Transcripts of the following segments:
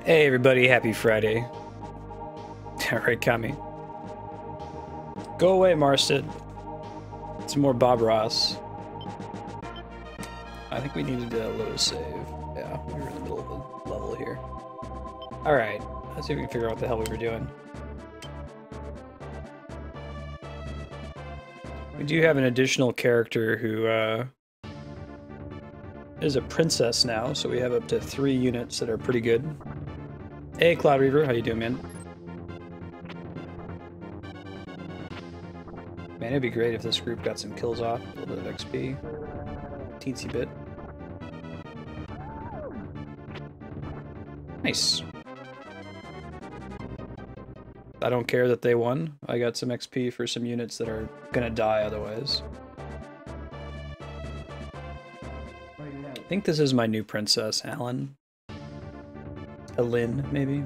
Hey everybody, happy Friday. Alright, Kami. Go away, Marston. Some more Bob Ross. I think we needed to load a save. Yeah, we were in the middle of the level here. Alright, let's see if we can figure out what the hell we were doing. We do have an additional character who is a princess now, so we have up to 3 units that are pretty good. Hey, Cloud Reaver, how you doing, man? Man, it'd be great if this group got some kills off, a little bit of XP. Teensy bit. Nice. I don't care that they won. I got some XP for some units that are gonna die otherwise. I think this is my new princess, Alan. Lynn, maybe.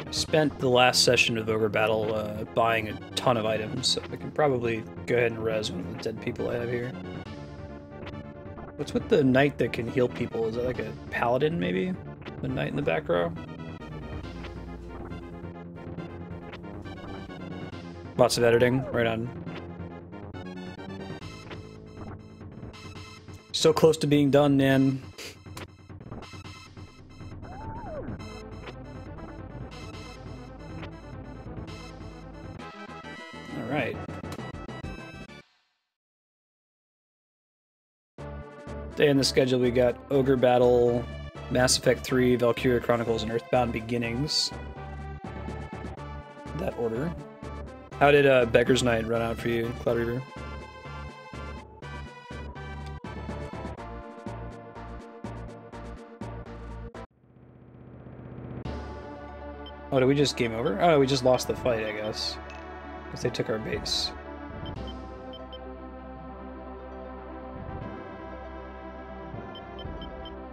I spent the last session of Ogre Battle buying a ton of items, so I can probably go ahead and res one of the dead people I have here. What's with the knight that can heal people? Is that like a paladin, maybe? The knight in the back row? Lots of editing, right on. So close to being done, man. Alright. Today in the schedule we got Ogre Battle, Mass Effect 3, Valkyria Chronicles, and Earthbound Beginnings. That order. How did Beggar's Night run out for you, Cloud Reaver? Oh, did we just game over? Oh, we just lost the fight, I guess. Because they took our base.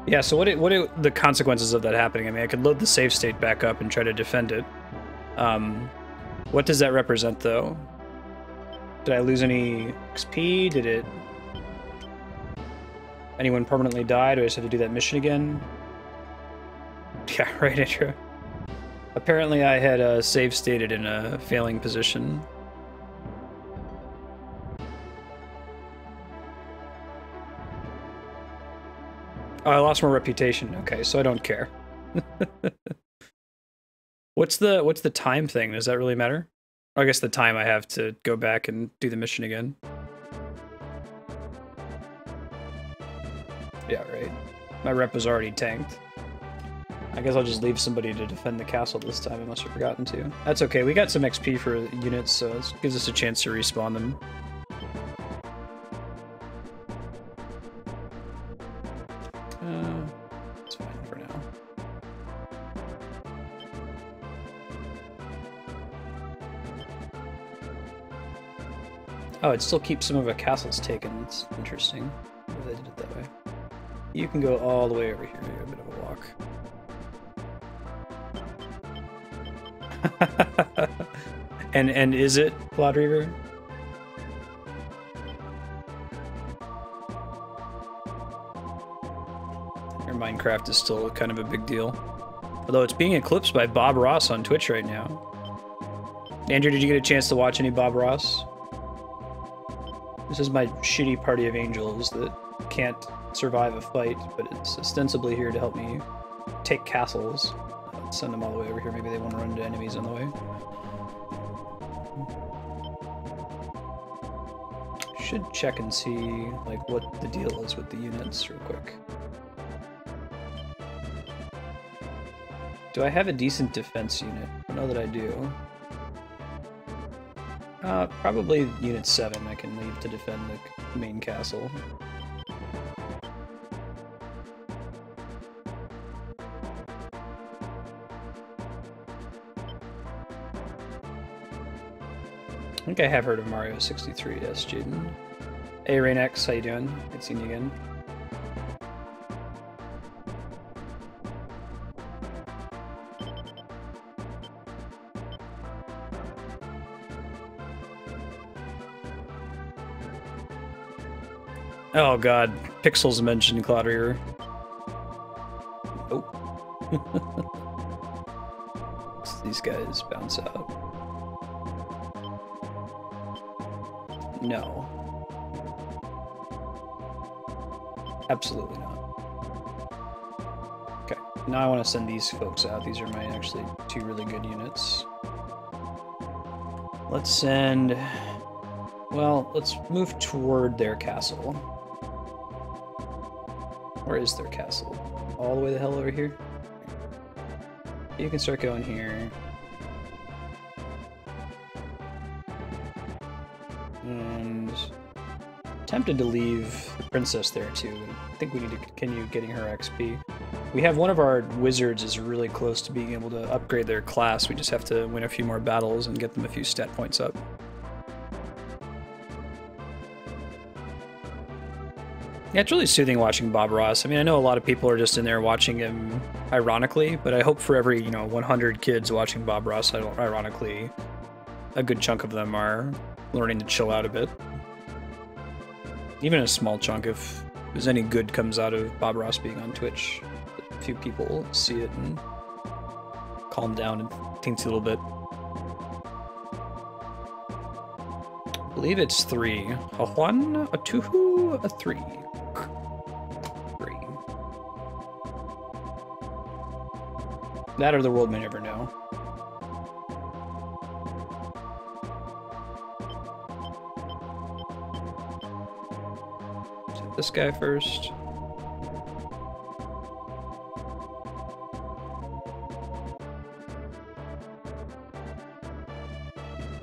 Yeah, so what are the consequences of that happening? I mean, I could load the save state back up and try to defend it. What does that represent, though? Did I lose any XP? Did it... Anyone permanently die? Do I just have to do that mission again? Yeah, right, Andrew. Apparently I had save stated in a failing position. Oh, I lost my reputation. Okay, so I don't care. What's the time thing? Does that really matter? Or I guess the time I have to go back and do the mission again. Yeah, right. My rep was already tanked. I guess I'll just leave somebody to defend the castle this time, unless I've forgotten to. That's okay, we got some XP for units, so it gives us a chance to respawn them. It's fine for now. Oh, it still keeps some of our castles taken. It's interesting. They did it that way. You can go all the way over here. A bit of a walk. and is it Cloud Reaver? Your Minecraft is still kind of a big deal. Although it's being eclipsed by Bob Ross on Twitch right now. Andrew, did you get a chance to watch any Bob Ross? This is my shitty party of angels that can't survive a fight, but it's ostensibly here to help me take castles. Let's send them all the way over here. Maybe they want to run into enemies on the way. Should check and see like what the deal is with the units real quick. Do I have a decent defense unit? I know that I do. Probably Unit 7 I can leave to defend the main castle. I think I have heard of Mario 63, yes, Jaden. Hey, Rain-X, how you doing? Good seeing you again. Oh god, Pixels mentioned Cloud Reaver. Oh. These guys bounce out. No. Absolutely not. Okay, now I want to send these folks out. These are my actually 2 really good units. Let's send... Well, let's move toward their castle. Where is their castle? All the way the hell over here? You can start going here. And... tempted to leave the princess there too. I think we need to continue getting her XP. We have one of our wizards is really close to being able to upgrade their class. We just have to win a few more battles and get them a few stat points up. Yeah, it's really soothing watching Bob Ross. I mean, I know a lot of people are just in there watching him ironically, but I hope for every, 100 kids watching Bob Ross ironically, a good chunk of them are learning to chill out a bit. Even a small chunk, if there's any good comes out of Bob Ross being on Twitch, a few people see it and calm down and think a little bit. I believe it's 3. A 1, a 2, a 3. 3. That or the world may never know. This guy first.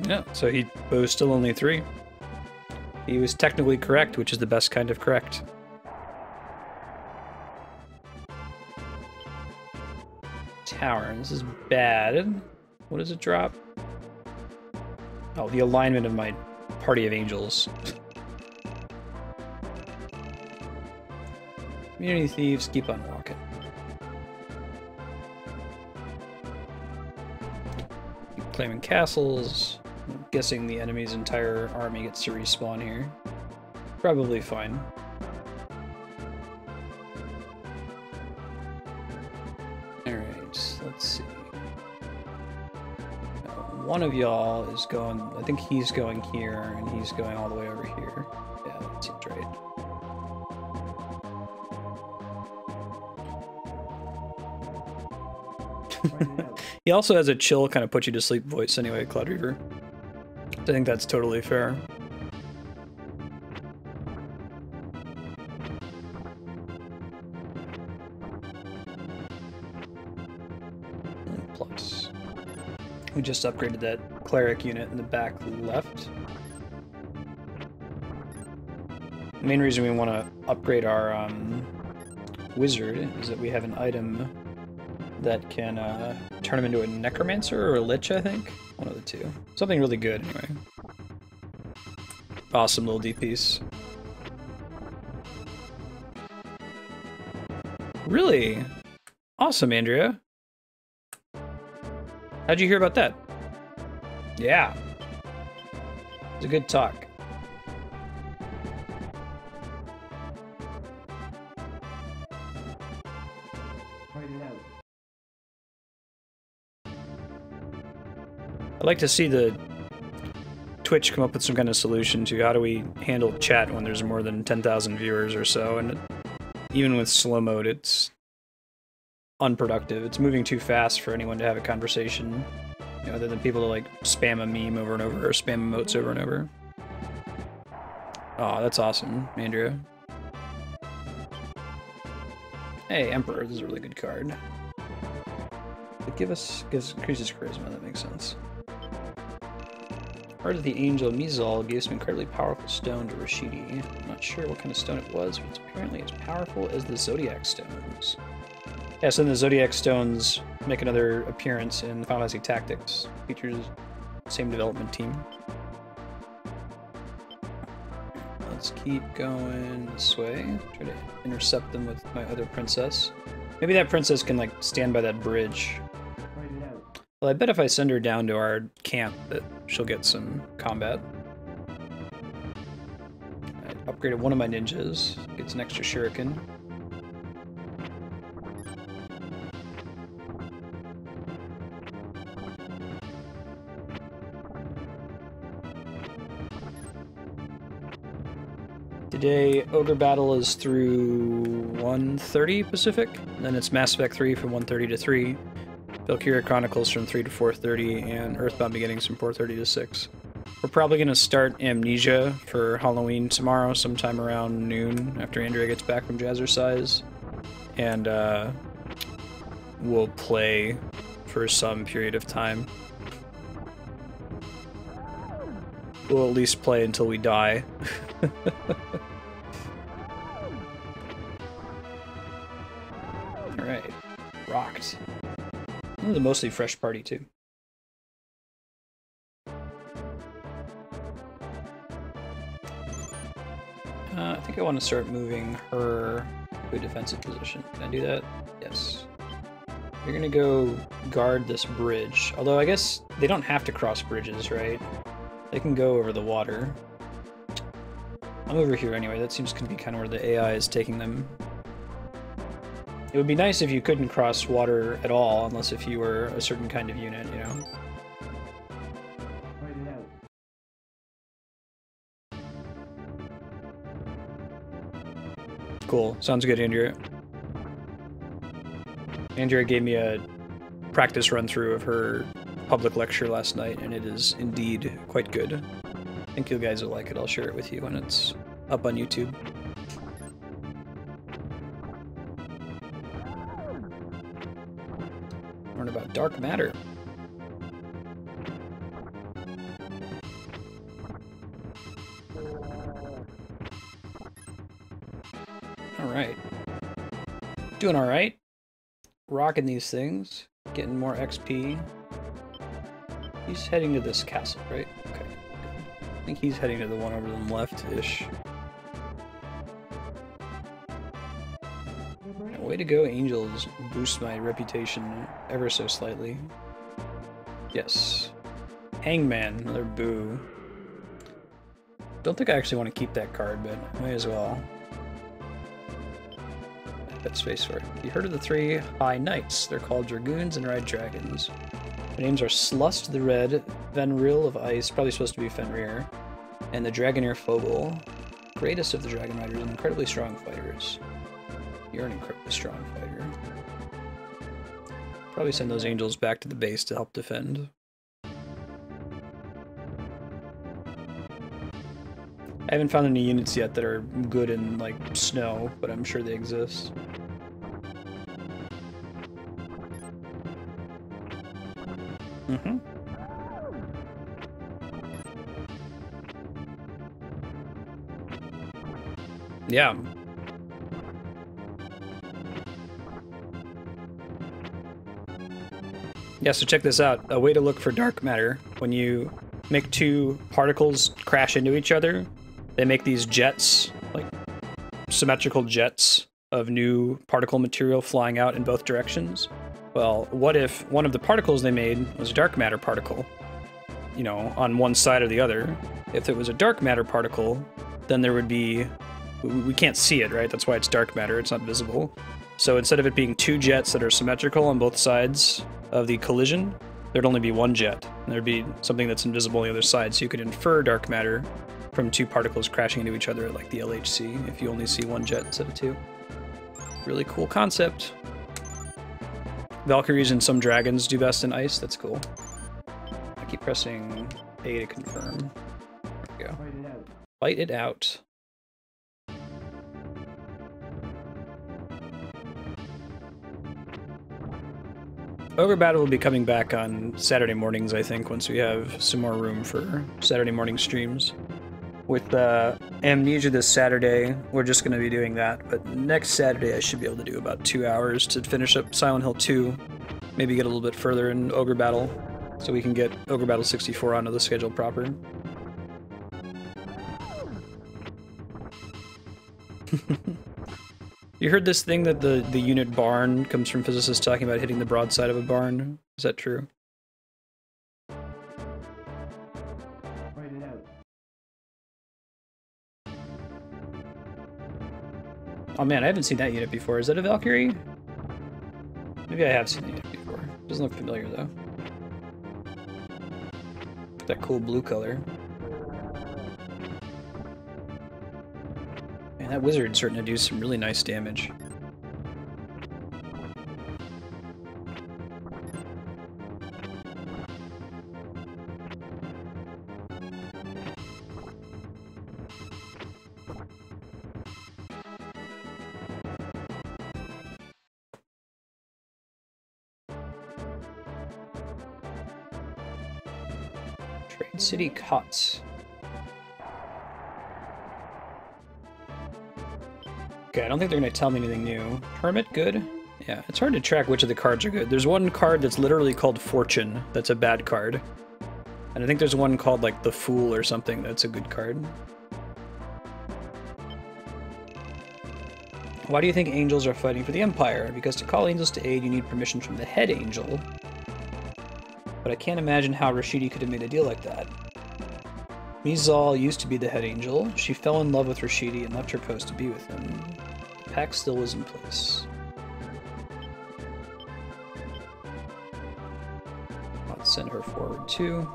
Yeah, so he was still only 3. He was technically correct, which is the best kind of correct. Tower, this is bad. What does it drop? Oh, the alignment of my party of angels. Community thieves, keep on walking. Keep claiming castles. I'm guessing the enemy's entire army gets to respawn here. Probably fine. Alright, let's see. Now, one of y'all is going, I think he's going here, and he's going all the way over here. Yeah, that seems right. He also has a chill, kind of put you to sleep voice anyway, Cloud Reaver. I think that's totally fair. Plus, we just upgraded that cleric unit in the back left. The main reason we want to upgrade our wizard is that we have an item that can turn him into a necromancer or a lich, I think. One of the two. Something really good, anyway. Awesome little D piece. Really? Awesome, Andrea. How'd you hear about that? Yeah. It's a good talk. I'd like to see the Twitch come up with some kind of solution to how do we handle chat when there's more than 10,000 viewers or so, and even with slow mode, it's unproductive. It's moving too fast for anyone to have a conversation, other than people to like spam a meme over and over or spam emotes over and over. Oh, that's awesome, Andrea. Hey, Emperor, this is a really good card. It gives increases charisma, that makes sense. Heart of the Angel Mizal gives some incredibly powerful stone to Rashidi. I'm not sure what kind of stone it was, but it's apparently as powerful as the Zodiac Stones. Yeah, so then the Zodiac Stones make another appearance in Final Fantasy Tactics. Features same development team. Let's keep going this way. Try to intercept them with my other princess. Maybe that princess can like stand by that bridge. Well, I bet if I send her down to our camp that she'll get some combat. Right, Upgraded one of my ninjas. Gets an extra shuriken. Today, Ogre Battle is through 1:30 Pacific, and then it's Mass Effect 3 from 1:30 to 3, Valkyria Chronicles from 3 to 4:30, and Earthbound Beginnings from 4:30 to 6. We're probably going to start Amnesia for Halloween tomorrow, sometime around noon, after Andrea gets back from Jazzercise, and we'll play for some period of time. We'll at least play until we die. Alright. Rocked. This is a mostly fresh party, too. I think I want to start moving her to a defensive position. Can I do that? Yes. You're gonna go guard this bridge. Although, I guess they don't have to cross bridges, right? They can go over the water. I'm over here anyway. That seems to be kind of where the AI is taking them. It would be nice if you couldn't cross water at all, unless if you were a certain kind of unit, you know? Cool. Sounds good, Andrea. Andrea gave me a practice run-through of her public lecture last night, and it is indeed quite good. I think you guys will like it. I'll share it with you when it's up on YouTube. Learn about dark matter. Alright. Doing alright. Rocking these things. Getting more XP. He's heading to this castle, right? Okay. I think he's heading to the one over to the left-ish. Way to go, Angels. Boost my reputation ever so slightly. Yes. Hangman, another boo. Don't think I actually want to keep that card, but I may as well. Got space for it. You heard of the 3 High Knights? They're called Dragoons and ride dragons. Their names are Slust the Red, Fenrir of Ice, probably supposed to be Fenrir, and the Dragoneer Fogel. Greatest of the Dragon Riders and incredibly strong fighters. You're an incredibly strong fighter. Probably send those angels back to the base to help defend. I haven't found any units yet that are good in, like, snow, but I'm sure they exist. Mm-hmm. Yeah. Yeah, so check this out. A way to look for dark matter. When you make 2 particles crash into each other, they make these jets, like symmetrical jets of new particle material flying out in both directions. Well, what if one of the particles they made was a dark matter particle? You know, on one side or the other. If it was a dark matter particle, then there would be... We can't see it, right? That's why it's dark matter. It's not visible. So instead of it being 2 jets that are symmetrical on both sides of the collision, there'd only be 1 jet. And there'd be something that's invisible on the other side, so you could infer dark matter from 2 particles crashing into each other like the LHC if you only see 1 jet instead of 2. Really cool concept. Valkyries and some dragons do best in ice. That's cool. I keep pressing A to confirm. There we go. Fight it out. Ogre Battle will be coming back on Saturday mornings, I think, once we have some more room for Saturday morning streams. With Amnesia this Saturday, we're just going to be doing that, but next Saturday I should be able to do about 2 hours to finish up Silent Hill 2, maybe get a little bit further in Ogre Battle, so we can get Ogre Battle 64 onto the schedule proper. You heard this thing that the unit barn comes from physicists talking about hitting the broadside of a barn? Is that true? Oh man, I haven't seen that unit before. Is that a Valkyrie? Maybe I have seen that unit before. Doesn't look familiar though. That cool blue color. Man, that wizard's starting to do some really nice damage. Trade City Cots. Okay, I don't think they're going to tell me anything new. Hermit, good. Yeah, it's hard to track which of the cards are good. There's one card that's literally called Fortune. That's a bad card. And I think there's one called, like, the Fool or something. That's a good card. Why do you think angels are fighting for the Empire? Because to call angels to aid, you need permission from the head angel. But I can't imagine how Rashidi could have made a deal like that. Mizal used to be the head angel. She fell in love with Rashidi and left her post to be with him. The pact still was in place. I'll send her forward too.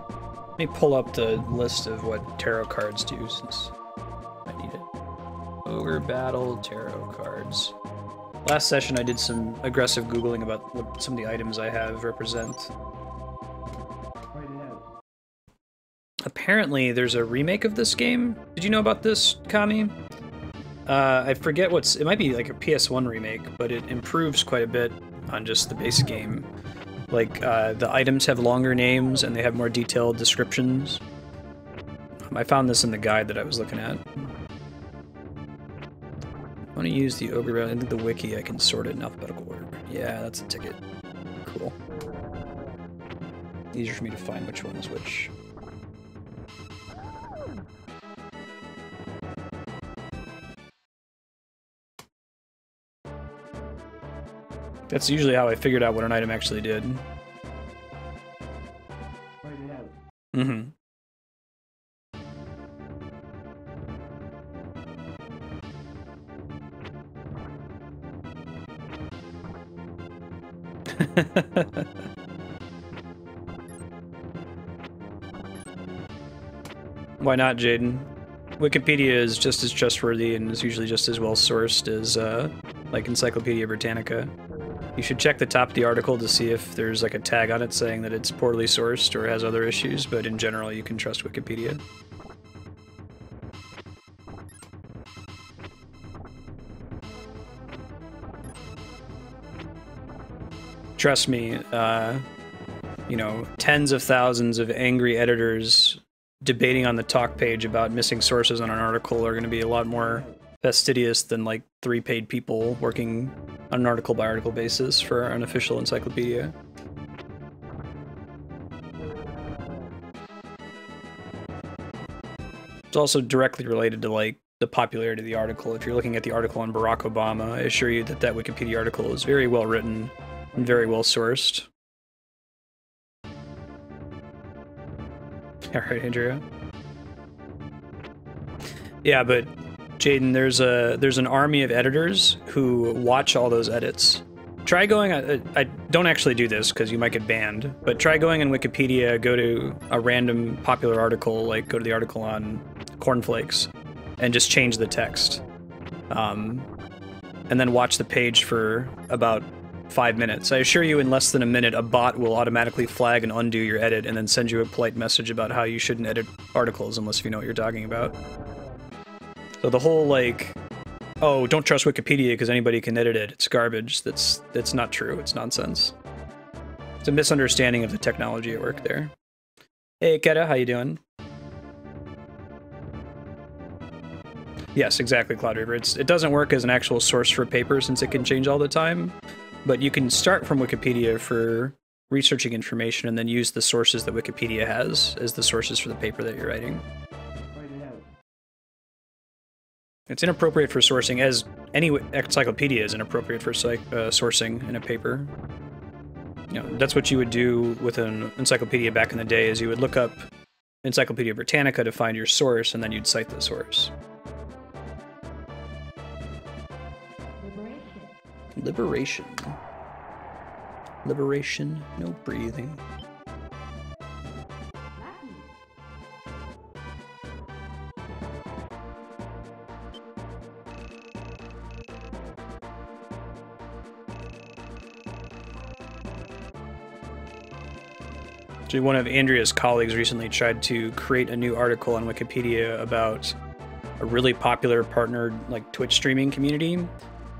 Let me pull up the list of what tarot cards do since I need it. Ogre Battle Tarot cards. Last session I did some aggressive Googling about what some of the items I have represent. Apparently there's a remake of this game. Did you know about this, Kami? I forget it might be like a PS1 remake, but it improves quite a bit on just the base game. Like, the items have longer names and they have more detailed descriptions. I found this in the guide that I was looking at. I want to use the Ogre, I think the wiki I can sort it in alphabetical order. Yeah, that's a ticket. Cool. Easier for me to find which one is which. That's usually how I figured out what an item actually did. Mm-hmm. Why not, Jaden? Wikipedia is just as trustworthy and is usually just as well sourced as, like Encyclopedia Britannica. You should check the top of the article to see if there's like a tag on it saying that it's poorly sourced or has other issues, but in general you can trust Wikipedia. Trust me, you know, tens of thousands of angry editors debating on the talk page about missing sources on an article are going to be a lot more fastidious than like 3 paid people working on an article by article basis for an official encyclopedia. It's also directly related to like the popularity of the article. If you're looking at the article on Barack Obama, I assure you that that Wikipedia article is very well written and very well sourced. All right, Andrea. Yeah, but Jaden, there's an army of editors who watch all those edits. Try going, I don't actually do this because you might get banned, but try going in Wikipedia, go to a random popular article, like go to the article on cornflakes, and just change the text. And then watch the page for about 5 minutes. I assure you in less than a minute, a bot will automatically flag and undo your edit and then send you a polite message about how you shouldn't edit articles unless you know what you're talking about. So the whole, like, oh, don't trust Wikipedia because anybody can edit it, it's garbage, that's not true, it's nonsense. It's a misunderstanding of the technology at work there. Hey, Keta, how you doing? Yes, exactly, Cloud River. It doesn't work as an actual source for paper since it can change all the time, but you can start from Wikipedia for researching information and then use the sources that Wikipedia has as the sources for the paper that you're writing. It's inappropriate for sourcing, as any encyclopedia is inappropriate for sourcing in a paper. You know, that's what you would do with an encyclopedia back in the day, is you would look up Encyclopedia Britannica to find your source, and then you'd cite the source. Liberation. Liberation, no breathing. Actually, one of Andrea's colleagues recently tried to create a new article on Wikipedia about a really popular partnered like Twitch streaming community,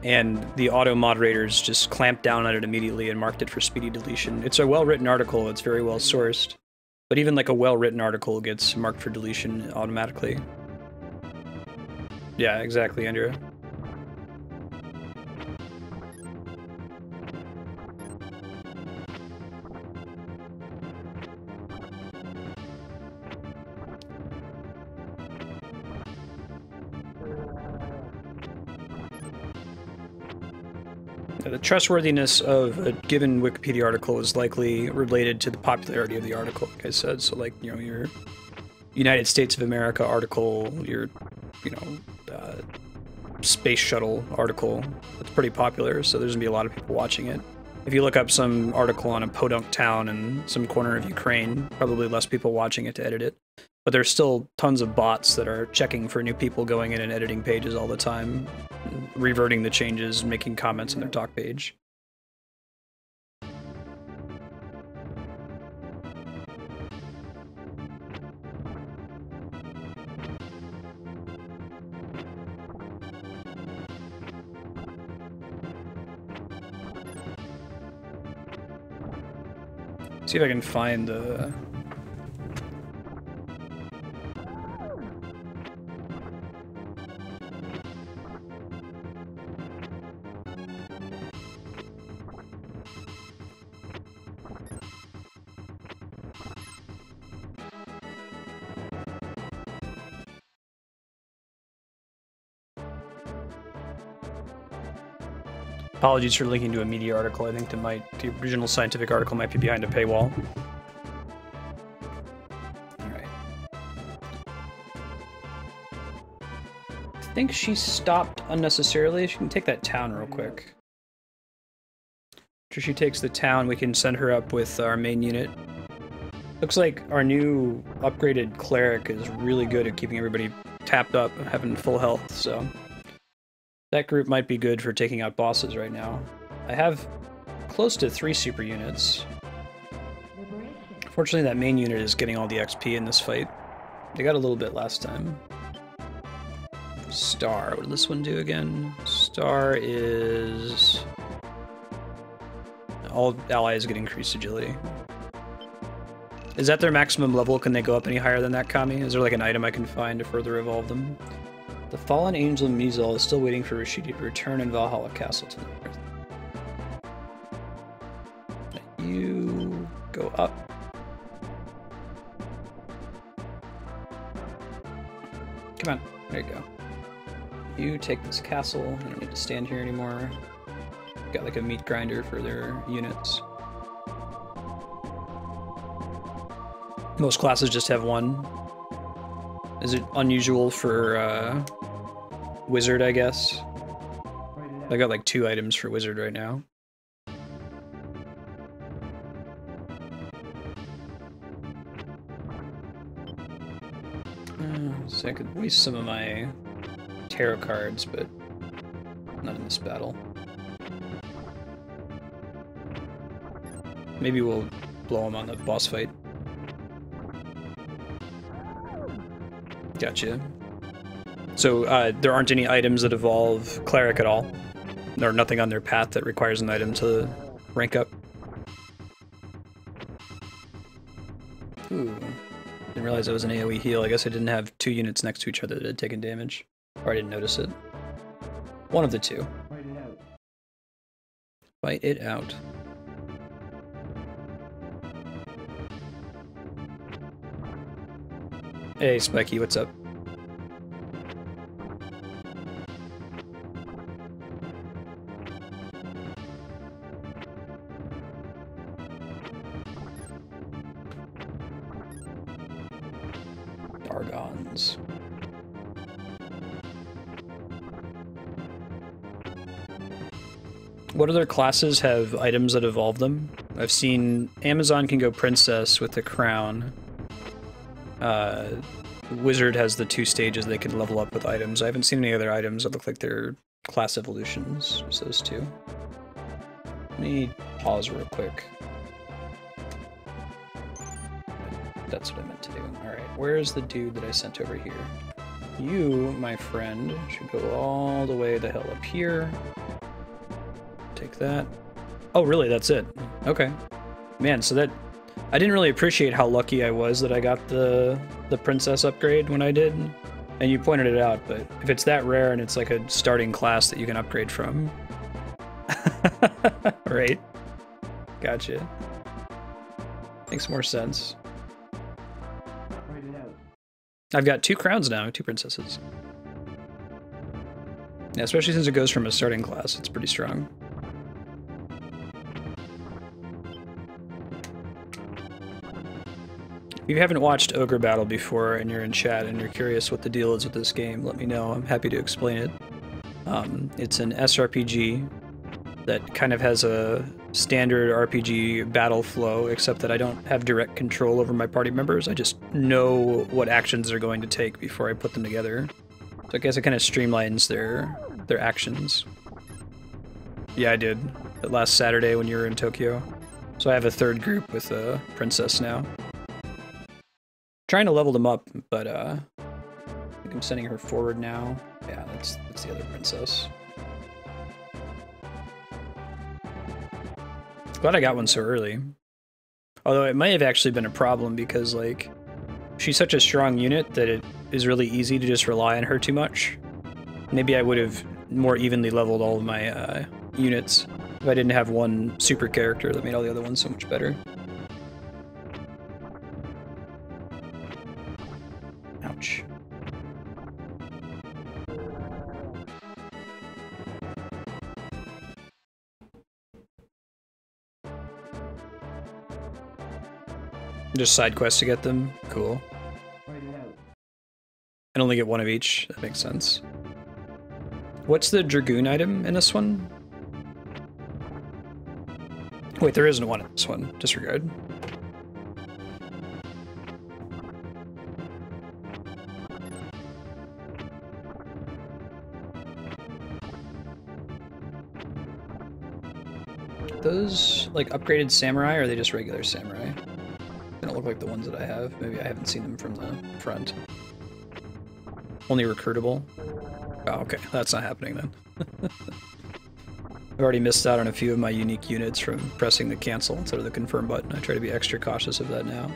and the auto moderators just clamped down on it immediately and marked it for speedy deletion. It's a well-written article, it's very well sourced, but even like a well-written article gets marked for deletion automatically. Yeah, exactly, Andrea. The trustworthiness of a given Wikipedia article is likely related to the popularity of the article, like I said. So, like, you know, your United States of America article, your, you know, space shuttle article, it's pretty popular, so there's gonna be a lot of people watching it. If you look up some article on a podunk town in some corner of Ukraine, probably less people watching it to edit it. But there's still tons of bots that are checking for new people going in and editing pages all the time, reverting the changes, making comments on their talk page. See if I can find the... Apologies for linking to a media article. I think the original scientific article might be behind a paywall. Alright. I think she stopped unnecessarily. She can take that town real quick. After she takes the town, we can send her up with our main unit. Looks like our new upgraded cleric is really good at keeping everybody tapped up, having full health, so... that group might be good for taking out bosses right now. I have close to 3 super units. Fortunately, that main unit is getting all the XP in this fight. They got a little bit last time. Star, what did this one do again? Star is... all allies get increased agility. Is that their maximum level? Can they go up any higher than that, Kami? Is there like an item I can find to further evolve them? The fallen angel Mizal is still waiting for Rashidi to return in Valhalla Castle to the north. You go up. Come on, there you go. You take this castle. You don't need to stand here anymore. Got like a meat grinder for their units. Most classes just have one. Is it unusual for Wizard, I guess? I got like 2 items for Wizard right now. So I could waste some of my tarot cards, but not in this battle. Maybe we'll blow them on the boss fight. Gotcha. So there aren't any items that evolve Cleric at all? Or nothing on their path that requires an item to rank up? Ooh. Didn't realize that was an AoE heal. I guess I didn't have 2 units next to each other that had taken damage. Or I didn't notice it. One of the 2. Fight it out. Fight it out. Hey, Spiky, what's up? Dargons. What other classes have items that evolve them? I've seen Amazon can go princess with the crown. Wizard has the 2 stages they can level up with items. I haven't seen any other items that look like they're class evolutions. Just those 2. Let me pause real quick. That's what I meant to do. Alright, where's the dude that I sent over here? You, my friend, should go all the way the hell up here. Take that. Oh, really? That's it? Okay. Man, so that... I didn't really appreciate how lucky I was that I got the princess upgrade when I did. And you pointed it out, but if it's that rare and it's like a starting class that you can upgrade from... Right. Gotcha. Makes more sense. I've got 2 crowns now, 2 princesses. Yeah, especially since it goes from a starting class, it's pretty strong. If you haven't watched Ogre Battle before and you're in chat and you're curious what the deal is with this game, let me know. I'm happy to explain it. It's an SRPG that kind of has a standard RPG battle flow, except that I don't have direct control over my party members. I just know what actions they're going to take before I put them together. So I guess it kind of streamlines their actions. Yeah, I did. Last Saturday when you were in Tokyo. So I have a 3rd group with a princess now. Trying to level them up, but I think I'm sending her forward now. Yeah, that's the other princess. Glad I got one so early. Although it might have actually been a problem because, like, she's such a strong unit that it is really easy to just rely on her too much. Maybe I would have more evenly leveled all of my units if I didn't have one super character that made all the other ones so much better. Ouch. Just side quests to get them? Cool. And only get one of each? That makes sense. What's the Dragoon item in this one? Wait, there isn't one in this one. Disregard. Those, like, upgraded samurai, or are they just regular samurai? They don't look like the ones that I have. Maybe I haven't seen them from the front. Only recruitable? Oh, okay. That's not happening then. I've already missed out on a few of my unique units from pressing the cancel instead of the confirm button. I try to be extra cautious of that now.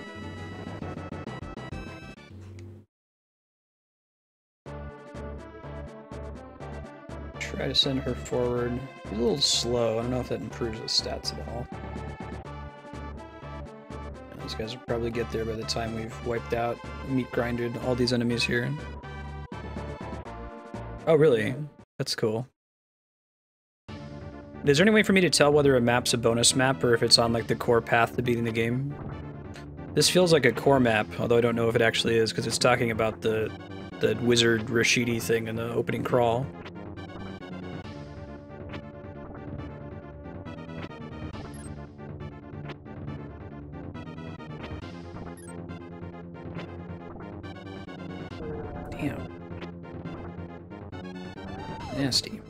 Try to send her forward. She's a little slow. I don't know if that improves the stats at all. These guys will probably get there by the time we've wiped out, meat grinded all these enemies here. Oh, really? That's cool. Is there any way for me to tell whether a map's a bonus map or if it's on, like, the core path to beating the game? This feels like a core map, although I don't know if it actually is, because it's talking about the wizard Rashidi thing in the opening crawl. Damn. Nasty.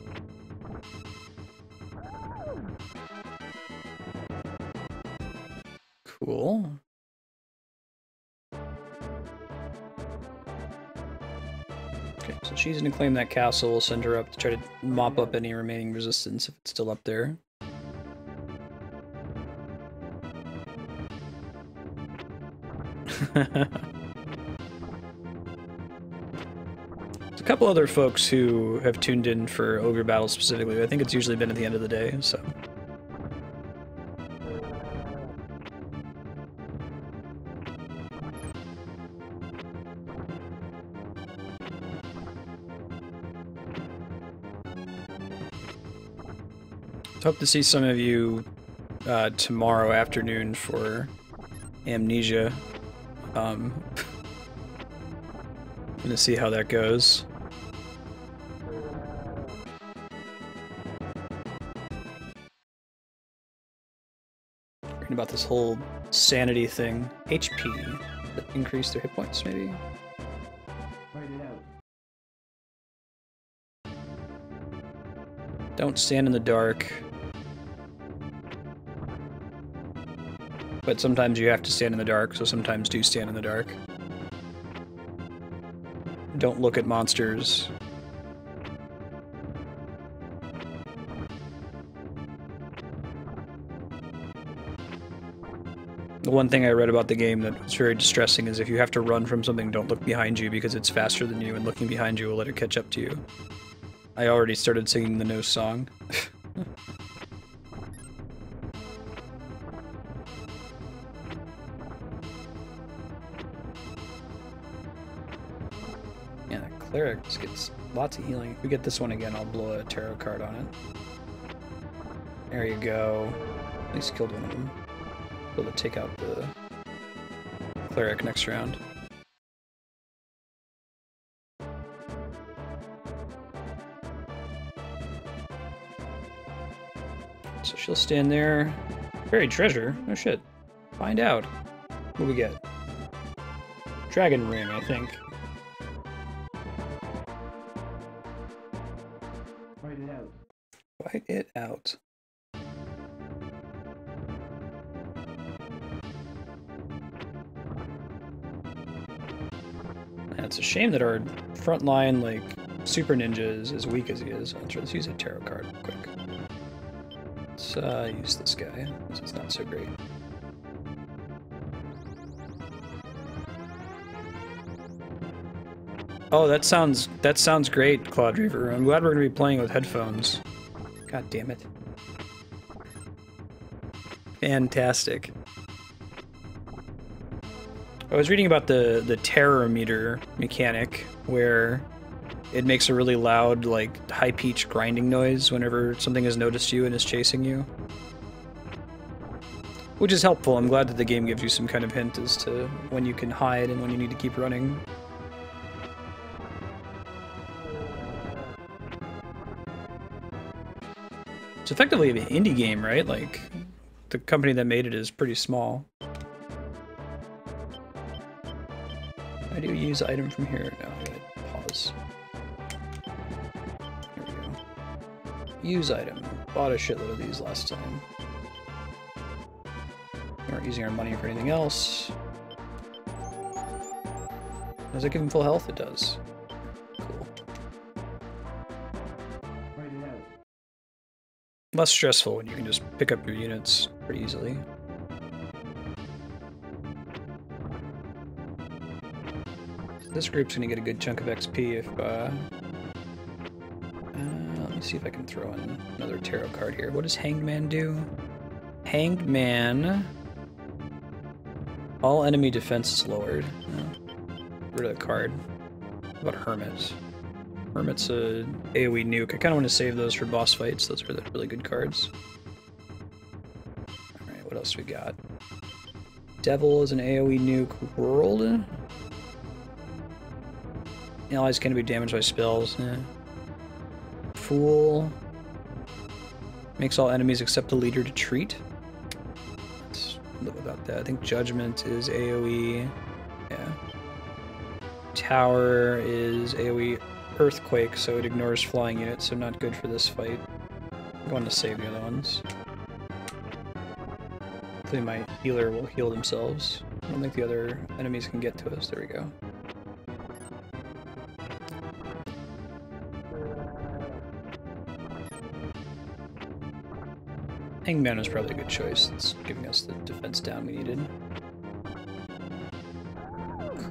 Cool. Okay, so she's gonna claim that castle. We'll send her up to try to mop up any remaining resistance if it's still up there. There's a couple other folks who have tuned in for Ogre Battle specifically. I think it's usually been at the end of the day, so. Hope to see some of you tomorrow afternoon for Amnesia. I'm gonna see how that goes. thinking about this whole sanity thing. HP. That increase their hit points, maybe? Write it out. Don't stand in the dark. But sometimes you have to stand in the dark, so sometimes do stand in the dark. Don't look at monsters. The one thing I read about the game that was very distressing is if you have to run from something, don't look behind you because it's faster than you, and looking behind you will let it catch up to you. I already started singing the Nose song. Yeah, that cleric just gets lots of healing. If we get this one again, I'll blow a tarot card on it. There you go. At least killed one of them. Able to take out the cleric next round. So she'll stand there. Buried treasure? Oh shit. Find out. What do we get? Dragon ring, I think. Write it out. Write it out. And it's a shame that our frontline, like, super ninja is as weak as he is. Let's use a tarot card real quick. Let's use this guy. This is not so great. Oh, that sounds great, Claude Reaver. I'm glad we're gonna be playing with headphones. God damn it. Fantastic. I was reading about the terror meter mechanic, where it makes a really loud, like, high-pitched grinding noise whenever something has noticed you and is chasing you. Which is helpful. I'm glad that the game gives you some kind of hint as to when you can hide and when you need to keep running. It's effectively an indie game, right? Like, the company that made it is pretty small. I do use item from here. No, I gotta pause. There we go. Use item. Bought a shitload of these last time. We aren't using our money for anything else. Does it give him full health? It does. Cool. Write it out. Less stressful when you can just pick up your units pretty easily. This group's gonna get a good chunk of XP if, let me see if I can throw in another tarot card here. What does Hanged Man do? Hanged Man. All enemy defense is lowered. Get rid of the card. What about Hermit? Hermit's a AoE nuke. I kinda want to save those for boss fights. Those are the really good cards. Alright, what else we got? Devil is an AoE nuke world. Allies can be damaged by spells. Fool. Makes all enemies except the leader retreat. Let's live without that. I think Judgment is AoE. Yeah. Tower is AoE Earthquake, so it ignores flying units, so not good for this fight. I'm going to save the other ones. Hopefully my healer will heal themselves. I don't think the other enemies can get to us. There we go. Hangman was probably a good choice. It's giving us the defense down we needed.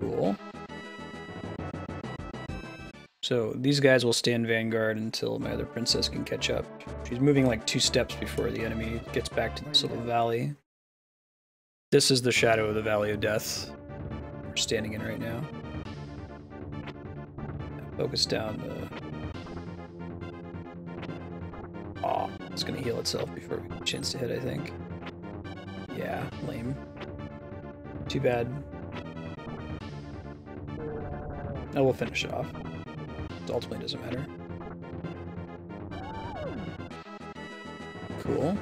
Cool. So these guys will stand vanguard until my other princess can catch up. She's moving like 2 steps before the enemy gets back to this little valley. This is the shadow of the Valley of Death we're standing in right now. Focus down the... Aw, it's gonna heal itself before we get a chance to hit, I think. Yeah, lame. Too bad. Oh, we'll finish it off. It ultimately doesn't matter. Cool.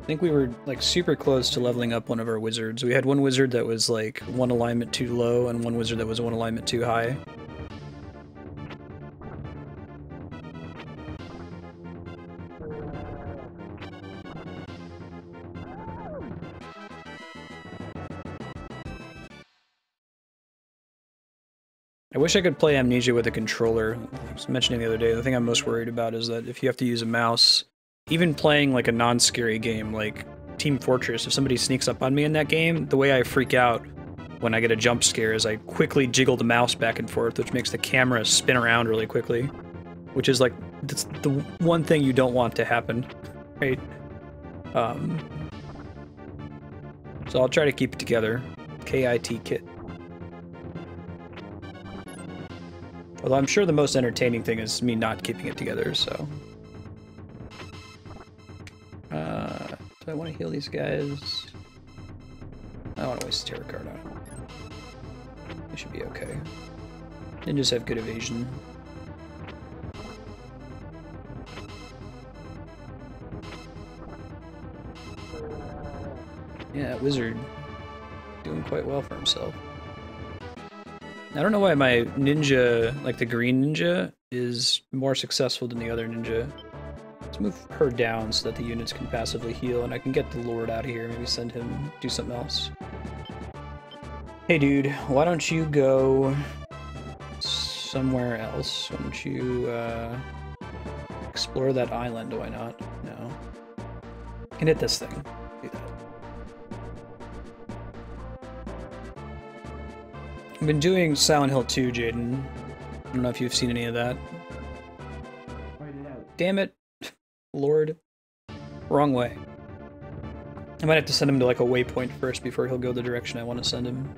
I think we were like super close to leveling up one of our wizards. We had one wizard that was like one alignment too low and one wizard that was one alignment too high. I wish I could play Amnesia with a controller. I was mentioning the other day, the thing I'm most worried about is that if you have to use a mouse, even playing like a non-scary game like Team Fortress, if somebody sneaks up on me in that game, the way I freak out when I get a jump scare is I quickly jiggle the mouse back and forth, which makes the camera spin around really quickly, which is like, that's the one thing you don't want to happen, right? So I'll try to keep it together. KIT kit. Although I'm sure the most entertaining thing is me not keeping it together, so. Do I want to heal these guys? I don't want to waste a terror card on them. They should be okay. Ninjas have good evasion. Yeah, wizard doing quite well for himself. I don't know why my ninja, like the green ninja, is more successful than the other ninja. Let's move her down so that the units can passively heal, and I can get the Lord out of here, maybe send him do something else. Hey dude, why don't you go somewhere else? Why don't you explore that island? Why not? No. I can hit this thing. Do that. I've been doing Silent Hill 2, Jaden. I don't know if you've seen any of that. Damn it, Lord. Wrong way. I might have to send him to like a waypoint first before he'll go the direction I want to send him.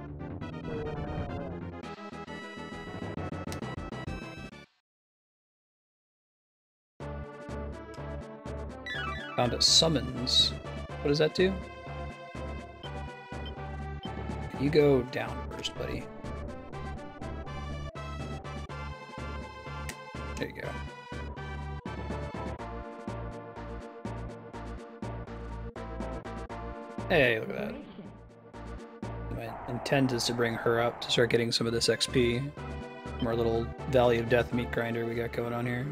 Found a summons. What does that do? You go down first, buddy. There you go. Hey, look at that. My intent is to bring her up to start getting some of this XP from our little Valley of Death meat grinder we got going on here.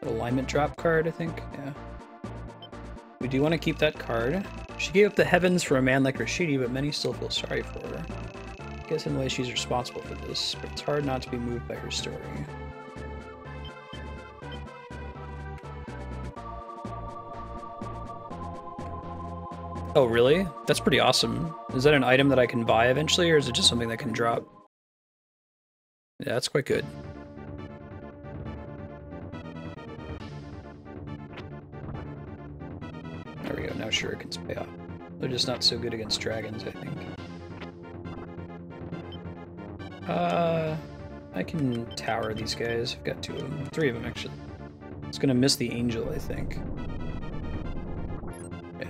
Alignment drop card, I think. Yeah. We do want to keep that card. She gave up the heavens for a man like Rashidi, but many still feel sorry for her. I guess in a way she's responsible for this, but it's hard not to be moved by her story. Oh, really? That's pretty awesome. Is that an item that I can buy eventually, or is it just something that can drop? Yeah, that's quite good. There we go, now shurikens pay off. They're just not so good against dragons, I think. I can tower these guys. I've got 2 of them. 3 of them, actually. It's gonna miss the angel, I think. Yeah.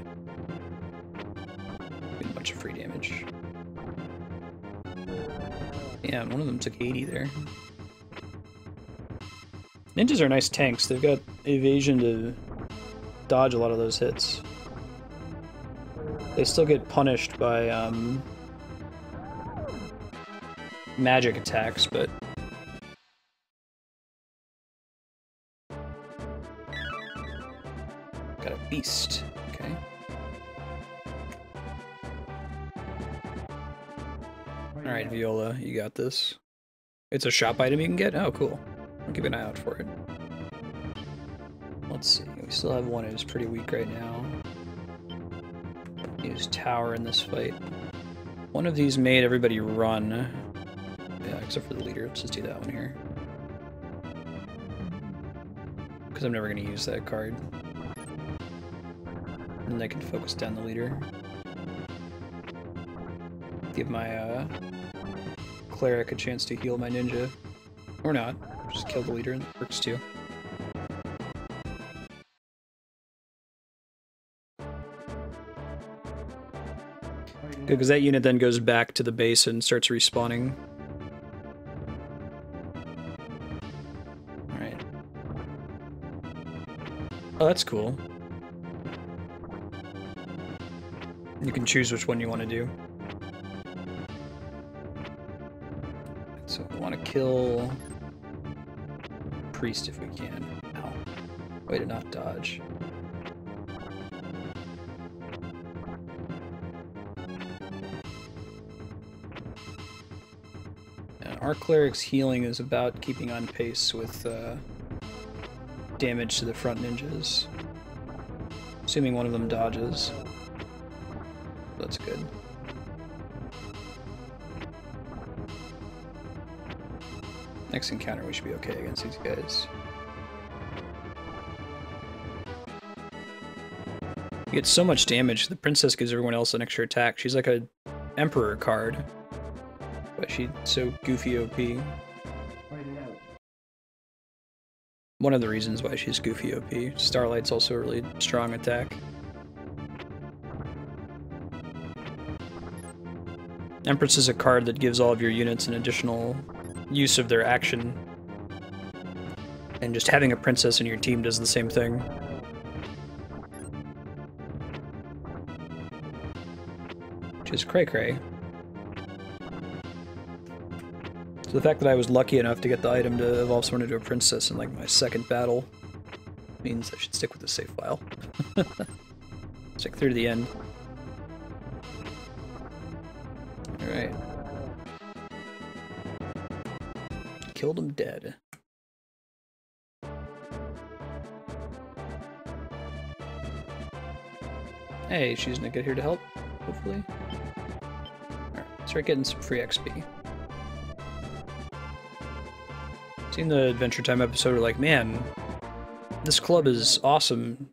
Getting a bunch of free damage. Yeah, one of them took 80 there. Ninjas are nice tanks. They've got evasion to dodge a lot of those hits. They still get punished by magic attacks, but got a beast. Okay. All right, Viola, you got this. It's a shop item you can get? Oh, cool. I'll keep an eye out for it. Let's see. We still have one who's pretty weak right now. Use tower in this fight. One of these made everybody run. Yeah, except for the leader. Let's just do that one here. Because I'm never going to use that card. And then I can focus down the leader. Give my cleric a chance to heal my ninja. Or not. Just kill the leader and it works too. Good, because that unit then goes back to the base and starts respawning. Alright. Oh, that's cool. You can choose which one you want to do. So we want to kill Priest if we can. Ow. Way to not dodge. And our cleric's healing is about keeping on pace with damage to the front ninjas. Assuming one of them dodges. That's good. Next encounter we should be okay against these guys. You get so much damage, the princess gives everyone else an extra attack. She's like a emperor card. But she's so goofy OP. One of the reasons why she's goofy OP. Starlight's also a really strong attack. Empress is a card that gives all of your units an additional use of their action. And just having a princess in your team does the same thing. Which is cray-cray. So the fact that I was lucky enough to get the item to evolve someone into a princess in like my second battle means I should stick with the save file. Stick through to the end. Alright. Killed him dead. Hey, she's gonna get here to help, hopefully. Alright, start getting some free XP. Seen the Adventure Time episode, we're like, man, this club is awesome.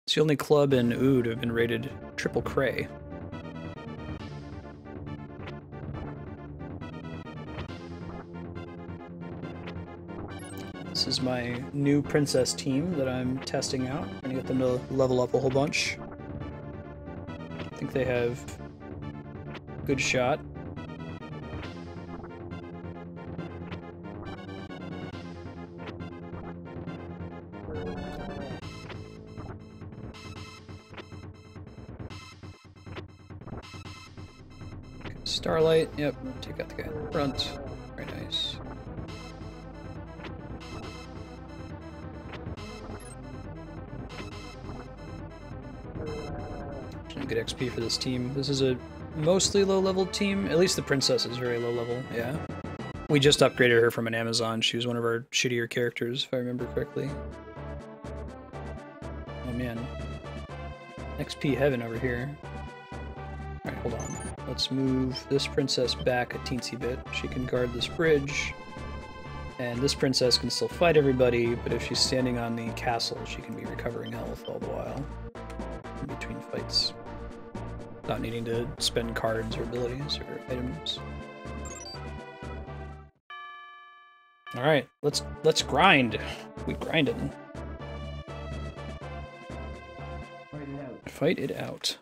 It's the only club in Oud to have been rated triple cray. This is my new princess team that I'm testing out. I'm gonna get them to level up a whole bunch. I think they have a good shot. Starlight, yep, take out the guy in the front. Very nice. Good XP for this team. This is a mostly low-level team. At least the princess is very low-level, yeah. We just upgraded her from an Amazon. She was one of our shittier characters, if I remember correctly. Oh man. XP heaven over here. Alright, hold on. Let's move this princess back a teensy bit. She can guard this bridge. And this princess can still fight everybody, but if she's standing on the castle, she can be recovering health all the while. In between fights. Not needing to spend cards or abilities or items. Alright, let's grind. We grinding. Fight it out.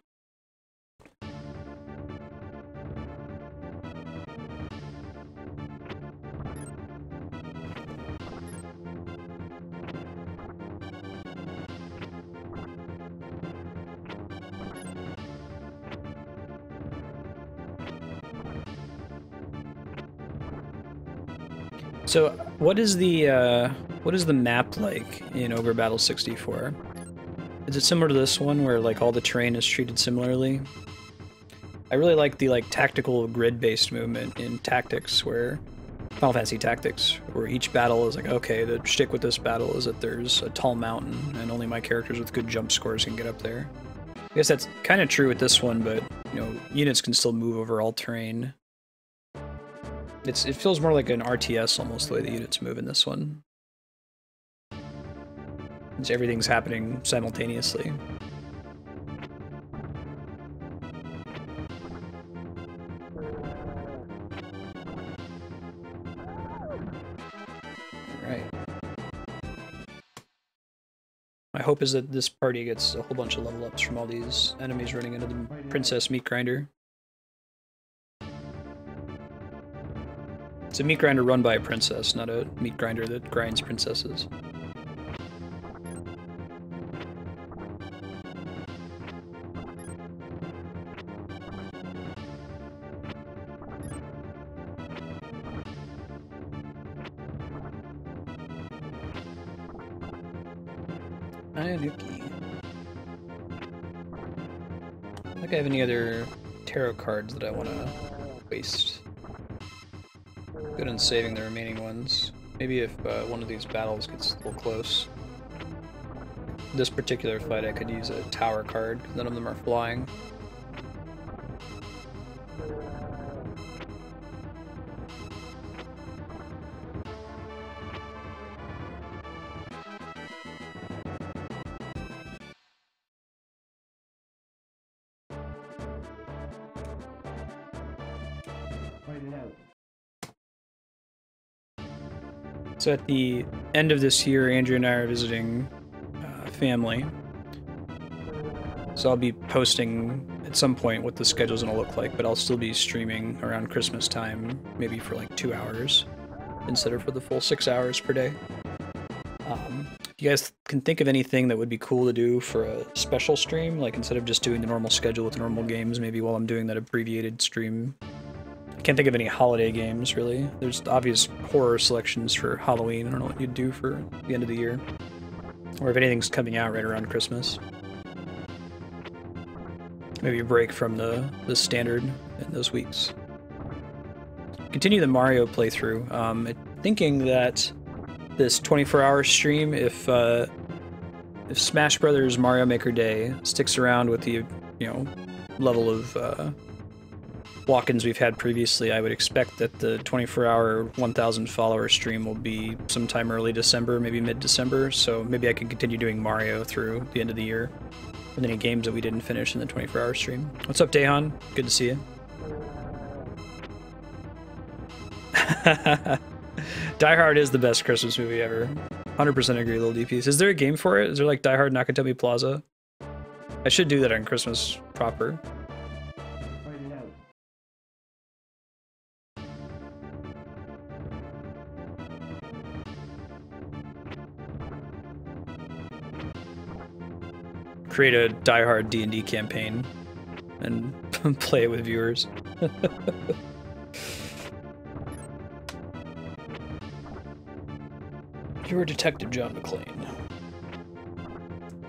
So, what is the map like in Ogre Battle 64? Is it similar to this one, where like all the terrain is treated similarly? I really like the tactical grid-based movement in Tactics, where Final Fantasy Tactics, where each battle is like, okay, the shtick with this battle is that there's a tall mountain, and only my characters with good jump scores can get up there. I guess that's kind of true with this one, but you know, units can still move over all terrain. It feels more like an RTS almost, the way the units move in this one. Everything's happening simultaneously. Alright. My hope is that this party gets a whole bunch of level ups from all these enemies running into the Princess Meat Grinder. It's a meat grinder run by a princess, not a meat grinder that grinds princesses. Tanuki. I don't think I have any other tarot cards that I want to waste. Good on saving the remaining ones. Maybe if one of these battles gets a little close. This particular fight I could use a tower card, because none of them are flying. So at the end of this year, Andrew and I are visiting family. So I'll be posting at some point what the schedule's gonna look like, but I'll still be streaming around Christmas time, maybe for like 2 hours instead of for the full 6 hours per day. If you guys can think of anything that would be cool to do for a special stream, like instead of just doing the normal schedule with normal games, maybe while I'm doing that abbreviated stream. I can't think of any holiday games, really. There's obvious horror selections for Halloween. I don't know what you'd do for the end of the year. Or if anything's coming out right around Christmas. Maybe a break from the standard in those weeks. Continue the Mario playthrough. Thinking that this 24-hour stream, if Smash Brothers Mario Maker Day sticks around with the, level of walk-ins we've had previously, I would expect that the 24-hour 1,000 follower stream will be sometime early December, maybe mid-December, so maybe I can continue doing Mario through the end of the year with any games that we didn't finish in the 24-hour stream. What's up, Dahan? Good to see you. Die Hard is the best Christmas movie ever. 100% agree, Little DPs. Is there a game for it? Is there like Die Hard Nakatomi Plaza? I should do that on Christmas proper. Create a Die Hard D&D campaign and play it with viewers. You're Detective John McClane.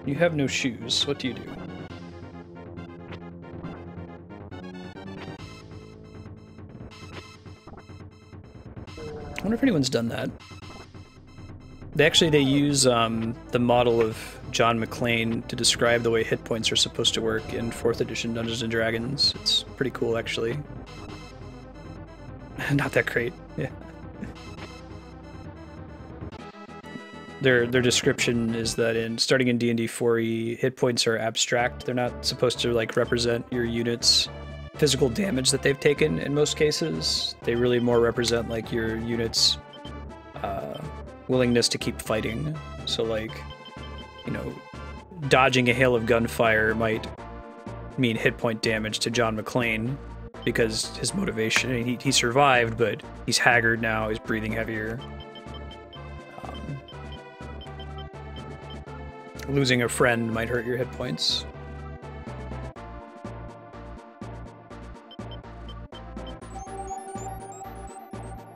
You have no shoes. What do you do? I wonder if anyone's done that. They use the model of John McClane to describe the way hit points are supposed to work in 4th edition Dungeons & Dragons. It's pretty cool, actually. Not that great, yeah. Their description is that starting in D&D 4e, hit points are abstract. They're not supposed to like represent your unit's physical damage that they've taken in most cases. They really more represent like your unit's willingness to keep fighting. So like, dodging a hail of gunfire might mean hit point damage to John McClane because his motivation, he survived, but he's haggard now, he's breathing heavier. Losing a friend might hurt your hit points.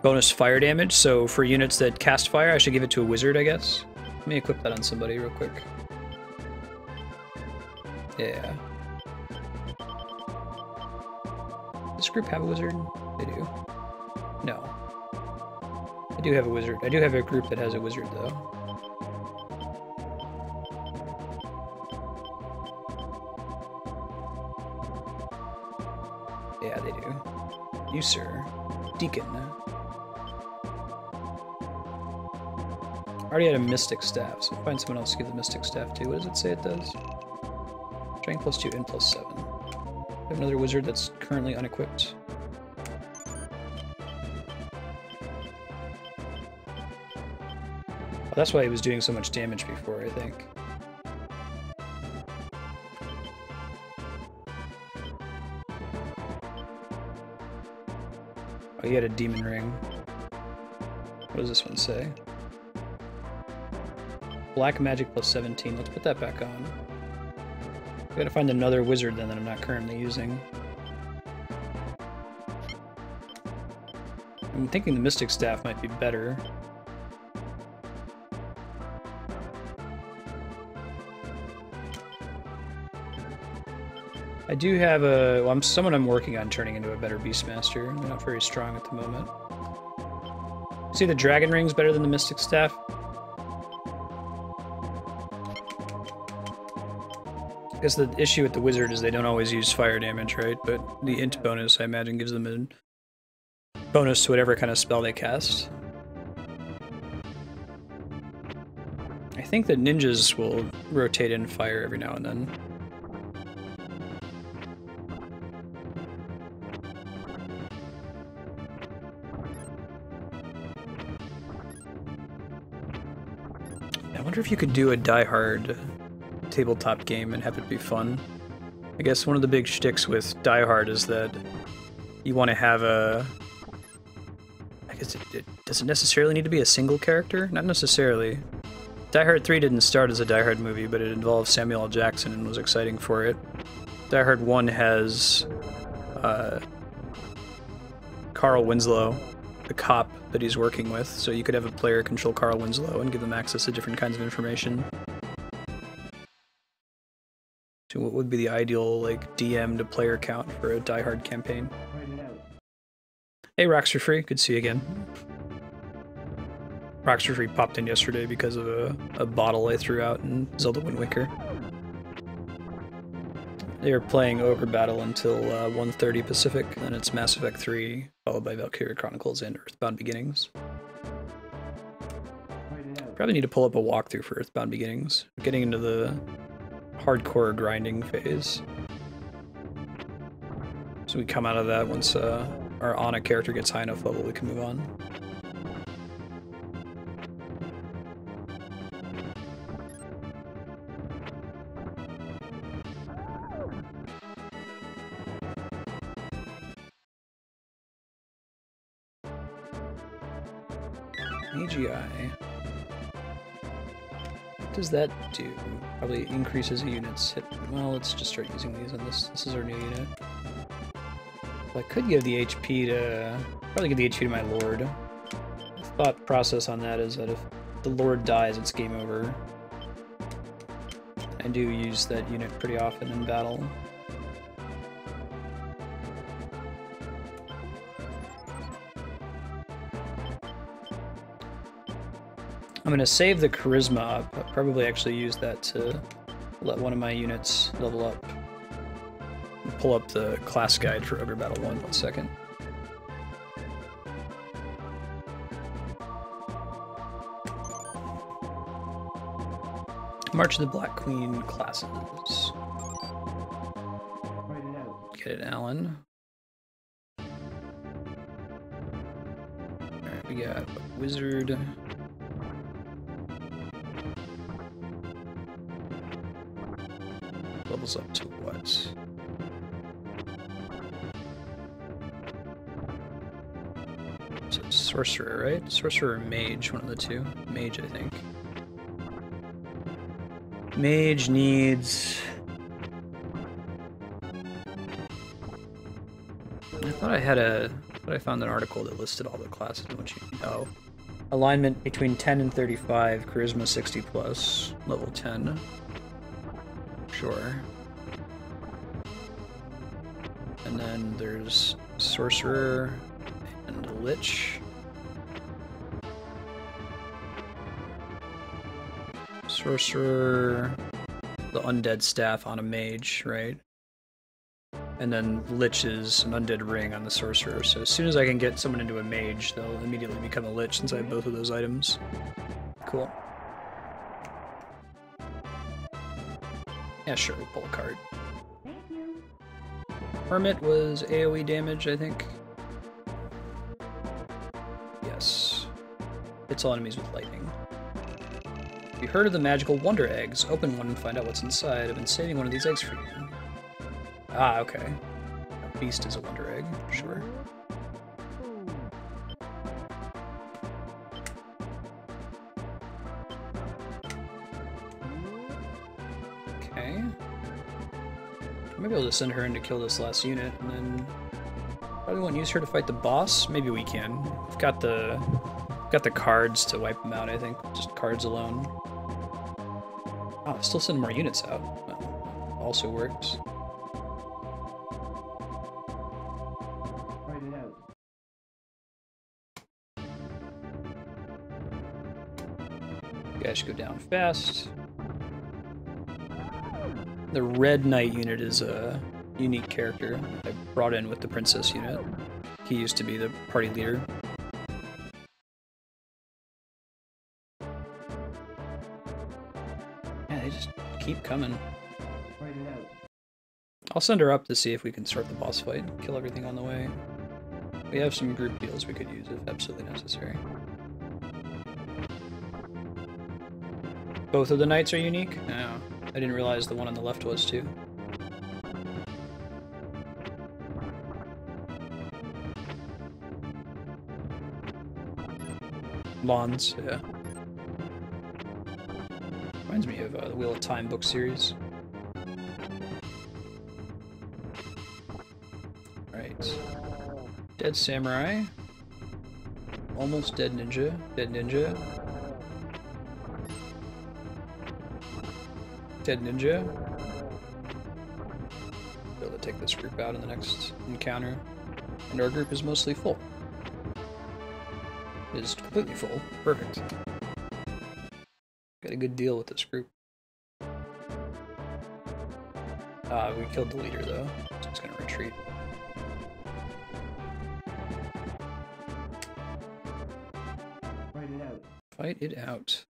Bonus fire damage, so for units that cast fire, I should give it to a wizard, I guess. Let me equip that on somebody real quick. Yeah. Does this group have a wizard? They do. No. I do have a wizard. I do have a group that has a wizard, though. Yeah, they do. You, sir. Deacon. I already had a Mystic Staff, so I'll find someone else to give the Mystic Staff to. What does it say it does? Strength +2 and +7. I have another wizard that's currently unequipped. Oh, that's why he was doing so much damage before, I think. Oh, he had a demon ring. What does this one say? Black magic +17. Let's put that back on. I gotta find another wizard then that I'm not currently using. I'm thinking the Mystic Staff might be better. I do have a... Well, someone I'm working on turning into a better Beastmaster. They're not very strong at the moment. See, the Dragon Ring's better than the Mystic Staff. Because the issue with the Wizard is they don't always use fire damage, right? But the int bonus, I imagine, gives them a bonus to whatever kind of spell they cast. I think that ninjas will rotate in fire every now and then. I wonder if you could do a Die Hard tabletop game and have it be fun. I guess one of the big shticks with Die Hard is that you want to have a... I guess does it necessarily need to be a single character? Not necessarily. Die Hard 3 didn't start as a Die Hard movie, but it involved Samuel L. Jackson and was exciting for it. Die Hard 1 has Carl Winslow, the cop that he's working with, so you could have a player control Carl Winslow and give them access to different kinds of information. So what would be the ideal, like, DM to player count for a Die Hard campaign? Hey, Rocks for Free, good to see you again. Rocks for Free popped in yesterday because of a bottle I threw out in Zelda Wind Waker. They were playing Ogre Battle until 1:30 Pacific, and then it's Mass Effect 3, followed by Valkyria Chronicles and Earthbound Beginnings. Probably need to pull up a walkthrough for Earthbound Beginnings. We're getting into the hardcore grinding phase. So we come out of that once our Ana character gets high enough level, we can move on. AGI. What does that do? Probably increases a unit's hit. Well, let's just start using these on this. This is our new unit. Well, I could give the HP to... Probably give the HP to my Lord. The thought process on that is that if the Lord dies, it's game over. I do use that unit pretty often in battle. I'm going to save the Charisma up. I'll probably actually use that to let one of my units level up. I'll pull up the class guide for Ogre Battle 1 second. March of the Black Queen classes. Get it, Alan. Alright, we got a Wizard. Levels up to what? So Sorcerer, right? Sorcerer or Mage, one of the two. Mage, I think. Mage needs... I thought I found an article that listed all the classes and what you know. Alignment between 10 and 35, Charisma 60 plus, level 10. Sure. And then there's Sorcerer and Lich. Sorcerer, the Undead Staff on a Mage, right? And then Lich is an Undead Ring on the Sorcerer, so as soon as I can get someone into a Mage, they'll immediately become a Lich since I have both of those items. Cool. Yeah, sure, we'll pull a card. Hermit was AoE damage, I think. Yes. Hits all enemies with lightning. Have you heard of the magical Wonder Eggs? Open one and find out what's inside. I've been saving one of these eggs for you. Ah, okay. A beast is a Wonder Egg, sure. Okay. Maybe I'll just send her in to kill this last unit, and then probably won't use her to fight the boss. Maybe we can. We've got the cards to wipe them out, I think. Just cards alone. Oh, still send more units out. Well, also works. Guys should go down fast. The Red Knight unit is a unique character I brought in with the Princess unit. He used to be the party leader. Yeah, they just keep coming. I'll send her up to see if we can start the boss fight and kill everything on the way. We have some group heals we could use if absolutely necessary. Both of the knights are unique? No. I didn't realize the one on the left was too. Lawns, yeah. Reminds me of the Wheel of Time book series. Right. Dead samurai. Almost dead ninja. Dead ninja. Dead ninja. Be able to take this group out in the next encounter. And our group is mostly full. It is completely full. Perfect. Got a good deal with this group. We killed the leader though, so it's gonna retreat. Fight it out. Fight it out.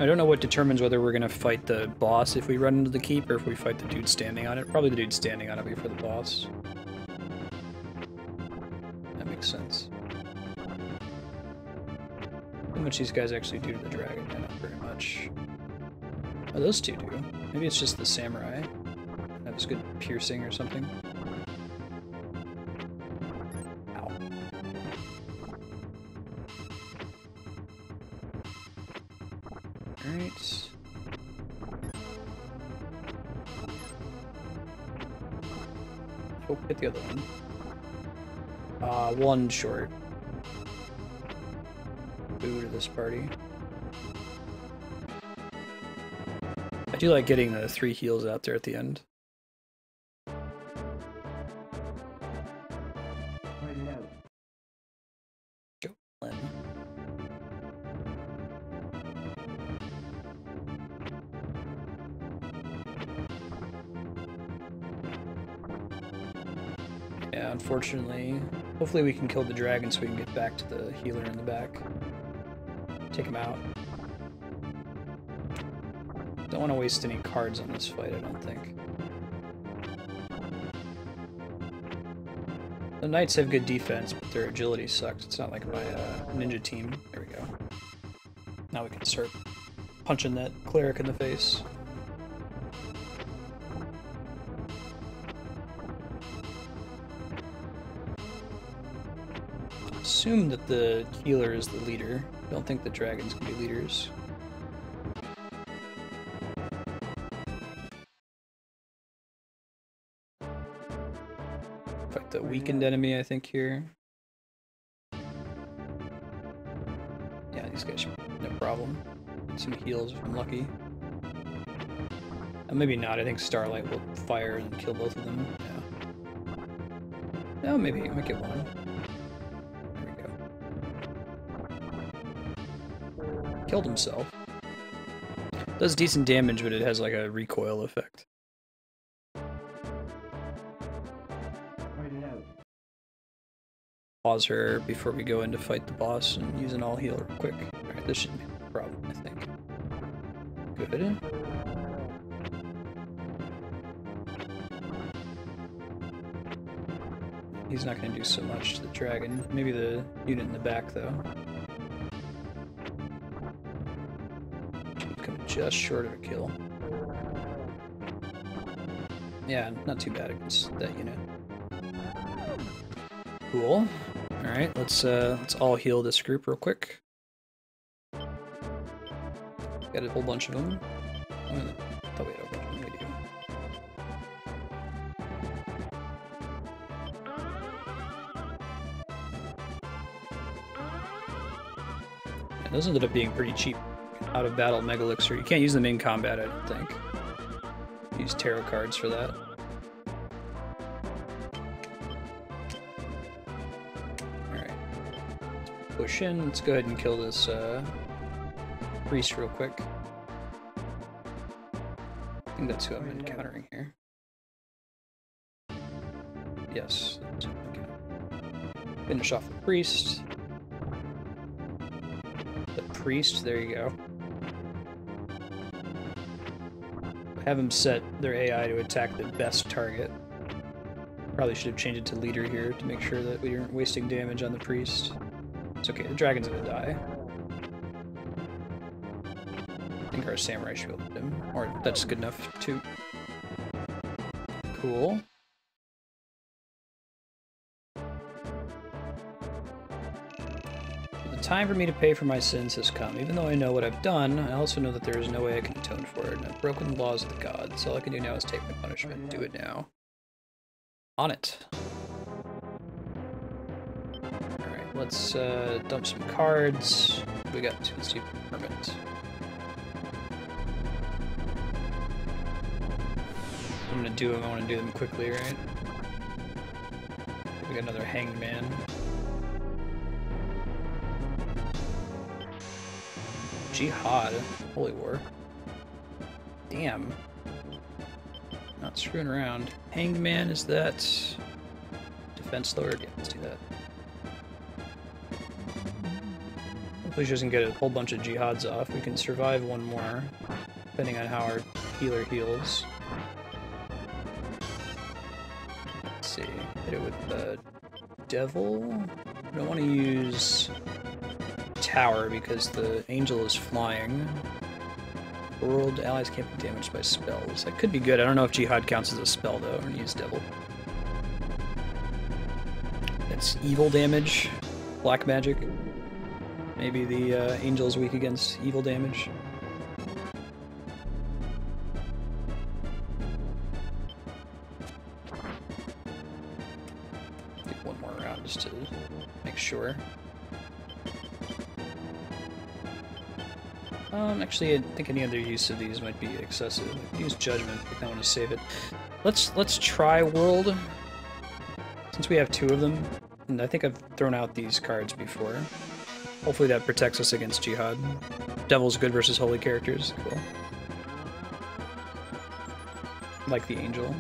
I don't know what determines whether we're gonna fight the boss if we run into the keep or if we fight the dude standing on it. Probably the dude standing on it before the boss. That makes sense. How much these guys actually do to the dragon? Yeah, not very much. Oh, those two do. Maybe it's just the samurai. That was good piercing or something. Ow. Alright. Oh, hit the other one. One short. Boo to this party. I do like getting the 3 heals out there at the end. Fight it out. Go, Len. Yeah, unfortunately. Hopefully we can kill the dragon so we can get back to the healer in the back. Take him out. Don't want to waste any cards on this fight, I don't think. The knights have good defense, but their agility sucks. It's not like my ninja team. There we go. Now we can start punching that cleric in the face. Assume that the healer is the leader. Don't think the dragons can be leaders. Fight the weakened enemy, I think, here. Yeah, these guys should no problem. Get some heals if I'm lucky. Maybe not. I think Starlight will fire and kill both of them. Yeah. No, maybe I might get one. Killed himself. Does decent damage, but it has like a recoil effect. Fight it out. Pause her before we go in to fight the boss and use an all heal real quick. Alright, this shouldn't be a problem, I think. Good. He's not going to do so much to the dragon. Maybe the unit in the back, though. Just short of a kill. Yeah, not too bad against that unit. Cool. All right, let's all heal this group real quick. Got a whole bunch of them. Oh, I thought we had a bunch of them. We do. And those ended up being pretty cheap. Out of battle Mega Elixir. You can't use them in combat, I don't think. Use tarot cards for that. Alright. potion. Let's go ahead and kill this priest real quick. I think that's who I'm encountering here. Yes. Finish off the priest. The priest, there you go. Have them set their AI to attack the best target. Probably should have changed it to leader here to make sure that we aren't wasting damage on the priest. It's okay, the dragon's gonna die. I think our samurai should be able to hit him. Or that's good enough too. Cool. The time for me to pay for my sins has come. Even though I know what I've done, I also know that there is no way I can atone for it, and I've broken the laws of the gods. All I can do now is take my punishment. Do it now. On it. Alright, let's dump some cards. We got two. Let's do permit. I'm gonna do them. I want to do them quickly, right? We got another hanged man. Jihad. Holy war. Damn. Not screwing around. Hanged man, is that defense lowered? Yeah, let's do that. Hopefully she doesn't get a whole bunch of jihads off. We can survive one more, depending on how our healer heals. Let's see. Hit it with the devil. I don't want to use tower because the angel is flying. World allies can't be damaged by spells. That could be good. I don't know if Jihad counts as a spell though. I'm gonna use Devil. It's evil damage, black magic. Maybe the angel is weak against evil damage. Do one more round just to make sure. Actually, I think any other use of these might be excessive. Use Judgment if I want to save it. Let's try World. Since we have two of them, and I think I've thrown out these cards before. Hopefully that protects us against Jihad. Devil's good versus holy characters. Cool. Like the Angel.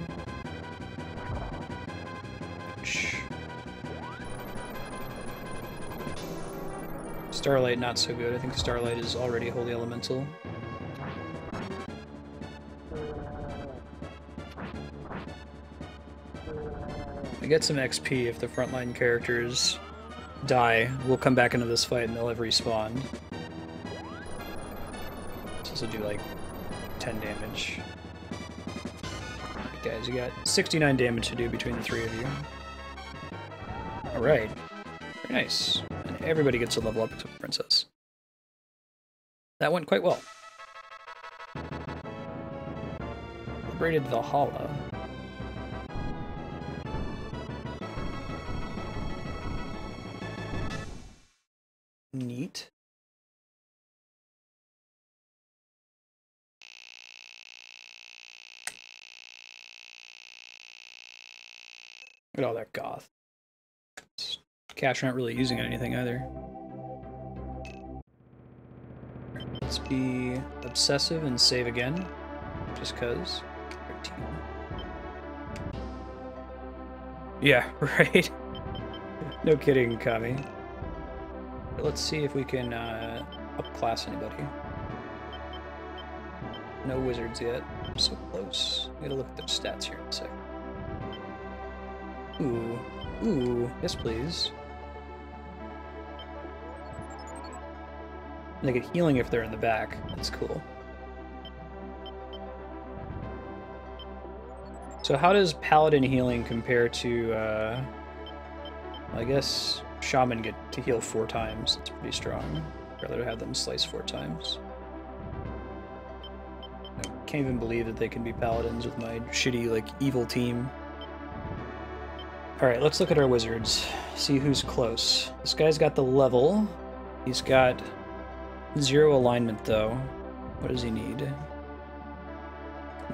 Starlight, not so good. I think Starlight is already Holy Elemental. I get some XP if the frontline characters die. We'll come back into this fight and they'll have respawned. Let's also do like 10 damage. Alright guys, you got 69 damage to do between the three of you. Alright. Very nice. And everybody gets a level up except the princess. That went quite well. Liberated Valhalla. Neat. Look at all that goth. Cash not really using anything either. Let's be obsessive and save again, just cause. 13. Yeah, right. No kidding, Kami. But let's see if we can upclass anybody. No wizards yet. So close. I gotta look at the stats here in a sec. Ooh, ooh, yes please. They get healing if they're in the back. That's cool. So how does Paladin healing compare to, I guess Shaman get to heal 4 times. That's pretty strong. I'd rather have them slice 4 times. I can't even believe that they can be Paladins with my shitty, like, evil team. Alright, let's look at our wizards. See who's close. This guy's got the level. He's got 0 alignment, though. What does he need?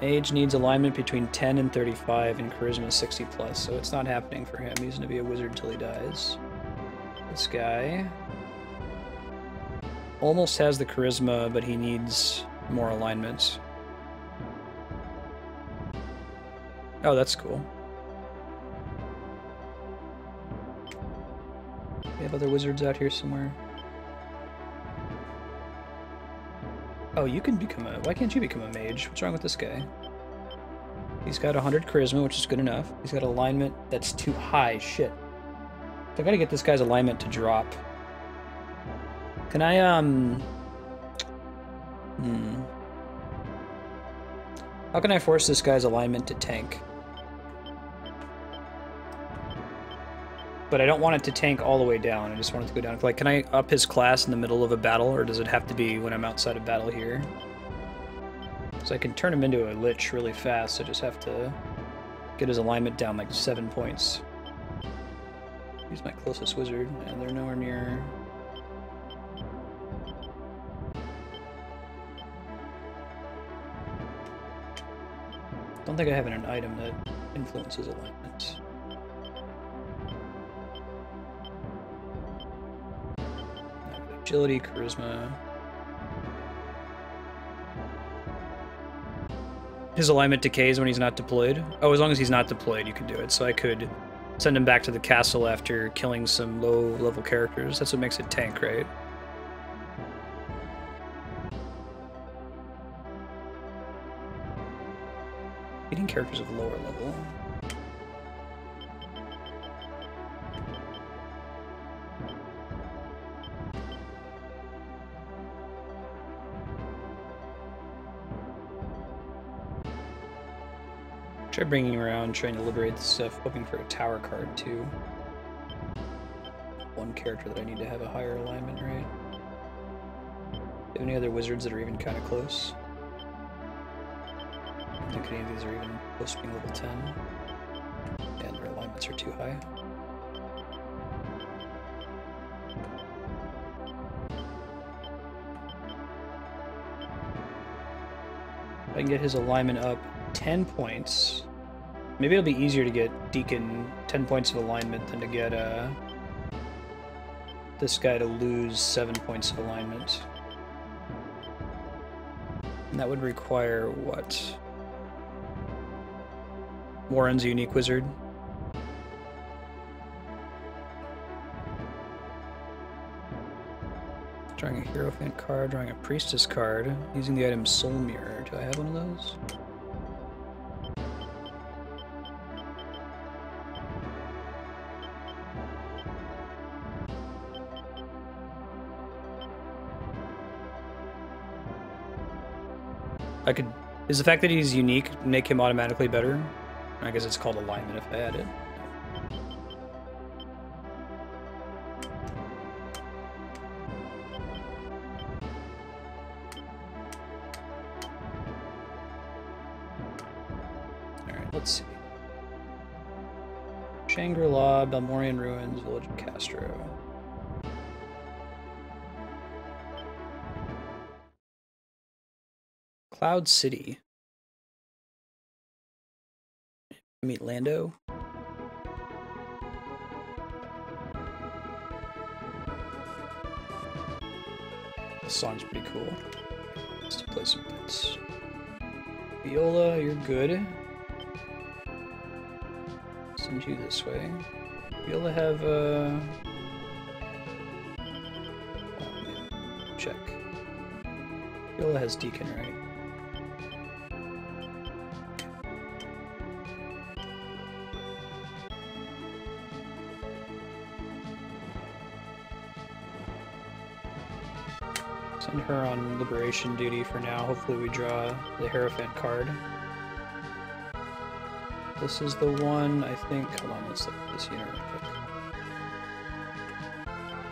Mage needs alignment between 10 and 35 and charisma 60+, so it's not happening for him. He's gonna be a wizard till he dies. This guy almost has the charisma, but he needs more alignment. Oh, that's cool. We have other wizards out here somewhere. Oh, you can become a... Why can't you become a mage? What's wrong with this guy? He's got 100 charisma, which is good enough. He's got alignment that's too high. Shit. So I gotta get this guy's alignment to drop. Can I, How can I force this guy's alignment to tank? But I don't want it to tank all the way down. I just want it to go down. Like, can I up his class in the middle of a battle, or does it have to be when I'm outside of battle here? So I can turn him into a lich really fast. I just have to get his alignment down like 7 points. He's my closest wizard, and they're nowhere near. Don't think I have an item that influences alignment. Agility, charisma. His alignment decays when he's not deployed. Oh, as long as he's not deployed, you can do it. So I could send him back to the castle after killing some low-level characters. That's what makes it tank, right? Beating characters of lower level. Try bringing him around, trying to liberate the stuff, hoping for a tower card too. One character that I need to have a higher alignment, right? Do you have any other wizards that are even kind of close? I don't think any of these are even close to being level 10. And their alignments are too high. If I can get his alignment up 10 points. Maybe it'll be easier to get Deacon 10 points of alignment than to get this guy to lose 7 points of alignment. And that would require what? Warren's a unique wizard. Drawing a Hierophant card, drawing a Priestess card, using the item Soul Mirror. Do I have one of those? I could... Is the fact that he's unique make him automatically better? I guess it's called alignment if I add it. Alright, let's see. Shangri-La, Balmorian Ruins, Village of Castro. Cloud City. Meet Lando. This song's pretty cool. Let's play some bits. Viola, you're good. Send you this way. Viola have check. Viola has Deacon, right? Send her on liberation duty for now. Hopefully we draw the Hierophant card. This is the one, I think... Hold on, let's look at this unit real quick.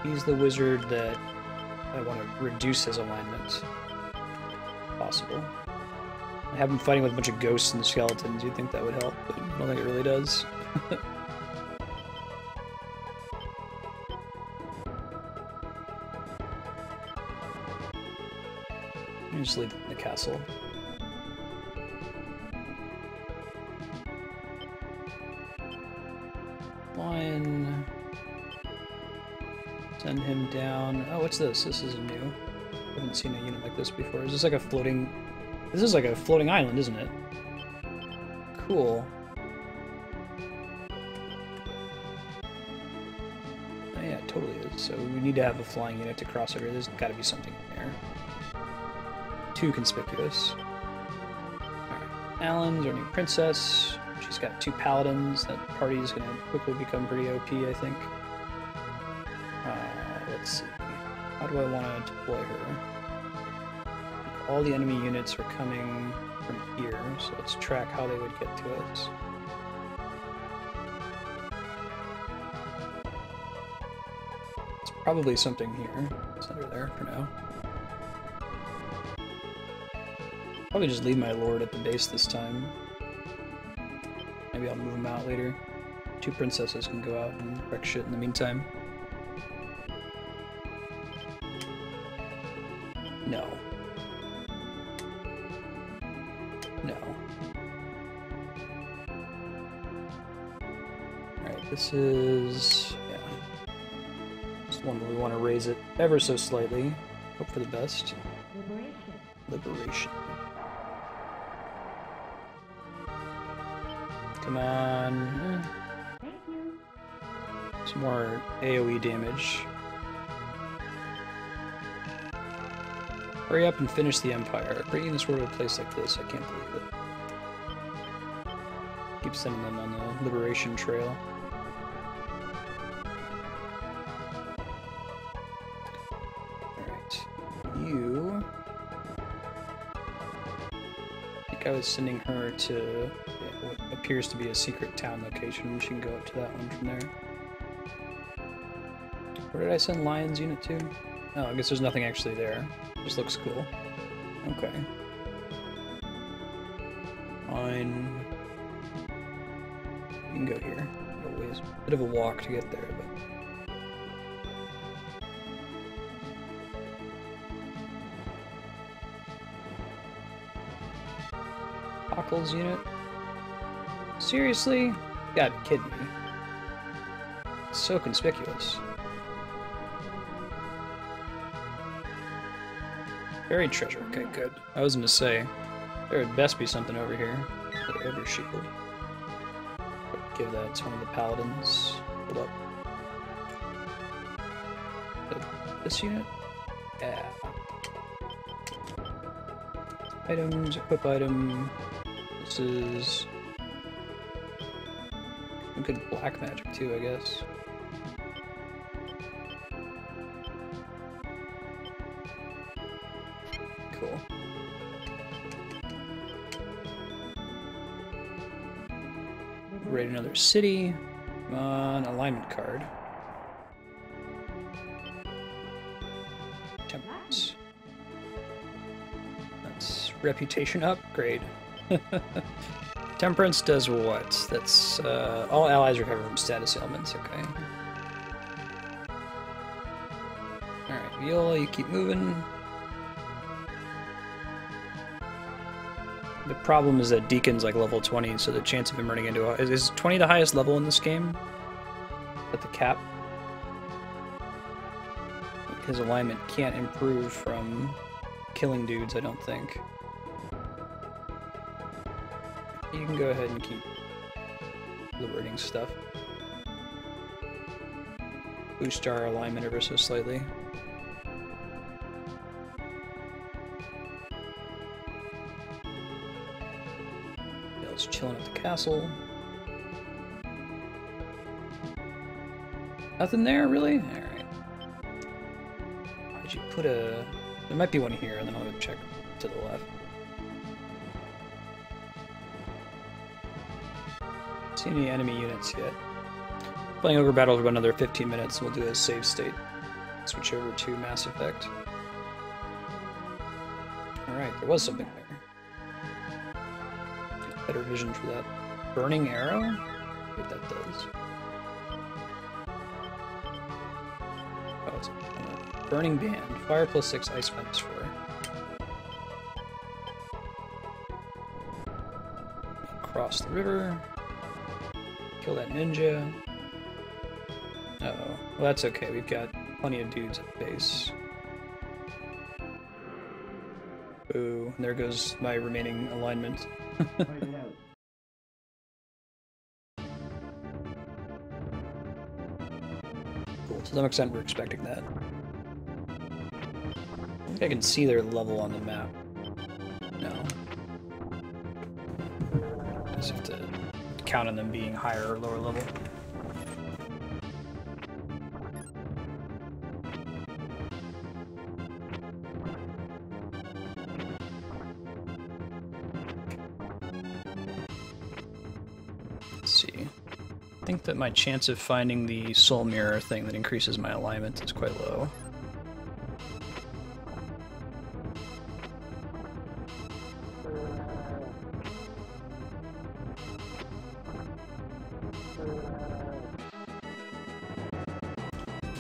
He's the wizard that I want to reduce his alignment. Possible. I have him fighting with a bunch of ghosts and skeletons. You'd think that would help, but I don't think it really does. Just leave it in the castle. Lion. Send him down. Oh, what's this? This is new. haven't seen a unit like this before. Is this like a floating... This is like a floating island, isn't it? Cool. Oh yeah, it totally is. So we need to have a flying unit to cross over. There's got to be something in there. Too conspicuous. Alright. Alan's our new princess. She's got 2 paladins. That party is going to quickly become pretty OP, I think. Let's see. How do I want to deploy her? All the enemy units are coming from here, so let's track how they would get to us. It's probably something here. It's under there for now. Probably just leave my lord at the base this time. Maybe I'll move him out later. 2 princesses can go out and wreck shit in the meantime. No. No. Alright, this is... yeah. This is one where we want to raise it ever so slightly. Hope for the best. Liberation. Come on. Some more AoE damage. Hurry up and finish the Empire. Bringing this war to a place like this, I can't believe it. Keep sending them on the Liberation Trail. Alright. You... I think I was sending her to what appears to be a secret town location. She can go up to that one from there. Where did I send Lion's unit to? Oh, I guess there's nothing actually there. Just looks cool. Okay. Fine. You can go here. Always a bit of a walk to get there, but... Chronicles unit? Seriously? You gotta be kidding me. It's so conspicuous. Buried treasure. Okay, good. I was gonna say, there would best be something over here. The Ogre shield. Give that to one of the paladins. Hold up. This unit? Yeah. Items, equip item. This is... some good black magic too, I guess. Cool. Raid another city. Come on, alignment card. Temperance. That's reputation upgrade. Temperance does what? That's all allies recover from status ailments. Okay. All right, Viola, you keep moving. The problem is that Deacon's like level 20, so the chance of him running into a... Is 20 the highest level in this game? At the cap? His alignment can't improve from killing dudes, I don't think. You can go ahead and keep liberating stuff. Boost our alignment ever so slightly. Chilling at the castle. Nothing there, really? Alright. Why'd you put a... There might be one here, and then I'll go check to the left. Don't see any enemy units yet. Playing Ogre Battle for about another 15 minutes, and we'll do a save state. Switch over to Mass Effect. Alright, there was something there. Better vision for that. Burning arrow? What that does. Oh, it's a burning band. Fire +6, ice -4. Cross the river. Kill that ninja. Uh oh. Well, that's okay. We've got plenty of dudes at the base. Ooh, there goes my remaining alignment. Fight it out. Cool. To some extent, we're expecting that. I think I can see their level on the map. No. I just have to count on them being higher or lower level. Let's see. I think that my chance of finding the soul mirror thing that increases my alignment is quite low.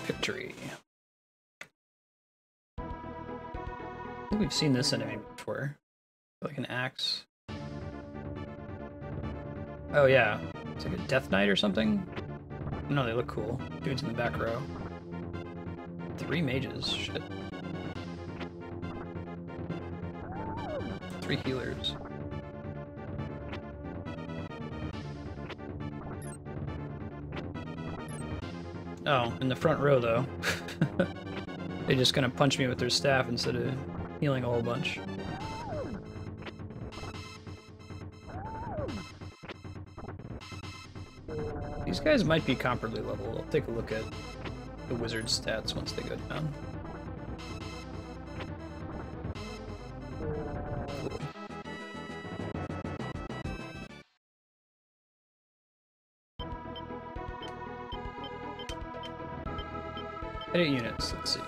Victory. I think we've seen this enemy before. Like an axe. Oh yeah. It's like a Death Knight or something? No, they look cool. Dude's in the back row. 3 mages. Shit. 3 healers. Oh, in the front row though. They just kind of punch me with their staff instead of healing a whole bunch. These guys might be comparably leveled. I'll take a look at the wizard stats once they go down. Cool. Edit units, let's see.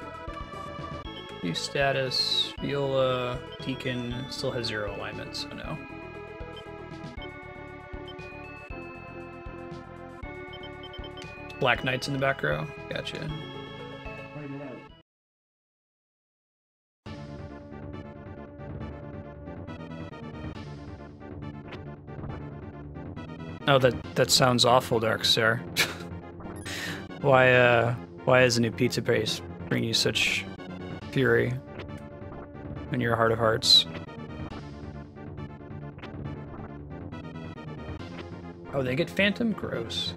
New status, Viola, Deacon, still has 0 alignment, so no. Black Knights in the back row. Gotcha. Fight it out. Oh, that sounds awful, Darkstar. Why is a new pizza place bring you such fury in your heart of hearts? Oh, they get Phantom? Gross.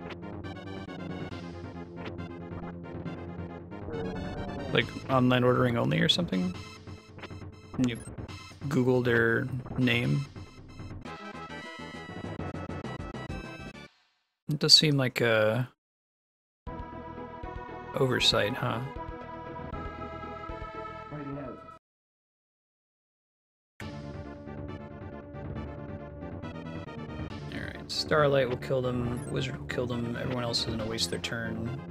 Like online ordering only or something? Can you Google their name? It does seem like a oversight, huh? Fight it out. Alright, Starlight will kill them, Wizard will kill them, everyone else is gonna waste their turn.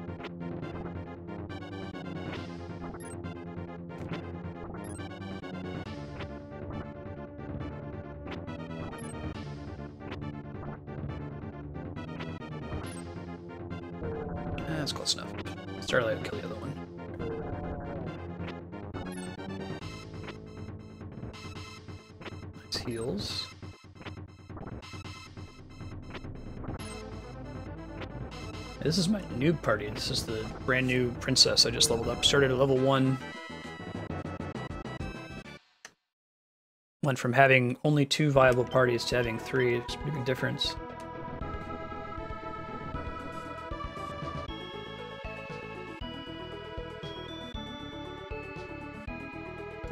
That's close enough. Starlight will kill the other one. Nice heals. This is my noob party. This is the brand new princess I just leveled up. Started at level 1. Went from having only 2 viable parties to having 3. It's a pretty big difference.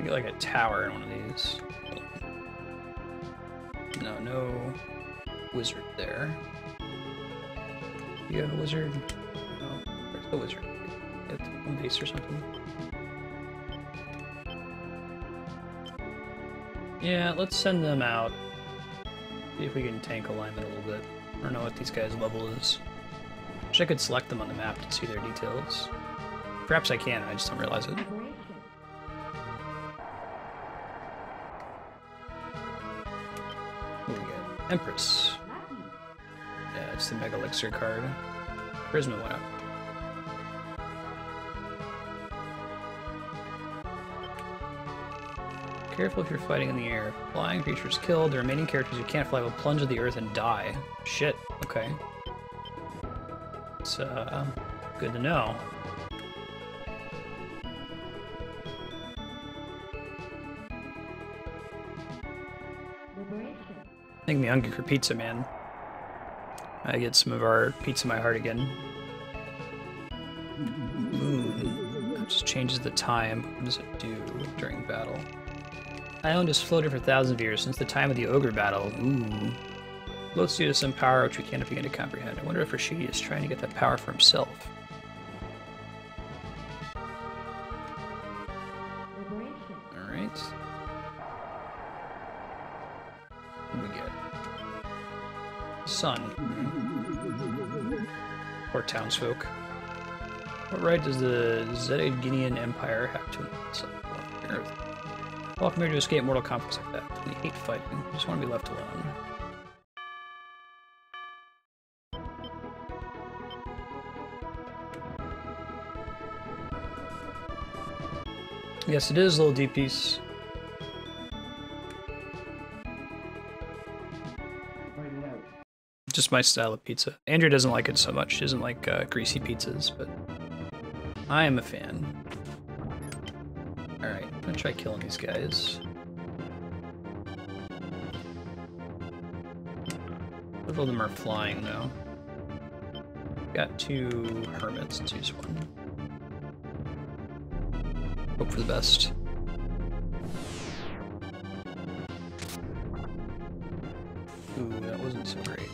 Get like a tower in one of these. No wizard there. You have a wizard? No, where's the wizard? Get one base or something. Yeah, let's send them out. See if we can tank alignment a little bit. I don't know what these guys' level is. Wish I could select them on the map to see their details. Perhaps I can, I just don't realize it. What do we get? Empress. Yeah, it's the Mega Elixir card. Charisma went up. Careful if you're fighting in the air. Flying creatures killed. The remaining characters who can't fly will plunge to the earth and die. Shit. Okay. It's good to know. Making me hungry for pizza, man. I get some of our pizza my heart again. That just changes the time. What does it do during battle? Island has floated for thousands of years since the time of the Ogre battle. Ooh. Floats due to some power which we can't begin to comprehend. I wonder if Rashidi is trying to get that power for himself. Alright. What do we get? Sun. Poor townsfolk. What right does the Zedaginian Empire have to Earth? Welcome here to escape mortal conflicts like that. We hate fighting. We just want to be left alone. Yes, it is a little deep piece. Just my style of pizza. Andrew doesn't like it so much. She doesn't like greasy pizzas, but I am a fan. Alright, I'm gonna try killing these guys. Several of them are flying, though. Got 2 hermits. Let's use one. Hope for the best. Ooh, that wasn't so great.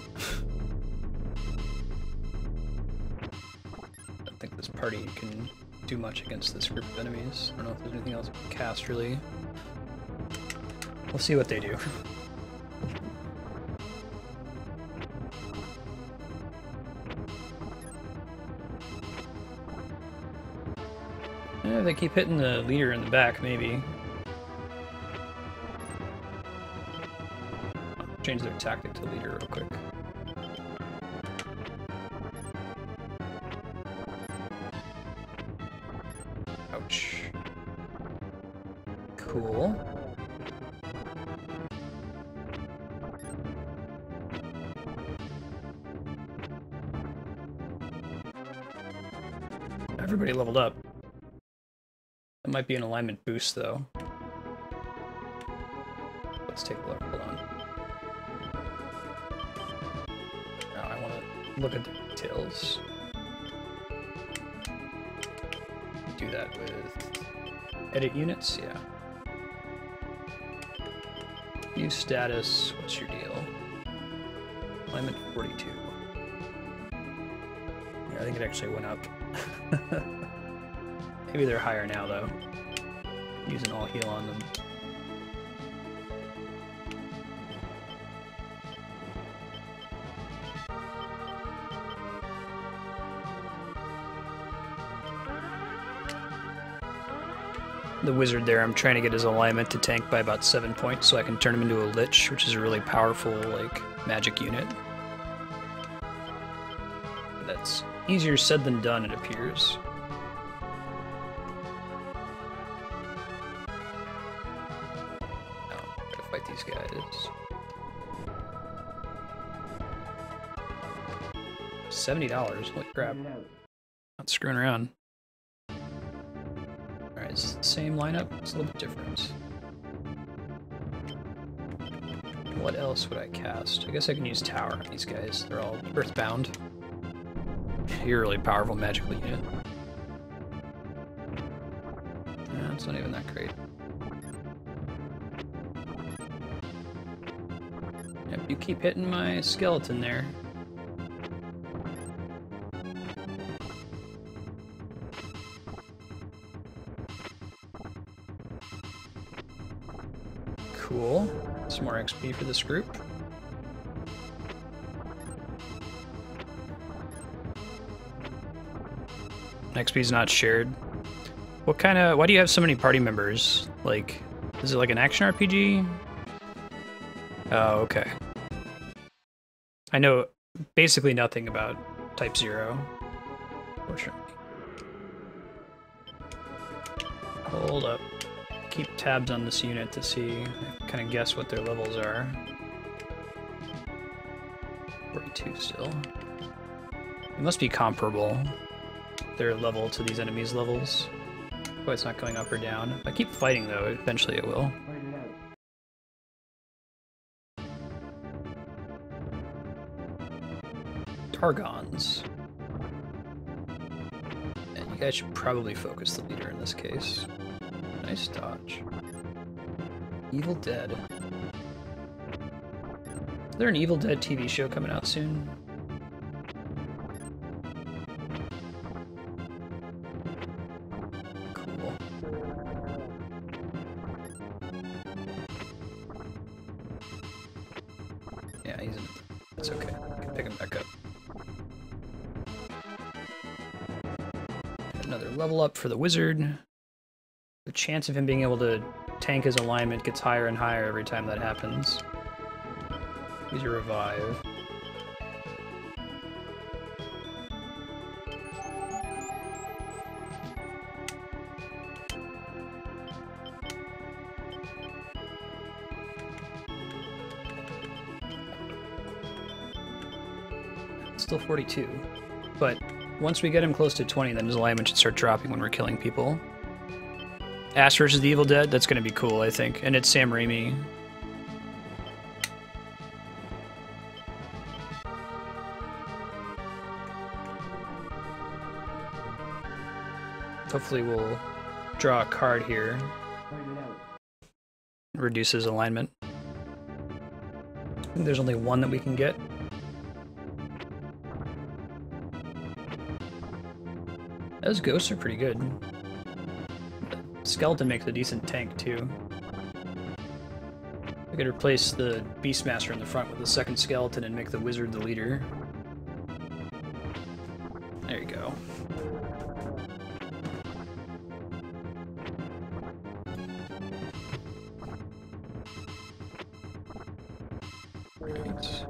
I don't think this party can do much against this group of enemies. I don't know if there's anything else we can cast, really. We'll see what they do. Yeah, if they keep hitting the leader in the back, maybe. I'll change their tactic to leader real quick. Ouch. Cool. Everybody leveled up. That might be an alignment boost, though. Let's take a look. Hold on. Now I want to look at the details. Do that with edit units, yeah. View status. What's your deal? Alignment 42. Yeah, I think it actually went up. Maybe they're higher now, though. Using all heal on them. The wizard there, I'm trying to get his alignment to tank by about 7 points so I can turn him into a lich, which is a really powerful, like, magic unit. That's easier said than done, it appears. Fight these guys. $70, holy crap. Not screwing around. Alright, it's the same lineup, it's a little bit different. What else would I cast? I guess I can use Tower on these guys. They're all Earthbound. You're a really powerful magical unit. Yeah, it's not even that great. Yep, you keep hitting my skeleton there. Cool. Some more XP for this group. XP is not shared. What kind of... Why do you have so many party members? Like, is it like an action RPG? Oh, okay. I know basically nothing about Type 0, fortunately. Hold up. Keep tabs on this unit to see, kind of guess what their levels are. 42 still. It must be comparable, their level to these enemies' levels. Oh, it's not going up or down. If I keep fighting, though, eventually it will. Targons. And you guys should probably focus the leader in this case. Nice dodge. Evil Dead. Is there an Evil Dead TV show coming out soon? Cool. Yeah, he's in. It's okay. I can pick him back up. Another level up for the wizard. The chance of him being able to tank his alignment gets higher and higher every time that happens. Use your revive. Still 42. But once we get him close to 20, then his alignment should start dropping when we're killing people. Ash versus the Evil Dead, that's going to be cool, I think. And it's Sam Raimi. Hopefully we'll draw a card here. Reduce his alignment. I think there's only one that we can get. Those ghosts are pretty good. Skeleton makes a decent tank, too. I could replace the Beastmaster in the front with the second skeleton and make the wizard the leader. There you go. Right.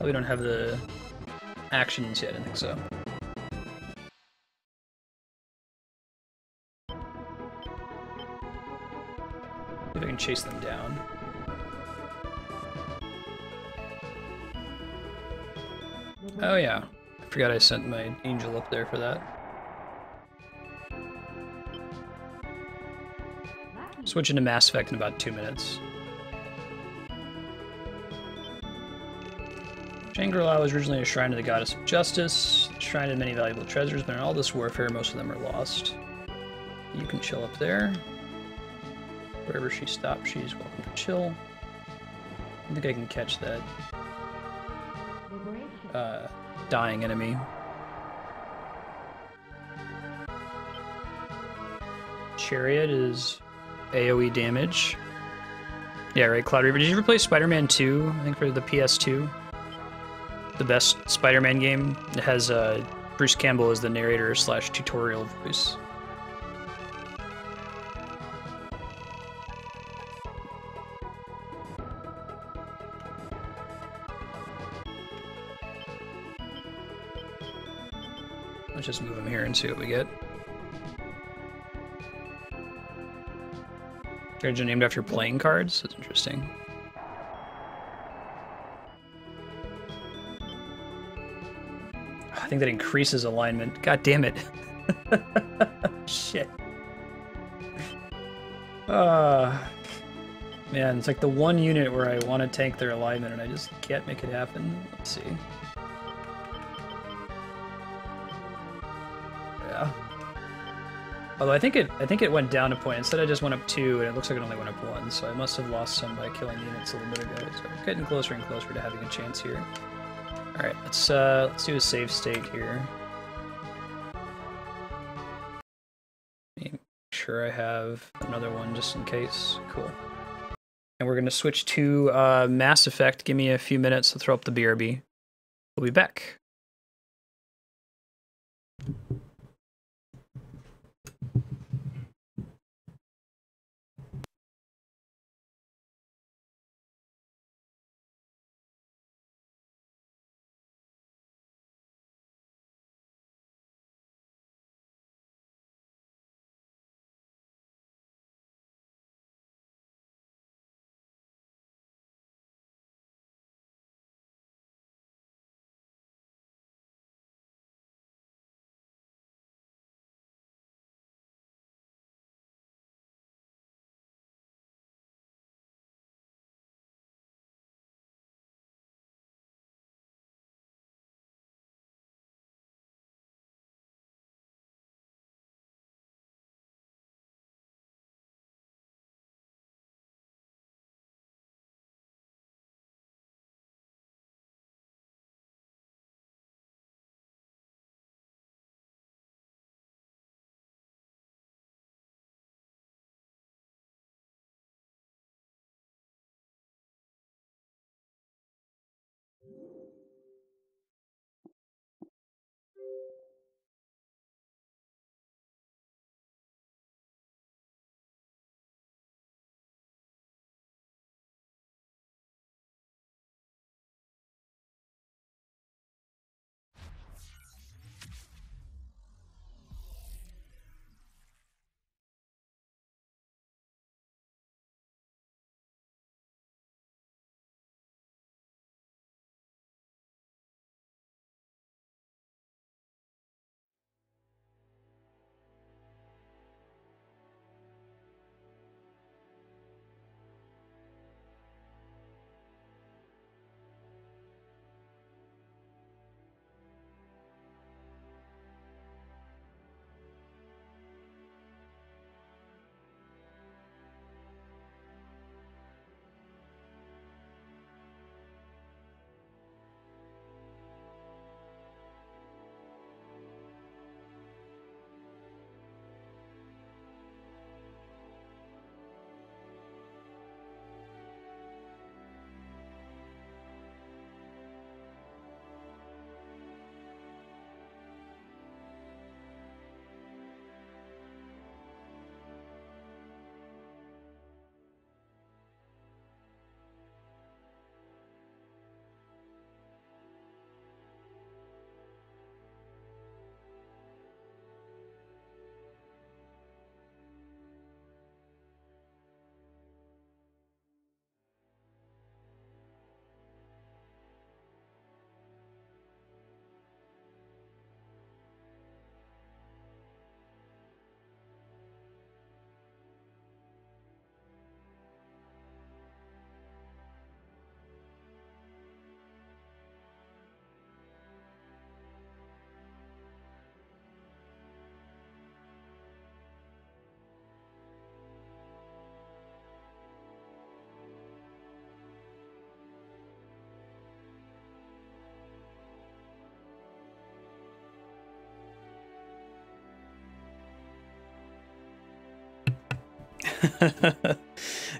Oh, we don't have the actions yet, I think so. See if I can chase them down. Oh yeah, I forgot I sent my angel up there for that. Switching to Mass Effect in about 2 minutes. Shangri-La was originally a shrine to the goddess of justice, shrine to many valuable treasures, but in all this warfare, most of them are lost. You can chill up there. Wherever she stops, she's welcome to chill. I think I can catch that dying enemy. Chariot is AoE damage. Yeah, right, Cloud Reaper. Did you ever play Spider-Man 2, I think for the PS2? The best Spider-Man game. It has Bruce Campbell as the narrator / tutorial voice. Let's just move him here and see what we get. They're named after playing cards? That's interesting. I think that increases alignment. God damn it. Shit. Man, it's like the one unit where I want to tank their alignment and I just can't make it happen. Let's see. Yeah. Although I think it went down a point. Instead I just went up 2 and it looks like it only went up 1, so I must have lost some by killing units a little bit ago. So we're getting closer and closer to having a chance here. Alright, let's do a save state here. Make sure I have another one just in case. Cool. And we're gonna switch to Mass Effect. Give me a few minutes to throw up the BRB. We'll be back.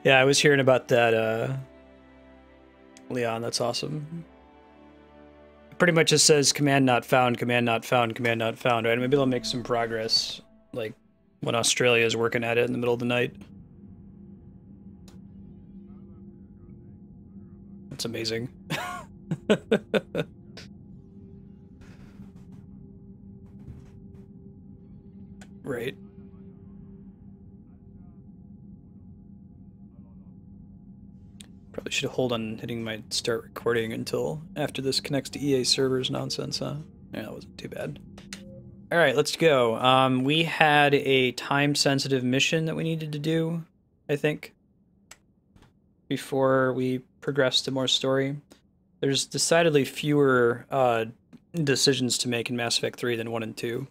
Yeah, I was hearing about that, Leon. That's awesome. It pretty much just says command not found, command not found, command not found, right? Maybe they'll make some progress, like when Australia is working at it in the middle of the night. That's amazing. Right. Probably should hold on hitting my start recording until after this connects to EA servers nonsense, huh? Yeah, that wasn't too bad. All right, let's go. We had a time-sensitive mission that we needed to do, I think, before we progress to more story. There's decidedly fewer decisions to make in Mass Effect 3 than 1 and 2.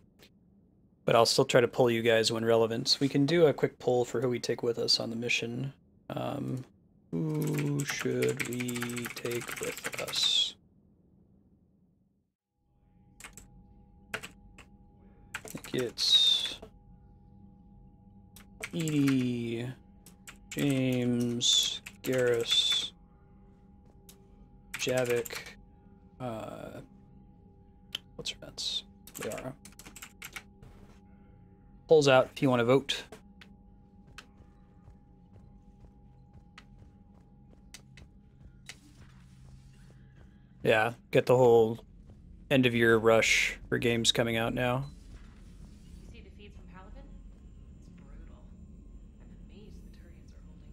But I'll still try to pull you guys when relevant. We can do a quick poll for who we take with us on the mission. Who should we take with us? I think it's Edie, James, Garrus, Javik, what's her nuts? Liara. Polls out if you want to vote. Yeah, get the whole end of year rush for games coming out now. You see the feeds from Paladin? It's brutal. I'm amazed the Turians are holding.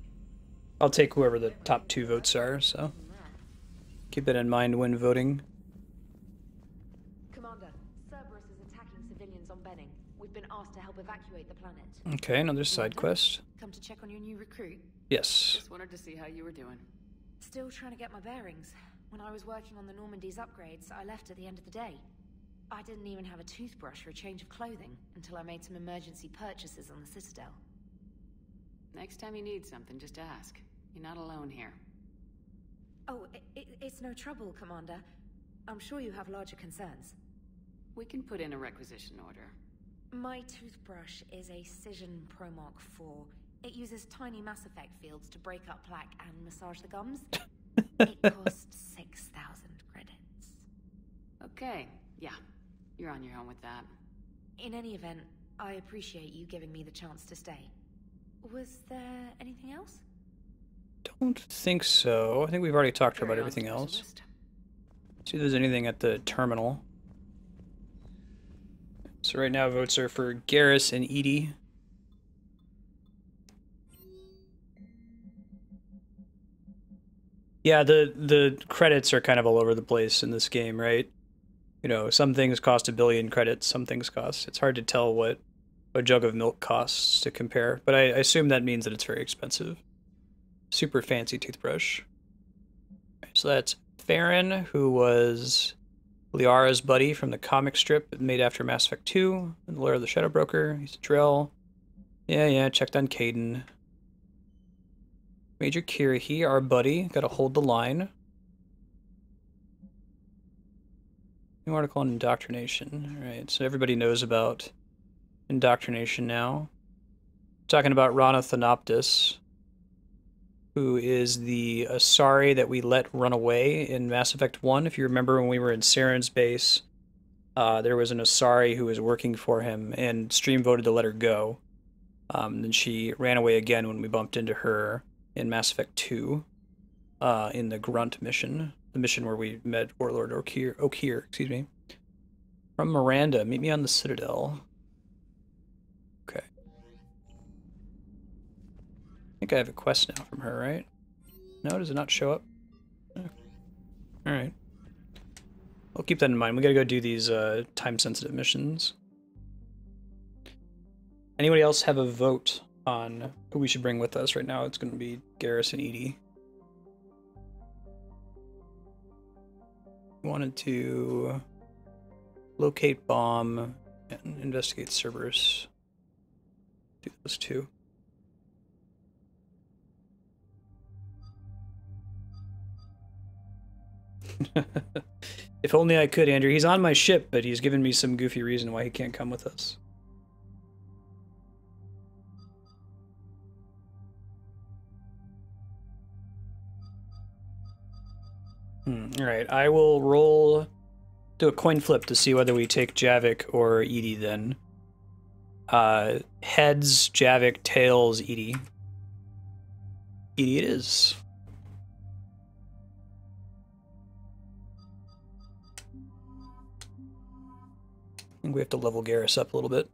I'll take whoever the top 2 votes are, so keep that in mind when voting. Commander, Cerberus is attacking civilians on Benning. We've been asked to help evacuate the planet. Okay, another side quest. Come to check on your new recruit. Yes. Just wanted to see how you were doing. Still trying to get my bearings. When I was working on the Normandy's upgrades, I left at the end of the day. I didn't even have a toothbrush or a change of clothing until I made some emergency purchases on the Citadel. Next time you need something, just ask. You're not alone here. Oh, it's no trouble, Commander. I'm sure you have larger concerns. We can put in a requisition order. My toothbrush is a Cision Pro Mark 4. It uses tiny Mass Effect fields to break up plaque and massage the gums. It costs 6,000 credits. Okay, yeah. You're on your own with that. In any event, I appreciate you giving me the chance to stay. Was there anything else? Don't think so. I think we've already talked about Carry on, everything else. specialist. See if there's anything at the terminal. So right now votes are for Garrus and Edie. Yeah, the credits are kind of all over the place in this game, right? You know, some things cost 1 billion credits, some things cost. It's hard to tell what a jug of milk costs to compare, but I assume that means that it's very expensive. Super fancy toothbrush. So that's Farron, who was Liara's buddy from the comic strip made after Mass Effect 2, and the lawyer of the Shadow Broker. He's a Drell. Yeah, checked on Caden. Major Kirrahe, our buddy, gotta hold the line. New article on indoctrination. Alright, so everybody knows about indoctrination now. Talking about Rana Thanoptis, who is the Asari that we let run away in Mass Effect 1. If you remember when we were in Saren's base, there was an Asari who was working for him, and Stream voted to let her go. Then she ran away again when we bumped into her in Mass Effect 2, in the Grunt mission. The mission where we met Warlord Okier, excuse me. From Miranda, meet me on the Citadel. Okay. I think I have a quest now from her, right? No, does it not show up? Alright. I'll keep that in mind. We gotta go do these time-sensitive missions. Anybody else have a vote on who we should bring with us? Right now it's going to be Garrus and Edie. We wanted to locate bomb and investigate Cerberus. Do those two. If only I could, Andrew. He's on my ship, but he's given me some goofy reason why he can't come with us. Alright, I will roll... do a coin flip to see whether we take Javik or Edie then. Heads, Javik, tails, Edie. Edie it is. I think we have to level Garrus up a little bit.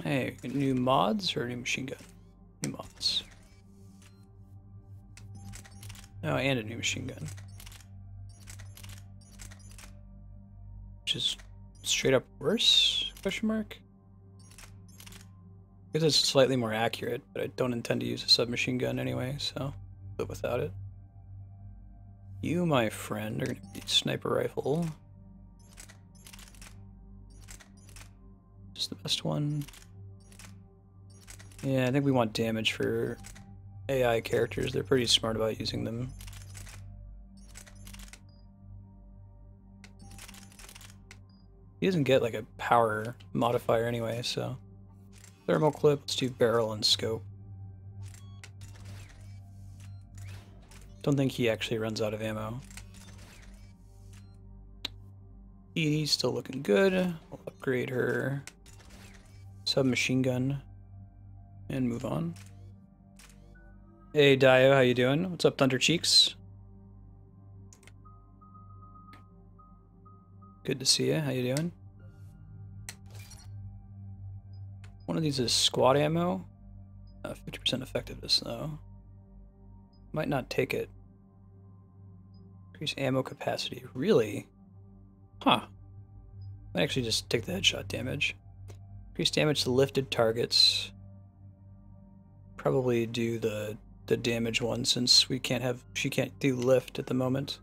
Hey, new mods or new machine gun? New mods. Oh, and a new machine gun. Which is straight up worse? Question mark? Because it's slightly more accurate, but I don't intend to use a submachine gun anyway, so live without it. You, my friend, are gonna be sniper rifle. Just the best one. Yeah, I think we want damage for AI characters. They're pretty smart about using them. He doesn't get like a power modifier anyway, so. Thermal clip, let's do barrel and scope. Don't think he actually runs out of ammo. Edie's still looking good. We'll upgrade her submachine gun and move on. Hey Dio, how you doing? What's up, Thunder Cheeks? Good to see you. How you doing? One of these is squad ammo. 50% effectiveness though. Might not take it. Increase ammo capacity. Really? Huh. Might actually just take the headshot damage. Increase damage to lifted targets. Probably do the damage one since she can't do lift at the moment.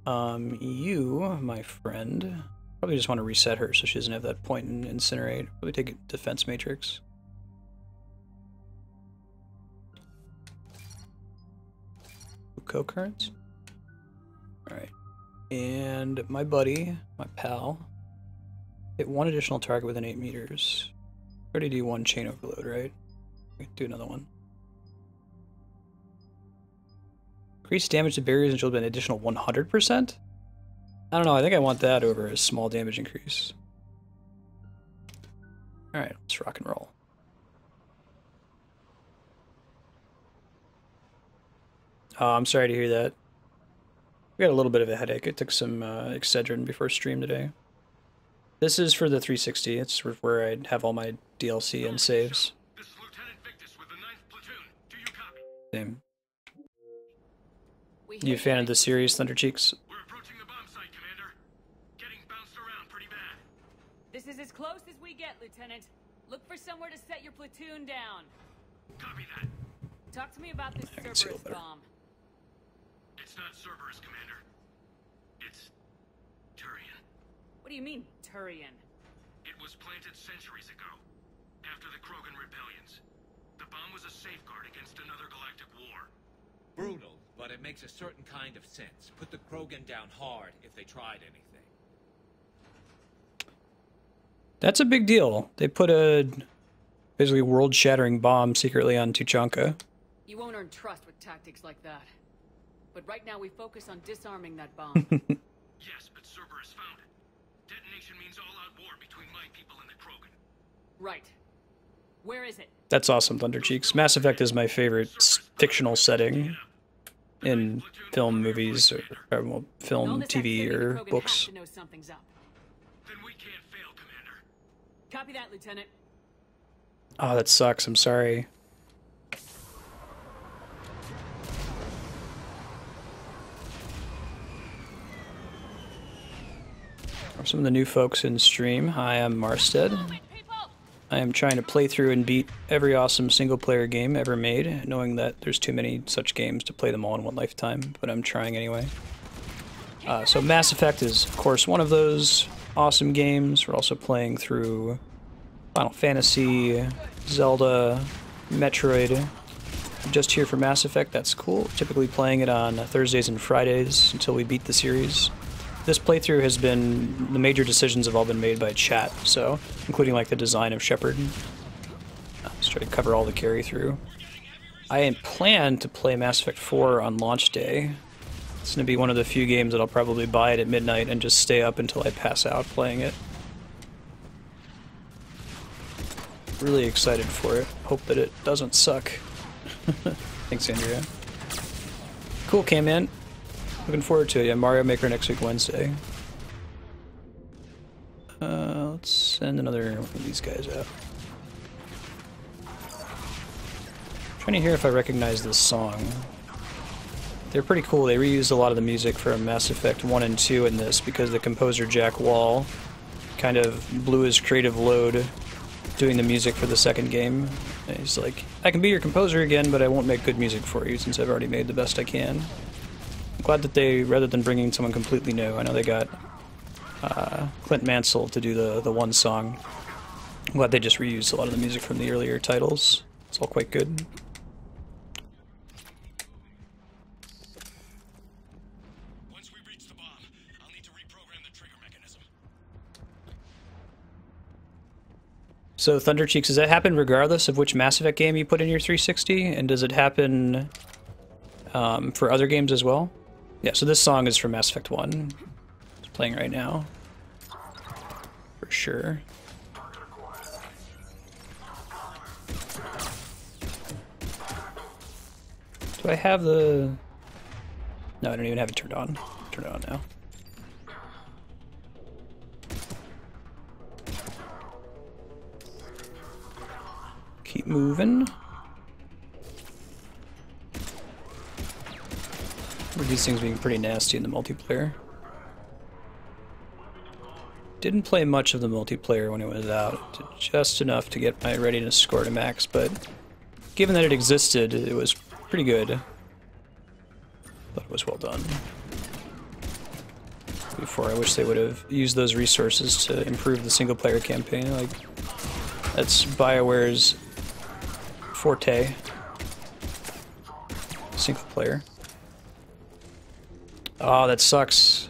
You, my friend, probably just want to reset her so she doesn't have that point and incinerate. Probably take a defense matrix. Co-currents. Alright. And my buddy, my pal, hit one additional target within 8 meters. Already do one chain overload, right? Do another one. Increase damage to barriers and shield by an additional 100%? I don't know, I think I want that over a small damage increase. Alright, let's rock and roll. Oh, I'm sorry to hear that. We got a little bit of a headache. I took some Excedrin before stream today. This is for the 360. It's where I have all my DLC and saves. This is Lieutenant Victus with the 9th Platoon. Do you copy? Same. You a fan of the series, Thunder Cheeks? We're approaching the bomb site, Commander. Getting bounced around pretty bad. This is as close as we get, Lieutenant. Look for somewhere to set your platoon down. Copy that. Talk to me about this I can see a Cerberus little better. bomb. It's not Cerberus, Commander. It's Turian. What do you mean, Turian? It was planted centuries ago, after the Krogan rebellions. The bomb was a safeguard against another galactic war. Brutal, but it makes a certain kind of sense. Put the Krogan down hard if they tried anything. That's a big deal. They put a basically world-shattering bomb secretly on Tuchanka. You won't earn trust with tactics like that. But right now we focus on disarming that bomb. Yes, but Cerberus found it. Detonation means all-out war between my people and the Krogan. Right. Where is it? That's awesome, Thunder Cheeks. Mass Effect is my favorite fictional setting in film, movies, or well, film, All this TV, activity, the or Krogan has books. to know something's up. Then we can't fail, Commander. Copy that, Lieutenant. Oh, that sucks. I'm sorry. Some of the new folks in stream. Hi, I'm Marstead. I am trying to play through and beat every awesome single-player game ever made, knowing that there's too many such games to play them all in one lifetime, but I'm trying anyway. So Mass Effect is, of course, one of those awesome games. We're also playing through Final Fantasy, Zelda, Metroid. I'm just here for Mass Effect, that's cool. Typically playing it on Thursdays and Fridays until we beat the series. this playthrough has been, the major decisions have all been made by chat, so including like the design of Shepard. Let's try to cover all the carry through. I plan to play Mass Effect 4 on launch day. It's going to be one of the few games that I'll probably buy it at midnight and just stay up until I pass out playing it. Really excited for it. Hope that it doesn't suck. Thanks, Andrea. Cool, Cam-Man. Looking forward to it. Yeah, Mario Maker next week, Wednesday. Let's send another one of these guys out. Trying to hear if I recognize this song. They're pretty cool. They reused a lot of the music from Mass Effect 1 and 2 in this because the composer Jack Wall kind of blew his creative load doing the music for the second game. And he's like, I can be your composer again, but I won't make good music for you since I've already made the best I can. I'm glad that they, rather than bringing someone completely new, I know they got Clint Mansell to do the one song. I'm glad they just reused a lot of the music from the earlier titles. It's all quite good. Once we reach the bomb, I'll need to reprogram the trigger mechanism. So Thundercheeks, does that happen regardless of which Mass Effect game you put in your 360? And does it happen for other games as well? Yeah, so this song is from Mass Effect 1. It's playing right now. For sure. Do I have the... No, I don't even have it turned on. Turn it on now. Keep moving. These things being pretty nasty in the multiplayer. Didn't play much of the multiplayer when it was out, just enough to get my readiness score to max, but given that it existed, it was pretty good. Thought it was well done. Before, I wish they would have used those resources to improve the single-player campaign. Like, that's BioWare's forte. Single player. Oh, that sucks.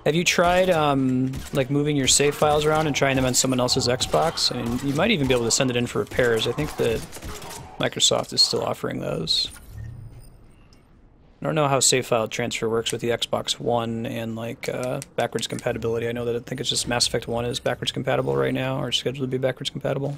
Have you tried, like, moving your save files around and trying them on someone else's Xbox? I mean, you might even be able to send it in for repairs. I think that Microsoft is still offering those. I don't know how save file transfer works with the Xbox One and, like, backwards compatibility. I know that I think it's just Mass Effect 1 is backwards compatible right now, or scheduled to be backwards compatible.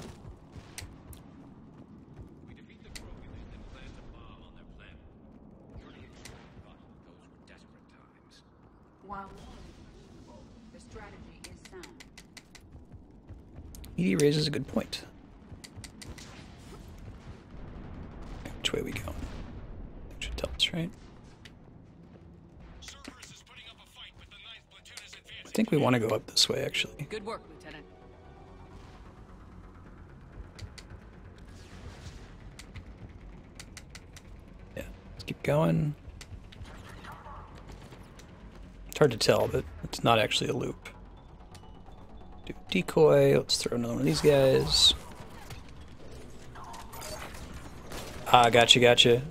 ED raises a good point. Which way we go? That should tell us, right? I think we want to go up this way, actually. Good work, Lieutenant. Yeah, let's keep going. It's hard to tell, but it's not actually a loop. Do a decoy. Let's throw another one of these guys. Ah, gotcha.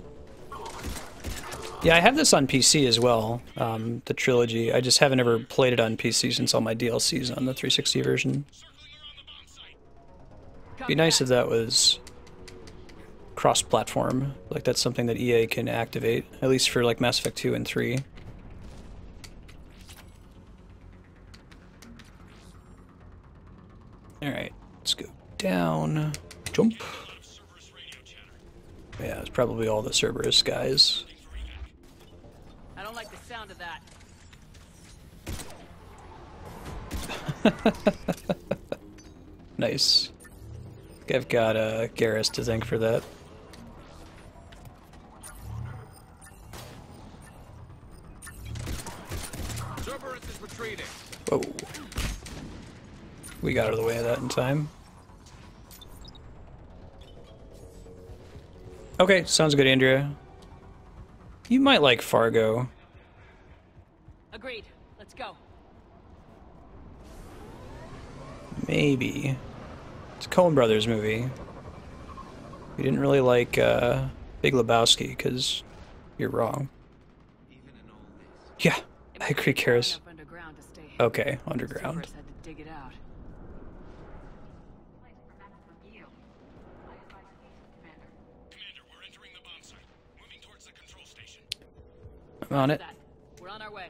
Yeah, I have this on PC as well, the trilogy. I just haven't ever played it on PC since all my DLC's on the 360 version. It'd be nice if that was cross-platform. Like, that's something that EA can activate, at least for, like, Mass Effect 2 and 3. Alright, let's go down. Jump. Yeah, it's probably all the Cerberus guys. I don't like the sound of that. Nice. I've got Garrus to thank for that. Cerberus is retreating. Whoa. We got out of the way of that in time. Okay, sounds good, Andrea. You might like Fargo. Agreed. Let's go. Maybe. It's a Coen Brothers movie. You didn't really like Big Lebowski, because you're wrong. Yeah, I High Creek Harris. Enough underground to stay hidden. Okay, underground. Cerberus had to dig it out. Commander, we're entering the bomb site. Moving towards the control station. I'm on it. That. We're on our way.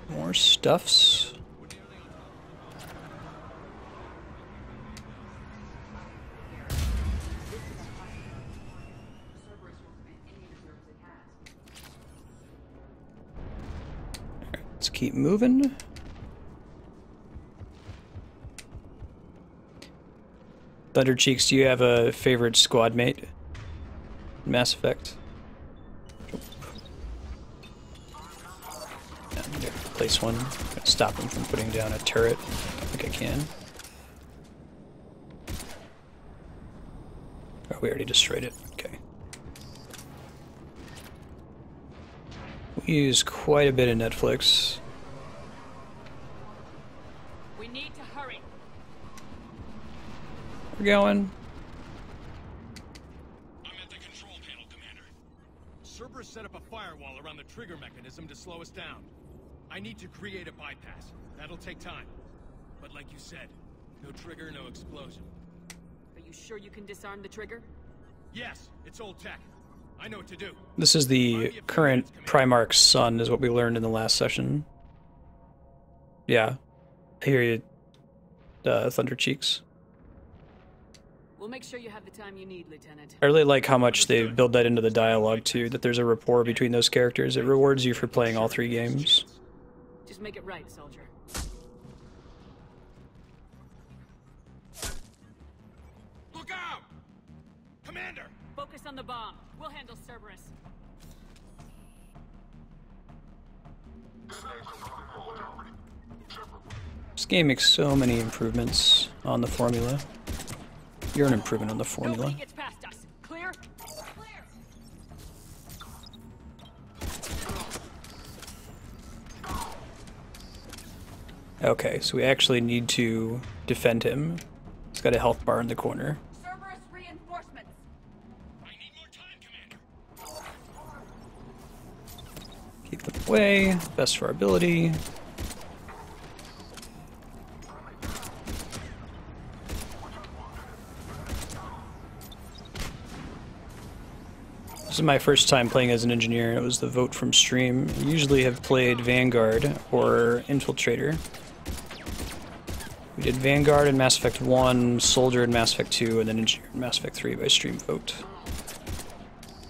More stuffs. Let's keep moving. Thundercheeks, do you have a favorite squad mate in Mass Effect? Yeah, I'm gonna place one. Gonna stop him from putting down a turret. I think I can. Oh, we already destroyed it. Okay. We use quite a bit of Netflix. We need to hurry. We're going. I'm at the control panel, Commander. Cerberus set up a firewall around the trigger mechanism to slow us down. I need to create a bypass. That'll take time. But like you said, no trigger, no explosion. Are you sure you can disarm the trigger? Yes, it's old tech. I know what to do. This is the current Primarch's son, is what we learned in the last session. Yeah. I hear you, Thundercheeks. We'll make sure you have the time you need, Lieutenant. I really like how much they build that into the dialogue, too, that there's a rapport between those characters. It rewards you for playing all 3 games. Just make it right, soldier. Look out! Commander! Focus on the bomb. We'll handle Cerberus. This game makes so many improvements on the formula. You're an improvement on the formula. Nobody gets past us. Clear? Clear. Okay, so we actually need to defend him. He's got a health bar in the corner. Cerberus reinforcements. I need more time, Commander. Keep them away. Best for our ability. This is my first time playing as an engineer. It was the vote from stream. I usually have played Vanguard or Infiltrator. We did Vanguard in Mass Effect 1, Soldier in Mass Effect 2, and then Engineer in Mass Effect 3 by stream vote.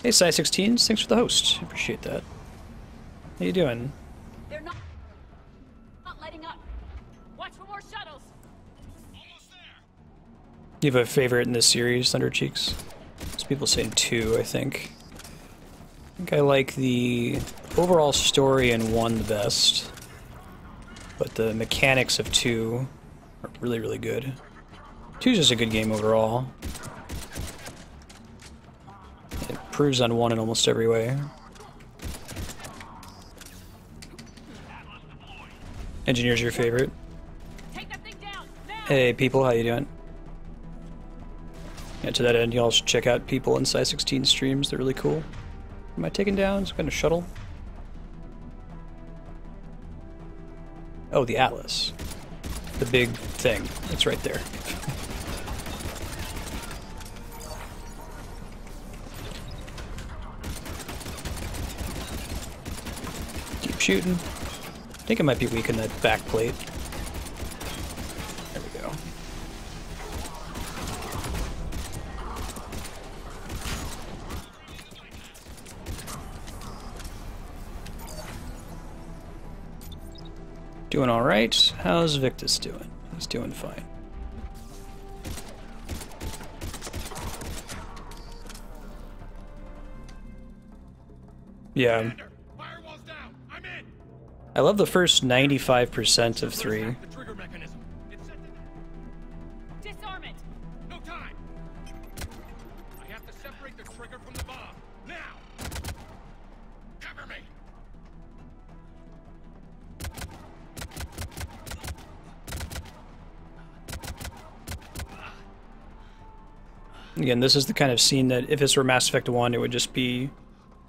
Hey, Psy16s, thanks for the host. I appreciate that. How you doing? They're not letting up. Watch for more shuttles. Almost there! Do you have a favorite in this series, Thundercheeks? There's people saying 2, I think. I think I like the overall story in 1 the best, but the mechanics of 2 are really, really good. 2 is just a good game overall. It improves on 1 in almost every way. Engineer's your favorite. Take that thing down now. Hey people, how you doing? Yeah, to that end, y'all should check out people in Psy16 streams. They're really cool. Am I taken down? Some kind of shuttle? Oh, the Atlas. The big thing. It's right there. Keep shooting. I think it might be weak in that back plate. There we go. Doing all right. How's Victus doing? He's doing fine. Yeah. Commander, firewall's down. I'm in. I love the first 95% of 3. The trigger mechanism. It's set to... Disarm it. No time! I have to separate the trigger from the bomb. Now! Cover me. Again, this is the kind of scene that if this were Mass Effect 1, it would just be,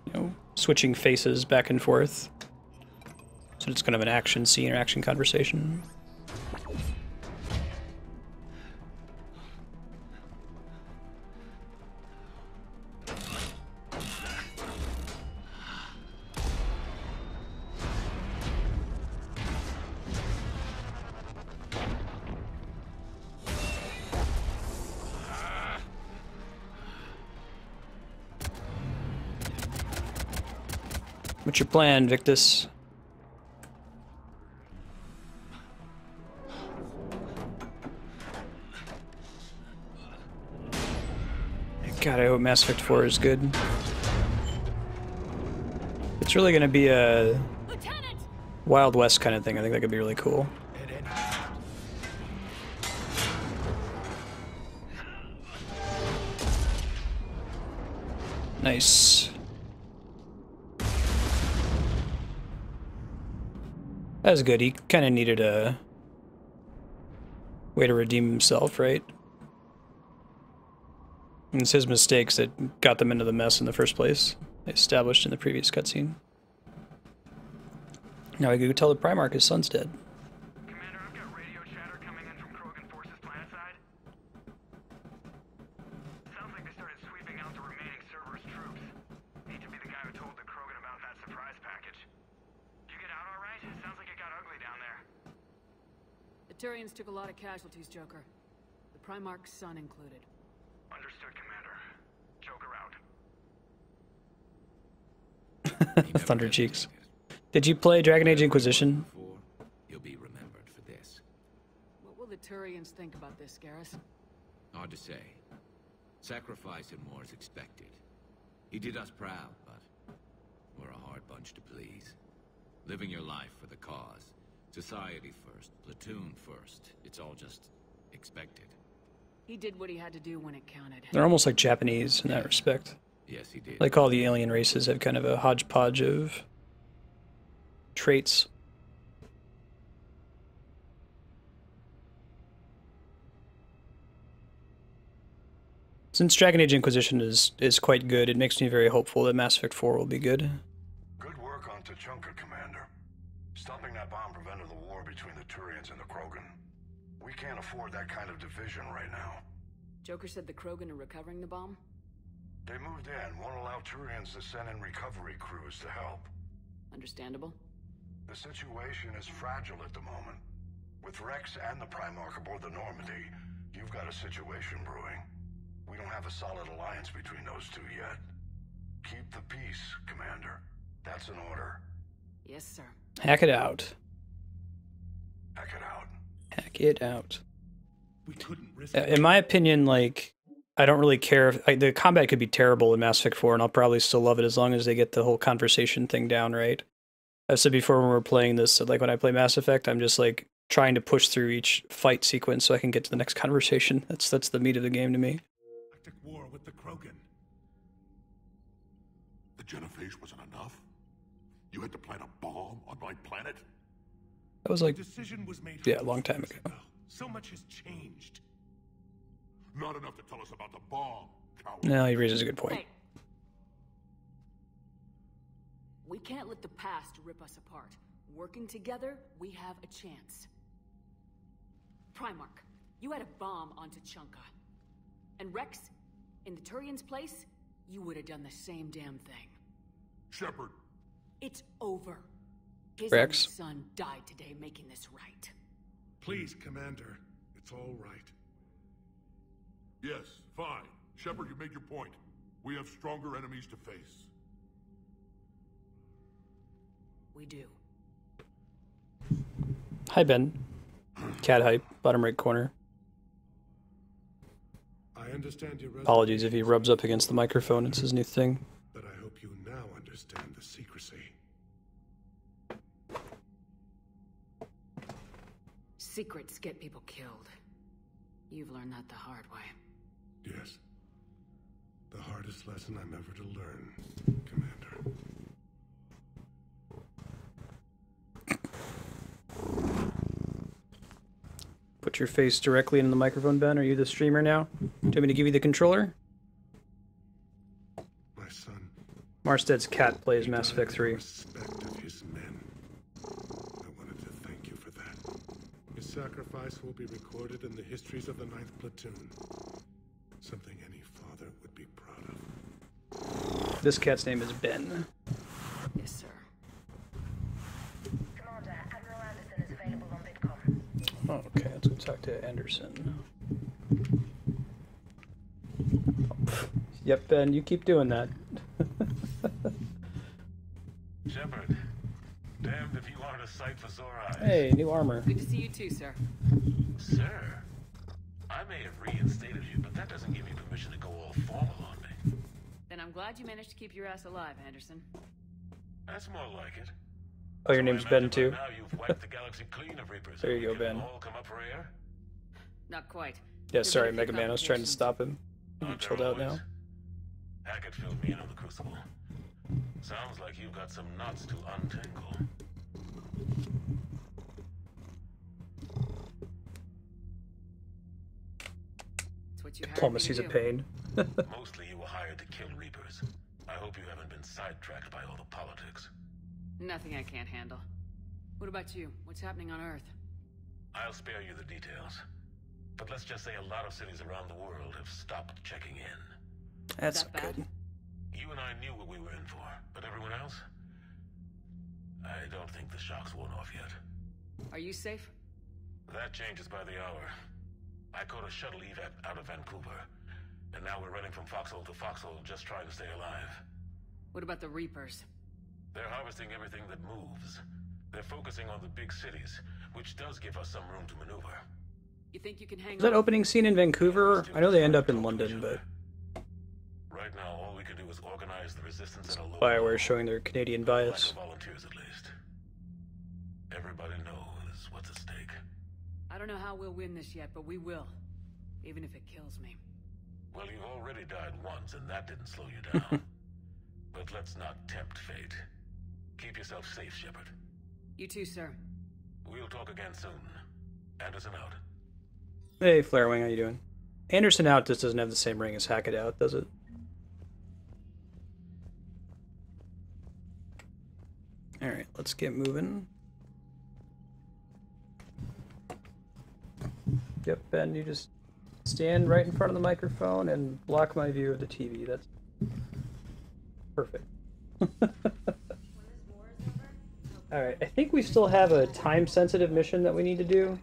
you know, switching faces back and forth. So it's kind of an action scene or action conversation. What's your plan, Victus? God, I hope Mass Effect 4 is good. It's really gonna be a Wild West kind of thing. I think that could be really cool. Nice. That was good. He kind of needed a way to redeem himself, right? And it's his mistakes that got them into the mess in the first place, established in the previous cutscene. Now I can go tell the Primarch his son's dead. Commander, I've got radio chatter coming in from Krogan forces planetside. Sounds like they started sweeping out the remaining Cerberus troops. Need to be the guy who told the Krogan about that surprise package. Did you get out all right? Sounds like it got ugly down there. The Turians took a lot of casualties, Joker. The Primarch's son included. Understood, Commander. Joker out. Thunder Cheeks. Did you play Dragon Age Inquisition? You'll be remembered for this. What will the Turians think about this, Garrus? Hard to say. Sacrifice and more is expected. He did us proud, but we're a hard bunch to please. Living your life for the cause. Society first, platoon first. It's all just expected. He did what he had to do when it counted. They're almost like Japanese in that respect. Yes, he did. Like all the alien races have kind of a hodgepodge of traits. Since Dragon Age Inquisition is quite good, it makes me very hopeful that Mass Effect 4 will be good. Good work on Tuchanka, Commander. Stopping that bomb prevented the war between the Turians and the Krogan. We can't afford that kind of division right now. Joker said the Krogan are recovering the bomb? They moved in, won't allow Turians to send in recovery crews to help. Understandable. The situation is fragile at the moment. With Rex and the Primarch aboard the Normandy, you've got a situation brewing. We don't have a solid alliance between those two yet. Keep the peace, Commander. That's an order. Yes, sir. Hack it out. Hack it out. Hack it out. We couldn't risk In my opinion, like, I don't really care if like, the combat could be terrible in Mass Effect 4, and I'll probably still love it as long as they get the whole conversation thing down right. I've said before when we're playing this, like when I play Mass Effect, I'm just like trying to push through each fight sequence so I can get to the next conversation. That's the meat of the game to me. galactic war with the Krogan. The genophage wasn't enough? You had to plant a bomb on my planet? That was like, The decision was made yeah, a long time ago. So much has changed. Not enough to tell us about the bomb, coward. No, he raises a good point. Hey. We can't let the past rip us apart. Working together, we have a chance. Primarch, you had a bomb on Tuchanka. And Rex, in the Turian's place, you would have done the same damn thing. Shepard, It's over. His Rex? only son died today making this right. Please, Commander. It's all right. yes, fine. Shepard, you made your point. We have stronger enemies to face. We do. Hi, Ben. Cat hype, bottom right corner. I understand your Apologies if he rubs up against the microphone. It's his new thing. but I hope you now understand the secrecy. Secrets get people killed. You've learned that the hard way. Yes. The hardest lesson I'm ever to learn, Commander. Put your face directly into the microphone, Ben. Are you the streamer now? Do you want me to give you the controller? Marsted's cat plays Mass Effect 3. Respect of his men. I wanted to thank you for that. His sacrifice will be recorded in the histories of the 9th Platoon. Something any father would be proud of. This cat's name is Ben. Yes, sir. Commander, Admiral Anderson is available on VidCom. Oh, okay, let's go talk to Anderson. Yep, Ben, you keep doing that. Shepard, damned if you aren't a sight for sore eyes. Hey, new armor. Good to see you too, sir. Sir, I may have reinstated you, but that doesn't give you permission to go all formal on me. Then I'm glad you managed to keep your ass alive, Anderson. That's more like it. Oh, your So I name's imagine Ben by too? Now you've wiped the galaxy clean of Reapers. There you and go, we can Ben. all come up for air? Not quite. Yeah, There've sorry, been a few Mega Man, I was trying to complications. stop him. You Aren't chilled there out now. always? Hackett filled me in on the Crucible. Sounds like you've got some knots to untangle. It's what you hired me to Diplomacy's a do. pain. Mostly you were hired to kill Reapers. I hope you haven't been sidetracked by all the politics. Nothing I can't handle. What about you? What's happening on Earth? I'll spare you the details. But let's just say a lot of cities around the world have stopped checking in. That's That bad? good. You and I knew what we were in for, but everyone else? I don't think the shock's worn off yet. Are you safe? That changes by the hour. I caught a shuttle evac out of Vancouver, and now we're running from foxhole to foxhole just trying to stay alive. What about the Reapers? They're harvesting everything that moves. They're focusing on the big cities, which does give us some room to maneuver. You think you can hang Is that on? opening scene in Vancouver? I know they end up in London, but Right now, all we can do is organize the resistance at a local BioWare level. showing their Canadian Lack bias. of volunteers, at least. Everybody knows what's at stake. I don't know how we'll win this yet, but we will. Even if it kills me. Well, you already died once, and that didn't slow you down. But let's not tempt fate. Keep yourself safe, Shepard. You too, sir. We'll talk again soon. Anderson out. Hey, Flarewing, how you doing? Anderson out just doesn't have the same ring as Hackett out, does it? Alright, let's get moving. Yep, Ben, you just stand right in front of the microphone and block my view of the TV. That's perfect. Alright, I think we still have a time-sensitive mission that we need to do.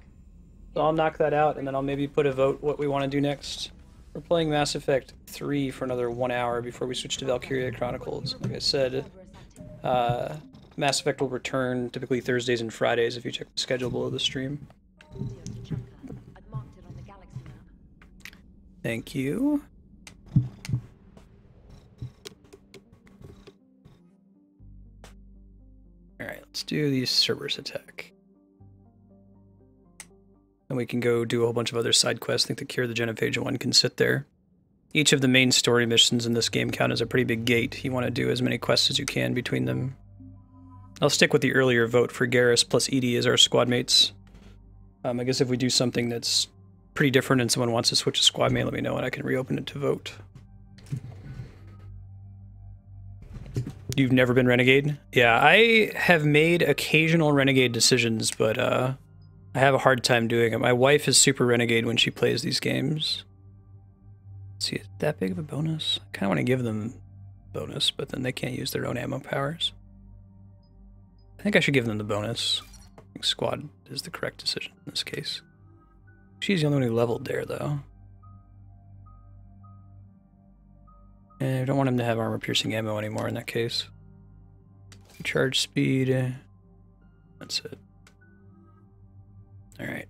So I'll knock that out, and then I'll maybe put a vote what we want to do next. We're playing Mass Effect 3 for another 1 hour before we switch to Valkyria Chronicles. Like I said, Mass Effect will return typically Thursdays and Fridays if you check the schedule below the stream. I've marked it on the galaxy map. Thank you. Alright, let's do the Cerberus attack. And we can go do a whole bunch of other side quests. I think the Cure the Genophage one can sit there. Each of the main story missions in this game count as a pretty big gate. You want to do as many quests as you can between them. I'll stick with the earlier vote for Garrus plus Edie as our squad mates. I guess if we do something that's pretty different and someone wants to switch a squad mate, let me know and I can reopen it to vote. You've never been Renegade? Yeah, I have made occasional Renegade decisions, but I have a hard time doing it. My wife is super Renegade when she plays these games. Let's see, is it that big of a bonus? I kind of want to give them bonus, but then they can't use their own ammo powers. I think I should give them the bonus. I think squad is the correct decision in this case. She's the only one who leveled there, though. And I don't want him to have armor-piercing ammo anymore in that case. Charge speed. That's it. Alright.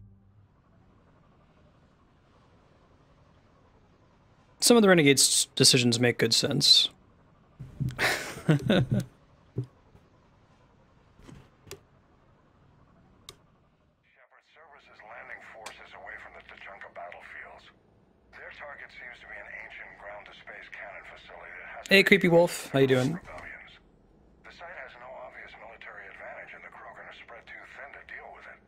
Some of the Renegade's decisions make good sense. Shepard, Cerberus's landing forces away from the Tachanka battlefields. Their target seems to be an ancient ground-to-space cannon facility that has... Hey, Creepy Wolf. How you doing? Rebellions. The site has no obvious military advantage, and the Krogan are spread too thin to deal with it.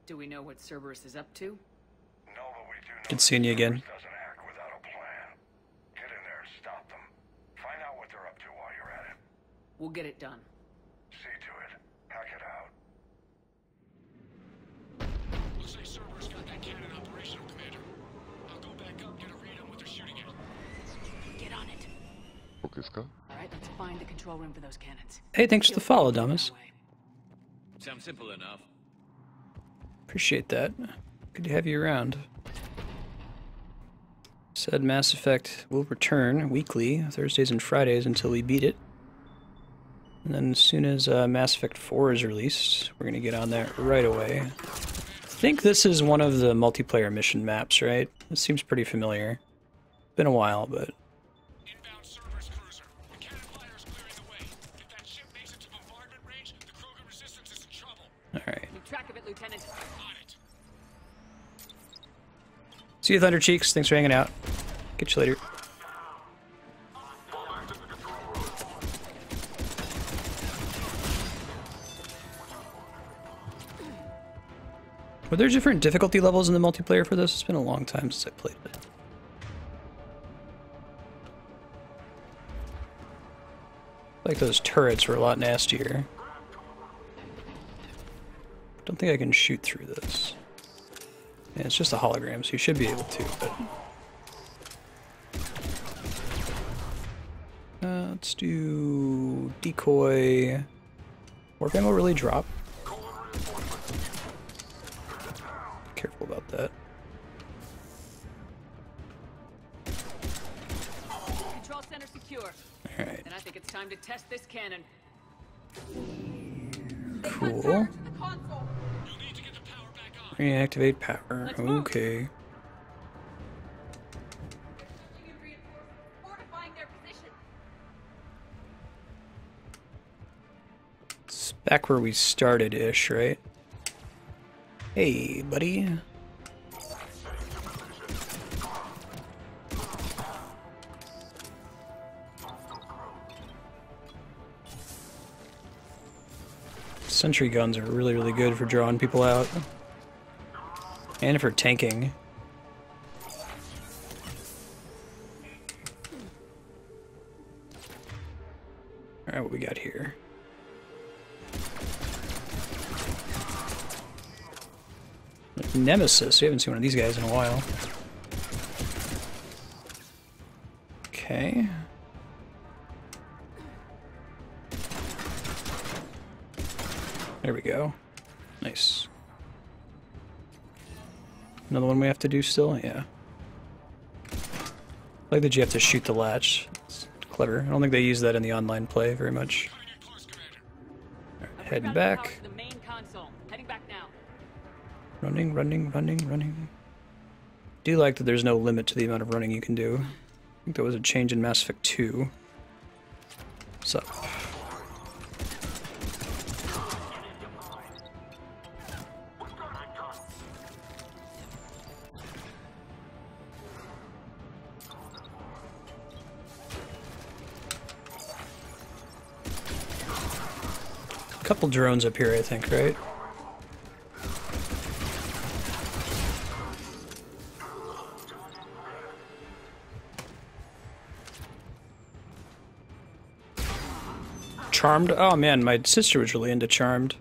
Do we know what Cerberus is up to? No, but we do know Good seeing you again. Cerberus doesn't act without a plan. Get in there and stop them. Find out what they're up to while you're at it. We'll get it done. See to it. Hack it out. Looks like Cerberus got that cannon operational, Commander. I'll go back up, get a read on what they're shooting at. Get on it. All right, let's find the control room for those cannons. Hey, thanks for the follow, Damas. Sounds simple enough. Appreciate that. Good to have you around. Said Mass Effect will return weekly, Thursdays and Fridays, until we beat it. And then as soon as Mass Effect 4 is released, we're going to get on that right away. I think this is one of the multiplayer mission maps, right? This seems pretty familiar. Been a while, but... Inbound Cerberus cruiser. The cannon fire is clearing the way. If that ship makes it to bombardment range, the Krogan resistance is in trouble. Alright. Keep track of it, Lieutenant. On it. See you, Thunder Cheeks. Thanks for hanging out. Catch you later. Were there different difficulty levels in the multiplayer for this? It's been a long time since I played it. Like those turrets were a lot nastier. Don't think I can shoot through this. Yeah, it's just a hologram, so you should be able to, but... let's do... decoy... Warp ammo really drop? Careful about that. Control center secure. Alright. And I think it's time to test this cannon. Cool. Reactivate power. Okay. It's back where we started-ish, right? Hey, buddy. Sentry guns are really, really good for drawing people out. And for tanking. Alright, what we got here? Nemesis. We haven't seen one of these guys in a while. Okay. There we go. Nice. Another one we have to do still? Yeah. I like that you have to shoot the latch. It's clever. I don't think they use that in the online play very much. Alright, heading back. Running, running, running, running. Do like that there's no limit to the amount of running you can do. I think there was a change in Mass Effect 2. What's up? Couple drones up here, I think, right? Charmed? Oh man, my sister was really into Charmed.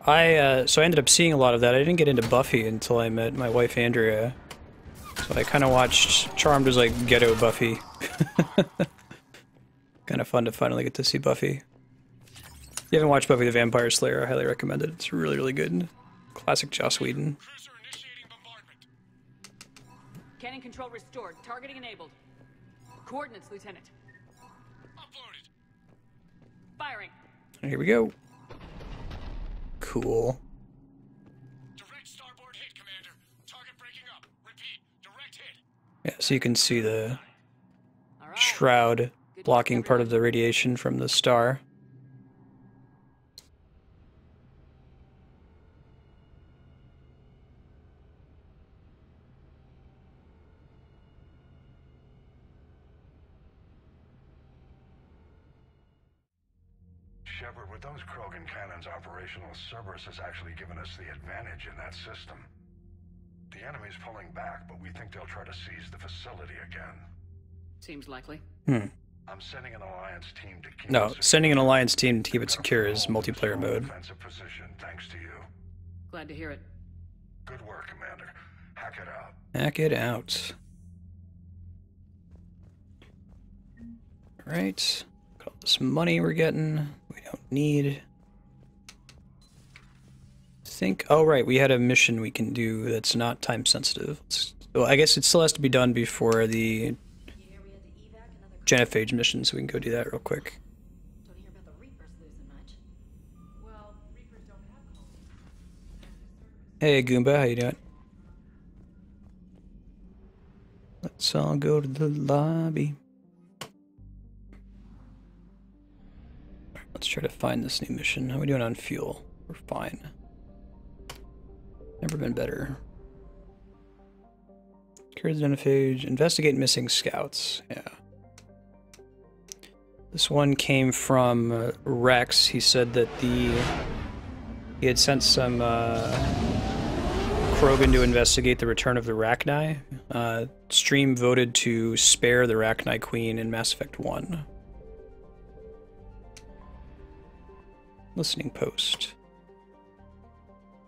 So I ended up seeing a lot of that. I didn't get into Buffy until I met my wife Andrea. So I kind of watched Charmed as like ghetto Buffy. Kind of fun to finally get to see Buffy. If you haven't watched Buffy the Vampire Slayer, I highly recommend it. It's really, really good. Classic Joss Whedon. Cannon control restored. Targeting enabled. Coordinates, Lieutenant. Uploaded. Firing. Here we go. Cool. Direct starboard hit, Commander. Target breaking up. Repeat. Direct hit. Yeah, so you can see the shroud blocking part of the radiation from the star. Shepard, with those Krogan cannons operational, Cerberus has actually given us the advantage in that system. The enemy's pulling back, but we think they'll try to seize the facility again. Seems likely. I'm sending an alliance team to keep No, it sending an secure. alliance team to keep it We're gonna secure is hold a multiplayer strong mode. defensive position thanks to you. Glad to hear it. Good work, Commander. Hack it out. Hack it out. Alright. Got all this money we're getting. We don't need. Oh right, we had a mission we can do that's not time sensitive. Well, I guess it still has to be done before the genophage mission, so we can go do that real quick. Don't hear about the Reapers losing much. Well, Reapers don't have cults. Hey Goomba, how you doing? Let's all go to the lobby. Alright, let's try to find this new mission. How are we doing on fuel? We're fine. Never been better. Cure the genophage. Investigate missing scouts. Yeah. This one came from Rex. He said that he had sent some Krogan to investigate the return of the Rachni. Stream voted to spare the Rachni Queen in Mass Effect 1. Listening post.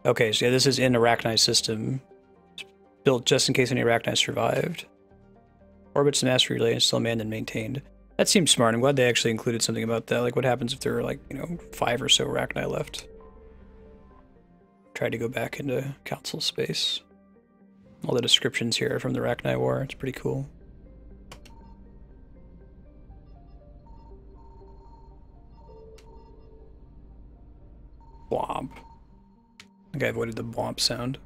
Okay, so yeah, this is in Arachni system. It's built just in case any Arachni survived. Orbits and master relay is still manned and maintained. That seems smart. I'm glad they actually included something about that. Like, what happens if there are, like, 5 or so Arachni left? Tried to go back into council space. All the descriptions here are from the Arachni War. It's pretty cool. Blomp. I think I avoided the blomp sound.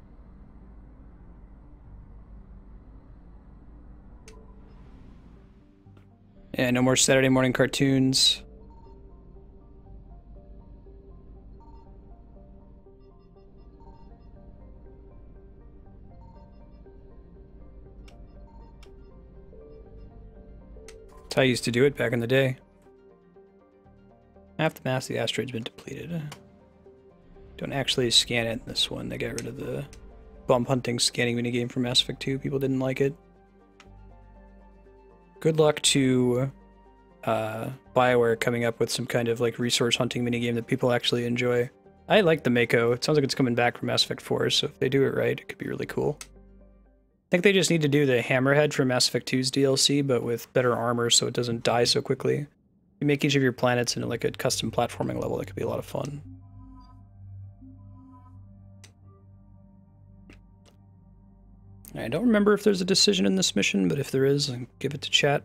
Yeah, no more Saturday morning cartoons. That's how I used to do it back in the day. Half the mass of the asteroid's been depleted. Don't actually scan it in this one. They got rid of the bump hunting scanning minigame from Mass Effect 2. People didn't like it. Good luck to BioWare coming up with some kind of like resource hunting minigame that people actually enjoy. I like the Mako. It sounds like it's coming back from Mass Effect 4, so if they do it right, it could be really cool. I think they just need to do the Hammerhead from Mass Effect 2's DLC, but with better armor so it doesn't die so quickly. You make each of your planets into like a custom platforming level. That could be a lot of fun. I don't remember if there's a decision in this mission, but if there is, I'll give it to chat.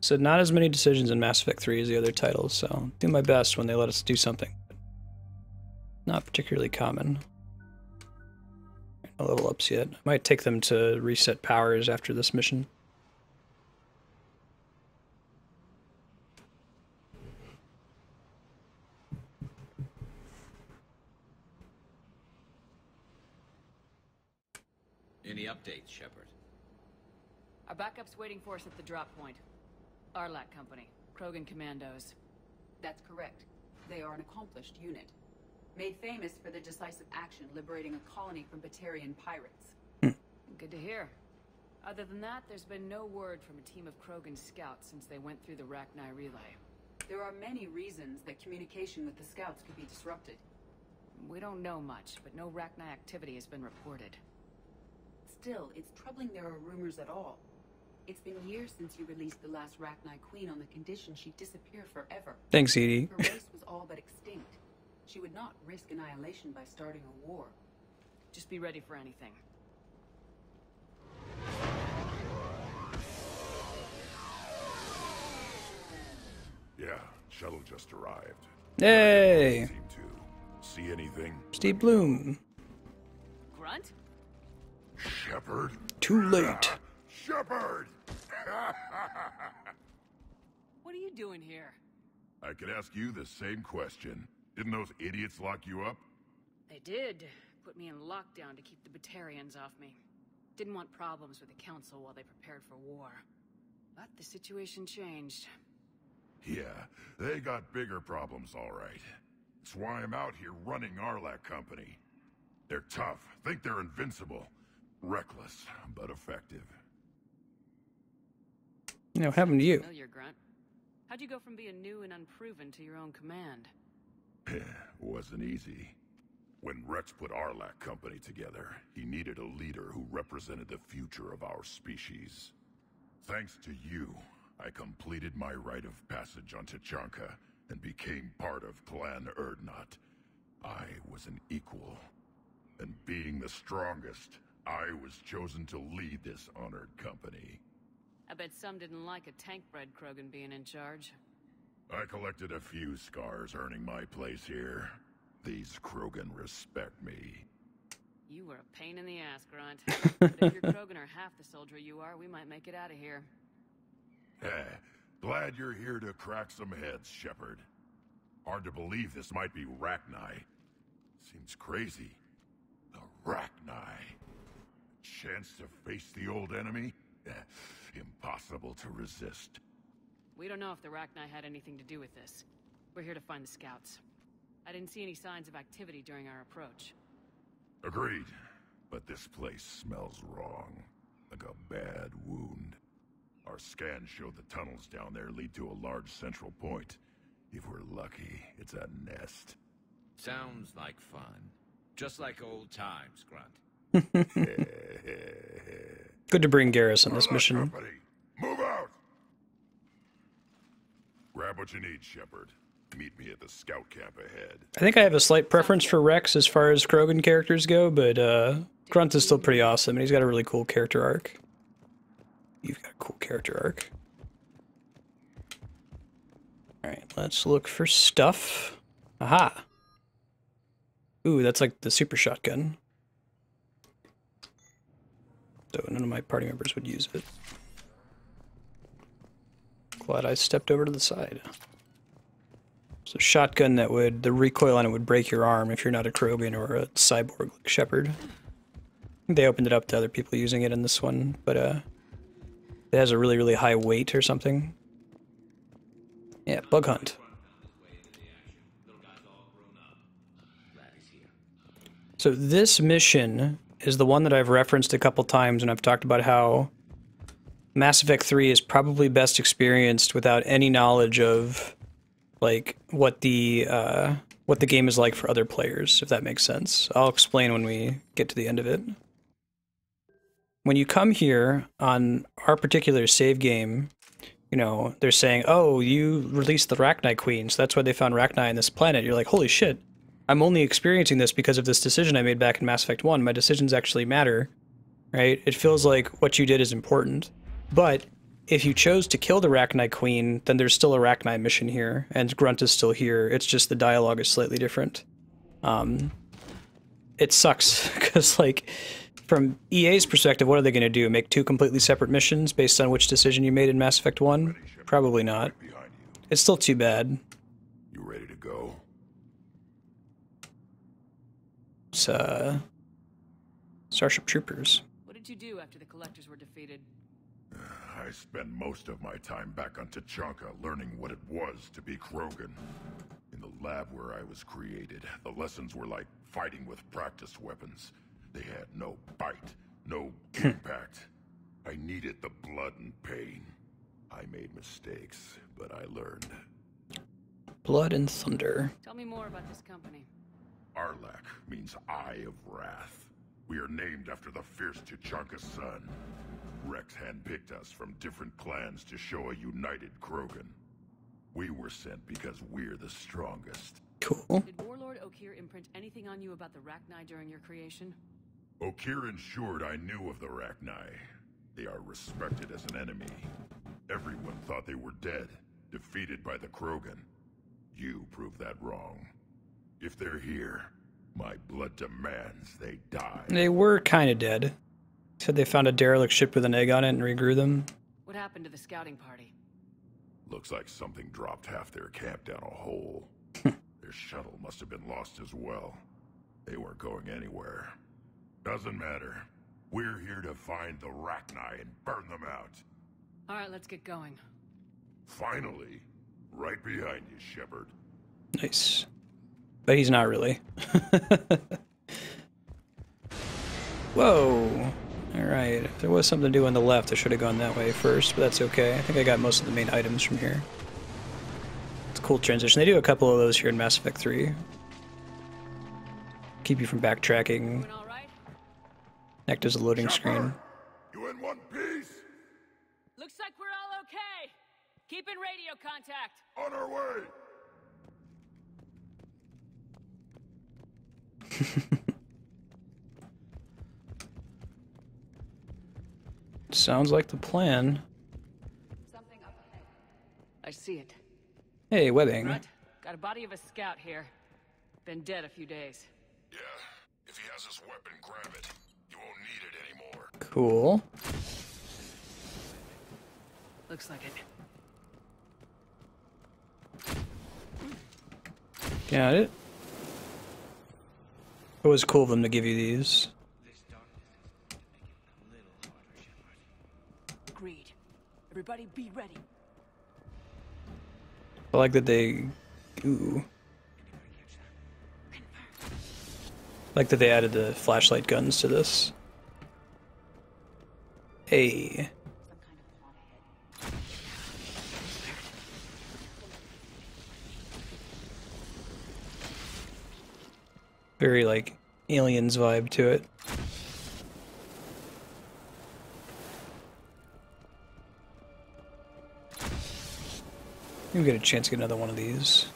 So not as many decisions in Mass Effect 3 as the other titles, so I'll do my best when they let us do something. Not particularly common. No level ups yet. I might take them to reset powers after this mission. Any updates, Shepard? Our backup's waiting for us at the drop point. Arlac Company, Krogan Commandos. That's correct. They are an accomplished unit. Made famous for their decisive action liberating a colony from Batarian pirates. Good to hear. Other than that, there's been no word from a team of Krogan scouts since they went through the Rachni relay. There are many reasons that communication with the scouts could be disrupted. We don't know much, but no Rachni activity has been reported. Still, it's troubling there are rumors at all. It's been years since you released the last Rachni Queen on the condition she'd disappear forever. Thanks, Edie. Her race was all but extinct. She would not risk annihilation by starting a war. Just be ready for anything. Yeah, shuttle just arrived. Hey! Seem to see anything? Steve Bloom. Grunt? Shepard? Too late. Shepard! What are you doing here? I could ask you the same question. Didn't those idiots lock you up? They did. Put me in lockdown to keep the Batarians off me. Didn't want problems with the Council while they prepared for war. But the situation changed. Yeah, they got bigger problems, all right. That's why I'm out here running Arlac Company. They're tough, think they're invincible. Reckless, but effective. You know, what happened to you? Familiar, Grunt. How'd you go from being new and unproven to your own command? Wasn't easy. When Rex put Arlac Company together, he needed a leader who represented the future of our species. Thanks to you, I completed my rite of passage on Tachanka and became part of Clan Erdnot. I was an equal. And being the strongest, I was chosen to lead this honored company. I bet some didn't like a tank-bred Krogan being in charge. I collected a few scars earning my place here. These Krogan respect me. You were a pain in the ass, Grunt. But if your Krogan are half the soldier you are, we might make it out of here. Glad you're here to crack some heads, Shepard. Hard to believe this might be Rachni. Seems crazy. The Rachni. Chance to face the old enemy? Impossible to resist. We don't know if the Rachni had anything to do with this. We're here to find the scouts. I didn't see any signs of activity during our approach. Agreed. But this place smells wrong. Like a bad wound. Our scans show the tunnels down there lead to a large central point. If we're lucky, it's a nest. Sounds like fun. Just like old times, Grunt. Good to bring Garrus on this mission. Company. Move out! Grab what you need, Shepard. Meet me at the scout camp ahead. I think I have a slight preference for Rex as far as Krogan characters go, but Grunt is still pretty awesome, and he's got a really cool character arc. You've got a cool character arc. Alright, let's look for stuff. Aha! Ooh, that's like the super shotgun. So none of my party members would use it. Glad I stepped over to the side. So shotgun that would, the recoil on it would break your arm if you're not a Krogan or a cyborg like Shepard. They opened it up to other people using it in this one, but it has a really, really high weight or something. Yeah, bug hunt. So this mission is the one that I've referenced a couple times, and I've talked about how Mass Effect 3 is probably best experienced without any knowledge of like what the game is like for other players, if that makes sense. I'll explain when we get to the end of it. When you come here on our particular save game, you know, they're saying, oh, you released the Rachni Queen, so that's why they found Rachni on this planet. You're like, holy shit, I'm only experiencing this because of this decision I made back in Mass Effect 1. My decisions actually matter, right? It feels like what you did is important. But if you chose to kill the Rachni Queen, then there's still a Rachni mission here, and Grunt is still here. It's just the dialogue is slightly different. It sucks, because, like, from EA's perspective, what are they going to do? Make two completely separate missions based on which decision you made in Mass Effect 1? Probably not. It's still too bad. You ready to go? It's, Starship Troopers. What did you do after the Collectors were defeated? I spent most of my time back on Tachanka learning what it was to be Krogan. In the lab where I was created, the lessons were like fighting with practice weapons. They had no bite, no impact. I needed the blood and pain. I made mistakes, but I learned. Blood and Thunder. Tell me more about this company. Arlac means Eye of Wrath. We are named after the fierce Tachanka sun. Rex handpicked us from different clans to show a united Krogan. We were sent because we're the strongest. Cool. Did Warlord Ogre imprint anything on you about the Rachni during your creation? Ogre ensured I knew of the Rachni. They are respected as an enemy. Everyone thought they were dead, defeated by the Krogan. You proved that wrong. If they're here, my blood demands they die. They were kind of dead. Said they found a derelict ship with an egg on it and regrew them. What happened to the scouting party? Looks like something dropped half their camp down a hole. Their shuttle must have been lost as well. They weren't going anywhere. Doesn't matter. We're here to find the Rachni and burn them out. Alright, let's get going. Finally. Right behind you, Shepard. Nice. But he's not really. Whoa. Alright, if there was something to do on the left, I should have gone that way first, but that's okay. I think I got most of the main items from here. cool transition. They do a couple of those here in Mass Effect 3. Keep you from backtracking. Act as a loading screen. You in one piece? Looks like we're all okay. Keep in radio contact. On our way. Sounds like the plan. Something up ahead. I see it. Hey, webbing. Grunt, got a body of a scout here. Been dead a few days. Yeah, if he has his weapon, grab it. You won't need it anymore. Cool. Looks like it. Got it. It was cool of them to give you these. Agreed. Everybody be ready. I like that they... Ooh. I like that they added the flashlight guns to this. Hey. Very, like, Aliens vibe to it. Maybe we get a chance to get another one of these.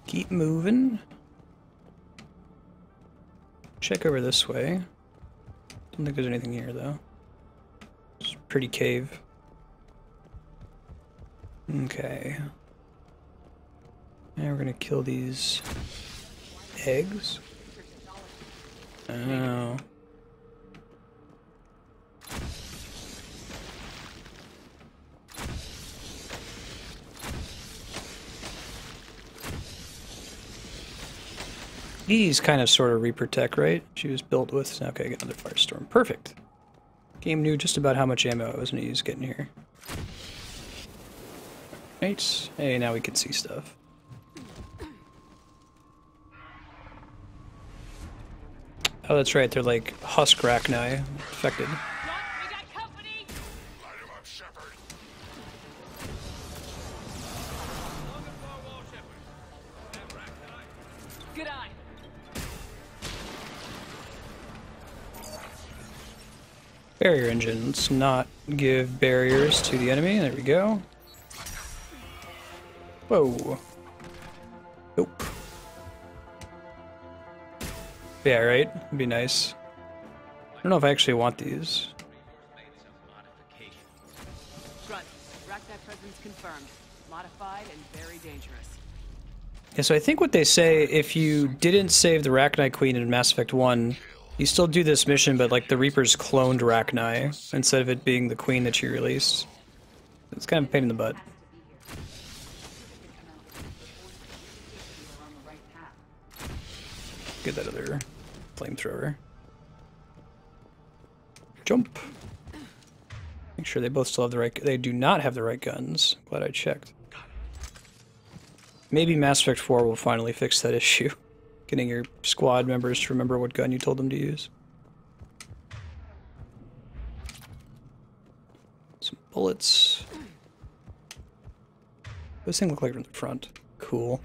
Keep moving. Check over this way. Don't think there's anything here, though. It's a pretty cave. Okay. Now we're gonna kill these eggs. Oh. He's kind of sort of Reaper tech, right? She was built with... Okay, get another Firestorm. Perfect. Game knew just about how much ammo I was going to use getting here. Right. Hey, now we can see stuff. Oh, that's right. They're like Husk Rachni affected. Good eye. Barrier engine. Let's not give barriers to the enemy. There we go. Whoa. Nope. Yeah, right? It'd be nice. I don't know if I actually want these. Grunt, Rachni presence confirmed. Modified and very dangerous. Yeah, so I think what they say, if you didn't save the Rachni Queen in Mass Effect 1, you still do this mission, but like the Reapers cloned Rachni instead of it being the Queen that you released. It's kind of a pain in the butt. Get that other flamethrower. Jump. Make sure they both still have the right... They do not have the right guns. Glad I checked. Maybe Mass Effect 4 will finally fix that issue. Getting your squad members to remember what gun you told them to use. Some bullets. This thing look like from the front. Cool.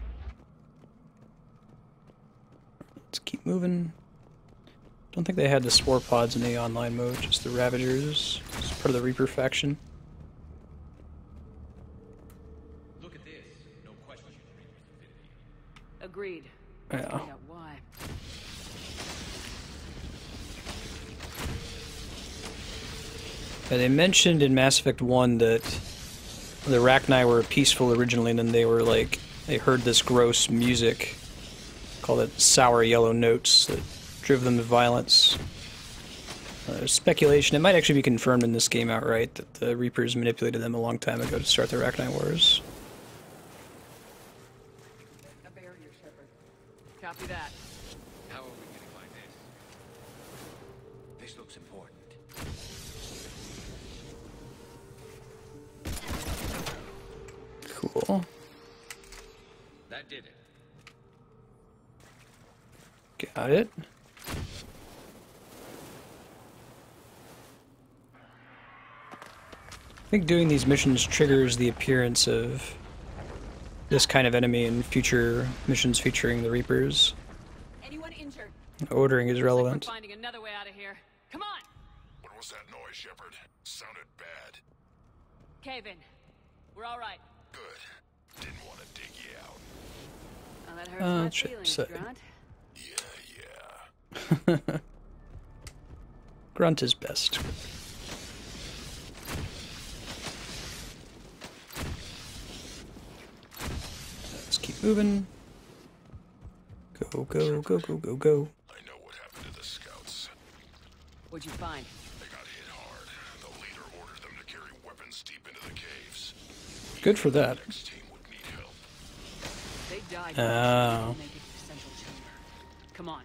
Let's keep moving. Don't think they had the spore pods in the online mode, just the Ravagers. It's part of the Reaper faction. Look at this. No question. Agreed. Yeah. Find out why. Yeah, they mentioned in Mass Effect 1 that the Rachni were peaceful originally, and then they were like, they heard this gross music, called it sour yellow notes, that drove them to violence. There's speculation, it might actually be confirmed in this game outright, that the Reapers manipulated them a long time ago to start the Rachni Wars. A barrier, Shepard. Copy that. How are we getting like this? This looks important. Cool. That did it. Got it. think doing these missions triggers the appearance of this kind of enemy in future missions featuring the Reapers. Anyone injured? Ordering is relevant. We're finding another way out of here. Come on! What was that noise, Shepard? Sounded bad. Cave in. We're all right. Good. Didn't want to dig you out. Well, that hurts my shit, feelings, so- Grunt. Yeah. Grunt is best. Let's keep moving. Go, go, go, go, go, go. I know what happened to the scouts. What'd you find? They got hit hard. The leader ordered them to carry weapons deep into the caves. Good for that. The next team would need help. They died. Oh. Make it to the central chamber. Come on.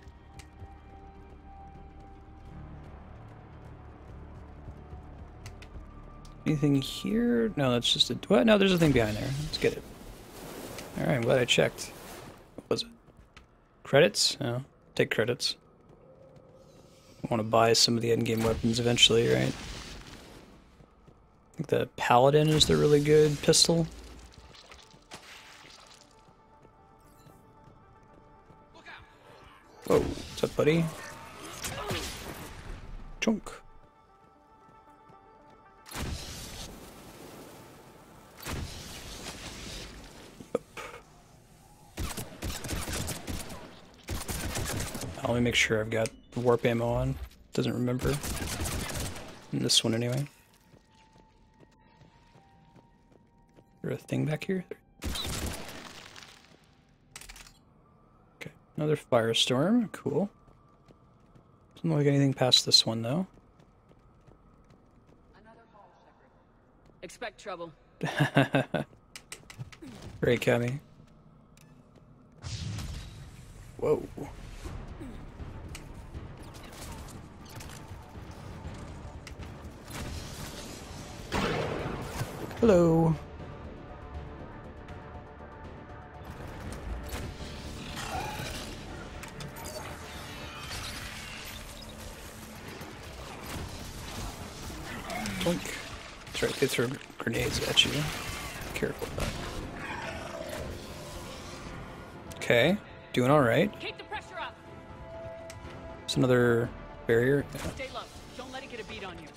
Anything here? No, that's just a... What? No, there's a thing behind there. Let's get it. Alright, I'm glad I checked. What was it? Credits? No. Take credits. I want to buy some of the endgame weapons eventually, right? I think the Paladin is the really good pistol. Whoa, what's up, buddy? Chunk. Let me make sure I've got the warp ammo on. Doesn't remember. In this one anyway. Is there a thing back here? Okay, another firestorm. Cool. Doesn't look like anything past this one though. Expect trouble. Great, Cammy. Whoa. Hello. Blink. That's right, they throw grenades at you. Careful of that. Okay, doing alright. Keep the pressure up. There's another barrier. Yeah. Stay low. Don't let it get a beat on you.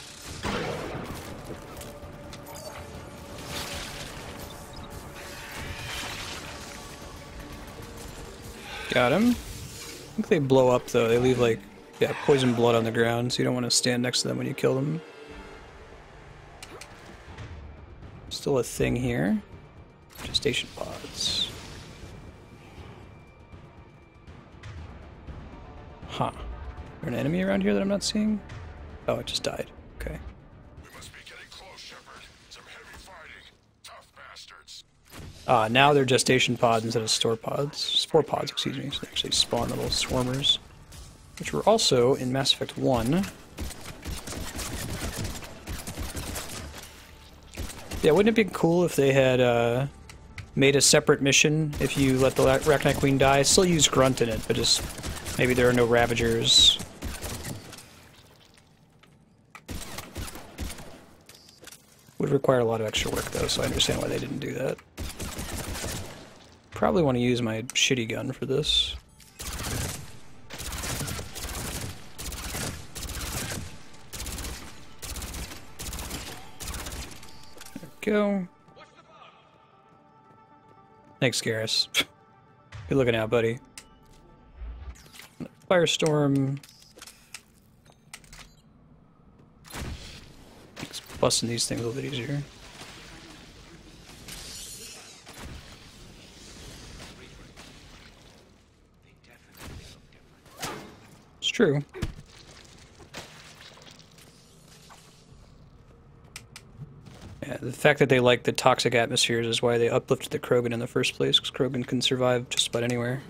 Got him. I think they blow up though. They leave like, yeah, poison blood on the ground, so you don't want to stand next to them when you kill them. Still a thing here. Gestation pods. Huh. Is there an enemy around here that I'm not seeing? Oh, it just died. Okay. We must be getting close, Shepard. Some heavy fighting. Tough bastards. Now they're gestation pods instead of spore pods, excuse me. So they actually spawn little swarmers, which were also in Mass Effect 1. Yeah, wouldn't it be cool if they had made a separate mission if you let the Arachnite Queen die? Still use Grunt in it, but just maybe there are no Ravagers. Would require a lot of extra work though, so I understand why they didn't do that. Probably want to use my shitty gun for this. Go. Thanks, Garrus. Good looking out, buddy. Firestorm. Just busting these things a little bit easier. It's true. Yeah, the fact that they like the toxic atmospheres is why they uplifted the Krogan in the first place, because Krogan can survive just about anywhere.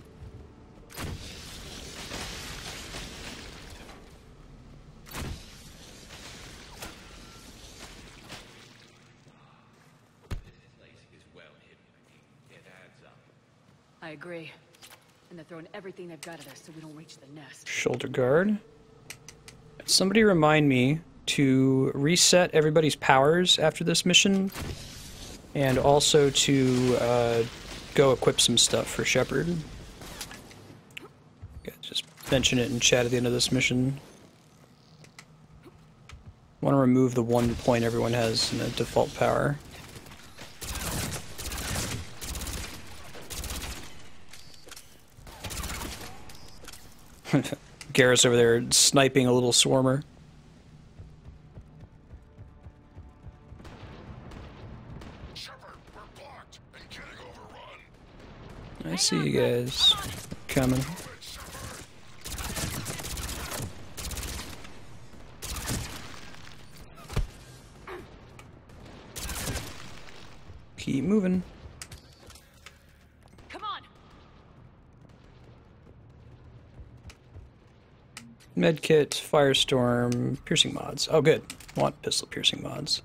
I agree. And they're throwing everything they've got at us so we don't reach the nest. Shoulder guard. Somebody remind me to reset everybody's powers after this mission, and also to go equip some stuff for Shepard. Okay, just mention it in chat at the end of this mission. I want to remove the 1 point everyone has in the default power. Garrus over there sniping a little swarmer. I see you guys coming. Keep moving. Come on. Medkit, Firestorm, piercing mods. Oh, good. Want pistol piercing mods.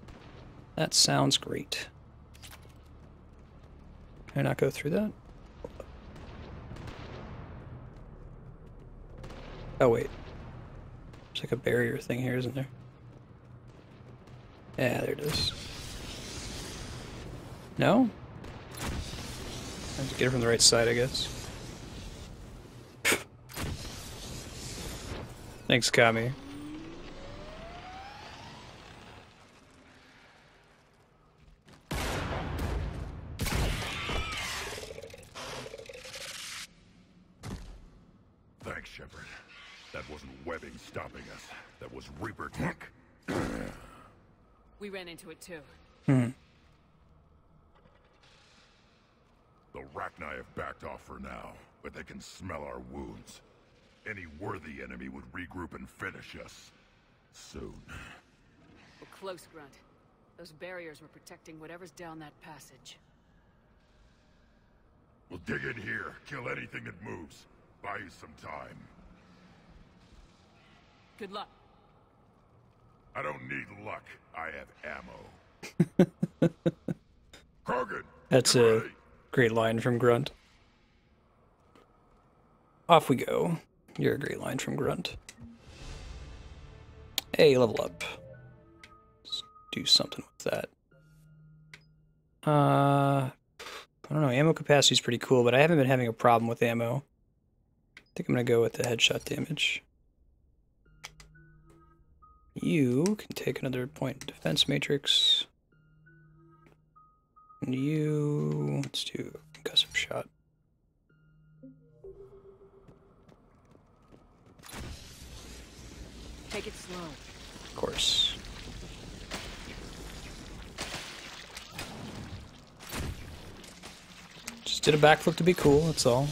That sounds great. Can I not go through that? Oh, wait. There's like a barrier thing here, isn't there? Yeah, there it is. No? I have to get it from the right side, I guess. Thanks, Kami. Thanks, Shepard. That wasn't webbing stopping us. That was Reaper tech. We ran into it too. Hmm. The Rachni have backed off for now, but they can smell our wounds. Any worthy enemy would regroup and finish us. Soon. We're close, Grunt. Those barriers were protecting whatever's down that passage. We'll dig in here, kill anything that moves. Buy you some time. Good luck. I don't need luck. I have ammo. Krogan! That's a great line from Grunt. Off we go. You're a great line from Grunt. Hey, level up. Let's do something with that. I don't know, ammo capacity is pretty cool, but I haven't been having a problem with ammo. I think I'm gonna go with the headshot damage. You can take another point in defense matrix. And you, let's do concussive shot. Take it slow. Of course. Just did a backflip to be cool, that's all.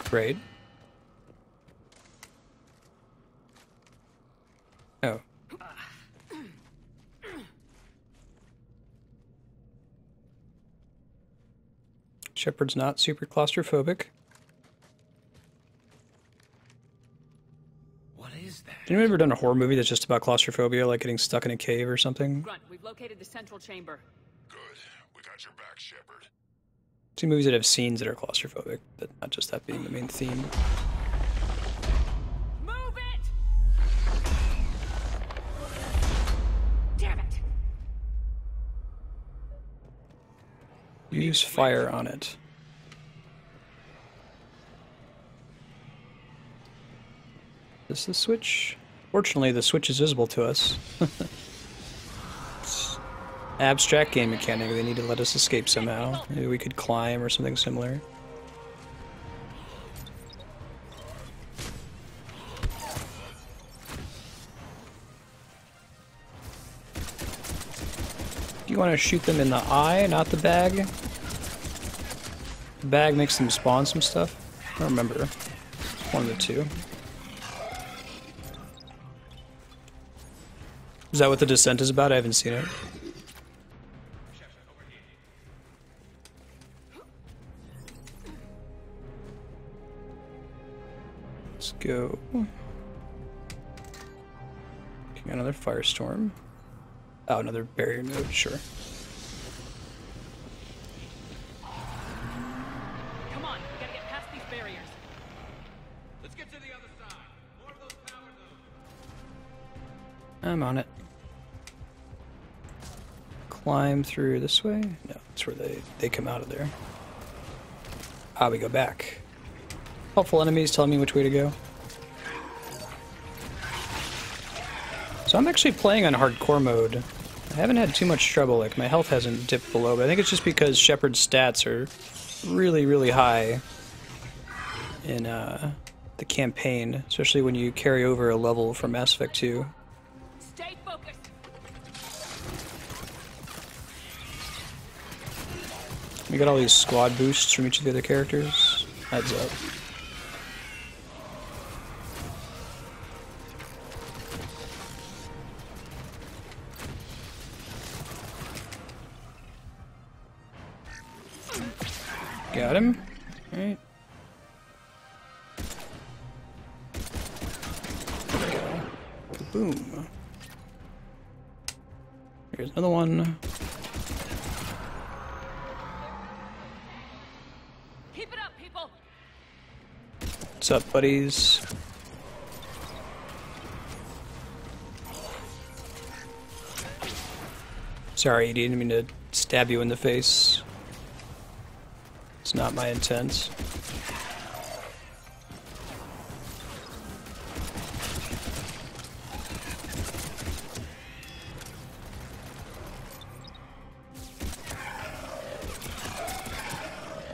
Great. Oh. Shepard's not super claustrophobic. What is that? Have you ever done a horror movie that's just about claustrophobia, like getting stuck in a cave or something? Grunt, we've located the central chamber. Good. We got your back, Shepard. See movies that have scenes that are claustrophobic, but not just that being the main theme. Move it! Damn it! Use fire on it. Is this the switch? Fortunately, the switch is visible to us. It's abstract game mechanic. They need to let us escape somehow. Maybe we could climb or something similar. You want to shoot them in the eye, not the bag? The bag makes them spawn some stuff? I don't remember. One of the two. Is that what the Descent is about? I haven't seen it. Let's go. Okay, another firestorm. Oh, another barrier node, sure. Come on, we gotta get past these barriers. Let's get to the other side. I'm on it. Climb through this way? No, that's where they come out of there. Ah, we go back. Helpful enemies telling me which way to go. So I'm actually playing on hardcore mode. I haven't had too much trouble, like my health hasn't dipped below, but I think it's just because Shepard's stats are really, really high in the campaign, especially when you carry over a level from Mass Effect 2. Stay focused. We got all these squad boosts from each of the other characters. Heads up. Got him. Alright. Boom. Here's another one. Keep it up, people. What's up, buddies? Sorry, didn't mean to stab you in the face. It's not my intent.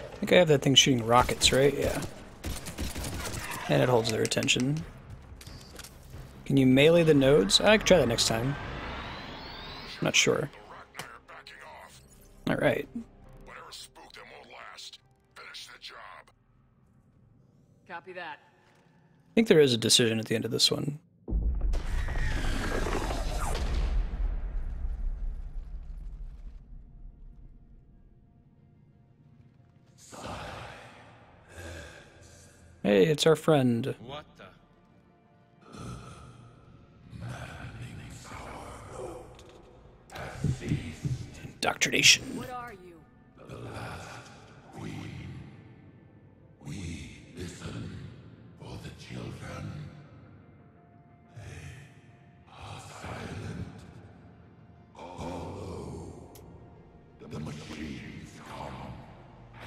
I think I have that thing shooting rockets, right? Yeah. And it holds their attention. Can you melee the nodes? I can try that next time. I'm not sure. Alright. Whatever spooked them won't last. Finish the job. Copy that. I think there is a decision at the end of this one. Hey, it's our friend. What the? Indoctrination. What are you? We listen for the children. They are silent. Although the machines come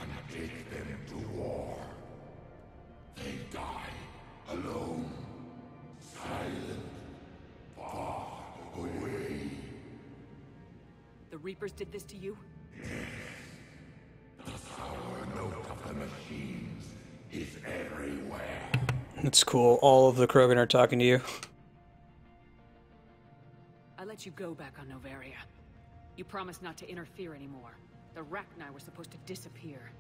and take them to war, they die alone, silent, far away. The Reapers did this to you? The sour note of the machines is everywhere. That's cool. All of the Krogan are talking to you. I let you go back on Noveria. You promised not to interfere anymore. The Rachni were supposed to disappear.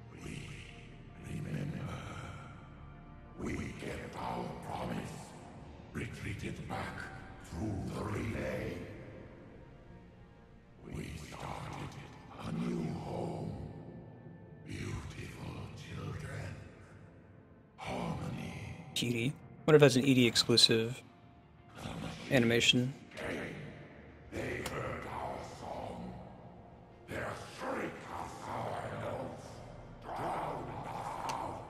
Remember, we kept our promise. Retreated back through the relay. We started a new home. Beautiful children. Harmony. Cutie. What if that's an ED exclusive animation? They heard our song. Their shriek of our notes drowned us out.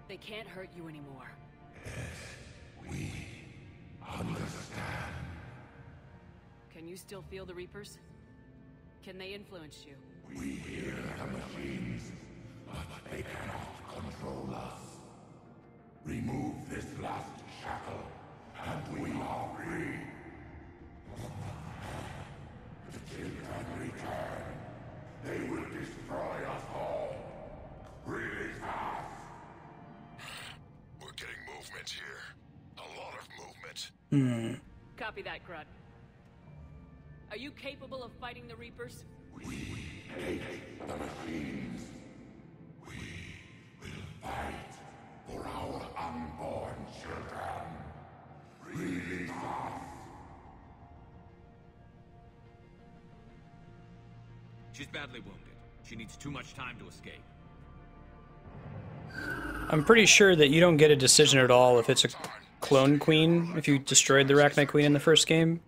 They can't hurt you anymore. We understand. Can you still feel the Reapers? Can they influence you? We hear the machines, but they cannot control us. Remove this last shackle, and we are free. The children return. They will destroy us all. Really fast. We're getting movement here. A lot of movement. Copy that, Grunt. Are you capable of fighting the Reapers? We hate the machines. We will fight for our unborn children. Release us. She's badly wounded. She needs too much time to escape. I'm pretty sure that you don't get a decision at all if it's a clone queen, if you destroyed the Rachni Queen in the first game.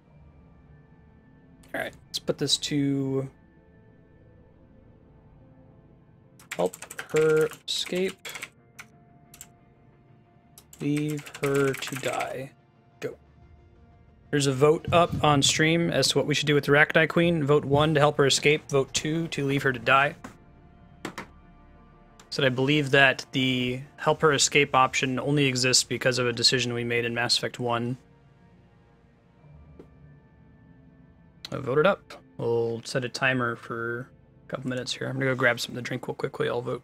Alright, let's put this to help her escape. Leave her to die. Go. There's a vote up on stream as to what we should do with the Arachnite Queen. Vote 1 to help her escape. Vote 2 to leave her to die. So I believe that the help her escape option only exists because of a decision we made in Mass Effect 1. I voted up. We'll set a timer for a couple minutes here. I'm gonna go grab something to drink real quickly. I'll vote.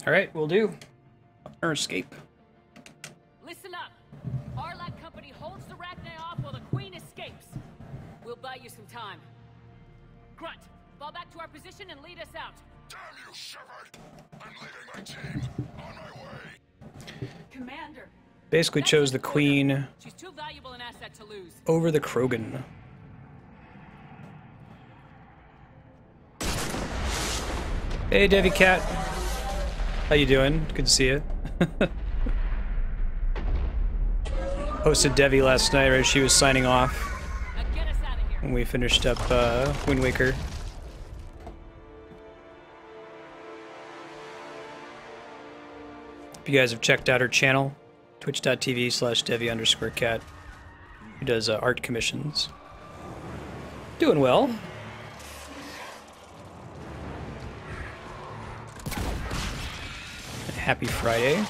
Alright, we'll do. Or escape. Listen up. Arlac Company holds the Rachni off while the Queen escapes. We'll buy you some time. Grunt, fall back to our position and lead us out. Damn you, Shepard! I'm leaving my team. On my way. Commander. Basically chose the Queen She's too valuable an asset to lose. over the Krogan. Hey, Devi Cat. How you doing? Good to see you. Hosted Devi last night as she was signing off when we finished up Wind Waker. If you guys have checked out her channel, twitch.tv/Devi_cat, who does art commissions. Doing well. Happy Friday.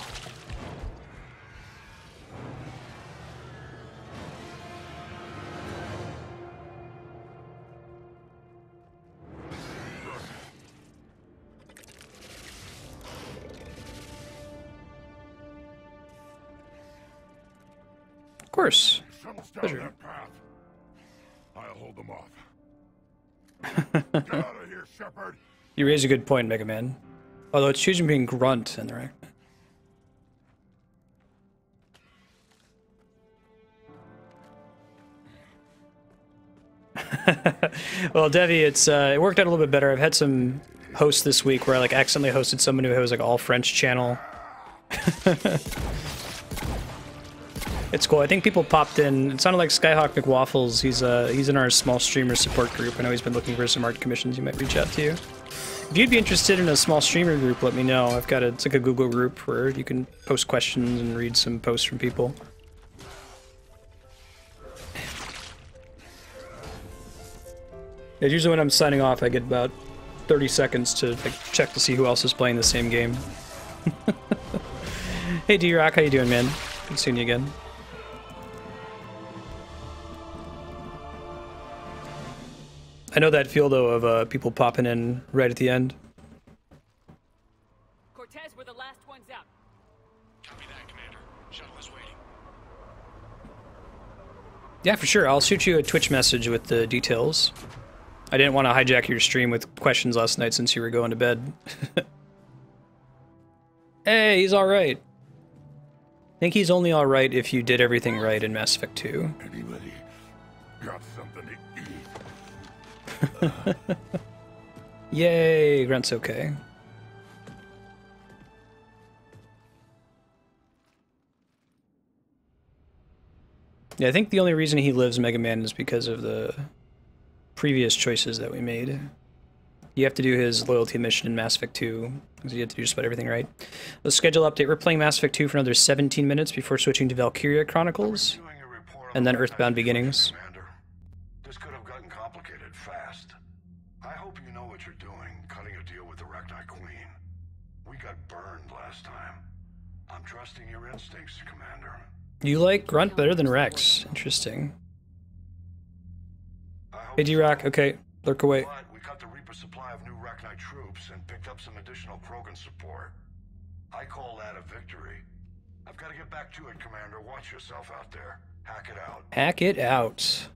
Of course. Pleasure. I'll hold them off. Get out of here, Shepard. You raise a good point, Mega Man. Although it's choosing between Grunt and the Arachnite. Well, Devi, it worked out a little bit better. I've had some hosts this week where I accidentally hosted someone who has all French channel. It's cool. I think people popped in. It sounded like Skyhawk McWaffles. He's in our small streamer support group. I know he's been looking for some art commissions. He might reach out to you. If you'd be interested in a small streamer group, let me know. I've got it's like a Google group where you can post questions and read some posts from people. Usually when I'm signing off, I get about 30 seconds to check to see who else is playing the same game. Hey D-Rock, how you doing, man? Good seeing you again. I know that feel, though, of people popping in right at the end. Cortez, we're the last ones out. Copy that, Commander. Shuttle is waiting. Yeah, for sure. I'll shoot you a Twitch message with the details. I didn't want to hijack your stream with questions last night since you were going to bed. Hey, he's alright. I think he's only alright if you did everything right in Mass Effect 2. Anybody got something to eat? Yay, Grunt's okay. Yeah, I think the only reason he lives Mega Man is because of the previous choices that we made. You have to do his loyalty mission in Mass Effect 2, because you have to do just about everything right. The schedule update, we're playing Mass Effect 2 for another 17 minutes before switching to Valkyria Chronicles, and then Earthbound Beginnings. This could have gotten complicated fast. I hope you know what you're doing, cutting a deal with the Arachnite Queen. We got burned last time. I'm trusting your instincts, Commander. You like Grunt better than Rex. Interesting. Hey, D-Rock. Okay, lurk away. But we cut the Reaper supply of new Rachni troops and picked up some additional Krogan support. I call that a victory. I've got to get back to it, Commander. Watch yourself out there. Hack it out. Hack it out.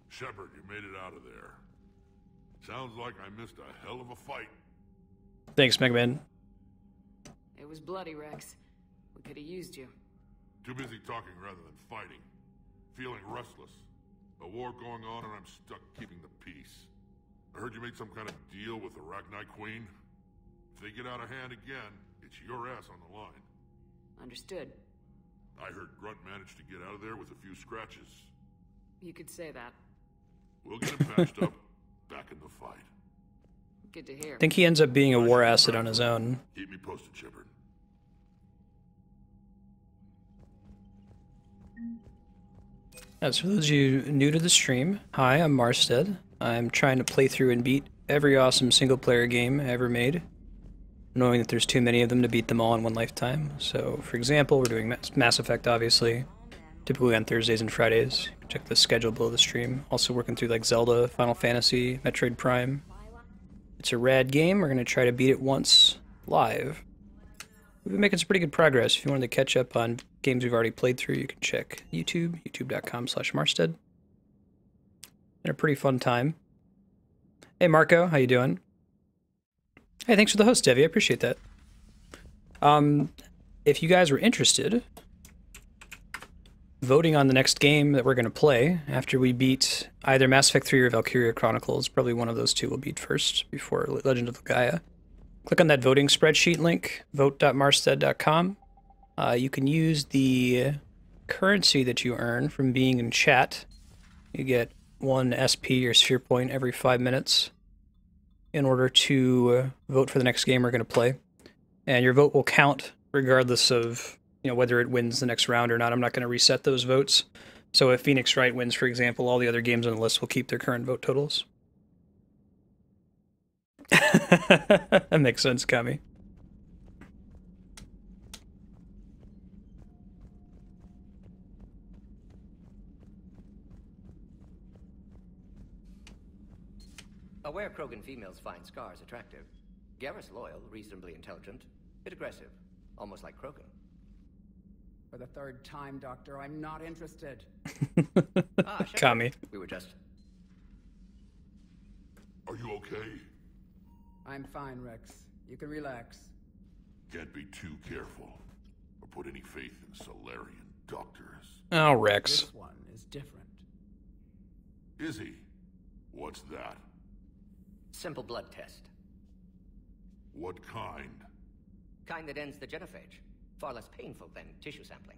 Shepard, you made it out of there. Sounds like I missed a hell of a fight. Thanks, Mega Man. It was bloody, Rex. We could have used you. Too busy talking rather than fighting. Feeling restless. A war going on and I'm stuck keeping the peace. I heard you made some kind of deal with the Rachni Queen. If they get out of hand again, it's your ass on the line. Understood. I heard Grunt managed to get out of there with a few scratches. You could say that. We'll get him patched up, back in the fight. Good to hear. I think he ends up being a war asset on his own. Keep me posted, Shepard. As for those of you new to the stream, hi, I'm Marstead. I'm trying to play through and beat every awesome single-player game I ever made, knowing that there's too many of them to beat them all in one lifetime. So, for example, we're doing Mass Effect, obviously, typically on Thursdays and Fridays. Check the schedule below the stream. Also working through like Zelda, Final Fantasy, Metroid Prime. It's a rad game. We're going to try to beat it once live. We've been making some pretty good progress. If you wanted to catch up on games we've already played through, you can check YouTube, youtube.com/Marstead. And a pretty fun time. Hey Marco, how you doing? Hey, thanks for the host, Devi. I appreciate that. If you guys were interested, voting on the next game that we're going to play after we beat either Mass Effect 3 or Valkyria Chronicles, probably one of those two will beat first before Legend of Gaia. Click on that voting spreadsheet link, vote.marstead.com. You can use the currency that you earn from being in chat. You get 1 SP or sphere point every 5 minutes in order to vote for the next game we're going to play. And your vote will count regardless of whether it wins the next round or not. I'm not going to reset those votes. So if Phoenix Wright wins, for example, all the other games on the list will keep their current vote totals. That makes sense, Kami. Aware Krogan females find scars attractive. Garrus loyal, reasonably intelligent, bit aggressive, almost like Krogan. For the third time, Doctor, I'm not interested. Kami. We were just... Are you okay? I'm fine, Rex. You can relax. Can't be too careful, or put any faith in Solarian doctors. Oh, Rex. This one is different. Is he? What's that? Simple blood test. What kind? Kind that ends the genophage. Far less painful than tissue sampling.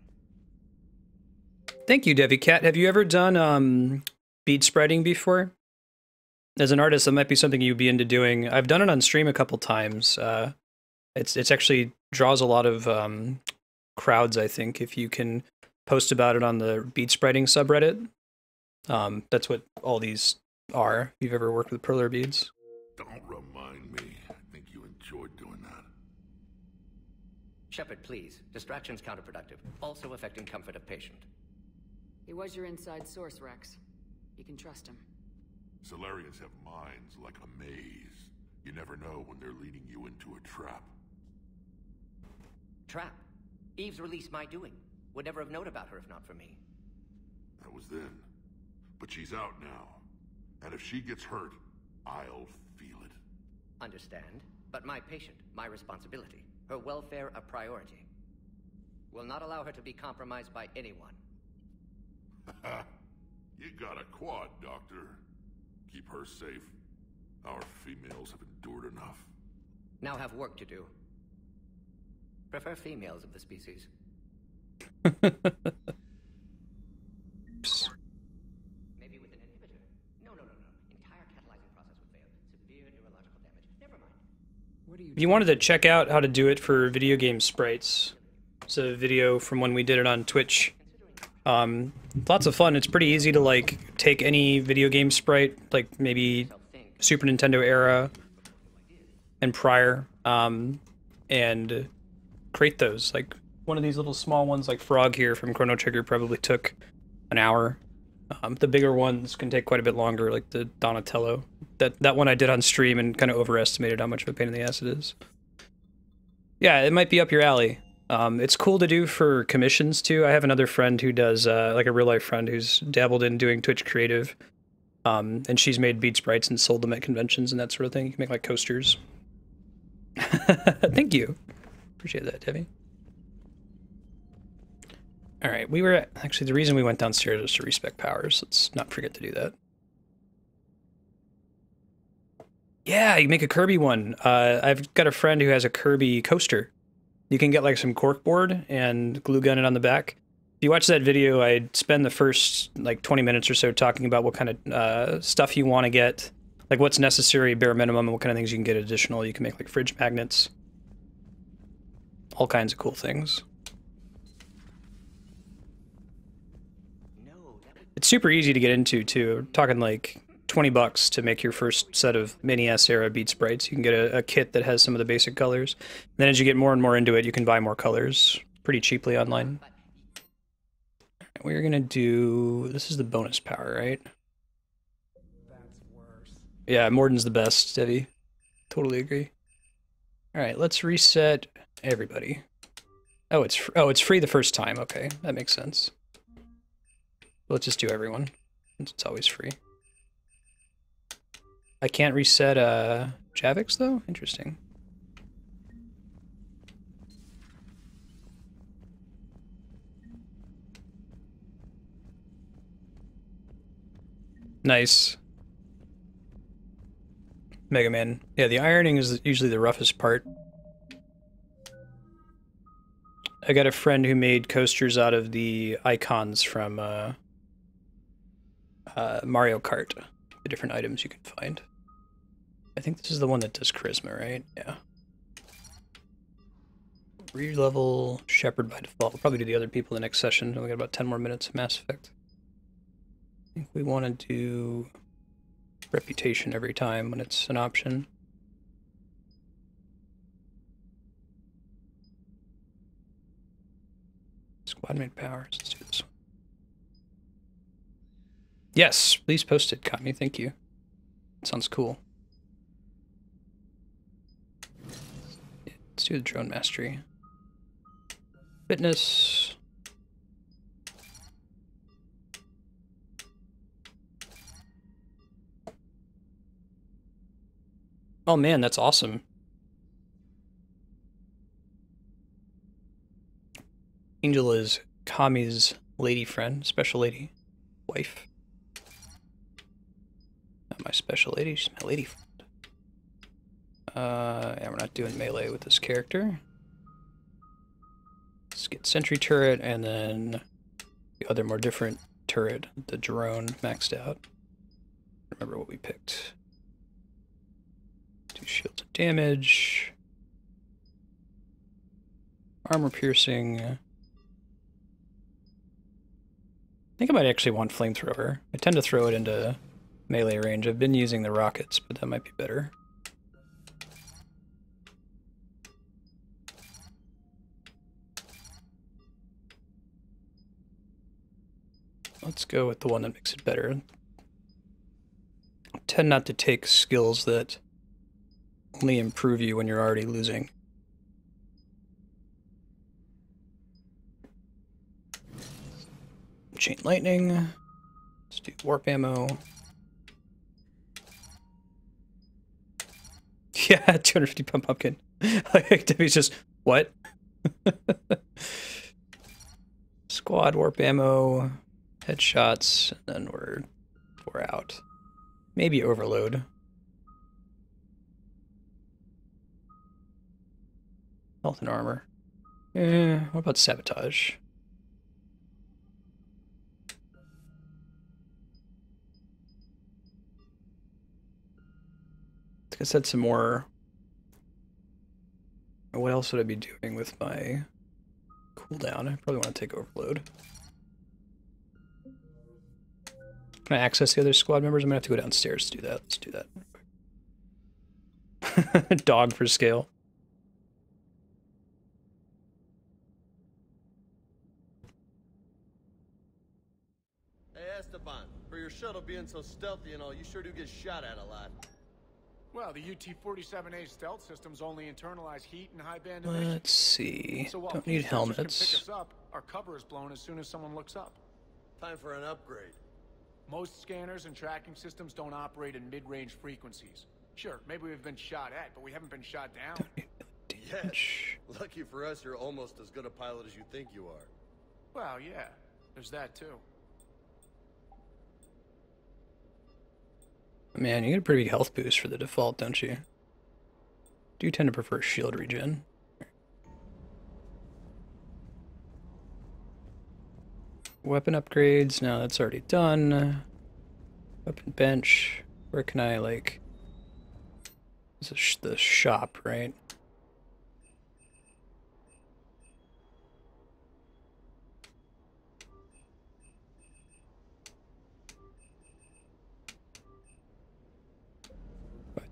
Thank you, Devi Cat. Have you ever done bead spreading before? As an artist, that might be something you'd be into doing. I've done it on stream a couple times. It's actually draws a lot of crowds, I think, if you can post about it on the bead spreading subreddit. That's what all these are. If you've ever worked with perler beads. Don't remind me. I think you enjoyed doing that. Shepard, please. Distraction's counterproductive. Also affecting comfort of patient. He was your inside source, Rex. You can trust him. Solarians have minds like a maze. You never know when they're leading you into a trap. Trap? Eve's release my doing. Would never have known about her if not for me. That was then. But she's out now. And if she gets hurt, I'll feel it. Understand. But my patient, my responsibility. Her welfare a priority. Will not allow her to be compromised by anyone. You got a quad, Doctor. Keep her safe. Our females have endured enough. Now have work to do. Prefer females of the species. Maybe with an inhibitor. No. Entire catalyzing process would fail. Severe neurological damage. Never mind. If you wanted to check out how to do it for video game sprites, it's a video from when we did it on Twitch. Lots of fun. It's pretty easy to like take any video game sprite, like maybe Super Nintendo era and prior, and create those. Like one of these little small ones, like Frog here from Chrono Trigger, probably took an hour. The bigger ones can take quite a bit longer, like the Donatello. That one I did on stream and kind of overestimated how much of a pain in the ass it is. Yeah, it might be up your alley. It's cool to do for commissions too. I have another friend who does, like a real life friend who's dabbled in doing Twitch creative. And she's made beat sprites and sold them at conventions and that sort of thing. You can make like coasters. Thank you. Appreciate that, Debbie. All right, we were actually the reason we went downstairs was to respec powers. Let's not forget to do that. Yeah, you make a Kirby one. I've got a friend who has a Kirby coaster. You can get like some corkboard and glue gun it on the back. If you watch that video, I spend the first like 20 minutes or so talking about what kind of stuff you want to get, like what's necessary, bare minimum, and what kind of things you can get additional. You can make like fridge magnets, all kinds of cool things. It's super easy to get into too. We're talking like 20 bucks to make your first set of mini S-era beat sprites. You can get a kit that has some of the basic colors. And then as you get more and more into it, you can buy more colors pretty cheaply online. We're gonna do, this is the bonus power, right? That's worse. Yeah, Morden's the best, Debbie. Totally agree. All right, let's reset everybody. Oh, it's free the first time. Okay, that makes sense. Let's just do everyone, since it's always free. I can't reset Javix though? Interesting. Nice. Mega Man. Yeah, the ironing is usually the roughest part. I got a friend who made coasters out of the icons from Mario Kart. The different items you can find. I think this is the one that does charisma, right? Yeah. Re-level Shepherd by default. We'll probably do the other people in the next session. We got about 10 more minutes of Mass Effect. I think we want to do reputation every time when it's an option. Squad made powers. Let's do this one. Yes, please post it, Kami. Thank you. Sounds cool. Yeah, let's do the drone mastery. Fitness. Oh man, that's awesome. Angel is Kami's lady friend, special lady, wife. Not my special lady, she's my lady friend. Yeah, we're not doing melee with this character. Let's get sentry turret and then the other more different turret, the drone, maxed out. Remember what we picked. 2 shields of damage. Armor piercing. I think I might actually want flamethrower. I tend to throw it into melee range. I've been using the rockets, but that might be better. Let's go with the one that makes it better. I tend not to take skills that only improve you when you're already losing. Chain lightning. Let's do warp ammo. Yeah, 250 pump pumpkin. Like Debbie's just what? Squad warp ammo, headshots, and then we're out. Maybe overload. Health and armor. What about sabotage? I said some more. What else would I be doing with my cooldown? I probably want to take overload. Can I access the other squad members? I'm gonna have to go downstairs to do that. Let's do that. Dog for scale. Hey, Esteban. shuttle being so stealthy and all, you sure do get shot at a lot. Well, the UT-47A stealth systems only internalize heat and high band emission. Let's see. So while Don't need peace sensors can helmets. pick us up, our cover is blown as soon as someone looks up. Time for an upgrade. Most scanners and tracking systems don't operate in mid-range frequencies. Sure, maybe we've been shot at, but we haven't been shot down. Yes. Lucky for us, you're almost as good a pilot as you think you are. Well, yeah. There's that, too. Man, you get a pretty big health boost for the default, don't you? Do tend to prefer shield regen. Weapon upgrades, no, that's already done. Weapon bench, where can I, like... This is the shop, right?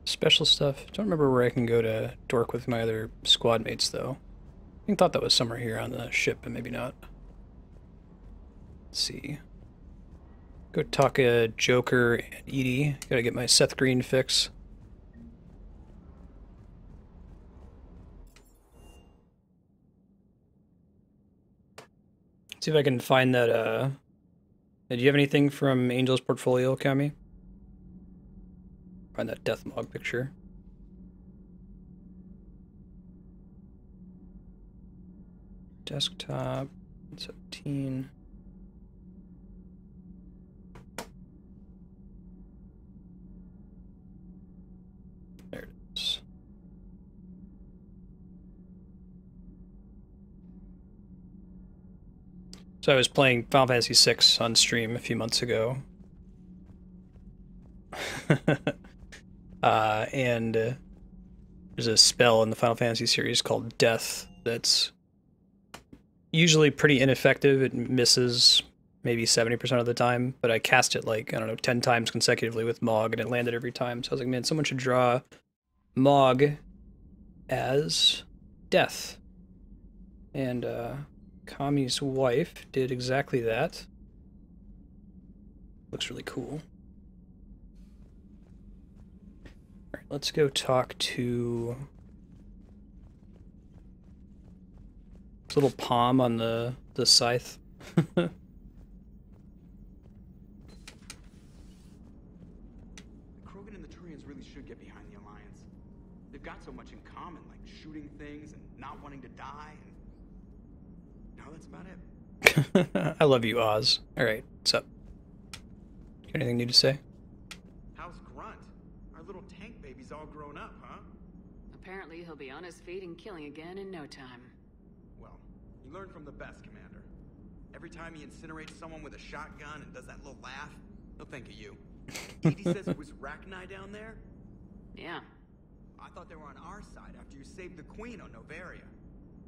Special stuff. Don't remember where I can go to dork with my other squad mates, though. I thought that was somewhere here on the ship, but maybe not. Let's see. Go talk to Joker and Edie. Gotta get my Seth Green fix. See if I can find that, Did you have anything from Angel's portfolio, Kami? Find that death log picture. Desktop, 17. There it is. So I was playing Final Fantasy VI on stream a few months ago. And there's a spell in the Final Fantasy series called Death that's usually pretty ineffective. It misses maybe 70% of the time, but I cast it like, I don't know, 10 times consecutively with Mog, and it landed every time. So I was like, man, someone should draw Mog as Death. And Kami's wife did exactly that. Looks really cool. Alright, let's go talk to this little palm on the scythe. The Krogan and the Turians really should get behind the Alliance. They've got so much in common, like shooting things and not wanting to die, and now that's about it. I love you, Oz. Alright, what's up? Got anything new to say? How's Grunt? Our little tank baby's all grown up, huh? Apparently he'll be on his feet and killing again in no time. Well, he learned from the best, Commander. Every time he incinerates someone with a shotgun and does that little laugh, he'll think of you. Edie says it was Rachni down there? Yeah. I thought they were on our side after you saved the Queen on Novaria.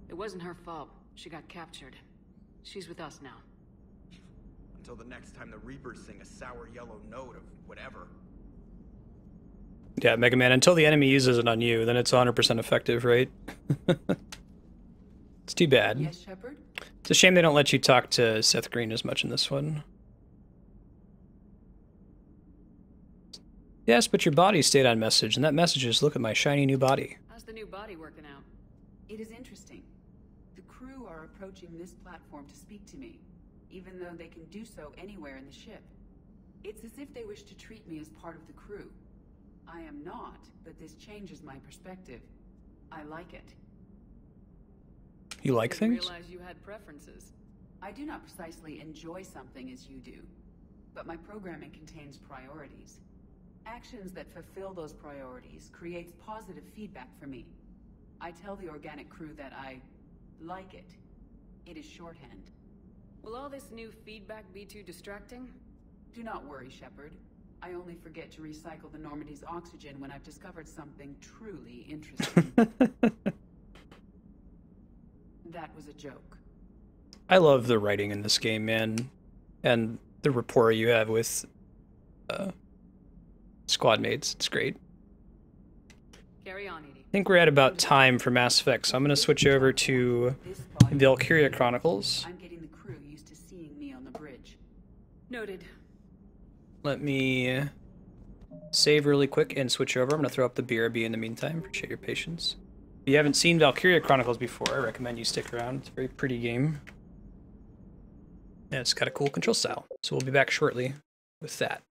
It wasn't her fault. She got captured. She's with us now. Until the next time the Reapers sing a sour yellow note of whatever. Yeah, Mega Man, until the enemy uses it on you, then it's 100% effective, right? It's too bad. Yes, Shepard? It's a shame they don't let you talk to Seth Green as much in this one. Yes, but your body stayed on message, and that message is, look at my shiny new body. How's the new body working out? It is interesting. The crew are approaching this platform to speak to me, even though they can do so anywhere in the ship. It's as if they wish to treat me as part of the crew. I am not, but this changes my perspective. I like it. You like Didn't things? realize you had preferences. I do not precisely enjoy something as you do, but my programming contains priorities. Actions that fulfill those priorities creates positive feedback for me. I tell the organic crew that I like it. It is shorthand. Will all this new feedback be too distracting? Do not worry, Shepard. I only forget to recycle the Normandy's oxygen when I've discovered something truly interesting. That was a joke. I love the writing in this game, man, and the rapport you have with squad mates. It's great. Carry on, Edie. I think we're at about time for Mass Effect, so I'm going to switch over to Valkyria Chronicles. I'm getting the crew used to seeing me on the bridge. Noted. let me save really quick and switch over. I'm going to throw up the BRB in the meantime. Appreciate your patience. If you haven't seen Valkyria Chronicles before, I recommend you stick around. It's a very pretty game. And it's got a cool control style. So we'll be back shortly with that.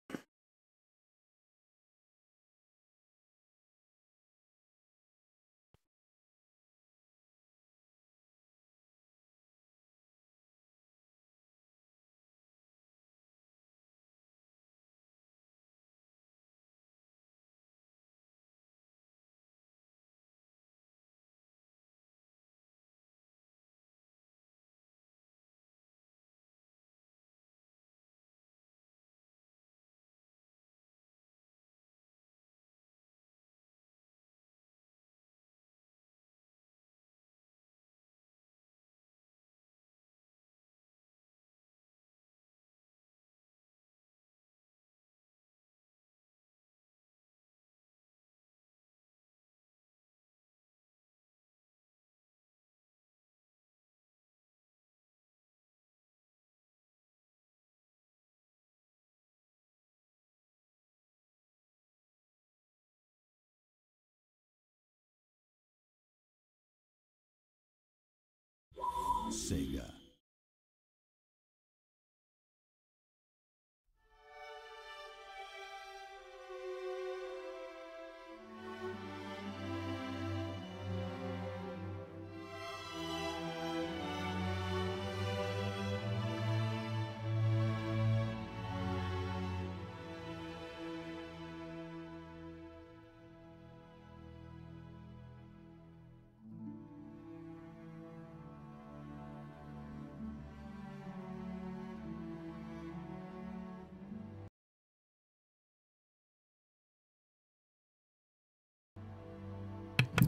Sega.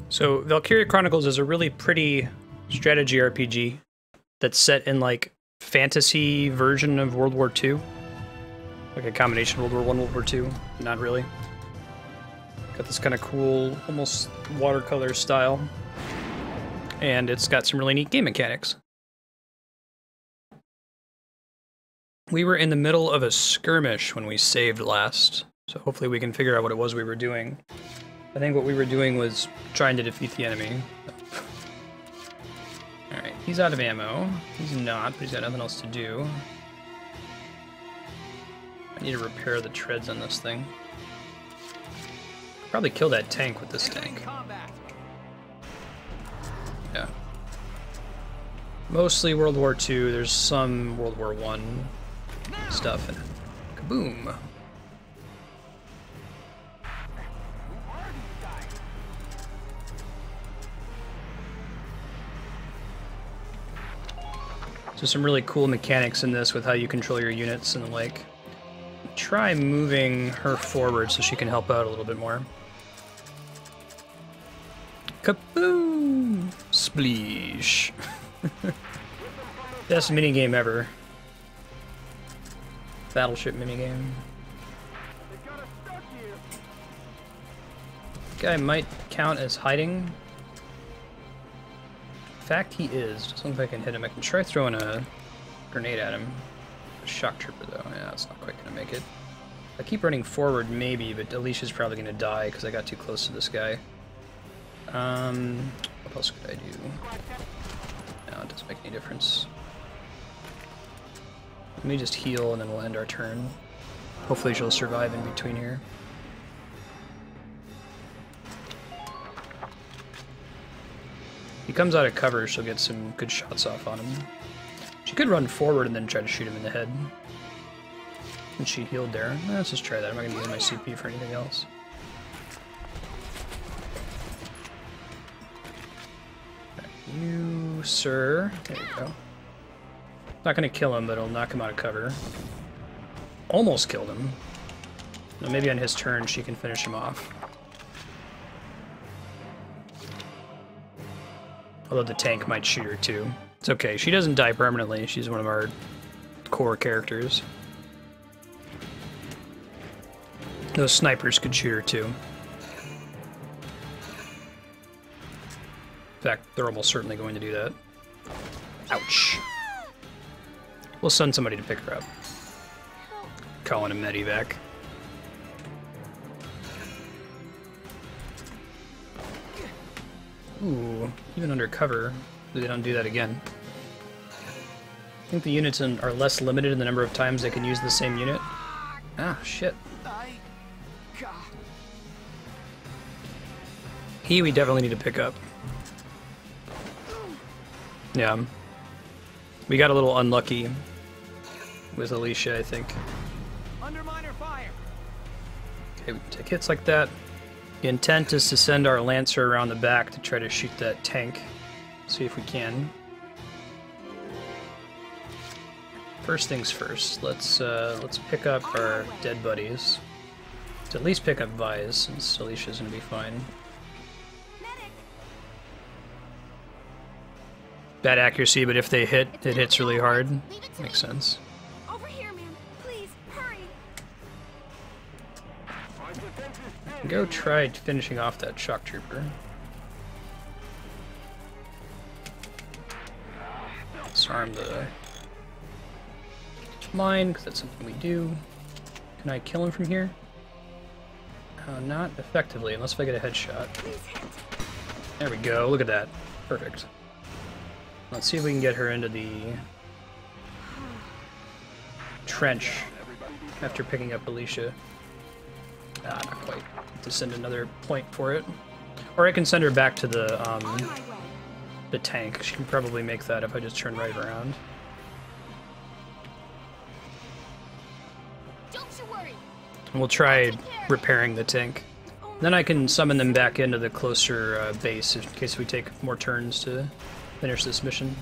So Valkyria Chronicles is a really pretty strategy RPG that's set in like fantasy version of World War II. Like a combination of World War I, World War II. Not really. Got this kind of cool, almost watercolor style. And it's got some really neat game mechanics. We were in the middle of a skirmish when we saved last. So hopefully we can figure out what it was we were doing. I think what we were doing was trying to defeat the enemy. Alright, he's out of ammo. He's not, but he's got nothing else to do. I need to repair the treads on this thing. Probably kill that tank with this tank. Yeah. Mostly World War II. There's some World War I stuff in it. Kaboom! So some really cool mechanics in this with how you control your units and like try moving her forward so she can help out a little bit more. Kaboom! Spleesh. Best minigame ever. Battleship minigame. Guy might count as hiding. In fact, he is. Just don't know if I can hit him. I can try throwing a grenade at him. A shock trooper, though. Yeah, that's not quite gonna make it. If I keep running forward, maybe, but Alicia's probably gonna die because I got too close to this guy. What else could I do? No, it doesn't make any difference. Let me just heal and then we'll end our turn. Hopefully she'll survive in between here. He comes out of cover, she'll get some good shots off on him. She could run forward and then try to shoot him in the head. And she healed there. Let's just try that. I'm not going to use my CP for anything else. You, sir. There you go. Not going to kill him, but it'll knock him out of cover. Almost killed him. Now maybe on his turn she can finish him off. Although the tank might shoot her too. It's okay, she doesn't die permanently. She's one of our core characters. Those snipers could shoot her too. In fact, they're almost certainly going to do that. Ouch. We'll send somebody to pick her up. calling a medevac. Ooh, even under cover, they don't do that again. I think the units are less limited in the number of times they can use the same unit. Ah, shit. He we definitely need to pick up. Yeah. We got a little unlucky with Alicia, I think. Under minor fire. Okay, we can take hits like that. The intent is to send our Lancer around the back to try to shoot that tank. See if we can. First things first, let's pick up our dead buddies. Let's at least pick up Vise, since Alicia's gonna be fine. Bad accuracy, but if they hit, it hits really hard. Makes sense. Over here, man. Please, hurry. Go try finishing off that shock trooper. Disarm the mine, because that's something we do. Can I kill him from here? Not effectively, unless if I get a headshot. There we go, look at that. Perfect. Let's see if we can get her into the trench after picking up Alicia. Ah, not quite. To send another point for it. Or I can send her back to the tank. She can probably make that if I just turn right around. And we'll try repairing the tank. Then I can summon them back into the closer base in case we take more turns to finish this mission.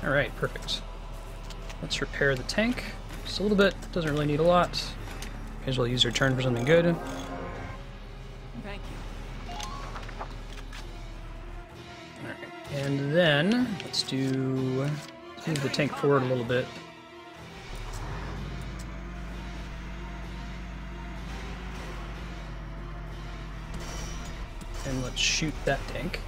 Alright, perfect. Let's repair the tank. Just a little bit, doesn't really need a lot. May as well use our turn for something good. Thank you. Alright, and then let's move the tank forward a little bit. And let's shoot that tank.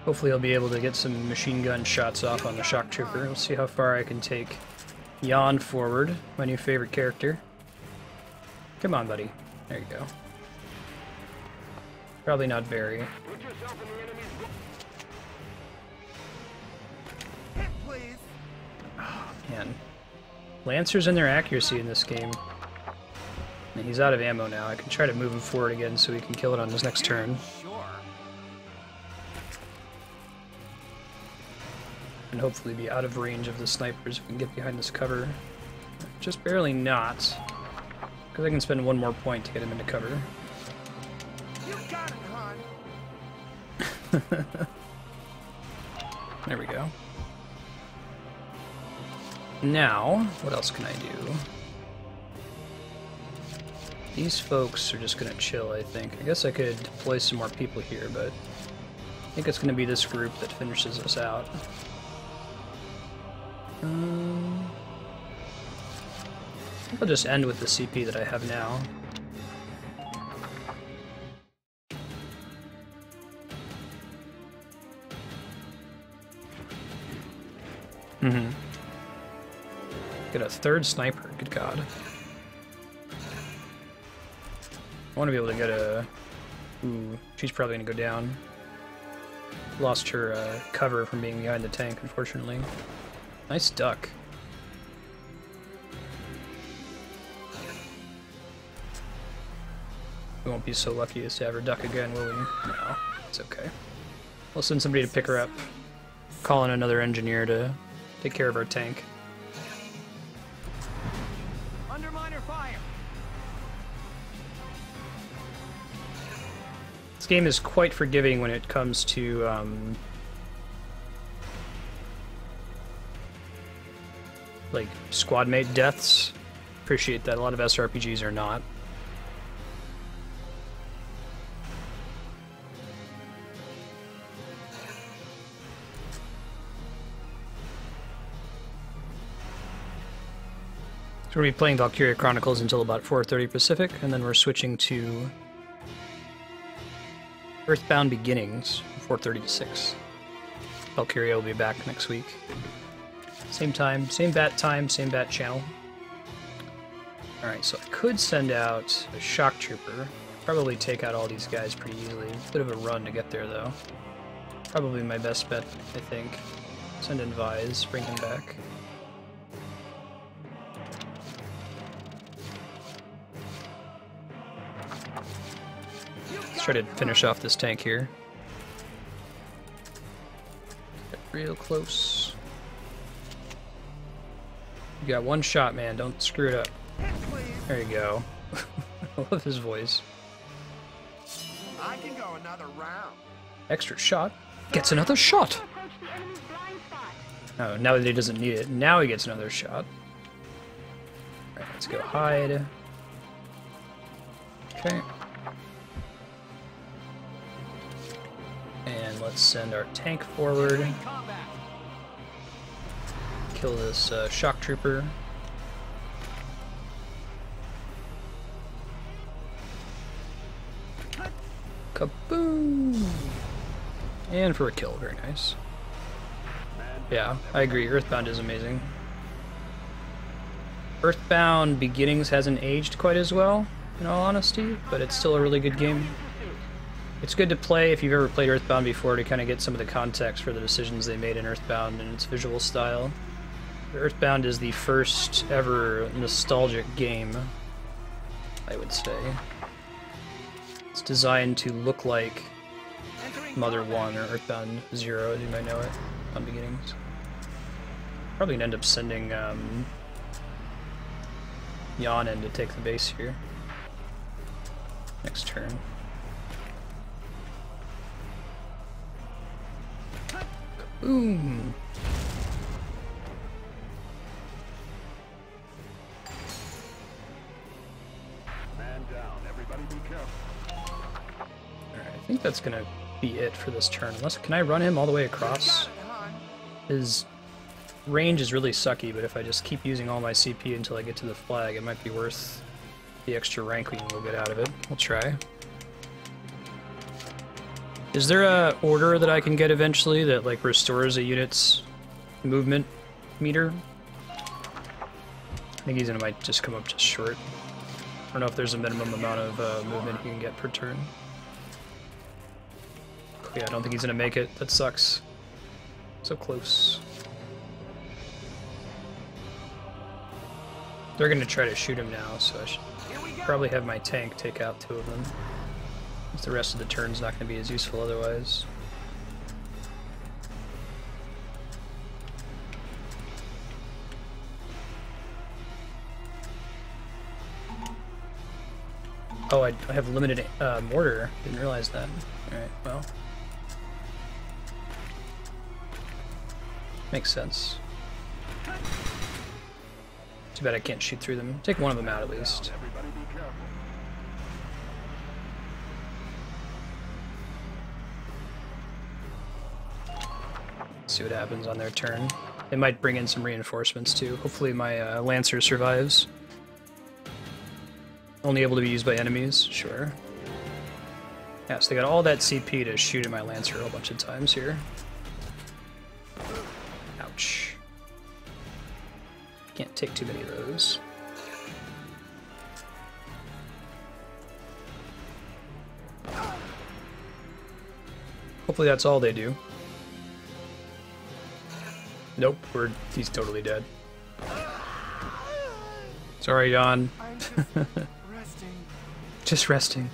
Hopefully I'll be able to get some machine gun shots off on the shock trooper. We'll see how far I can take Jan forward, my new favorite character. Come on, buddy. There you go. Probably not very. Oh, man. Lancers and their accuracy in this game. And he's out of ammo now. I can try to move him forward again so we can kill it on his next turn. And hopefully be out of range of the snipers if we can get behind this cover. Just barely not. Because I can spend one more point to get him into cover. You got it, hon. There we go. Now, what else can I do? These folks are just gonna chill, I think. I guess I could deploy some more people here, but I think it's gonna be this group that finishes us out. I think I'll just end with the CP that I have now. Get a third sniper, good god. I want to be able to get a... Ooh, she's probably going to go down. Lost her cover from being behind the tank, unfortunately. Nice duck. We won't be so lucky as to have her duck again, will we? No, it's okay. We'll send somebody to pick her up. Call in another engineer to take care of our tank. Under minor fire. This game is quite forgiving when it comes to like squad mate deaths. Appreciate that. A lot of SRPGs are not. So we'll be playing Valkyria Chronicles until about 4:30 Pacific, and then we're switching to Earthbound Beginnings, 4:30 to 6. Valkyria will be back next week. Same time, same bat channel. Alright, so I could send out a shock trooper. Probably take out all these guys pretty easily. Bit of a run to get there, though. Probably my best bet, I think. Send in Vise, bring him back. Let's try to finish off this tank here. Get real close. You got one shot, man. Don't screw it up. There you go. I love his voice. I can go another round. Extra shot. Gets another shot. Oh, now that he doesn't need it, now he gets another shot. Alright, let's go hide. Okay. And let's send our tank forward. Kill this shock trooper. Kaboom! And for a kill, very nice. Yeah, I agree, Earthbound is amazing. Earthbound Beginnings hasn't aged quite as well, in all honesty, but it's still a really good game. It's good to play if you've ever played Earthbound before to kind of get some of the context for the decisions they made in Earthbound and its visual style. Earthbound is the first ever nostalgic game, I would say. It's designed to look like Mother 1 or Earthbound 0, as you might know it, on Beginnings. Probably gonna end up sending Jan in to take the base here. Next turn. Kaboom! Man down, everybody be careful. Alright, I think that's gonna be it for this turn. Unless, can I run him all the way across? His range is really sucky, but if I just keep using all my CP until I get to the flag, it might be worth the extra ranking we'll get out of it. We'll try. Is there a order that I can get eventually that like restores a unit's movement meter? I think might just come up just short. I don't know if there's a minimum amount of movement he can get per turn. Yeah, I don't think he's gonna make it. That sucks. So close. They're gonna try to shoot him now, so I should probably have my tank take out 2 of them. The rest of the turn's not gonna be as useful otherwise. Oh, I have limited mortar. Didn't realize that. Alright, well. Makes sense. Too bad I can't shoot through them. Take one of them out at least. See what happens on their turn. They might bring in some reinforcements too. Hopefully my Lancer survives. Only able to be used by enemies, sure. Yeah, so they got all that CP to shoot at my Lancer a whole bunch of times here. Ouch. Can't take too many of those. Hopefully that's all they do. Nope, he's totally dead. Sorry, Jan. Just resting.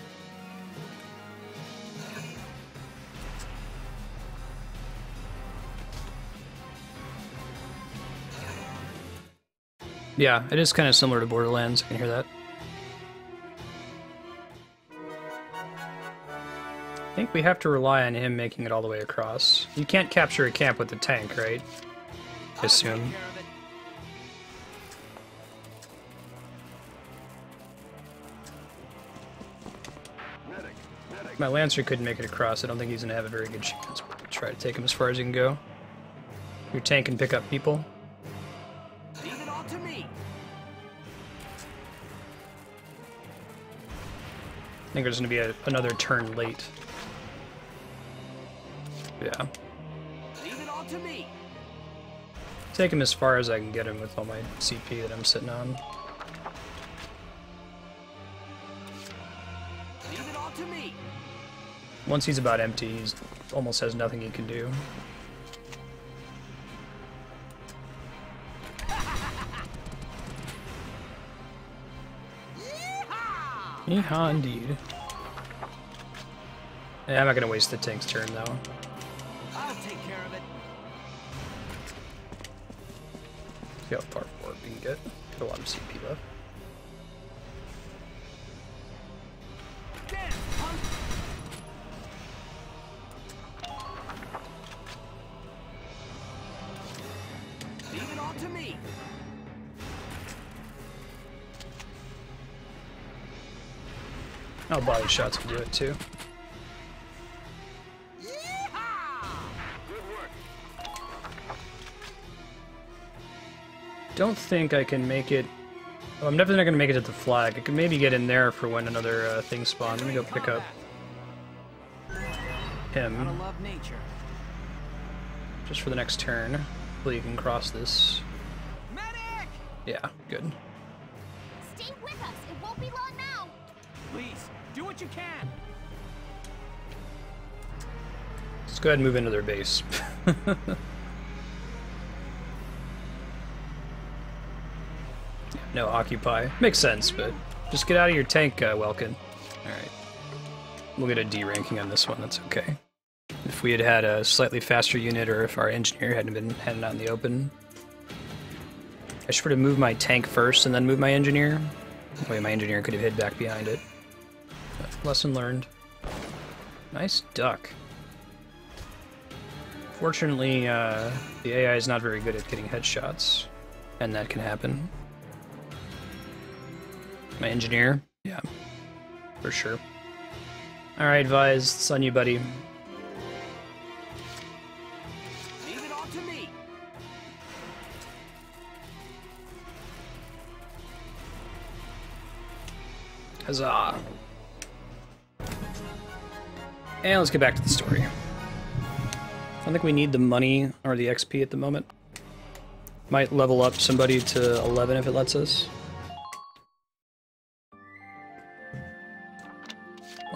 Yeah, it is kind of similar to Borderlands, I can hear that. I think we have to rely on him making it all the way across. You can't capture a camp with the tank, right? I assume. My Lancer couldn't make it across. I don't think he's gonna have a very good chance. But we'll try to take him as far as he can go. Your tank can pick up people. Leave it all to me. I think there's gonna be another turn late. Yeah. Leave it all to me. Take him as far as I can get him with all my CP that I'm sitting on. Leave it all to me. Once he's about empty, he almost has nothing he can do. Yeehaw, indeed. Yeah, I'm not gonna waste the tank's turn though. I'll take care of it. See how far forward we can get. Got a lot of CP left. Dance, punk. Leave it all to me. Oh, body shots can do it too. Don't think I can make it. Oh, I'm definitely not going to make it to the flag. I could maybe get in there for when another thing spawns. Let me go pick up him. Just for the next turn. Hopefully you can cross this. Yeah, good. Stay with us. It won't be long now. Please, do what you can. Let's go ahead and move into their base. No, occupy. Makes sense, but just get out of your tank, Welkin. Alright. We'll get a D ranking on this one, that's okay. If we had had a slightly faster unit, or if our engineer hadn't been heading out in the open. I should have moved my tank first and then move my engineer. That way my engineer could have hid back behind it. But lesson learned. Nice duck. Fortunately, the AI is not very good at getting headshots, and that can happen. My engineer? Yeah, for sure. Alright, Vise, it's on you, buddy. Leave it all to me. Huzzah. And let's get back to the story. I don't think we need the money or the XP at the moment. Might level up somebody to 11 if it lets us.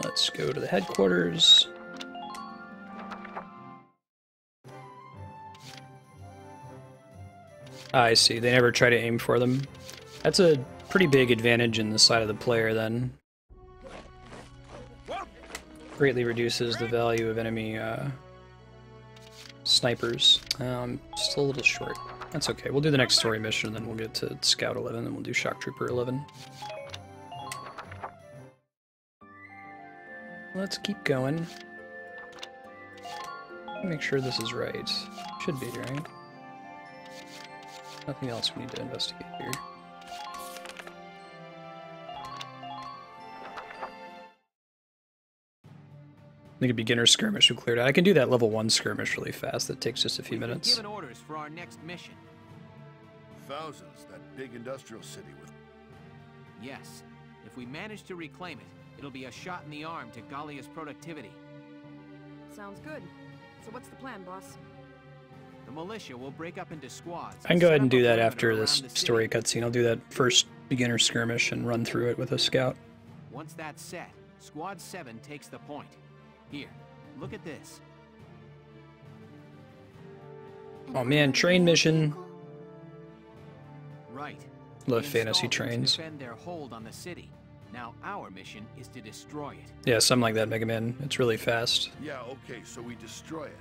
Let's go to the headquarters. I see, they never try to aim for them. That's a pretty big advantage in the side of the player then. Greatly reduces the value of enemy snipers. Just a little short. That's okay, we'll do the next story mission, then we'll get to Scout 11, then we'll do Shock Trooper 11. Let's keep going. Make sure this is right. Should be, right? Nothing else we need to investigate here. I think a beginner skirmish we cleared out. I can do that level 1 skirmish really fast. That takes just a few minutes. Given orders for our next mission. Thousands, that big industrial city with... Yes. If we manage to reclaim it, it'll be a shot in the arm to Gallia's productivity. Sounds good. So what's the plan, boss? The militia will break up into squads. I can go ahead and do that after this story cutscene. I'll do that first beginner skirmish and run through it with a scout. Once that's set, Squad 7 takes the point. Here, look at this. Oh man, train mission. Right. Love fantasy trains. Defend their hold on the city. Now our mission is to destroy it. Yeah, something like that, Mega Man. It's really fast. Yeah, okay, so we destroy it.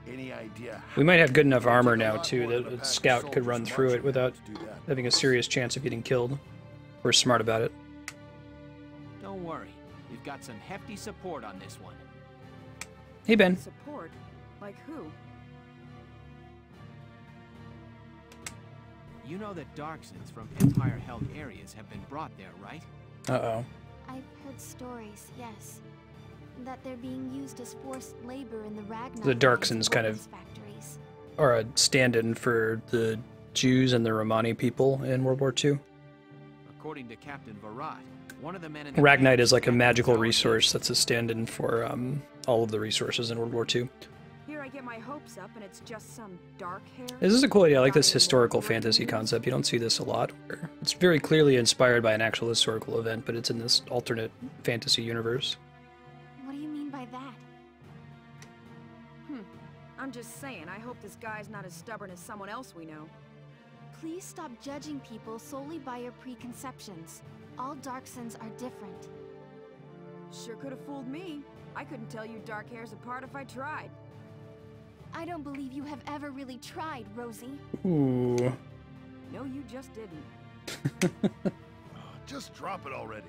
Any idea? We might have good enough armor now, too, that a scout could run through it without having a serious chance of getting killed. We're smart about it. Don't worry. We've got some hefty support on this one. Hey, Ben. Support? Like who? You know that Darksons from Empire-held areas have been brought there, right? Uh-oh. I've heard stories, yes. That they're being used as forced labor in the Ragnar. The Darksons kind of are a stand-in for the Jews and the Romani people in World War II. According to Captain Virat, one of the men in the Ragnite is like a magical resource that's a stand-in for all of the resources in World War II. Here I get my hopes up and it's just some dark hair. This is a cool idea. I like this historical fantasy concept. You don't see this a lot. Where it's very clearly inspired by an actual historical event, but it's in this alternate fantasy universe. What do you mean by that? I'm just saying, I hope this guy's not as stubborn as someone else we know. Please stop judging people solely by your preconceptions. All Darksons are different. Sure could have fooled me. I couldn't tell you dark hairs apart if I tried. I don't believe you have ever really tried, Rosie. Ooh. No, you just didn't. Just drop it already.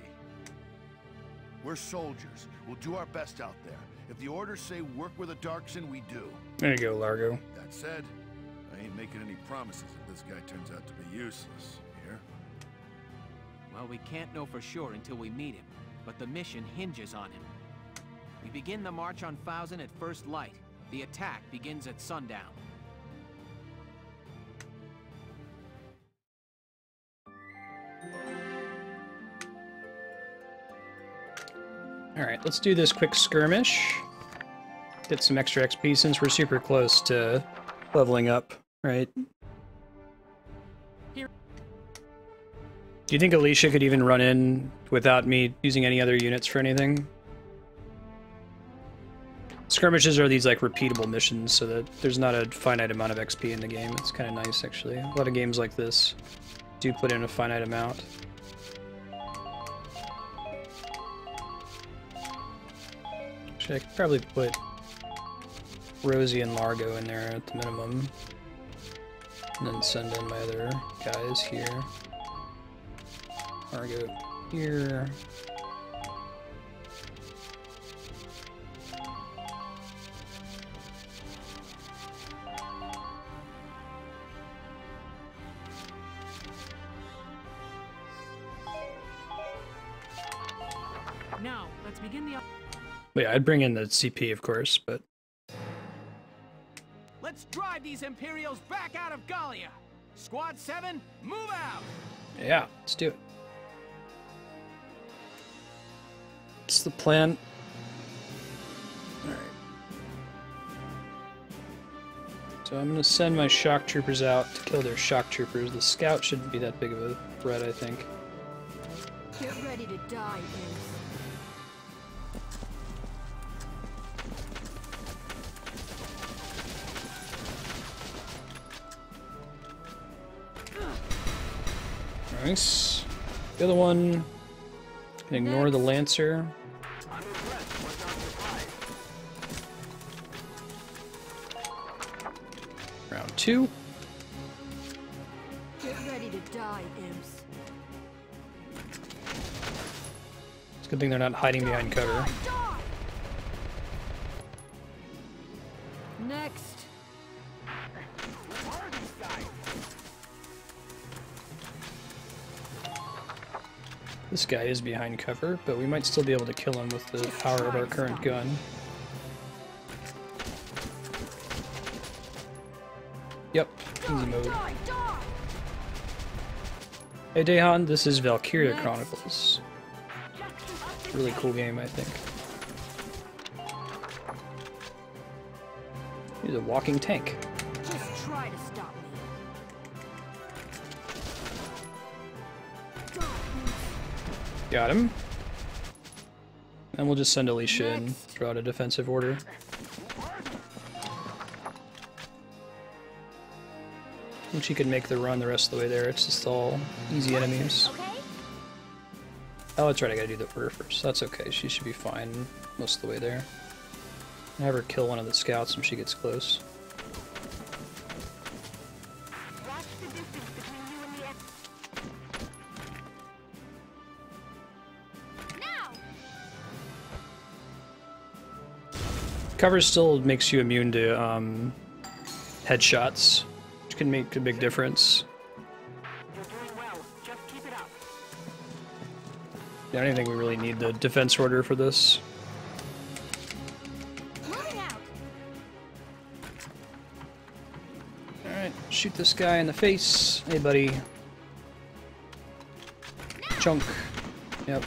We're soldiers. We'll do our best out there. If the orders say work with a Darkson, we do. There you go, Largo. That said, I ain't making any promises if this guy turns out to be useless. Here? Well, we can't know for sure until we meet him, but the mission hinges on him. We begin the march on Thousand at first light. The attack begins at sundown. Alright, let's do this quick skirmish. Get some extra XP since we're super close to leveling up, right? Do you think Alicia could even run in without me using any other units for anything? Skirmishes are these like repeatable missions so that there's not a finite amount of XP in the game. It's kind of nice actually. A lot of games like this do put in a finite amount. Actually, I could probably put Rosie and Largo in there at the minimum. And then send in my other guys here. Largo here. Now, let's begin the... Yeah, I'd bring in the CP, of course, but... Let's drive these Imperials back out of Gallia! Squad 7, move out! Yeah, let's do it. What's the plan? Alright. So I'm gonna send my shock troopers out to kill their shock troopers. The scout shouldn't be that big of a threat, I think. Get ready to die, Imps. Nice. The other one can ignore the Lancer. Round 2. Get ready to die, Imps. It's a good thing they're not hiding behind cover. Next. This guy is behind cover, but we might still be able to kill him with the power of our current gun. Yep, easy mode. Hey Dehan, this is Valkyria Chronicles. Really cool game, I think. He's a walking tank. Just try to stop me. Got him. And we'll just send Alicia and throw out a defensive order. I think she could make the run the rest of the way there. It's just all easy enemies. Oh, that's right. I gotta do the order first. That's okay. She should be fine most of the way there. Have her kill one of the scouts when she gets close. Cover still makes you immune to headshots, which can make a big difference. Yeah, I don't think we really need the defense order for this. Alright, shoot this guy in the face. Hey, buddy. Chunk. Yep.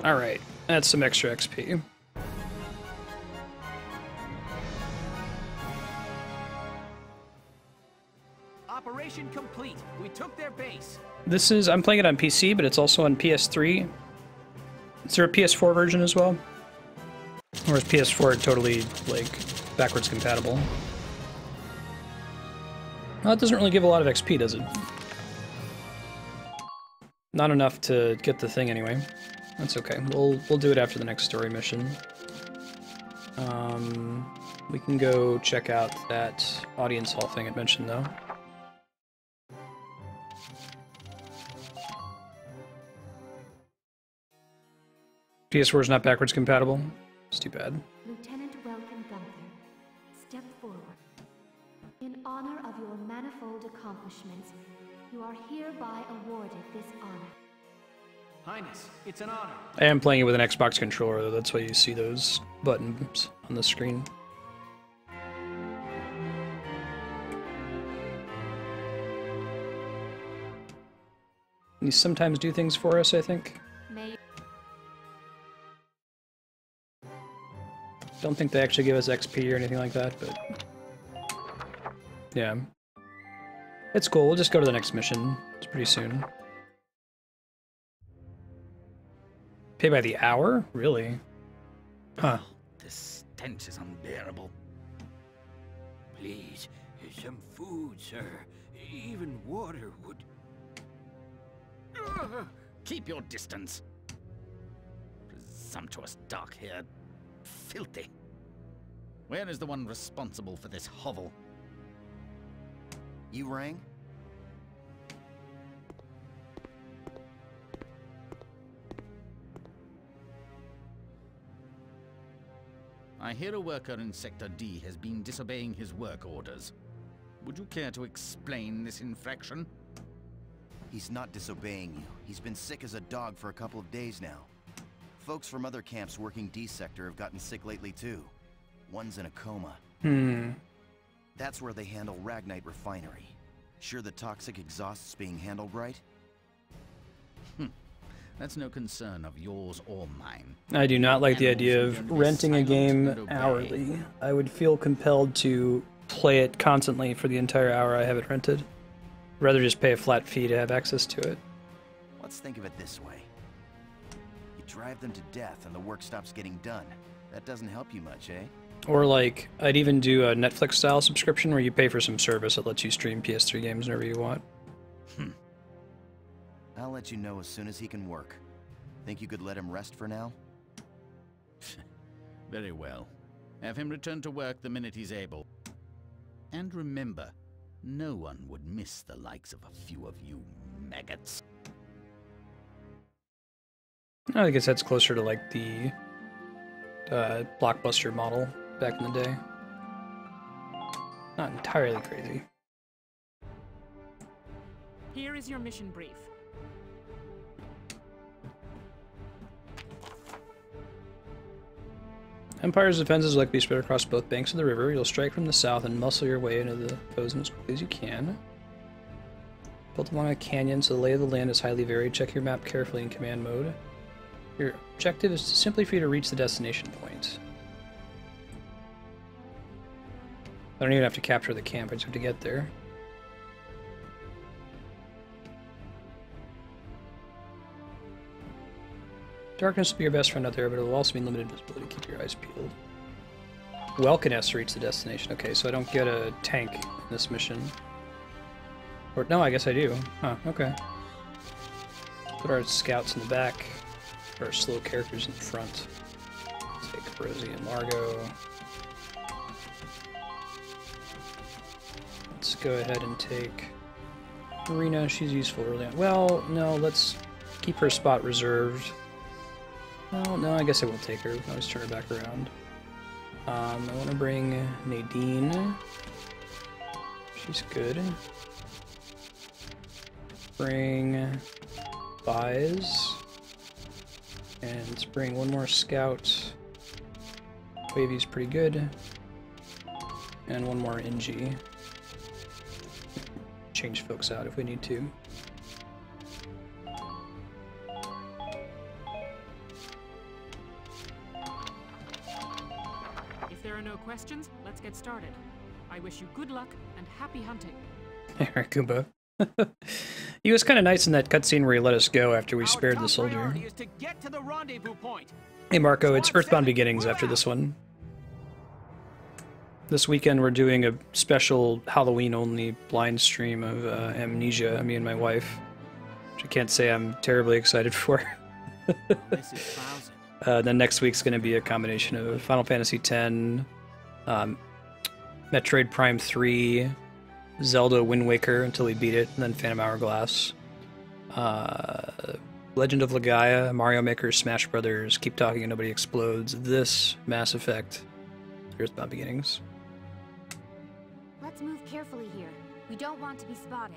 Alright, that's some extra XP. Operation complete. We took their base. This is, I'm playing it on PC, but it's also on PS3. Is there a PS4 version as well? Or is PS4 totally, like, backwards compatible? Well, it doesn't really give a lot of XP, does it? Not enough to get the thing anyway. That's okay. We'll do it after the next story mission. We can go check out that audience hall thing it mentioned, though. PS4 is not backwards compatible. It's too bad. Lieutenant Welcome Gunther, step forward. In honor of your manifold accomplishments, you are hereby awarded this honor. Highness, it's an honor. I am playing it with an Xbox controller, though. That's why you see those buttons on the screen. You sometimes do things for us, I think. Don't think they actually give us XP or anything like that, but... yeah. It's cool, we'll just go to the next mission. It's pretty soon. Pay by the hour? Really? Huh. This stench is unbearable. Please, some food, sir. Even water would... Keep your distance. Presumptuous dark-haired... filthy. Where is the one responsible for this hovel? You rang? I hear a worker in Sector D has been disobeying his work orders. Would you care to explain this infraction? He's not disobeying you. He's been sick as a dog for a couple of days now. Folks from other camps working D sector have gotten sick lately too. One's in a coma. That's where they handle Ragnite Refinery. Sure the toxic exhaust's being handled right? That's no concern of yours or mine. I do not like the idea of renting a game hourly. I would feel compelled to play it constantly for the entire hour I have it rented. I'd rather just pay a flat fee to have access to it. Let's think of it this way. You drive them to death and the work stops getting done. That doesn't help you much, eh? Or like, I'd even do a Netflix-style subscription where you pay for some service that lets you stream PS3 games whenever you want. I'll let you know as soon as he can work. Think you could let him rest for now? Very well. Have him return to work the minute he's able. And remember, no one would miss the likes of a few of you maggots. I guess that's closer to like the Blockbuster model back in the day. Not entirely crazy. Here is your mission brief. Empire's defenses will likely be spread across both banks of the river. You'll strike from the south and muscle your way into the foes as quickly as you can. Built along a canyon, so the lay of the land is highly varied. Check your map carefully in command mode. Your objective is simply for you to reach the destination point. I don't even have to capture the camp, I just have to get there. Darkness will be your best friend out there, but it will also mean limited visibility. Keep your eyes peeled. Welkin has to reach the destination. Okay, so I don't get a tank in this mission. Or, no, I guess I do. Huh, okay. Put our scouts in the back. Put our slow characters in front. Take Rosie and Margot. Let's go ahead and take Marina. She's useful early on. Well, no, let's keep her spot reserved. Well, no, I guess I will take her. I'll just turn her back around. I want to bring Nadine. She's good. Bring Buys. And let's bring one more scout. Wavy's pretty good. And one more NG. Change folks out if we need to. We If there are no questions, let's get started. I wish you good luck and happy hunting. Alright, Goomba. He was kind of nice in that cutscene where he let us go after we spared the soldier. Is to get to the rendezvous point. Hey Marco, it's Earthbound Beginnings after this one. This weekend we're doing a special Halloween-only blind stream of Amnesia, me and my wife, which I can't say I'm terribly excited for. This is Bowser. Then next week's going to be a combination of Final Fantasy X, Metroid Prime 3, Zelda Wind Waker until we beat it, and then Phantom Hourglass. Legend of Legaia, Mario Maker, Smash Brothers, Keep Talking and Nobody Explodes, this, Mass Effect, Earthbound Beginnings. Let's move carefully here. We don't want to be spotted.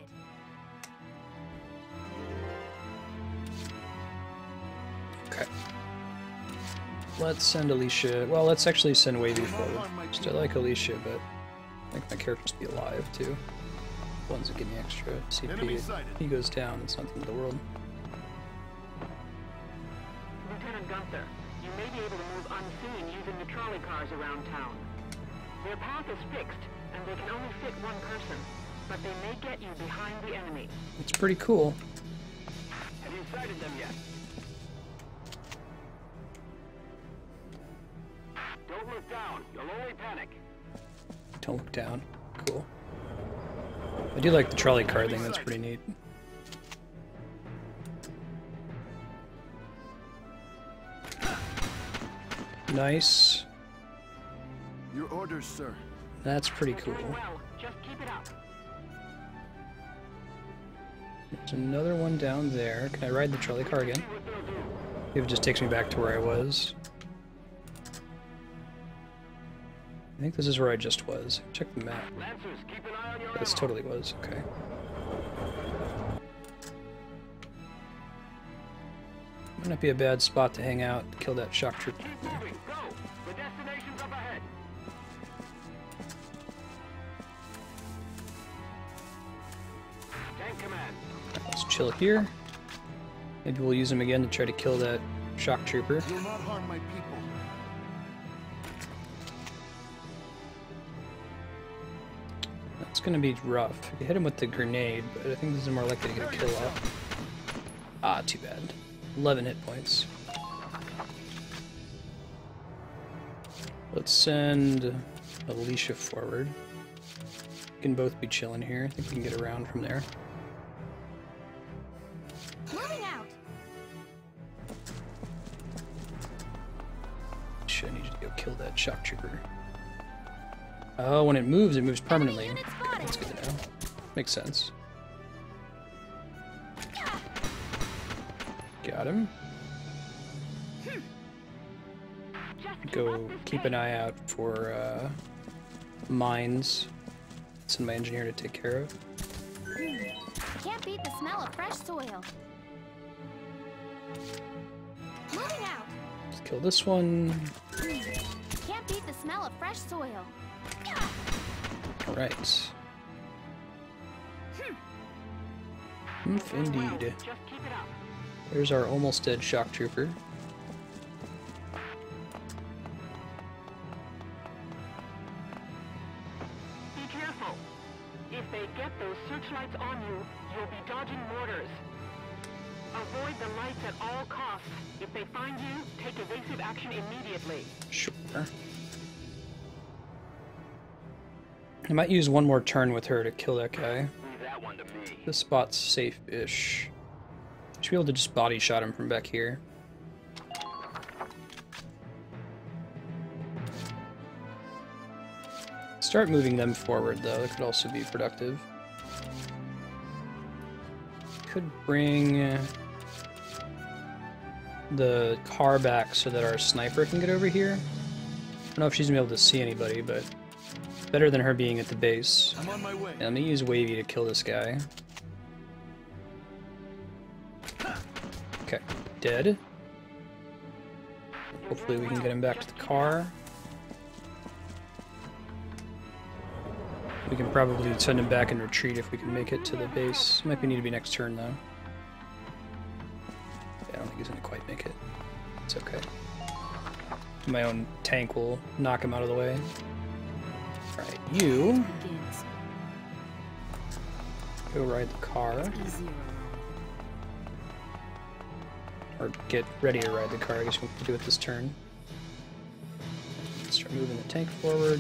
Okay. Let's send Alicia. Well, let's actually send Wavy forward. Still like Alicia, but I think my characters be alive too. The ones that give me extra CP. If he goes down, it's not the end of the world. Lieutenant Gunther, you may be able to move unseen using the trolley cars around town. Their path is fixed, and they can only fit one person, but they may get you behind the enemy. It's pretty cool. Have you sighted them yet? Don't look down. You'll only panic. Don't look down. Cool. I do like the trolley car thing, that's pretty neat. Nice. Your orders, sir. That's pretty cool. Well, just keep it up. There's another one down there. Can I ride the trolley car again? If it just takes me back to where I was. I think this is where I just was. Check the map. Lancers, keep an eye on your This totally was. Okay. Might not be a bad spot to hang out, kill that shock trooper. Keep moving. Go. The destination's up ahead. Tank command. Let's chill here. Maybe we'll use him again to try to kill that shock trooper. You'll not harm my people. That's gonna be rough. You hit him with the grenade, but I think this is more likely to get a kill off. Ah, too bad. 11 hit points. Let's send Alicia forward. We can both be chilling here. I think we can get around from there. Moving out. Shit, I need you to go kill that shock trooper. Oh, when it moves permanently. Okay, that's good to know. Makes sense. Got him. Go keep an eye out for mines. Send my engineer to take care of. Can't beat the smell of fresh soil. Moving out. Let's kill this one. Can't beat the smell of fresh soil. Alright. Indeed. There's our almost dead shock trooper. Be careful. If they get those searchlights on you, you'll be dodging mortars. Avoid the lights at all costs. If they find you, take evasive action immediately. Sure. I might use one more turn with her to kill that guy. That one to me. This spot's safe-ish. Should be able to just body shot him from back here. Start moving them forward, though. That could also be productive. Could bring the car back so that our sniper can get over here. I don't know if she's gonna be able to see anybody, but better than her being at the base. I'm on my way. And I'm gonna use Wavy to kill this guy. Okay, dead. Hopefully we can get him back to the car. We can probably send him back and retreat if we can make it to the base. Might need to be next turn though. Yeah, I don't think he's gonna quite make it. It's okay. My own tank will knock him out of the way. Alright, you go ride the car. Or get ready to ride the car, I guess we have to do it this turn. Start moving the tank forward.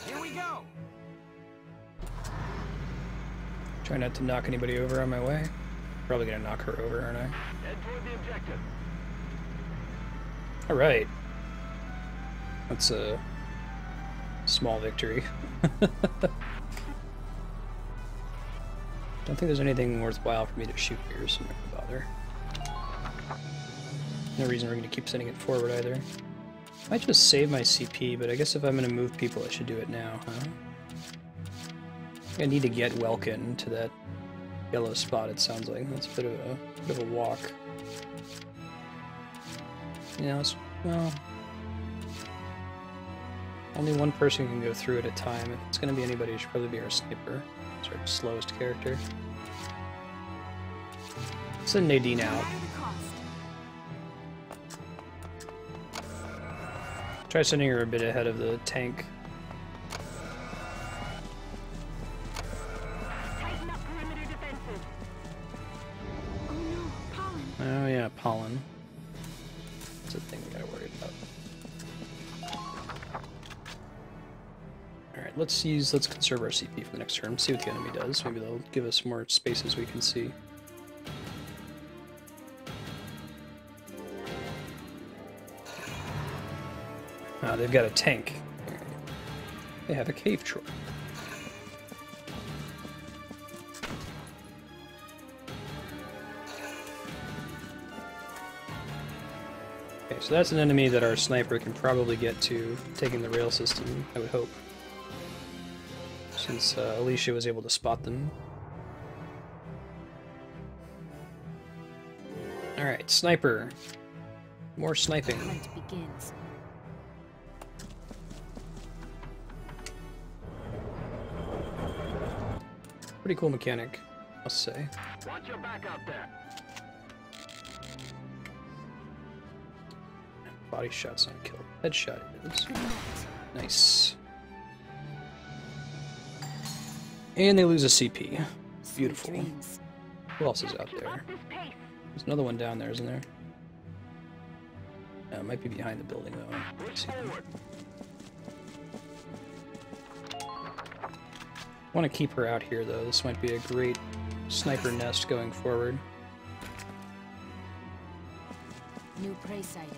Here we go. Try not to knock anybody over on my way. Probably gonna knock her over, aren't I? Head toward the objective. Alright. That's a small victory. Don't think there's anything worthwhile for me to shoot here, so I'm not gonna bother. No reason we're gonna keep sending it forward either. Might just save my CP, but I guess if I'm gonna move people, I should do it now, huh? I need to get Welkin to that yellow spot, it sounds like. That's a bit of a walk. Yeah, well... Only one person can go through at a time. If it's gonna be anybody, it should probably be our sniper. It's our slowest character. Send Nadine out. Try sending her a bit ahead of the tank. Tighten up perimeter defenses. Oh no, pollen. Oh yeah, pollen. That's a thing we gotta worry about. Alright, let's conserve our CP for the next turn, see what the enemy does. Maybe they'll give us more spaces we can see. Ah, they've got a tank. They have a cave troll. Okay, so that's an enemy that our sniper can probably get to, taking the rail system, I would hope. Since Alicia was able to spot them. Alright, sniper. More sniping. Hunt begins. Pretty cool mechanic, must say. Watch your back out there. Body shot's not killed. Headshot it is. Nice. And they lose a CP. Beautiful. Who else is out there? There's another one down there, isn't there? It might be behind the building, though. Let's see them. I want to keep her out here, though. This might be a great sniper nest going forward. New prey sighted.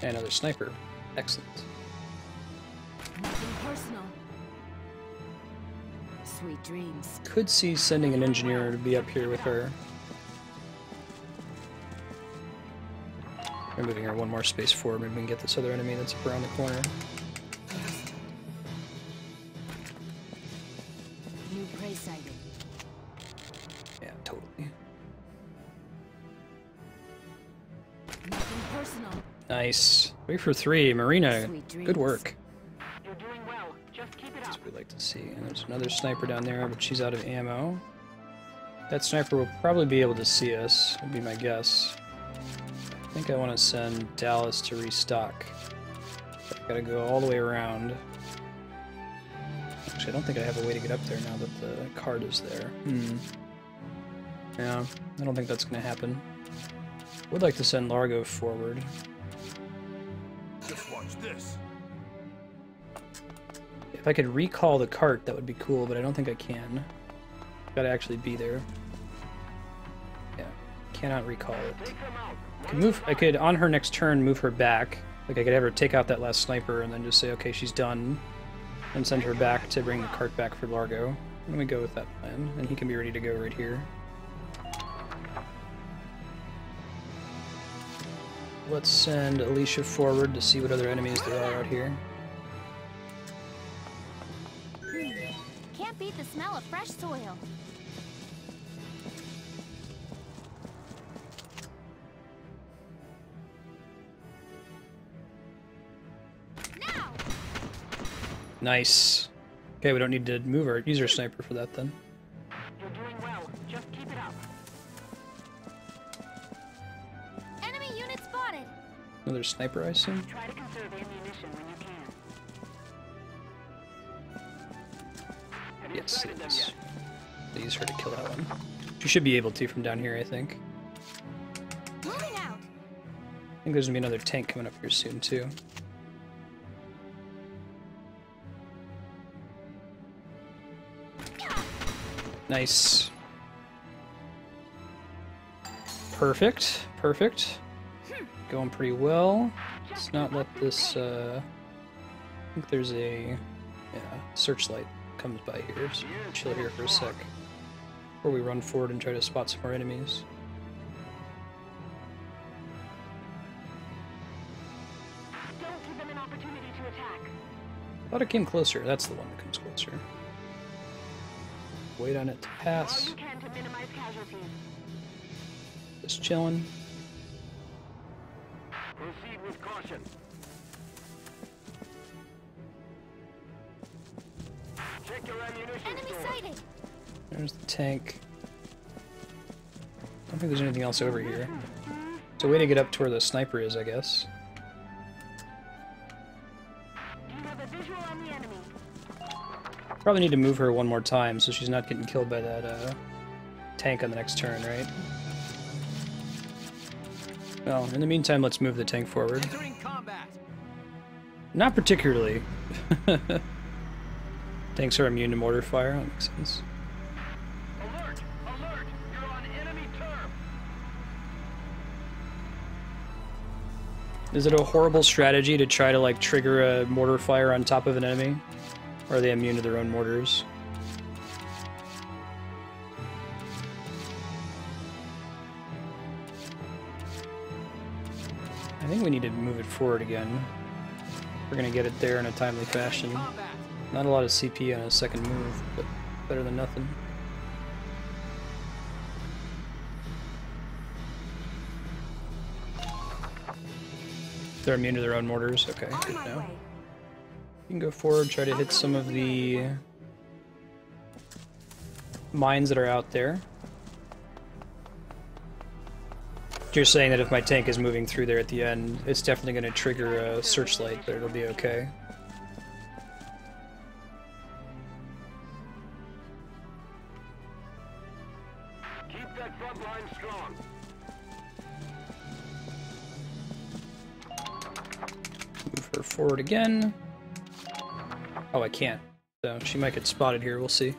And another sniper. Excellent. Nothing personal. Sweet dreams. Could see sending an engineer to be up here with her. We're moving her one more space forward. Maybe we can get this other enemy that's up around the corner. New prey sighted. Yeah, totally. Nothing personal. Nice. 3 for 3. Marina, good work. You're doing well. Just keep it up. That's what we like to see. And there's another sniper down there, but she's out of ammo. That sniper will probably be able to see us, would be my guess. I think I want to send Dallas to restock. But I gotta go all the way around. Actually, I don't think I have a way to get up there now that the card is there. Yeah, I don't think that's gonna happen. Would like to send Largo forward. Just watch this. If I could recall the cart, that would be cool, but I don't think I can. Gotta actually be there. Yeah, cannot recall it. I could, on her next turn, move her back. Like, I could have her take out that last sniper and then just say, okay, she's done. And send her back to bring the cart back for Largo. Let me go with that plan, and he can be ready to go right here. Let's send Alicia forward to see what other enemies there are out here. Can't beat the smell of fresh soil. Now. Nice. Okay, we don't need to muse our sniper for that then. You're doing Another sniper, I assume? Try to conserve ammunition when you can. Yes, it is. Use her to kill that one. She should be able to from down here, I think. Moving out. I think there's gonna be another tank coming up here soon, too. Nice. Perfect. Perfect. Going pretty well. Let's not let this, I think there's a, searchlight comes by here, so chill here for a sec. Before we run forward and try to spot some more enemies. Don't give them an opportunity to attack. I thought it came closer. That's the one that comes closer. Wait on it to pass. All you can to minimize casualties. Just chilling. Proceed with caution. Check your ammunition. Enemy sighted. There's the tank. I don't think there's anything else over here. It's a way to get up to where the sniper is, I guess. Do you have a visual on the enemy? Probably need to move her one more time so she's not getting killed by that tank on the next turn, right? Well, in the meantime, let's move the tank forward. Not particularly. Tanks are immune to mortar fire, that makes sense. Alert! Alert! You're on enemy turf! Is it a horrible strategy to try to, like, trigger a mortar fire on top of an enemy? Or are they immune to their own mortars? I think we need to move it forward again. We're gonna get it there in a timely fashion. Not a lot of CP on a second move, but better than nothing. They're immune to their own mortars. Okay, good now. You can go forward, try to hit some of the mines that are out there. You're saying that if my tank is moving through there at the end, it's definitely going to trigger a searchlight, but it'll be okay. Keep that front line strong. Move her forward again. Oh, I can't. So she might get spotted here, we'll see.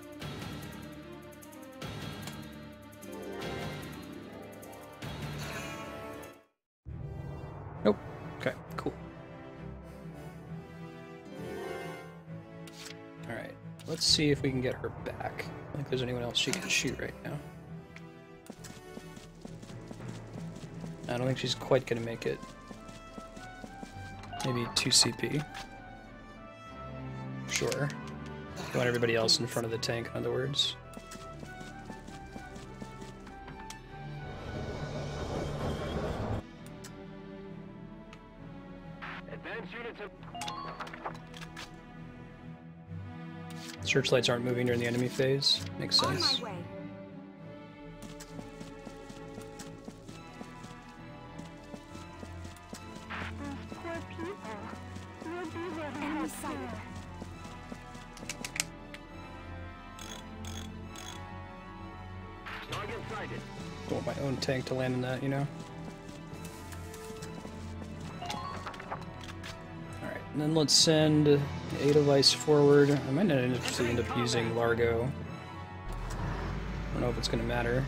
Nope. Okay, cool. Alright, let's see if we can get her back. I don't think there's anyone else she can shoot right now. I don't think she's quite gonna make it. Maybe 2 CP. Sure. You want everybody else in front of the tank, in other words. Advance units have... Searchlights aren't moving during the enemy phase. Makes sense. Enemy sighted. Target sighted. Don't want my own tank to land in that, you know? Alright, and then let's send Edelweiss forward. I might not end up using Largo. I don't know if it's going to matter.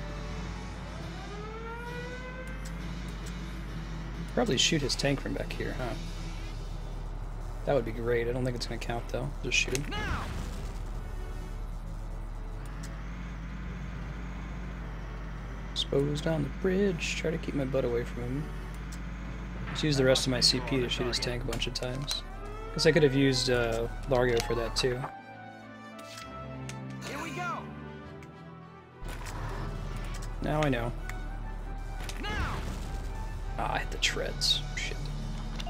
Probably shoot his tank from back here, huh? That would be great. I don't think it's going to count, though. Just shoot him. Exposed on the bridge. Try to keep my butt away from him. Just use the rest of my CP to shoot his tank a bunch of times. Guess I could have used Largo for that, too. Here we go. Now I know. Ah, I hit the treads. Shit.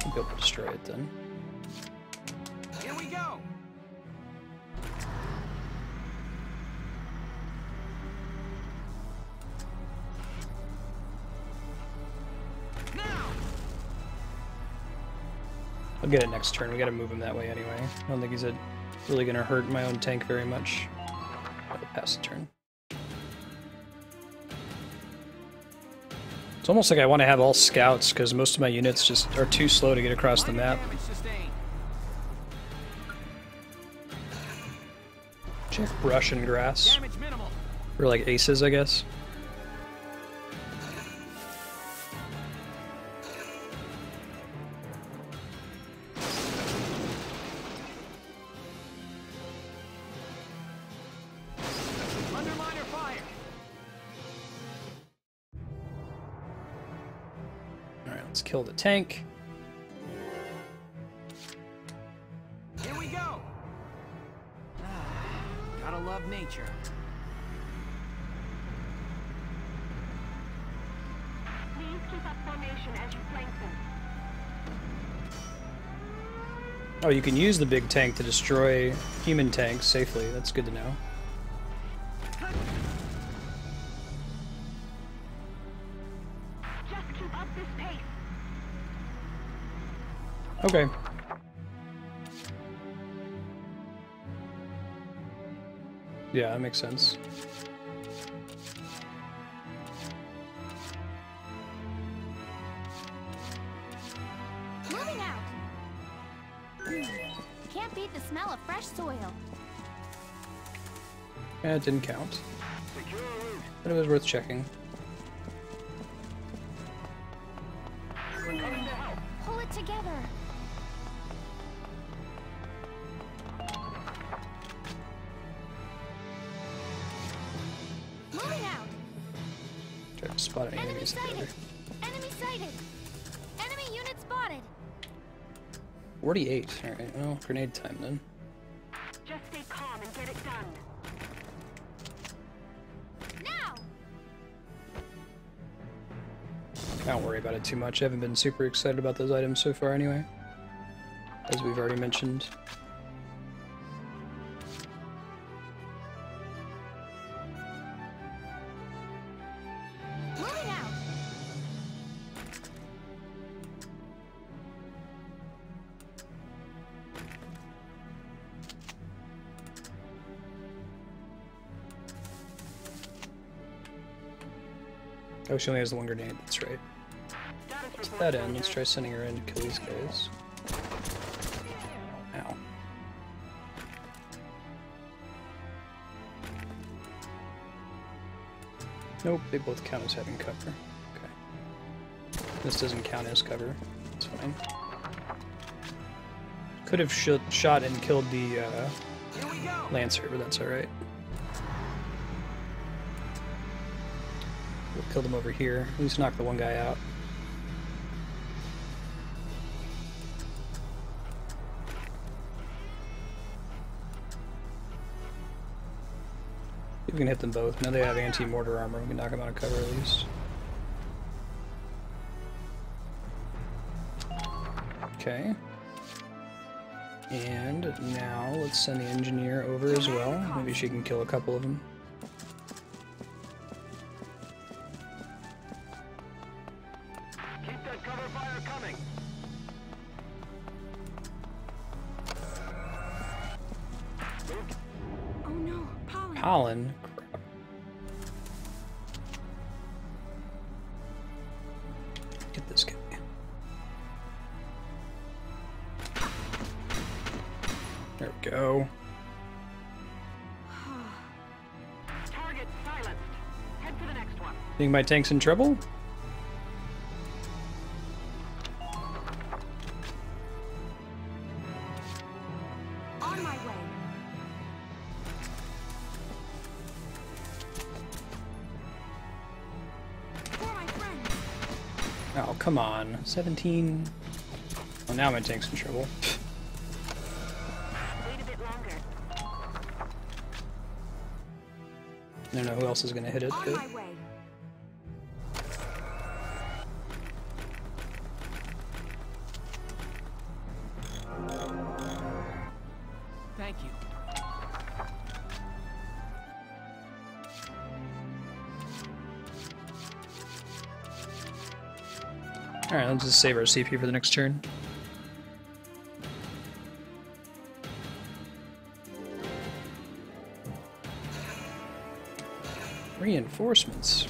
I'll be able to destroy it then. Here we go. I'll get it next turn. We gotta move him that way anyway. I don't think he's really gonna hurt my own tank very much. I'll pass the turn. It's almost like I want to have all scouts, because most of my units just are too slow to get across the map. Check brush and grass. Or like aces, I guess. Let's kill the tank. Here we go. Gotta love nature. Please keep up formation as you flank them. Oh, you can use the big tank to destroy human tanks safely. That's good to know. Just keep up this pace. Okay. Yeah, that makes sense. Moving out. Can't beat the smell of fresh soil. Yeah, it didn't count. But it was worth checking. Pull it together. Moving out. Try to spot any enemies together. Enemy sighted. Enemy unit spotted. 48. Alright, well, grenade time then. Just stay calm and get it done. Now. I don't worry about it too much. I haven't been super excited about those items so far anyway. As we've already mentioned. Moving out. Oh, she only has the one grenade, that's right. To that end, let's try sending her in to kill these guys. Ow. Nope, they both count as having cover. Okay. This doesn't count as cover. It's fine. Could have shot and killed the Lancer, but that's alright. We'll kill them over here. At least knock the one guy out. If we can hit them both. Now they have anti-mortar armor. We can knock them out of cover at least. Okay. And now let's send the engineer over as well. Maybe she can kill a couple of them. Keep that cover fire coming. Oh no, pollen. Pollen? Crap. Get this guy. There we go. Target silenced. Head for the next one. Think my tank's in trouble? On my way. For my friends. Oh, come on. 17. Oh, now my tank's in trouble. Wait a bit longer. I don't know who else is going to hit it, On but... my way. Thank you. Alright, let's just save our CP for the next turn. Reinforcements.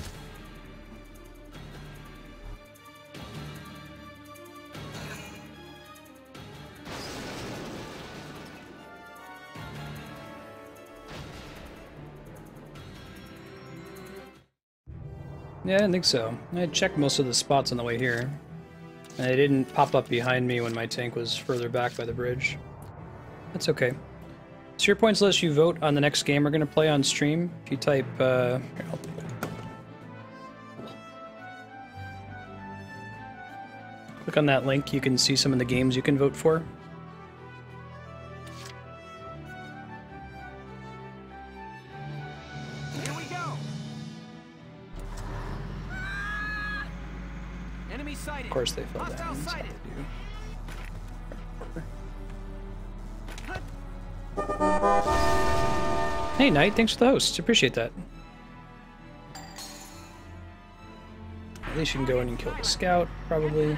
Yeah, I didn't think so. I checked most of the spots on the way here. And they didn't pop up behind me when my tank was further back by the bridge. That's okay. So your points list, you vote on the next game we're going to play on stream. If you type, here, click on that link, you can see some of the games you can vote for. Here we go. Enemy sighted. Of course they fell down. Hostile sighted. Hey Knight, thanks for the host. Appreciate that. At least you can go in and kill the scout, probably.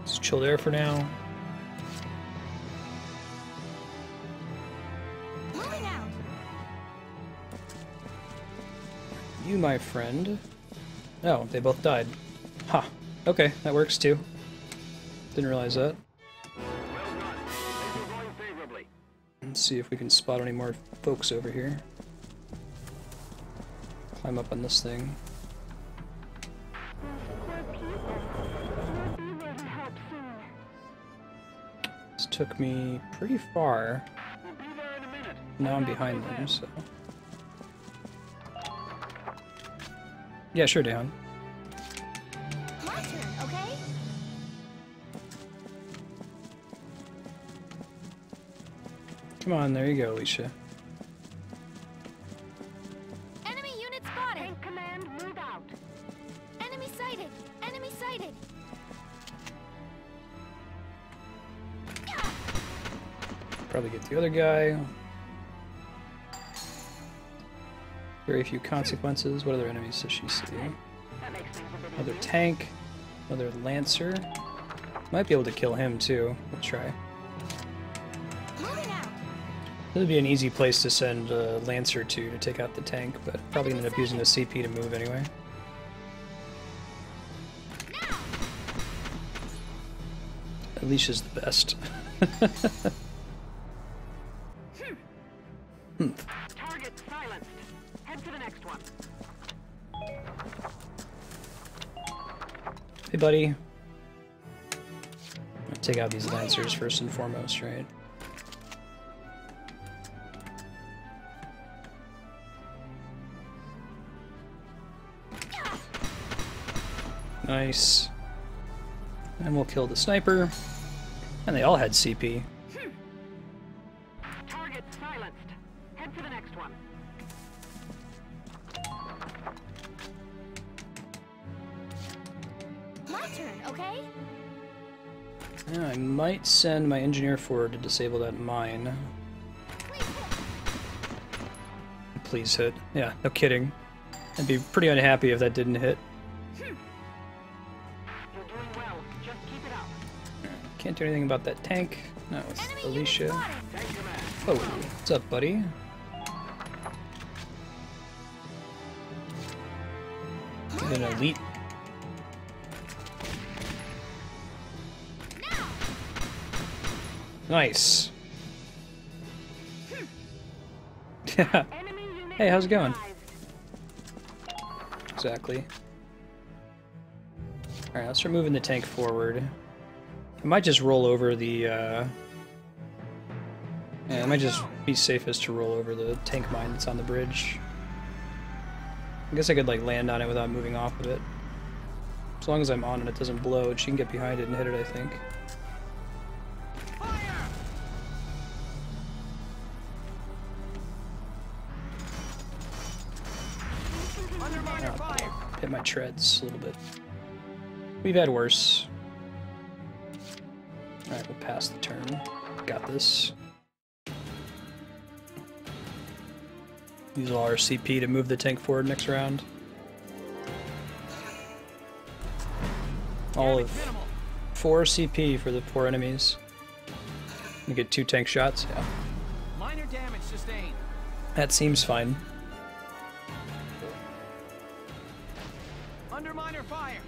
Just chill there for now. You, my friend. Oh, they both died. Ha. Huh. Okay, that works too. Didn't realize that. Let's see if we can spot any more folks over here. Climb up on this thing. This took me pretty far. Now I'm behind them, so... Yeah, sure, Dahan. My turn, okay? Come on, there you go, Alicia. Enemy unit spotted. Tank command, move out. Enemy sighted. Enemy sighted. Probably get the other guy. Very few consequences. What other enemies does she see? Another tank. Another lancer. Might be able to kill him too. We'll try. This would be an easy place to send a lancer to take out the tank, but probably ended up using the CP to move anyway. Alicia's the best. Target silenced. Head to the next one. Hey, buddy. I'll take out these lancers first and foremost, right? Nice. And we'll kill the sniper. And they all had CP. Target silenced. Head to the next one. My turn, okay? Yeah, I might send my engineer forward to disable that mine. Please hit. Yeah, no kidding. I'd be pretty unhappy if that didn't hit. Can't do anything about that tank. No, it's Alicia. Oh, what's up, buddy? An elite. Nice. Yeah. Hey, how's it going? Exactly. Alright, let's start moving the tank forward. I might just roll over the, yeah, it might just be safest to roll over the tank mine that's on the bridge. I guess I could, like, land on it without moving off of it. As long as I'm on it, it doesn't blow, and she can get behind it and hit it, I think. Oh, hit my treads a little bit. We've had worse. Alright, we'll pass the turn. Got this. Use all our CP to move the tank forward next round. All of 4 CP for the poor enemies. You get 2 tank shots, yeah. Minor damage sustained. That seems fine. Under minor fire.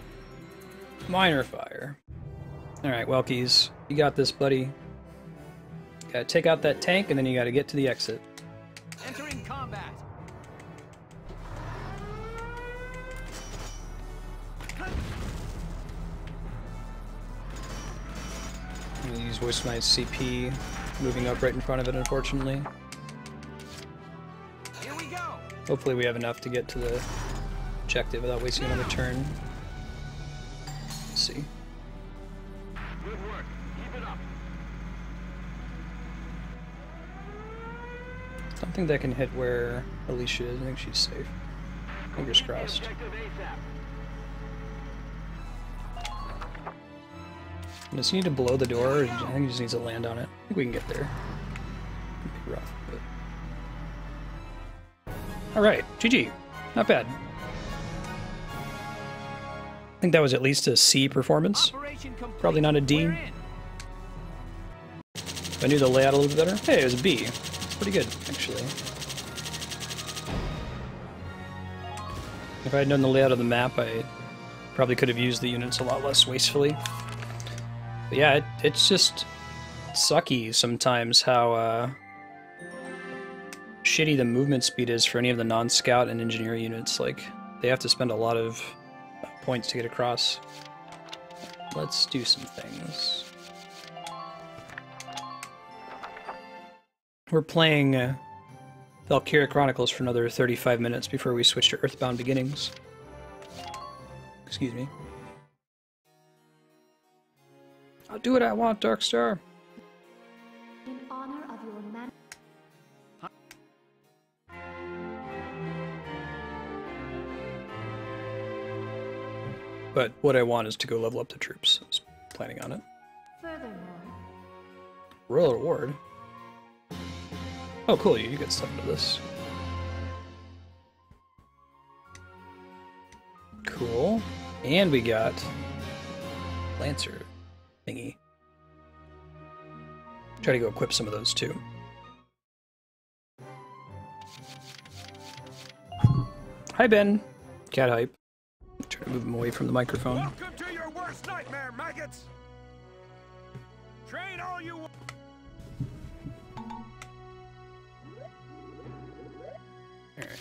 Minor fire. Alright, Welkies. You got this, buddy. Gotta take out that tank, and then you gotta get to the exit. Entering combat. I'm gonna use waste my CP, moving up right in front of it, unfortunately. Here we go. Hopefully we have enough to get to the objective without wasting another turn. Let's see. Good work. Keep it up. Something that can hit where Alicia is. I think she's safe. Fingers crossed. Does he need to blow the door, or I think he just needs to land on it? I think we can get there. It'd be rough, but... Alright, GG. Not bad. I think that was at least a C performance. Probably not a D. If I knew the layout a little bit better. Hey, it was a B. Pretty good, actually. If I had known the layout of the map, I probably could have used the units a lot less wastefully. But yeah, it's just sucky sometimes how shitty the movement speed is for any of the non-scout and engineer units. Like, they have to spend a lot of points to get across. Let's do some things. We're playing Valkyria Chronicles for another 35 minutes before we switch to Earthbound Beginnings. Excuse me. I'll do what I want, Darkstar. In honor of your man. But what I want is to go level up the troops. I was planning on it. Furthermore. Royal reward. Oh, cool. You get stuff into this. Cool. And we got Lancer thingy. Try to go equip some of those too. Hi, Ben. Cat hype. Try to move him away from the microphone. Welcome to your worst nightmare, maggots! Train all you want. Alright.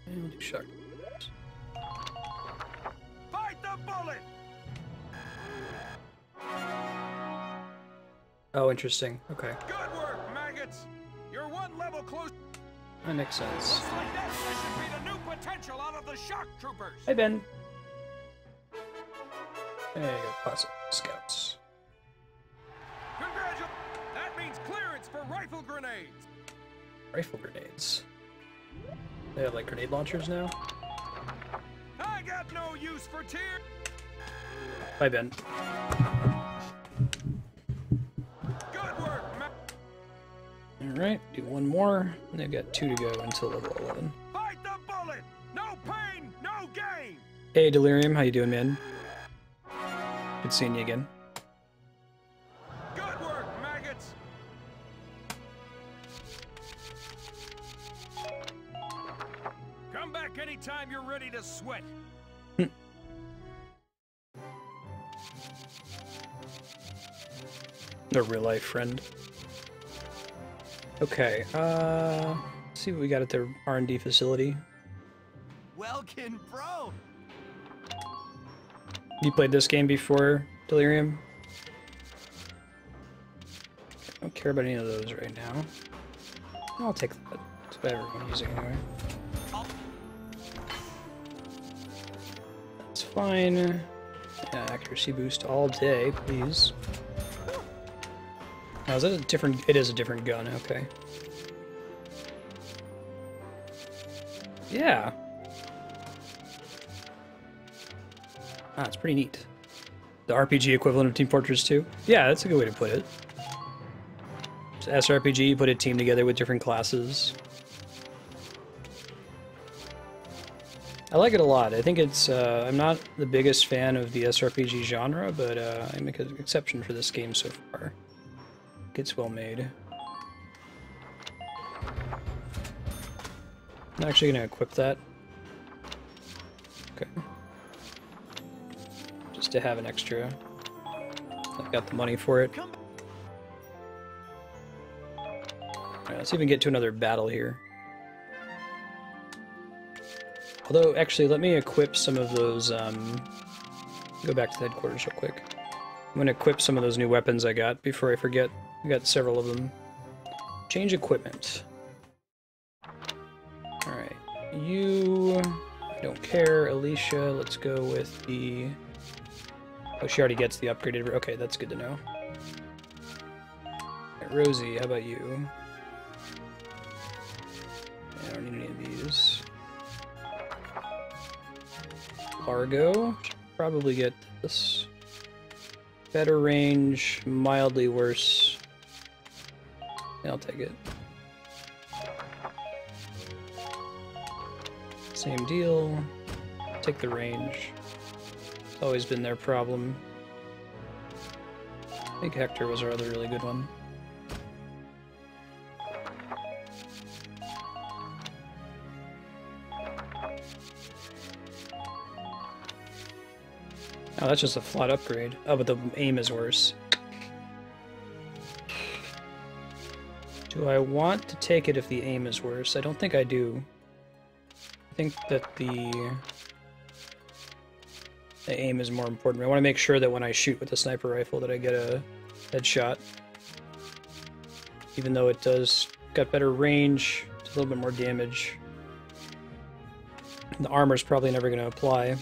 And we'll do shock. Fight the bullet! Oh, interesting. Okay. Good work, maggots! You're one level close. That makes sense. Looks like that should be the new potential out of the shock troopers. Hey, Ben. There you go. Classic scouts. Congratulations! That means clearance for rifle grenades. Rifle grenades. They have like grenade launchers now. I got no use for tears. Bye, Ben. Good work, Alright, do one more, and they've got 2 to go until level 11. Fight the bullet! No pain, no gain! Hey, Delirium, how you doing, man? Good seeing you again. Good work, maggots! Come back anytime you're ready to sweat. A real-life friend. Okay, let's see what we got at the R&D facility. Welkin, bro! You played this game before, Delirium? I don't care about any of those right now. I'll take that. That's what everyone's using anyway. That's fine. Yeah, accuracy boost all day, please. Now, is that a different... It is a different gun, okay. Yeah. Ah, it's pretty neat. The RPG equivalent of Team Fortress 2? Yeah, that's a good way to put it. It's SRPG, you put a team together with different classes. I like it a lot. I think it's, I'm not the biggest fan of the SRPG genre, but I make an exception for this game so far. It's well made. I'm actually going to equip that. Okay. Just to have an extra. I've got the money for it. Alright, let's even get to another battle here. Although, actually, let me equip some of those, go back to the headquarters real quick. I'm going to equip some of those new weapons I got before I forget. I got several of them. Change equipment. Alright, you... I don't care. Alicia, let's go with the... Oh, she already gets the upgraded... Okay, that's good to know. Right, Rosie, how about you? I don't need any of these. Largo, should probably get this. Better range, mildly worse. Yeah, I'll take it. Same deal. Take the range. It's always been their problem. I think Hector was our other really good one. Oh, that's just a flat upgrade. Oh, but the aim is worse. Do I want to take it if the aim is worse? I don't think I do. I think that the aim is more important. I want to make sure that when I shoot with the sniper rifle that I get a headshot. Even though it does got better range, it's a little bit more damage. The armor's probably never going to apply.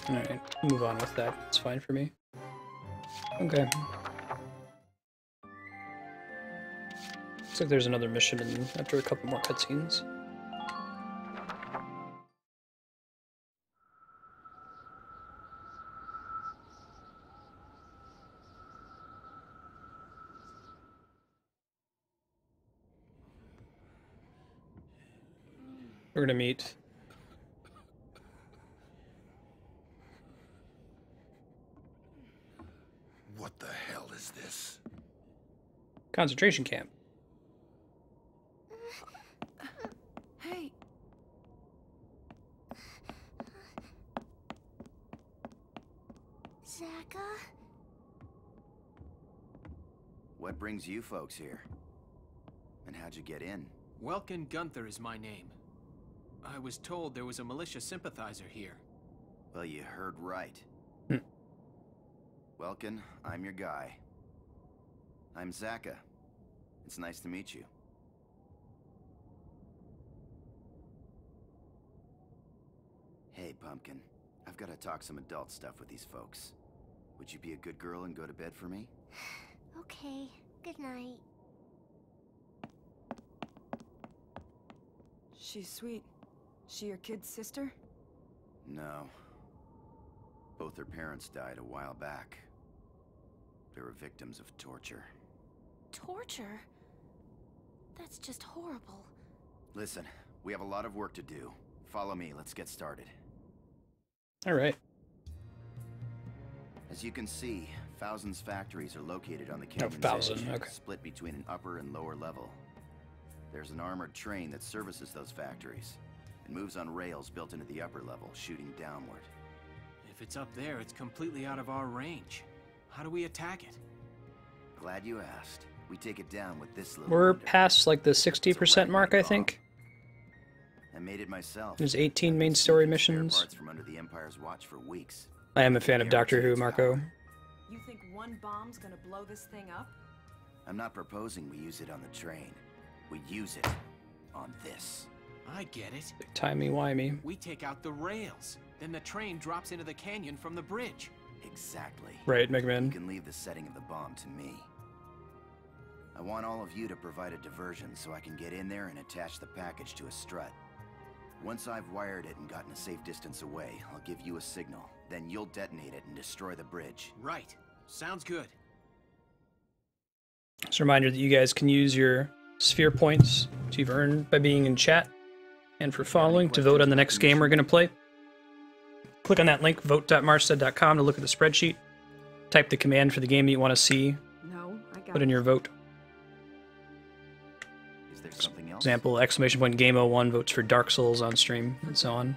Alright, move on with that. It's fine for me. Okay. Looks like there's another mission after a couple more cutscenes. We're gonna meet. What the hell is this? Concentration camp. Hey. Zaka? What brings you folks here? And how'd you get in? Welkin Gunther is my name. I was told there was a militia sympathizer here. Well, you heard right. Welkin, I'm your guy. I'm Zaka. It's nice to meet you. Hey, Pumpkin. I've got to talk some adult stuff with these folks. Would you be a good girl and go to bed for me? Okay, good night. She's sweet. She your kid's sister? No. Both her parents died a while back. They were victims of torture. Torture? That's just horrible. Listen, we have a lot of work to do. Follow me, let's get started. Alright. As you can see, Thousand's factories are located on the canyon's Thousand, edge, okay. split between an upper and lower level. There's an armored train that services those factories. It moves on rails built into the upper level, shooting downward. If it's up there, it's completely out of our range. How do we attack it? Glad you asked. We take it down with this little We're window. past like the 60% mark, I think. I made it myself. There's 18 main story Spare missions. parts from under the Empire's watch for weeks. I am a fan of Doctor Who, Marco. You think one bomb's gonna blow this thing up? I'm not proposing we use it on the train. We use it on this. I get it. Timey-wimey. We take out the rails. Then the train drops into the canyon from the bridge. Exactly. Right, Mega Man. You can leave the setting of the bomb to me. I want all of you to provide a diversion so I can get in there and attach the package to a strut. Once I've wired it and gotten a safe distance away, I'll give you a signal. Then you'll detonate it and destroy the bridge. Right. Sounds good. Just a reminder that you guys can use your sphere points that you've earned by being in chat and for following to vote on the next game we're going to play. Click on that link, vote.marstead.com, to look at the spreadsheet. Type the command for the game that you want to see. No, I got Put in your vote. Is there something else? Example, exclamation point Game 01 votes for Dark Souls on stream, and so on.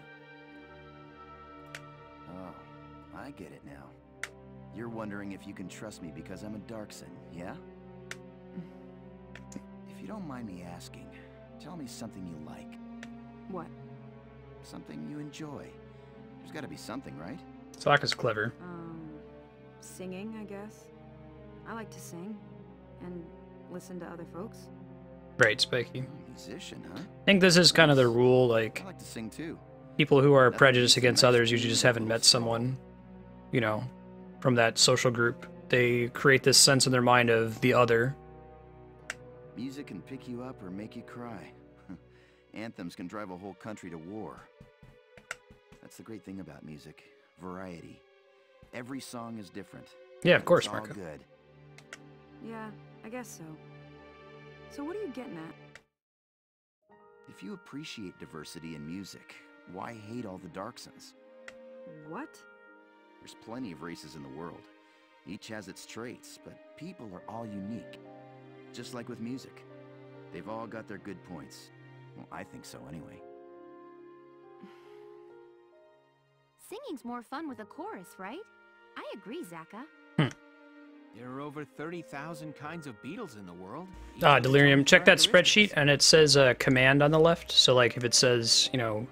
Oh, I get it now. You're wondering if you can trust me because I'm a Darkson, yeah? If you don't mind me asking, tell me something you like. What? Something you enjoy. There's gotta be something, right? Sokka's clever. Singing, I guess. I like to sing. And listen to other folks. Right, Spiky. Musician, huh? I think this is kind of the rule, like... I like to sing too. People who are prejudiced against others usually just haven't met someone, you know, from that social group. They create this sense in their mind of the other. Music can pick you up or make you cry. Anthems can drive a whole country to war. That's the great thing about music. Variety. Every song is different. Yeah, of course, it's all Marco. good. Yeah, I guess so. So what are you getting at? If you appreciate diversity in music, why hate all the Darksons? What? There's plenty of races in the world. Each has its traits, but people are all unique. Just like with music. They've all got their good points. Well, I think so anyway. Singing's more fun with a chorus, right? I agree, Zaka. There are over 30,000 kinds of beetles in the world. Delirium, check that spreadsheet, and it says command on the left. So, like, if it says, you know,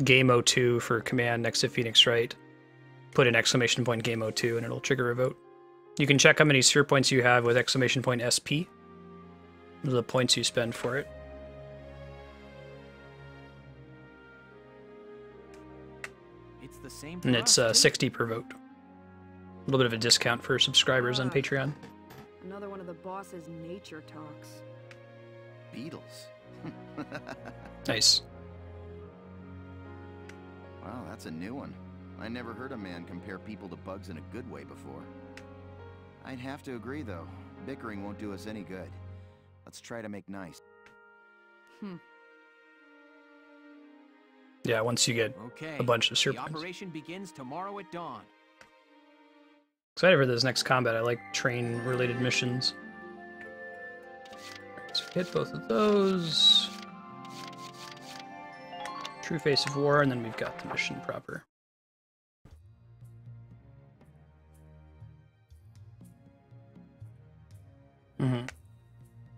Game 02 for command next to Phoenix Wright, put an exclamation point Game 02, and it'll trigger a vote. You can check how many sphere points you have with exclamation point SP. Those are the points you spend for it. It's the same. And it's 60 per vote. A little bit of a discount for subscribers on Patreon. Another one of the boss's nature talks. Beatles. Nice. Wow, that's a new one. I never heard a man compare people to bugs in a good way before. I'd have to agree, though. Bickering won't do us any good. Let's try to make nice. Yeah, once you get a bunch of sphere The points. operation begins tomorrow at dawn. Excited for this next combat. I like train-related missions. Alright, so hit both of those. True Face of War, and then we've got the mission proper.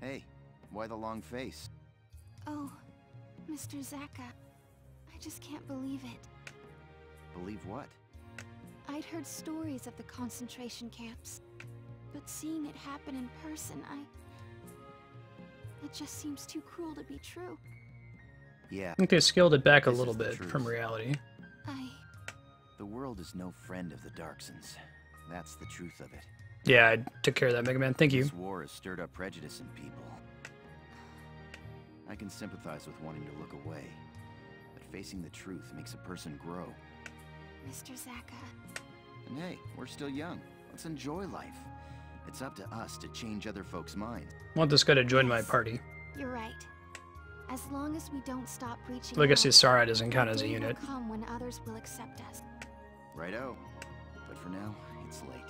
Hey, why the long face? Oh, Mr. Zaka. I just can't believe it. Believe what? I'd heard stories of the concentration camps, but seeing it happen in person, it just seems too cruel to be true. Yeah. I think they scaled it back a little bit from reality. The world is no friend of the Darksons. That's the truth of it. Yeah, I took care of that, Mega Man. Thank you. This war has stirred up prejudice in people. I can sympathize with wanting to look away, but facing the truth makes a person grow. Mr. Zaka. And hey, we're still young. Let's enjoy life. It's up to us to change other folks' minds. I want this guy to join my party. You're right. As long as we don't stop reaching Legacy out, Sara doesn't count the as a day will unit. come when others will accept us. Righto. But for now, it's late.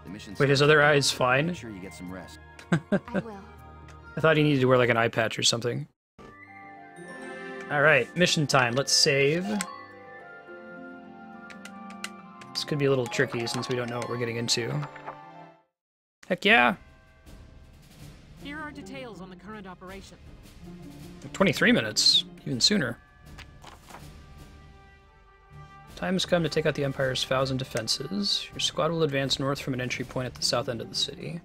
The mission's Wait, his other eye is fine? Make sure you get some rest. I will. I thought he needed to wear like an eye patch or something. Alright, mission time. Let's save. This could be a little tricky since we don't know what we're getting into. Heck yeah! Here are details on the current operation. 23 minutes, even sooner. Time has come to take out the Empire's 1,000 defenses. Your squad will advance north from an entry point at the south end of the city.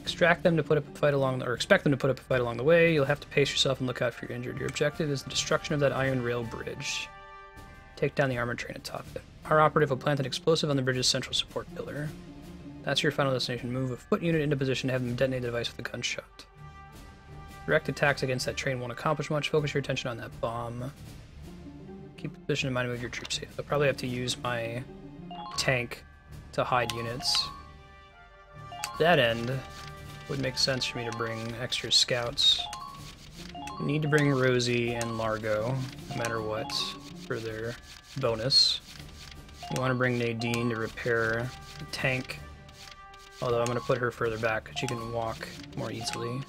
Expect them to put up a fight along the way. You'll have to pace yourself and look out for your injured. Your objective is the destruction of that iron rail bridge. Take down the armored train atop it. Our operative will plant an explosive on the bridge's central support pillar. That's your final destination. Move a foot unit into position to have them detonate the device with a gunshot. Direct attacks against that train won't accomplish much. Focus your attention on that bomb. Keep the position in mind and move your troops safe. I'll probably have to use my tank to hide units. To that end, it would make sense for me to bring extra scouts. Need to bring Rosie and Largo, no matter what, for their bonus. We want to bring Nadine to repair the tank, although I'm going to put her further back because she can walk more easily.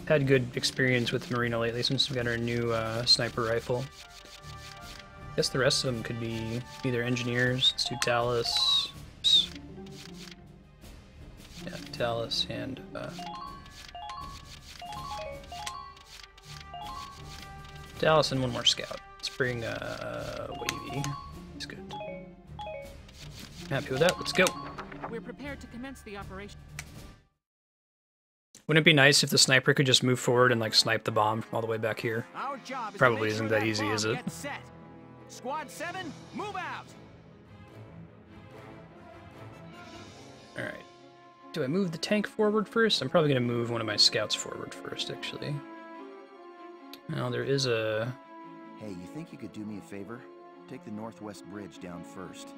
Had good experience with Marina lately since we got our new sniper rifle. I guess the rest of them could be either engineers. Let's do Dallas. Yeah, Dallas and Dallas and one more scout. Let's bring Wavy. He's good. Happy with that. Let's go. We're prepared to commence the operation. Wouldn't it be nice if the sniper could just move forward and like snipe the bomb from all the way back here? Our job is Probably to isn't make that sure easy, is bomb it? gets set. Squad 7, move out. All right. Do I move the tank forward first? I'm probably going to move one of my scouts forward first, actually. Now, there is a... Hey, you think you could do me a favor? Take the northwest bridge down first.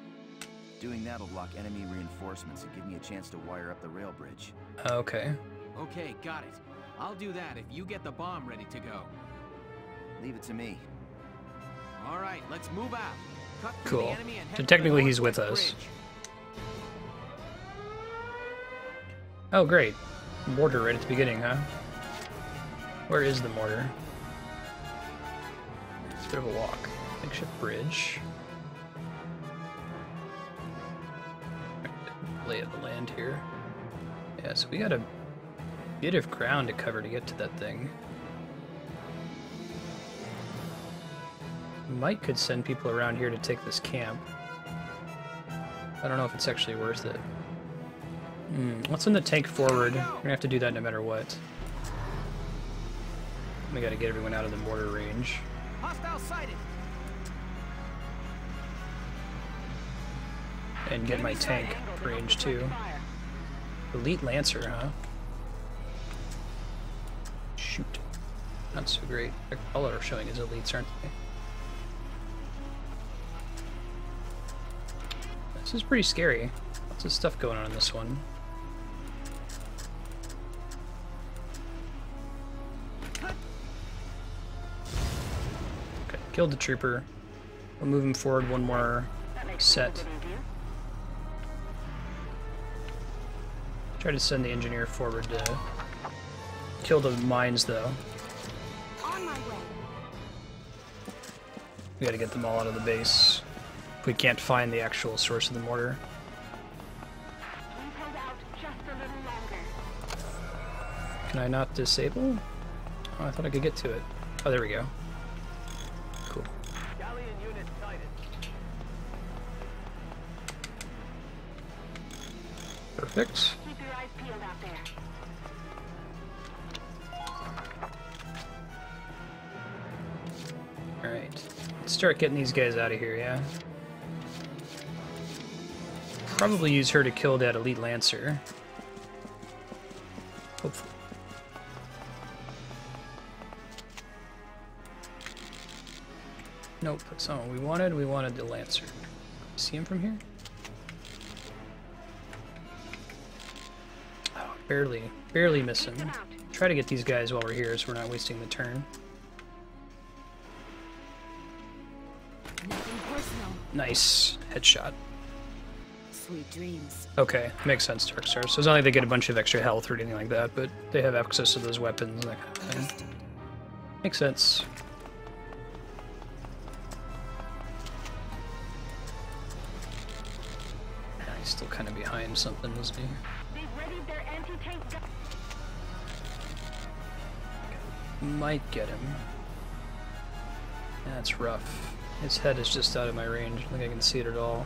Doing that'll block enemy reinforcements and give me a chance to wire up the rail bridge. Okay. Okay, got it. I'll do that if you get the bomb ready to go. Leave it to me. All right, let's move out. Cut through the Cool. enemy and head So for technically the he's with northwest us. bridge. Oh, great. Mortar right at the beginning, huh? Where is the mortar? It's a bit of a walk. Makeshift bridge. Lay of the land here. Yeah, so we got a bit of ground to cover to get to that thing. Might could send people around here to take this camp. I don't know if it's actually worth it. Let's send the tank forward. We're gonna have to do that no matter what. We gotta get everyone out of the mortar range. Hostile sighted. And get my tank range too. Elite Lancer, huh? Shoot. Not so great. All that are showing is elites, aren't they? This is pretty scary. Lots of stuff going on in this one. Okay, killed the trooper. We'll move him forward one more set. Try to send the engineer forward to kill the mines, though. On my way. We gotta get them all out of the base. If we can't find the actual source of the mortar. Can I not disable? Oh, I thought I could get to it. Oh, there we go. Cool. Perfect. Keep your eyes peeled out there. Alright. Let's start getting these guys out of here, yeah? Probably use her to kill that elite lancer. Hopefully. Nope, that's not what we wanted. We wanted the lancer. See him from here? Oh, barely miss him. Try to get these guys while we're here so we're not wasting the turn. Nothing personal. Nice. Headshot. Sweet dreams. Okay, makes sense, Darkstar. So it's not like they get a bunch of extra health or anything like that, but they have access to those weapons and that kind of thing. Makes sense. He's still kind of behind something, isn't he? They've readied their anti-tank gun. Might get him. That's rough. His head is just out of my range. I don't think I can see it at all.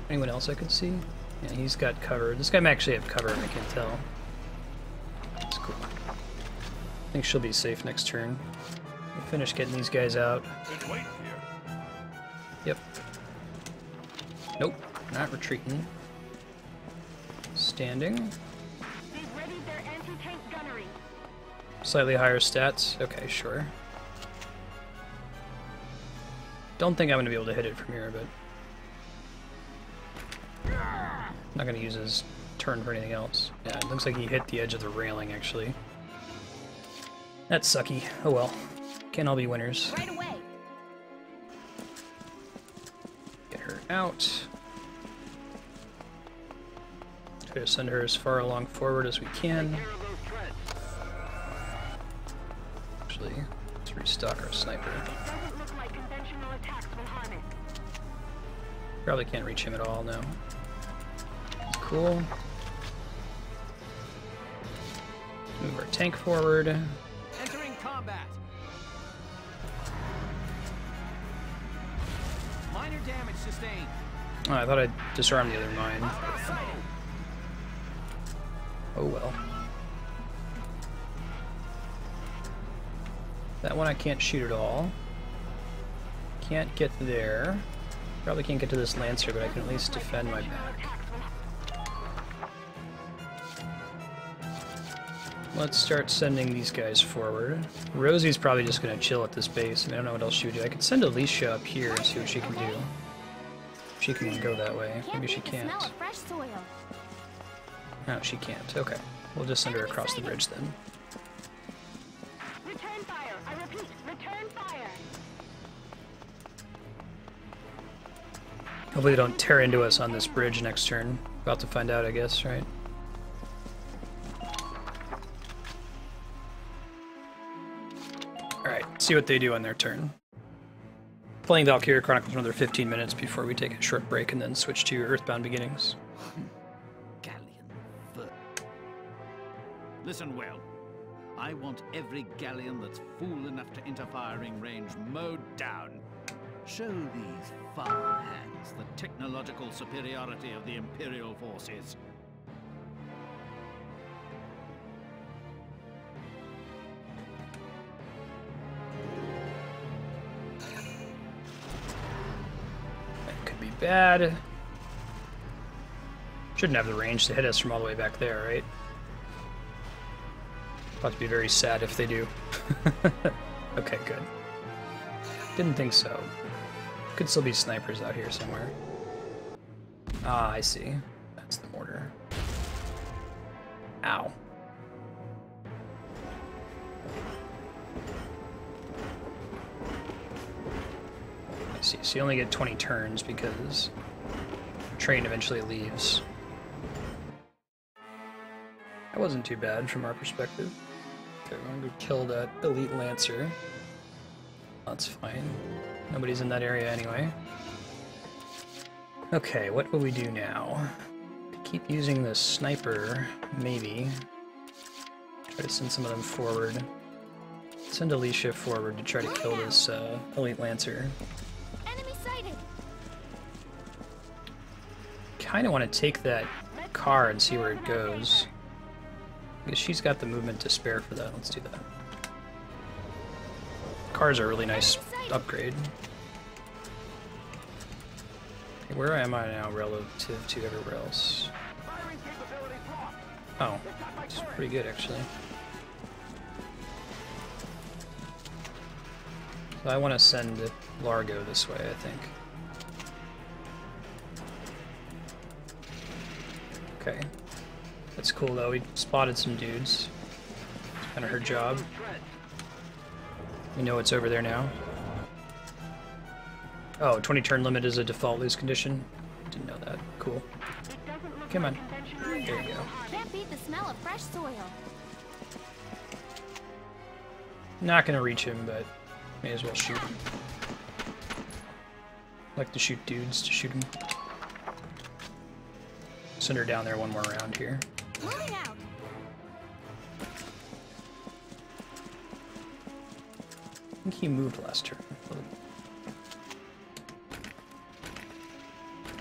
Anyone else I could see? Yeah, he's got cover. This guy might actually have cover, I can't tell. That's cool. I think she'll be safe next turn. We'll finish getting these guys out. Yep. Nope, not retreating. Standing. They've readied their anti-tank gunnery. Slightly higher stats. Okay, sure. Don't think I'm going to be able to hit it from here, but... Not going to use his turn for anything else. Yeah, it looks like he hit the edge of the railing, actually. That's sucky. Oh well. Can't all be winners. Right away. Get her out. Try to send her as far along forward as we can. Actually, let's restock our sniper. Probably can't reach him at all, no. Cool. Move our tank forward. Entering combat. Minor damage sustained. Oh, I thought I disarmed the other mine. Oh well. That one I can't shoot at all. Can't get there. Probably can't get to this Lancer, but I can at least defend my back. Let's start sending these guys forward. Rosie's probably just going to chill at this base. I mean, I don't know what else she would do. I could send Alicia up here and see what she can do. She can go that way. Maybe she can't. No, she can't. Okay. We'll just send her across the bridge then. Return fire. I repeat, return fire. Hopefully they don't tear into us on this bridge next turn. About to find out, I guess, right? Alright, see what they do on their turn. Playing Valkyria Chronicles for another 15 minutes before we take a short break and then switch to Earthbound Beginnings. Listen well. I want every galleon that's fool enough to enter firing range mowed down. Show these farmhands the technological superiority of the Imperial forces. That could be bad. Shouldn't have the range to hit us from all the way back there, right? About to be very sad if they do. Okay, good. Didn't think so. Could still be snipers out here somewhere. Ah, I see. That's the mortar. Ow. I see. So you only get 20 turns because the train eventually leaves. That wasn't too bad from our perspective. Okay, we're going to kill that elite Lancer. That's fine. Nobody's in that area anyway. Okay, what will we do now? Keep using the sniper, maybe. Try to send some of them forward. Send Alicia forward to try to kill this elite Lancer. Enemy sighted. Kind of want to take that car and see where it goes. Because she's got the movement to spare for that. Let's do that. Cars are a really nice upgrade. Okay, where am I now relative to everywhere else? Oh, it's pretty good actually. So I want to send Largo this way, I think. Okay. That's cool though, we spotted some dudes. It's kind of her job. We know it's over there now. Oh, 20 turn limit is a default lose condition. Didn't know that. Cool. Come on. There you go. Can't beat the smell of fresh soil. Not gonna reach him, but may as well shoot him. Like to shoot dudes to shoot him. Send her down there one more round here. Moving out. I think he moved last turn.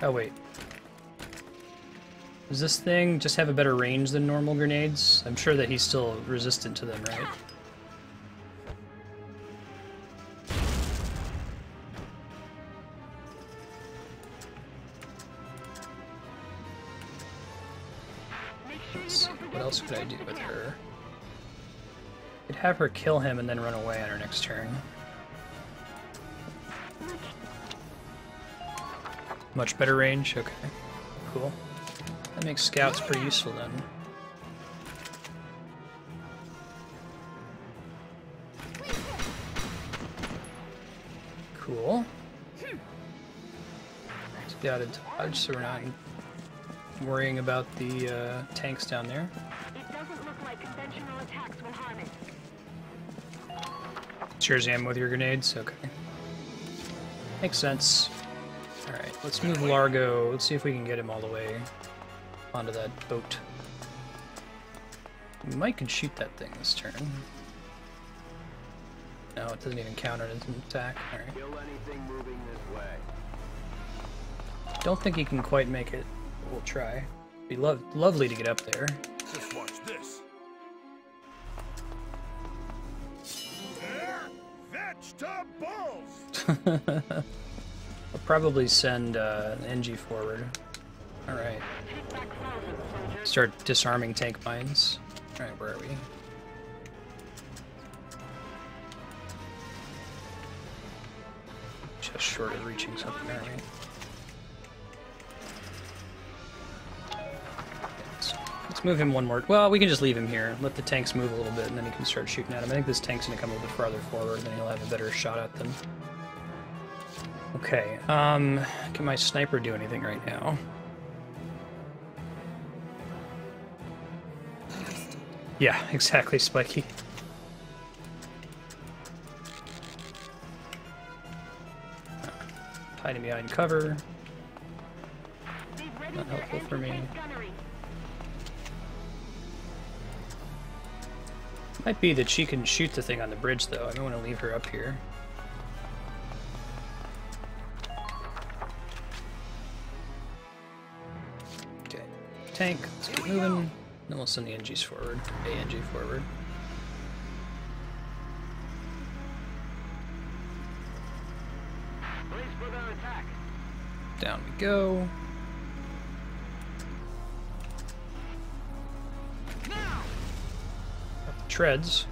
Oh wait. Does this thing just have a better range than normal grenades? I'm sure that he's still resistant to them, right? Let's see, what else could I do with her? Could have her kill him and then run away on her next turn. Much better range? Okay. Cool. That makes scouts pretty useful then. Cool. Scouted dodge, so we're not worrying about the tanks down there. It doesn't look like conventional attacks will harm it. Shares ammo with your grenades? Okay. Makes sense. Alright, let's move Largo. Let's see if we can get him all the way onto that boat. We might can shoot that thing this turn. No, it doesn't even count it as an attack. Alright. Kill anything moving this way. Don't think he can quite make it. We'll try. It'd be lovely to get up there. Just watch this. Vegetables! I'll probably send an NG forward. Alright. Start disarming tank mines. Alright, where are we? Just short of reaching something, aren't we? Let's move him one more. Well, we can just leave him here. Let the tanks move a little bit, and then he can start shooting at him. I think this tank's gonna come a little bit farther forward, and then he'll have a better shot at them. Okay, can my sniper do anything right now? Yeah, exactly, Spiky. Hiding behind cover. Not helpful for me. Might be that she can shoot the thing on the bridge, though. I don't want to leave her up here. Okay, tank. Let's keep moving. Then we'll send the NGs forward. ANG forward. Down we go. Treads.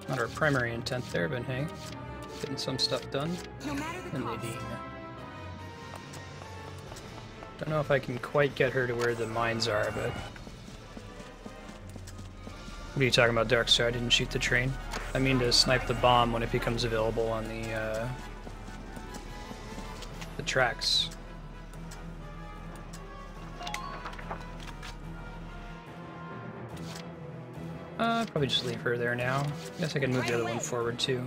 Not our primary intent there, but hey, getting some stuff done. And Nadine. Don't know if I can quite get her to where the mines are, but... What are you talking about, Darkstar? I didn't shoot the train. I mean to snipe the bomb when it becomes available on the tracks. Probably just leave her there now. I guess I can move the other one forward too.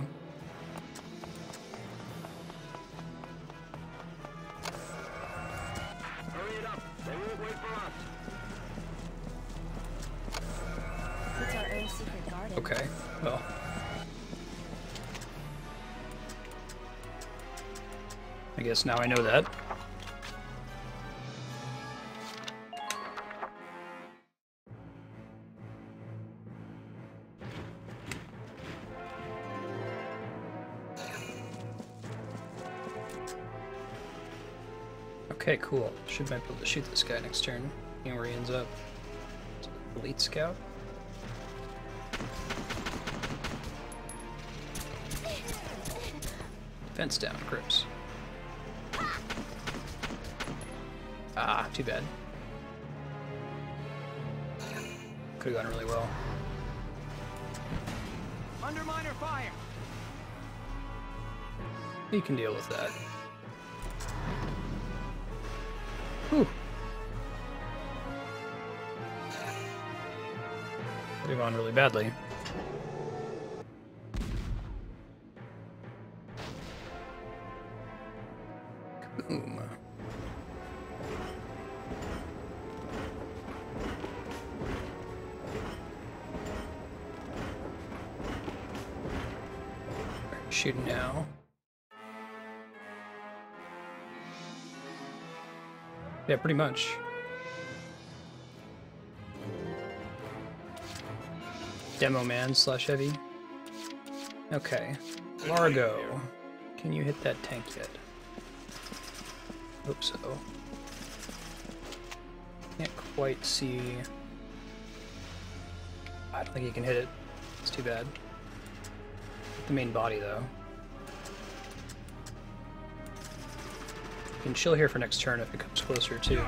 Hurry it up. They won't wait for us. It's our own secret garden. Okay, well. I guess now I know that. Okay, cool. Should might be able to shoot this guy next turn. You know where he ends up. Elite scout. Fence down, Crips. Ah, too bad. Could have gone really well. Under miner fire. You can deal with that. Whew. Could have gone really badly. Kaboom. Shooting now. Yeah, pretty much. Demo man / heavy. Okay. Largo. Can you hit that tank yet? Hope so. Can't quite see. I don't think he can hit it. It's too bad. The main body though. You can chill here for next turn if it comes closer too.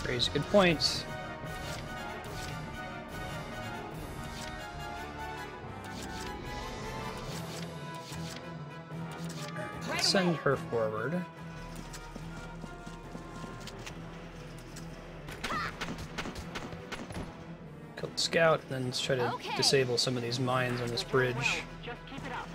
Raise a good point. Right, send her forward. Kill the scout, and then let's try to disable some of these mines on this bridge. Just keep it up.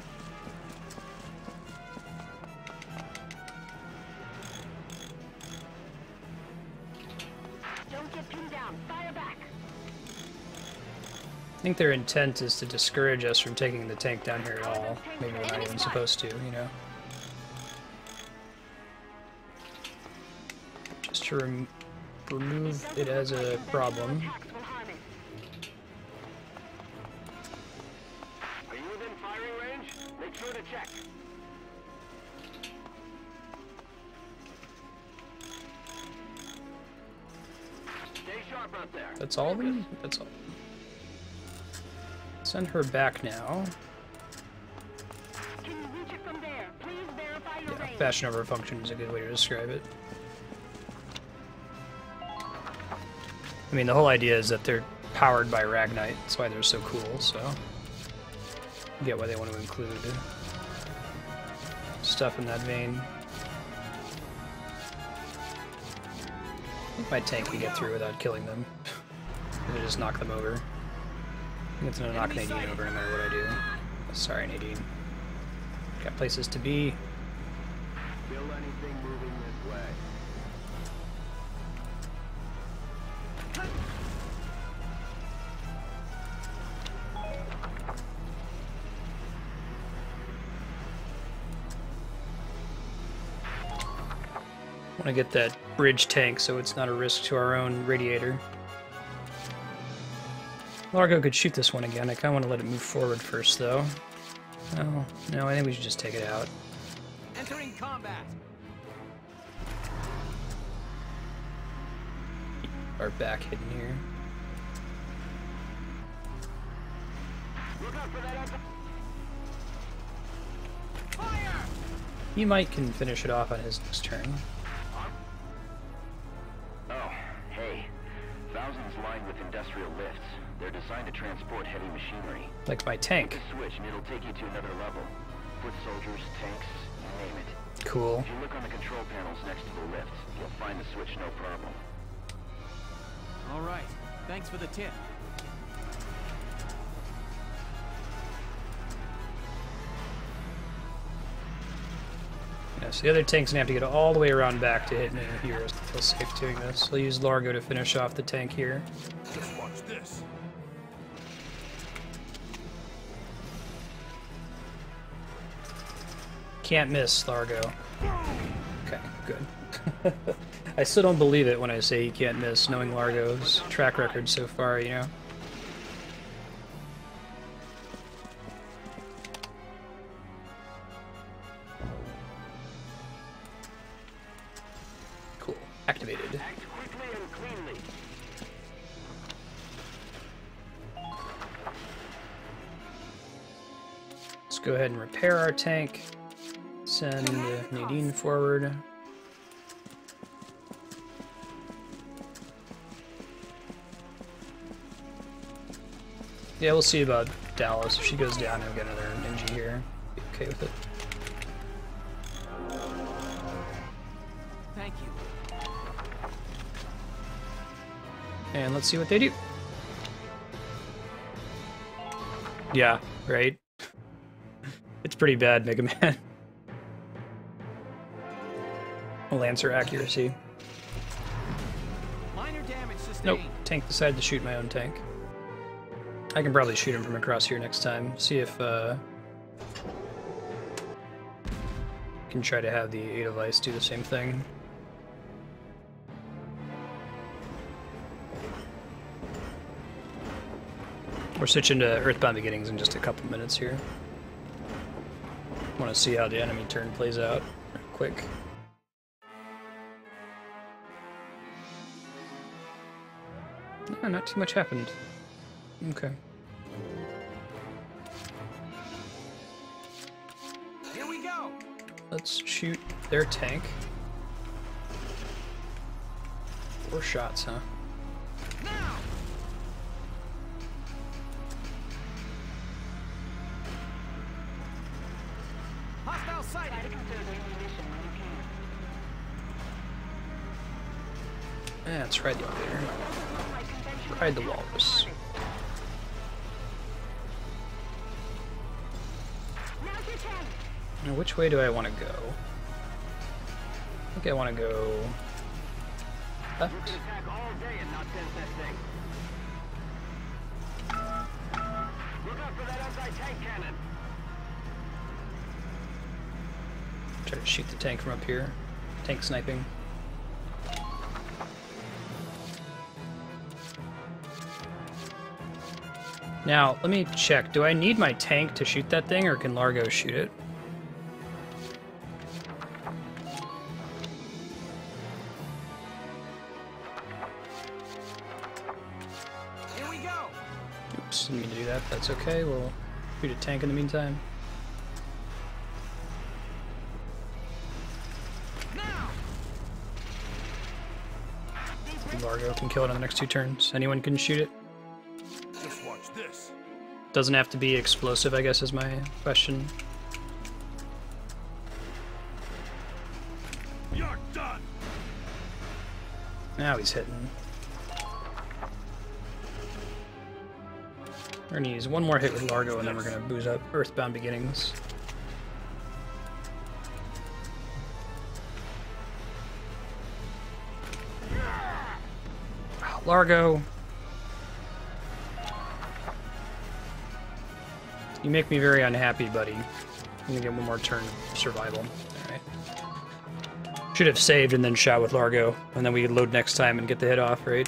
Don't get pinned down. Fire back. I think their intent is to discourage us from taking the tank down here at all. Maybe we're not even supposed to, you know? Just to remove it as a problem. Are you within firing range? Make sure to check. Stay sharp out there. That's all of them? That's all. Send her back now. Can you reach it from there? Please verify your range. Fashion over function is a good way to describe it. I mean, the whole idea is that they're powered by Ragnite. That's why they're so cool, so I get why they want to include stuff in that vein. I think my tank can get through without killing them. They just knock them over. I think it's gonna knock Nadine over no matter what I do. Sorry, Nadine. Got places to be. Feel anything moving this way? Want to get that bridge tank so it's not a risk to our own radiator. Largo could shoot this one again. I kind of want to let it move forward first, though. Oh, no, I think we should just take it out. Entering combat. Our back hidden here. Look out for that. Fire! He might can finish it off on his next turn. Oh, hey. Thousands lined with industrial lifts. They're designed to transport heavy machinery. Like my tank. Hit the switch and it'll take you to another level. Foot soldiers, tanks, you name it. Cool. If you look on the control panels next to the lift, you'll find the switch no problem. All right. Thanks for the tip. Yeah, so the other tank's gonna have to get all the way around back to hit me here to feel safe doing this. We'll use Largo to finish off the tank here. Just watch this. Can't miss, Largo. Okay, good. I still don't believe it when I say he can't miss, knowing Largo's track record so far, you know? Cool. Activated. Act quickly and cleanly. Let's go ahead and repair our tank. Send Nadine forward. Yeah, we'll see about Dallas. If she goes down, I'll get another ninja here. Be okay with it. Thank you. And let's see what they do. Yeah, right? It's pretty bad, Mega Man. Lancer accuracy. Minor damage sustained. Nope, tank decided to shoot my own tank. I can probably shoot him from across here next time. See if can try to have the Edelweiss do the same thing. We're switching to Earthbound Beginnings in just a couple minutes here. Want to see how the enemy turn plays out real quick. No, not too much happened. Okay. let's shoot their tank. 4 shots, huh? Hostile sighted. Yeah, let's ride the elevator. Ride the walrus. Now, which way do I want to go? I think I want to go left. You can attack all day and not sense that thing. Look out for that anti-tank cannon. Try to shoot the tank from up here. Tank sniping. Now, let me check. Do I need my tank to shoot that thing, or can Largo shoot it? Here we go. Oops, didn't mean to do that. That's okay. We'll shoot a tank in the meantime. Largo can kill it on the next 2 turns. Anyone can shoot it. Just watch this. Doesn't have to be explosive, I guess, is my question. You're done. Now he's hitting. We're gonna use one more hit with Largo, and then we're gonna booze up Earthbound Beginnings. Largo. You make me very unhappy, buddy. I'm gonna get one more turn of survival. Alright. Should have saved and then shot with Largo, and then we could load next time and get the hit off, right?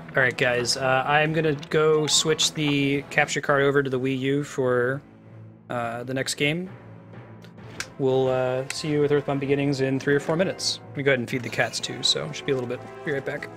Alright guys, I'm gonna go switch the capture card over to the Wii U for the next game. We'll see you with Earthbound Beginnings in 3 or 4 minutes. Let me go ahead and feed the cats too, so it should be a little bit. Be right back.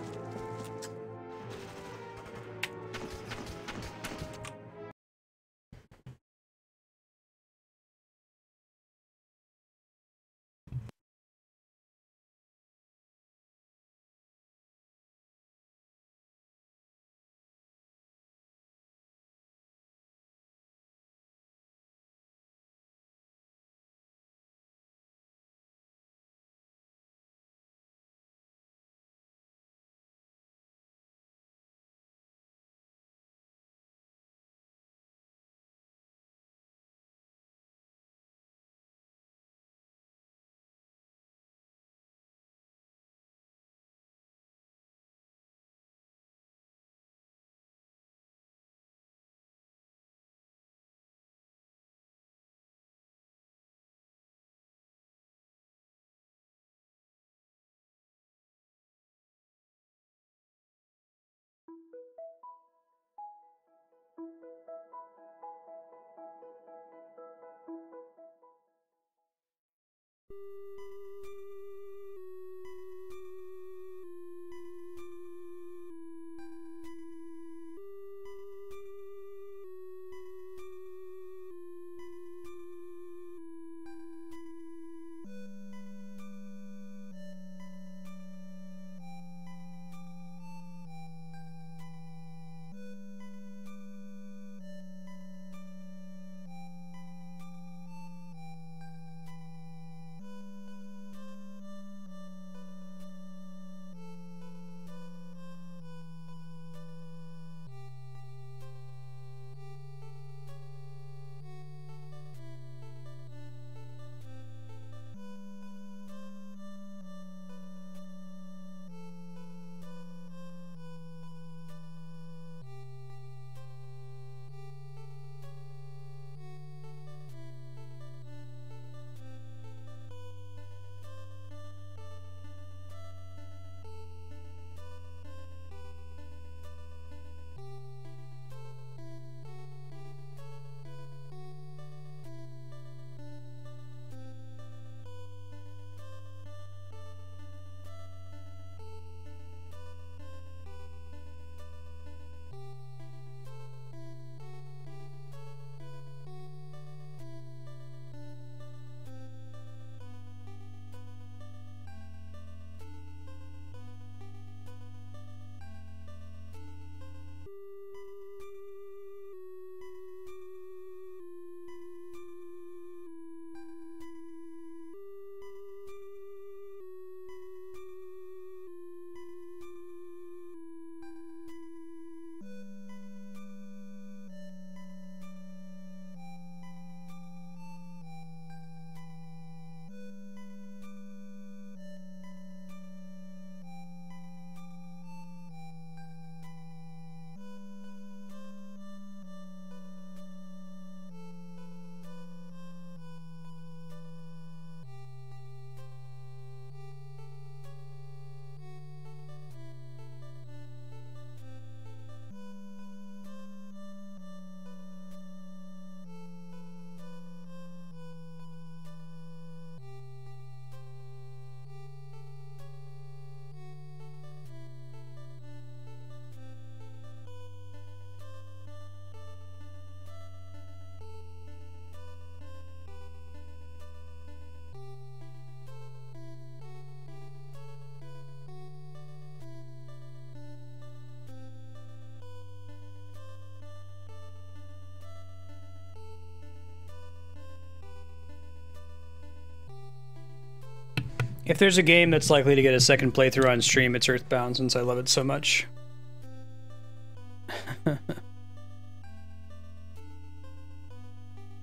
If there's a game that's likely to get a second playthrough on stream, it's Earthbound, since I love it so much.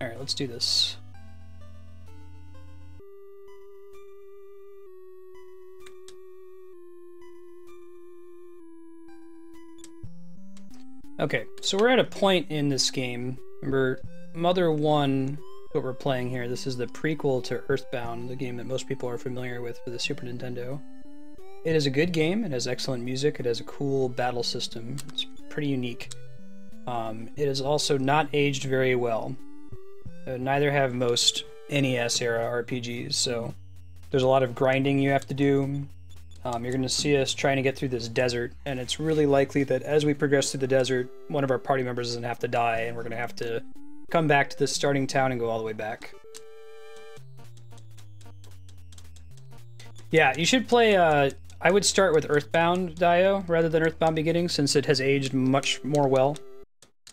Alright, let's do this. Okay, so we're at a point in this game. Remember, Mother 1, what we're playing here, this is the prequel to Earthbound, the game that most people are familiar with for the Super Nintendo. It is a good game, it has excellent music, it has a cool battle system, it's pretty unique. It is also not aged very well. Neither have most NES-era RPGs, so there's a lot of grinding you have to do. You're going to see us trying to get through this desert, and it's really likely that as we progress through the desert, one of our party members is going to have to die, and we're going to have to come back to this starting town and go all the way back. Yeah, you should play, I would start with Earthbound, Dio, rather than Earthbound Beginnings, since it has aged much more well.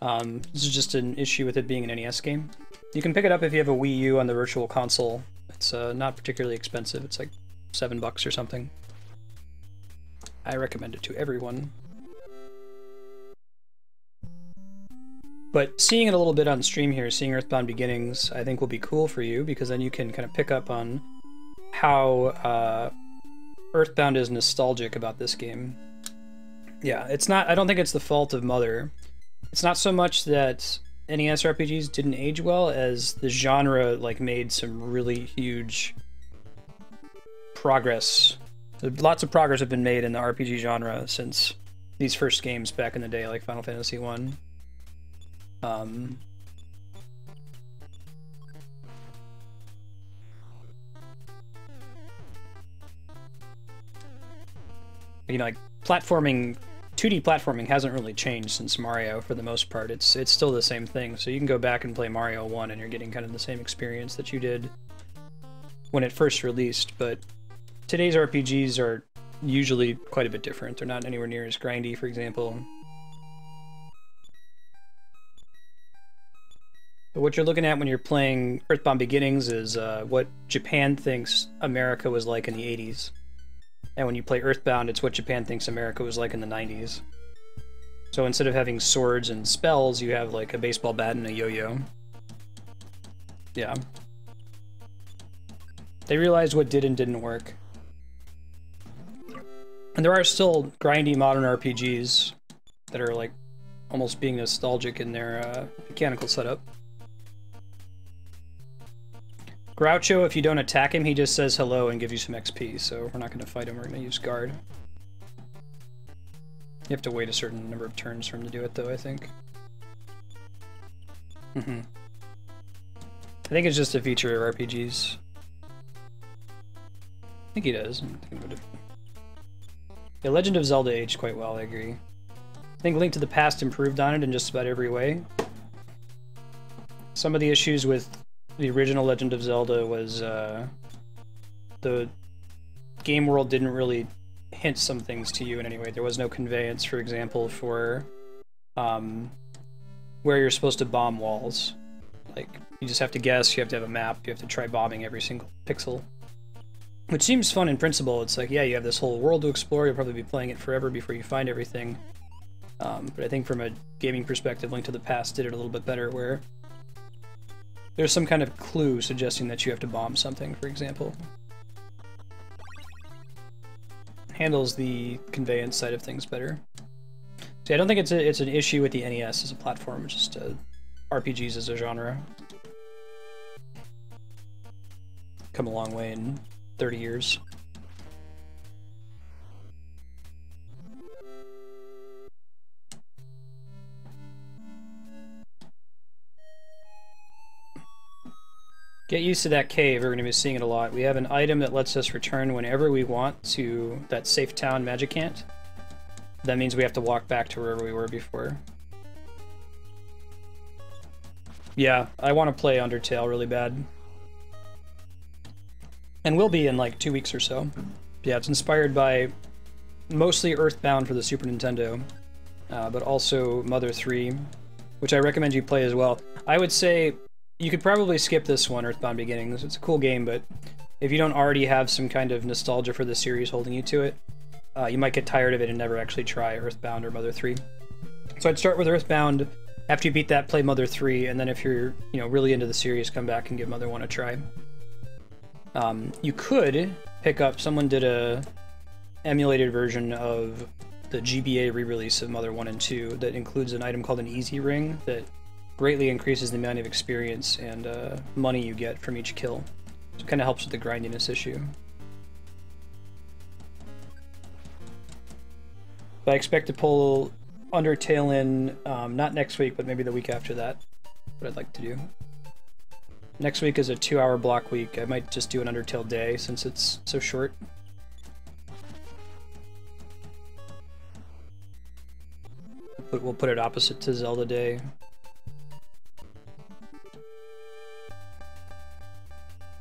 This is just an issue with it being an NES game. You can pick it up if you have a Wii U on the Virtual Console. It's not particularly expensive, it's like $7 or something. I recommend it to everyone. But seeing it a little bit on stream here, seeing Earthbound Beginnings, I think will be cool for you, because then you can kind of pick up on how Earthbound is nostalgic about this game. Yeah, it's not, I don't think it's the fault of Mother. It's not so much that NES RPGs didn't age well as the genre like made some really huge progress. Lots of progress have been made in the RPG genre since these first games back in the day, like Final Fantasy 1. You know, like platforming, 2D platforming hasn't really changed since Mario for the most part. It's still the same thing. So you can go back and play Mario 1 and you're getting kind of the same experience that you did when it first released, but today's RPGs are usually quite a bit different. They're not anywhere near as grindy, for example. But what you're looking at when you're playing Earthbound Beginnings is what Japan thinks America was like in the 80s. And when you play Earthbound, it's what Japan thinks America was like in the 90s. So instead of having swords and spells, you have like a baseball bat and a yo-yo. Yeah. They realized what did and didn't work. And there are still grindy modern RPGs that are like almost being nostalgic in their mechanical setup. Groucho, if you don't attack him, he just says hello and gives you some XP, so we're not going to fight him, we're going to use guard. You have to wait a certain number of turns for him to do it, though, I think. I think it's just a feature of RPGs. I think he does. Yeah, Legend of Zelda aged quite well, I agree. I think Link to the Past improved on it in just about every way. Some of the issues with the original Legend of Zelda was the game world didn't really hint some things to you in any way. There was no conveyance, for example, for where you're supposed to bomb walls. Like, you just have to guess, you have to have a map, you have to try bombing every single pixel. Which seems fun in principle. It's like, yeah, you have this whole world to explore, you'll probably be playing it forever before you find everything. But I think from a gaming perspective, Link to the Past did it a little bit better, where there's some kind of clue suggesting that you have to bomb something, for example. Handles the conveyance side of things better. See, I don't think it's an issue with the NES as a platform, it's just RPGs as a genre. Come a long way in 30 years. Get used to that cave, we're going to be seeing it a lot. We have an item that lets us return whenever we want to that safe town Magicant. That means we have to walk back to wherever we were before. Yeah, I want to play Undertale really bad. And will be in like 2 weeks or so. Yeah, it's inspired by mostly Earthbound for the Super Nintendo, but also Mother 3, which I recommend you play as well. I would say you could probably skip this one, Earthbound Beginnings. It's a cool game, but if you don't already have some kind of nostalgia for the series holding you to it, you might get tired of it and never actually try Earthbound or Mother 3. So I'd start with Earthbound. After you beat that, play Mother 3, and then if you're, really into the series, come back and give Mother 1 a try. You could pick up, someone did a emulated version of the GBA re-release of Mother 1 and 2 that includes an item called an Easy Ring that greatly increases the amount of experience and money you get from each kill. So it kind of helps with the grindiness issue. But I expect to pull Undertale in, not next week, but maybe the week after that. What I'd like to do. Next week is a 2-hour block week. I might just do an Undertale day since it's so short. We'll put it opposite to Zelda Day.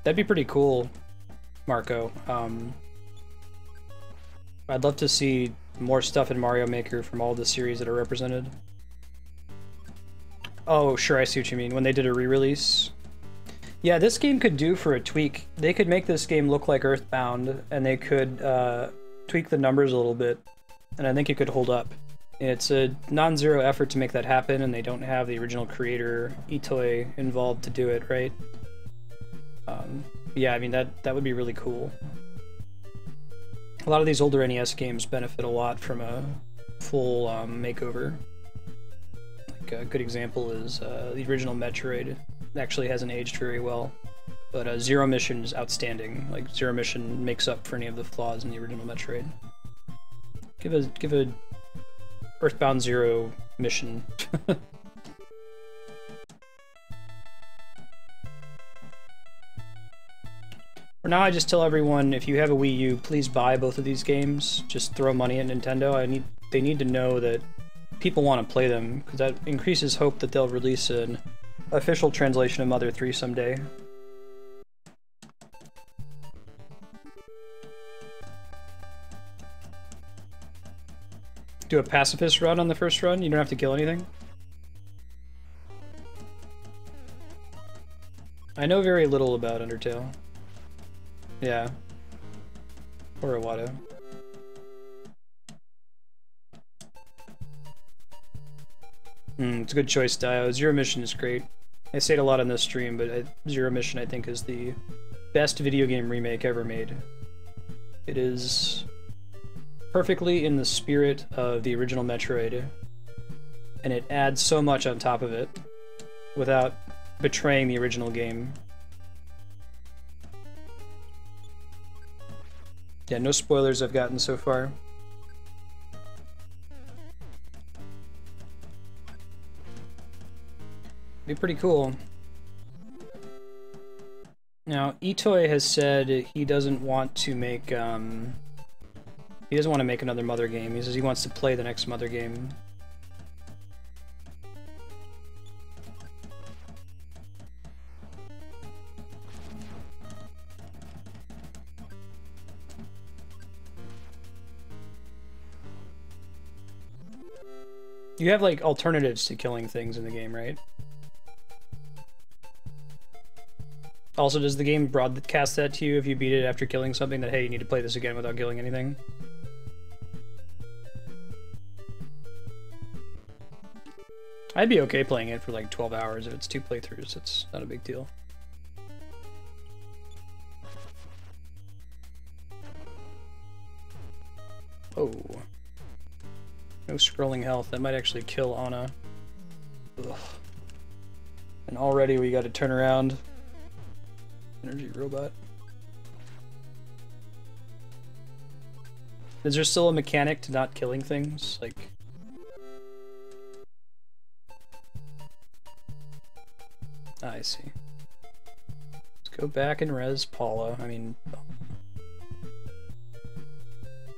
That'd be pretty cool, Marco. I'd love to see more stuff in Mario Maker from all the series that are represented. Oh, sure, I see what you mean. When they did a re-release. Yeah, this game could do for a tweak. They could make this game look like Earthbound, and they could tweak the numbers a little bit, and I think it could hold up. It's a non-zero effort to make that happen, and they don't have the original creator, Itoi, involved to do it, right? Yeah, I mean, that would be really cool. A lot of these older NES games benefit a lot from a full makeover. Like a good example is the original Metroid. It actually hasn't aged very well, but Zero Mission is outstanding. Like, Zero Mission makes up for any of the flaws in the original Metroid. Give a Earthbound Zero Mission. For now, I just tell everyone, if you have a Wii U, please buy both of these games. Just throw money at Nintendo. They need to know that people want to play them, because that increases hope that they'll release an official translation of Mother 3 someday. Do a pacifist run on the first run? You don't have to kill anything? I know very little about Undertale. Yeah. Or Iwata. It's a good choice, Dio. Zero Mission is great. I say it a lot on this stream, but Zero Mission I think is the best video game remake ever made. It is perfectly in the spirit of the original Metroid, and it adds so much on top of it without betraying the original game. Yeah, no spoilers I've gotten so far. Be pretty cool. Now, Itoi has said he doesn't want to make he doesn't want to make another Mother game. He says he wants to play the next Mother game. You have, like, alternatives to killing things in the game, right? Also, does the game broadcast that to you if you beat it after killing something, that, hey, you need to play this again without killing anything? I'd be okay playing it for like 12 hours. If it's 2 playthroughs, it's not a big deal. Oh. No scrolling health. That might actually kill Anna. Ugh. And already we got to turn around. Energy robot. Is there still a mechanic to not killing things? Like... I see. Let's go back and res Paula. I mean...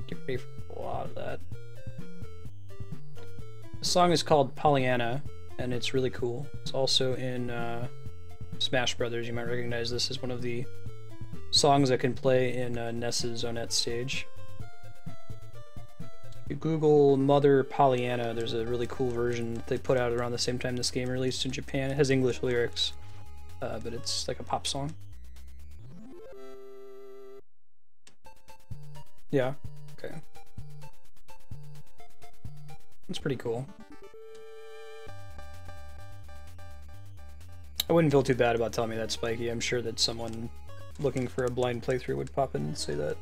Get ready for a lot of that. The song is called Pollyanna, and it's really cool. It's also in Smash Brothers. You might recognize this as one of the songs that can play in Ness's Zonette stage. If you Google Mother Pollyanna, there's a really cool version that they put out around the same time this game released in Japan. It has English lyrics, but it's like a pop song. Yeah. Okay. That's pretty cool. I wouldn't feel too bad about telling me that's spiky. I'm sure that someone looking for a blind playthrough would pop in and say that.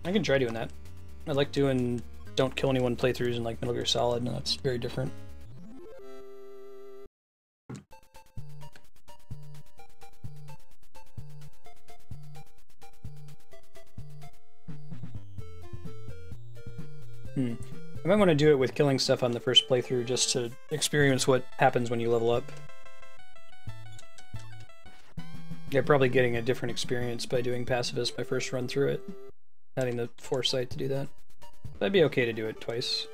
I can try doing that. I like doing don't kill anyone playthroughs in like Metal Gear Solid, and that's very different. I might want to do it with killing stuff on the first playthrough just to experience what happens when you level up. Yeah, probably getting a different experience by doing Pacifist my first run through it. Having the foresight to do that. That'd be okay to do it twice.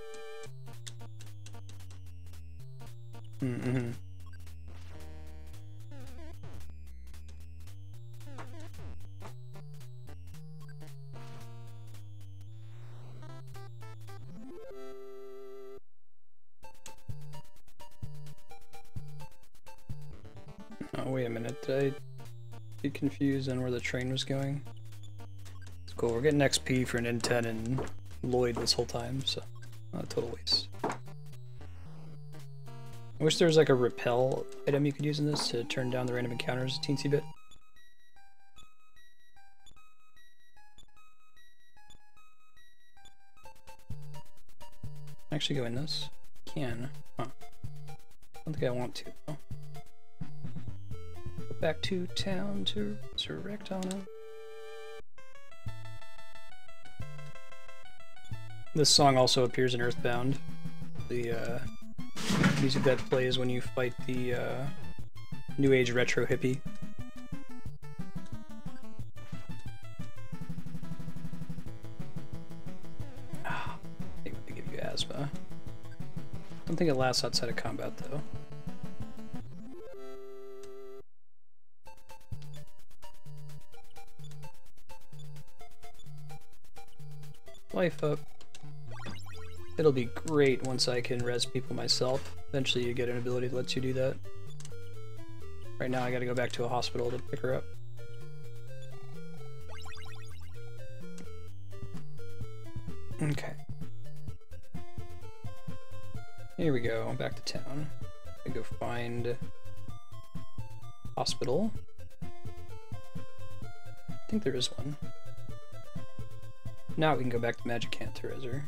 Oh, wait a minute. Did I get confused on where the train was going? It's cool. We're getting XP for an N10 and Lloyd this whole time, so not a total waste. I wish there was like a repel item you could use in this to turn down the random encounters a teensy bit. Actually go in this? Can. Huh. I don't think I want to, though. Go back to town to resurrect on him. This song also appears in Earthbound. The music that plays when you fight the New Age retro hippie. Ah, I think they give you asthma. I don't think it lasts outside of combat though. Life up. It'll be great once I can res people myself. Eventually you get an ability that lets you do that. Right now I gotta go back to a hospital to pick her up. Okay. Here we go, I'm back to town. I go find hospital. I think there is one. Now we can go back to Magic Camp to res her.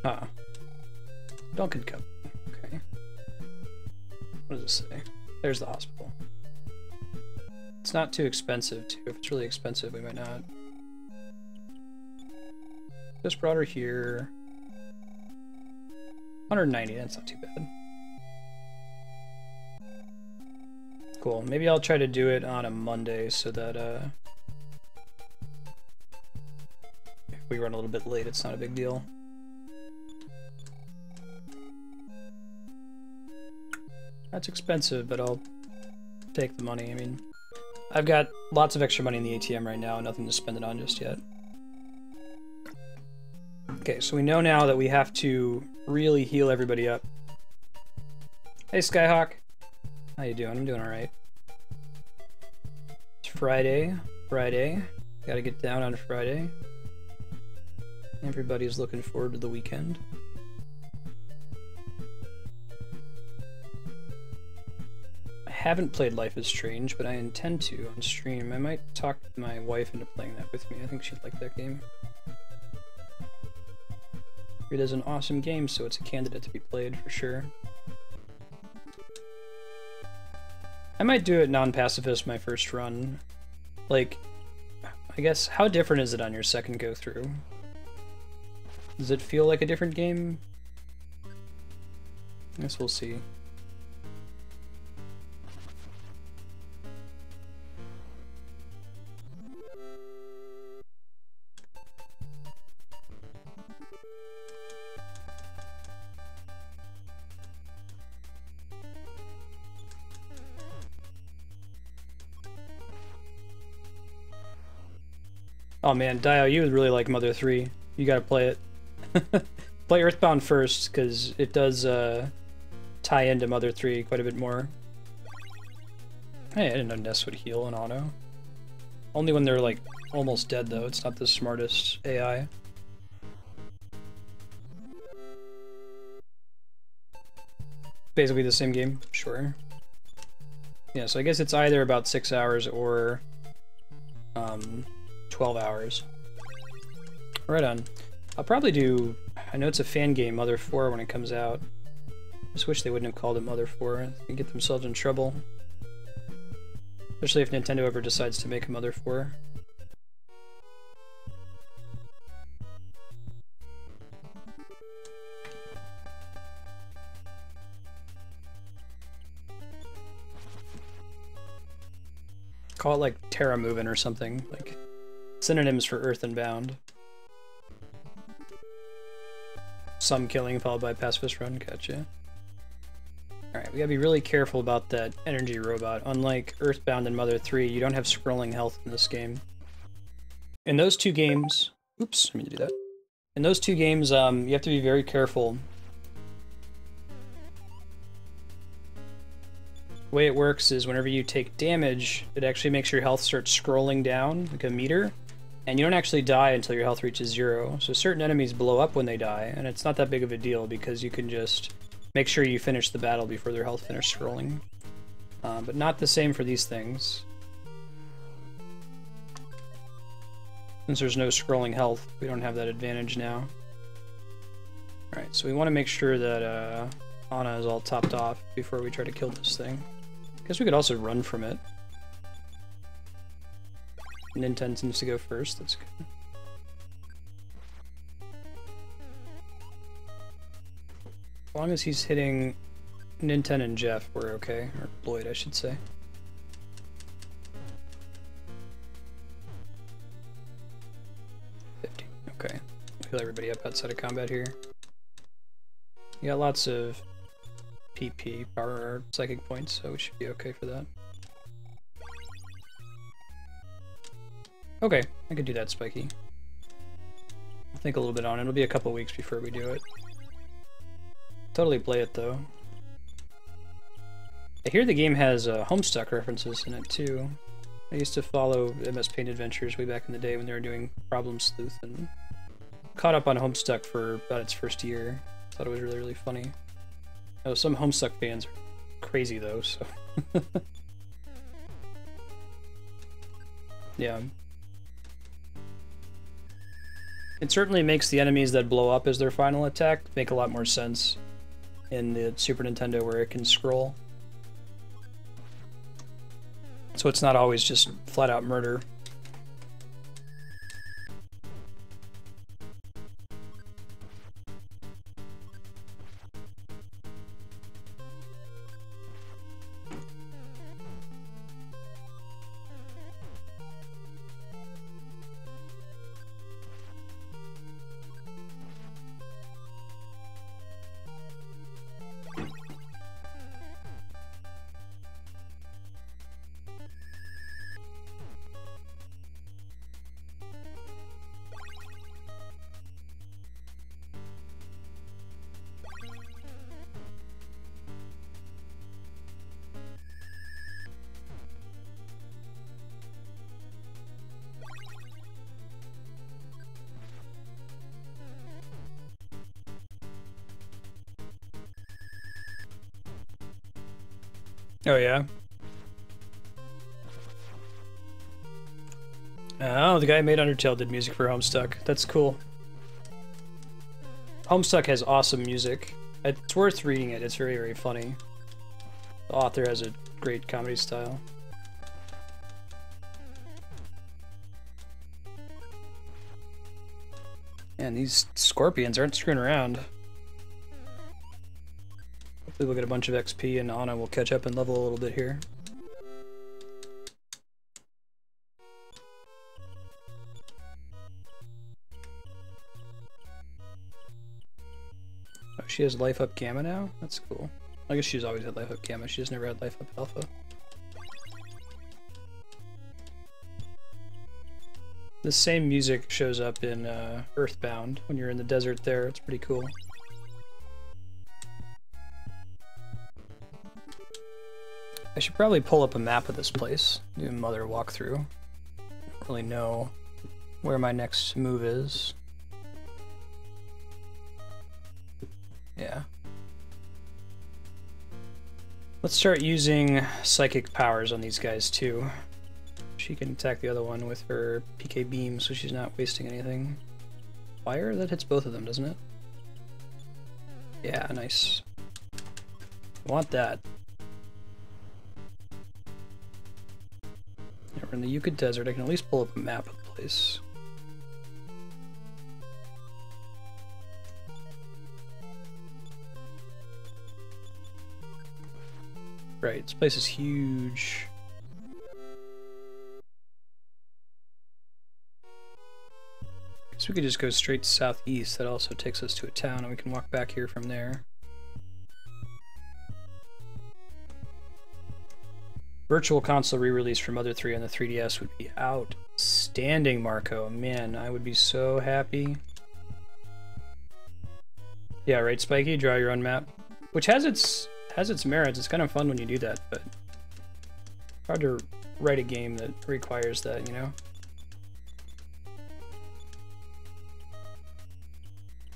Ah. Duncan Cup. Okay. What does it say? There's the hospital. It's not too expensive, too. If it's really expensive, we might not. Just brought her here. 190, that's not too bad. Cool. Maybe I'll try to do it on a Monday so that if we run a little bit late, it's not a big deal. That's expensive, but I'll take the money. I mean, I've got lots of extra money in the ATM right now, nothing to spend it on just yet. Okay, so we know now that we have to really heal everybody up. Hey, Skyhawk. How you doing? I'm doing alright. It's Friday. Gotta get down on Friday. Everybody's looking forward to the weekend. I haven't played Life is Strange, but I intend to on stream. I might talk my wife into playing that with me. I think she'd like that game. It is an awesome game, so it's a candidate to be played for sure. I might do it non-pacifist my first run. Like, I guess, how different is it on your second go-through? Does it feel like a different game? I guess we'll see. Oh man, Dio, you would really like Mother 3. You gotta play it. Play Earthbound first, because it does tie into Mother 3 quite a bit more. Hey, I didn't know Ness would heal in auto. Only when they're like almost dead though, it's not the smartest AI. Basically the same game, sure. Yeah, so I guess it's either about 6 hours or 12 hours. Right on. I'll probably do, I know it's a fan game, Mother 4 when it comes out. Just wish they wouldn't have called it Mother 4. They get themselves in trouble. Especially if Nintendo ever decides to make a Mother 4. Call it like Terra Movin' or something, like synonyms for Earthbound. Some killing followed by pacifist run, gotcha. Alright, we gotta be really careful about that energy robot. Unlike Earthbound and Mother 3, you don't have scrolling health in this game. In those two games... Oops, I mean to do that. In those two games, you have to be very careful. The way it works is whenever you take damage, it actually makes your health start scrolling down, like a meter, and you don't actually die until your health reaches 0. So certain enemies blow up when they die, and it's not that big of a deal because you can just make sure you finish the battle before their health finish scrolling. But not the same for these things. Since there's no scrolling health, we don't have that advantage now. Alright, so we want to make sure that Ana is all topped off before we try to kill this thing. Guess we could also run from it. Nintendo seems to go first, that's good. As long as he's hitting Nintendo and Jeff, we're okay. Or Lloyd, I should say. Okay. Heal everybody up outside of combat here. You got lots of PP, power, psychic points, so we should be okay for that. Okay, I could do that, Spiky. I'll think a little bit on it. It'll be a couple weeks before we do it. Totally play it, though. I hear the game has Homestuck references in it, too. I used to follow MS Paint Adventures way back in the day when they were doing Problem Sleuth, and caught up on Homestuck for about its first year. Thought it was really, really funny. Oh, some Homestuck fans are crazy, though, so... Yeah. It certainly makes the enemies that blow up as their final attack make a lot more sense in the Super Nintendo where it can scroll. So it's not always just flat-out murder. Oh, yeah? Oh, the guy who made Undertale did music for Homestuck. That's cool. Homestuck has awesome music. It's worth reading it. It's very, very funny. The author has a great comedy style. Man, these scorpions aren't screwing around. Hopefully we'll get a bunch of XP and Ana will catch up and level a little bit here. Oh, she has life up gamma now? That's cool. I guess she's always had life up gamma, she just never had life up alpha. The same music shows up in Earthbound when you're in the desert there. It's pretty cool. I should probably pull up a map of this place, do a mother walkthrough. Don't really know where my next move is. Yeah. Let's start using psychic powers on these guys too. She can attack the other one with her PK beam, so she's not wasting anything. Fire? That hits both of them, doesn't it? Yeah, nice. I want that. Yeah, we're in the Yucca Desert. I can at least pull up a map of the place. Right, this place is huge. Guess we could just go straight southeast. That also takes us to a town, and we can walk back here from there. Virtual console re-release for Mother 3 on the 3DS would be outstanding, Marco. Man, I would be so happy. Yeah, right, Spiky? Draw your own map. Which has its merits. It's kind of fun when you do that, but hard to write a game that requires that, you know?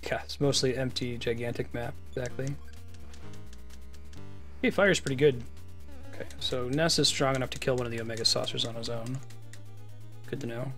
Yeah, it's mostly empty, gigantic map, exactly. Hey, fire's pretty good. Okay, so Ness is strong enough to kill one of the Omega Saucers on his own. Good to know.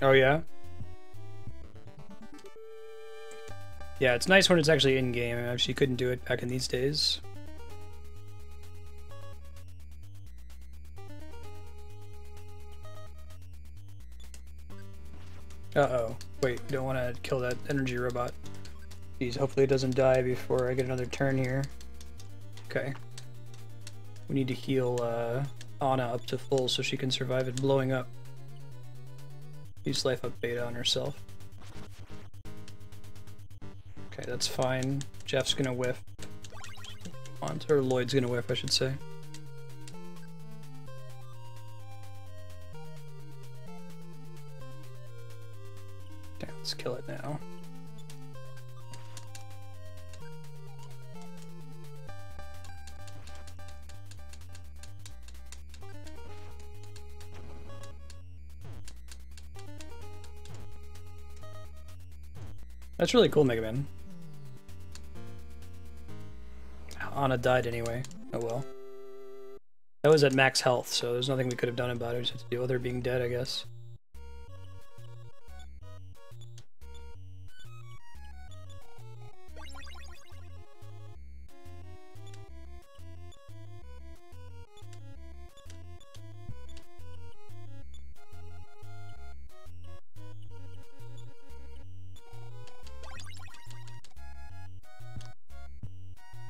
Oh yeah? Yeah, it's nice when it's actually in-game. I actually couldn't do it back in these days. Uh-oh. Wait, we don't want to kill that energy robot. Jeez, hopefully it doesn't die before I get another turn here. Okay. We need to heal Anna up to full so she can survive it blowing up. Use life up beta on herself. Okay, that's fine. Jeff's gonna whiff. Or Lloyd's gonna whiff, I should say. Okay, let's kill it now. That's really cool, Mega Man. Anna died anyway. Oh well. That was at max health, so there's nothing we could have done about it. We just had to deal with her being dead, I guess.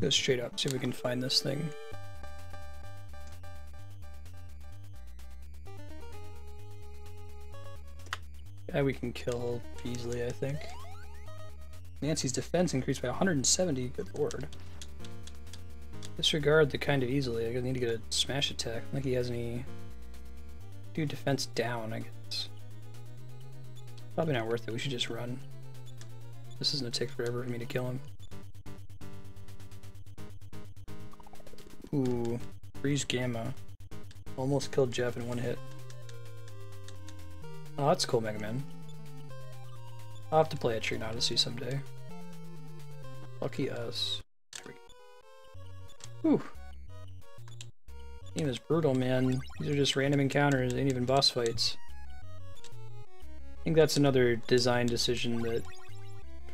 Go straight up, see if we can find this thing. Yeah, we can kill easily, I think. Nancy's defense increased by 170, good lord. Disregard the kind of easily, I need to get a smash attack. I don't think he has any... Do defense down, I guess. Probably not worth it, we should just run. This is gonna take forever for me to kill him. Ooh, freeze gamma. Almost killed Jeff in one hit. Oh, that's cool, Mega Man. I'll have to play a Tree Odyssey someday. Lucky us. There we go. Whew. Game is brutal, man. These are just random encounters, ain't even boss fights. I think that's another design decision that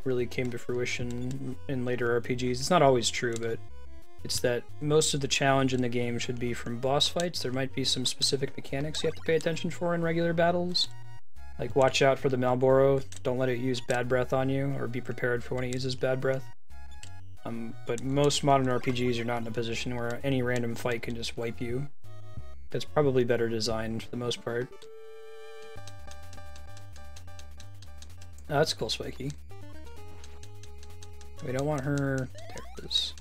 really came to fruition in later RPGs. It's not always true, but it's that most of the challenge in the game should be from boss fights. There might be some specific mechanics you have to pay attention for in regular battles. Like, watch out for the Malboro, don't let it use bad breath on you, or be prepared for when it uses bad breath. But most modern RPGs are not in a position where any random fight can just wipe you. That's probably better designed for the most part. Oh, that's cool, Spiky. We don't want her... There it is.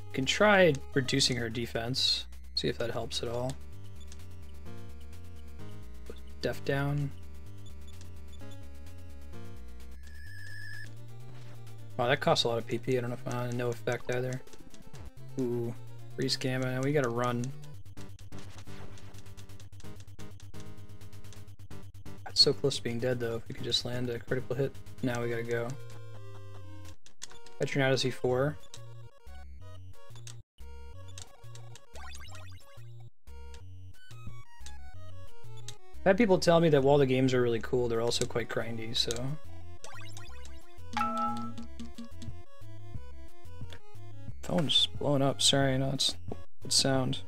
We can try reducing her defense. See if that helps at all. Put Def down. Wow, that costs a lot of PP. I don't know if no effect either. Ooh, freeze gamma. Now we gotta run. That's so close to being dead though. If we could just land a critical hit. Now we gotta go. Petrinatus E4. I've had people tell me that while the games are really cool, they're also quite grindy, so... Phone's blowing up. Sorry, no, it's good sound.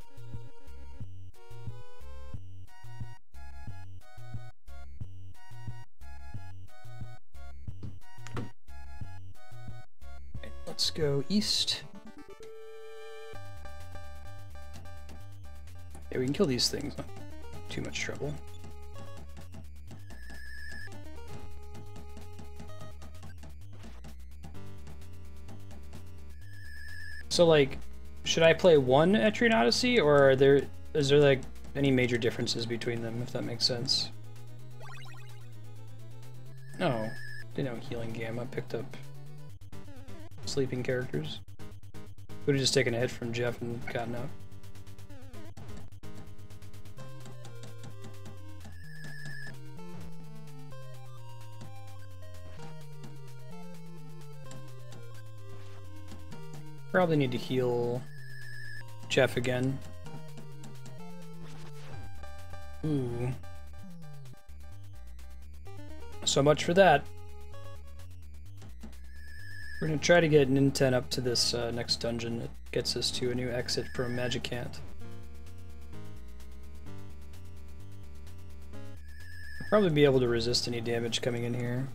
Right, let's go east. Yeah, we can kill these things. Not too much trouble. So, like, should I play one Etrian Odyssey, or is there like any major differences between them, if that makes sense? No, didn't know healing gamma picked up sleeping characters. Would have just taken a hit from Jeff and gotten up. Probably need to heal Jeff again. Ooh. So much for that. We're gonna try to get Ninten up to this next dungeon. It gets us to a new exit from Magicant. I'll probably be able to resist any damage coming in here.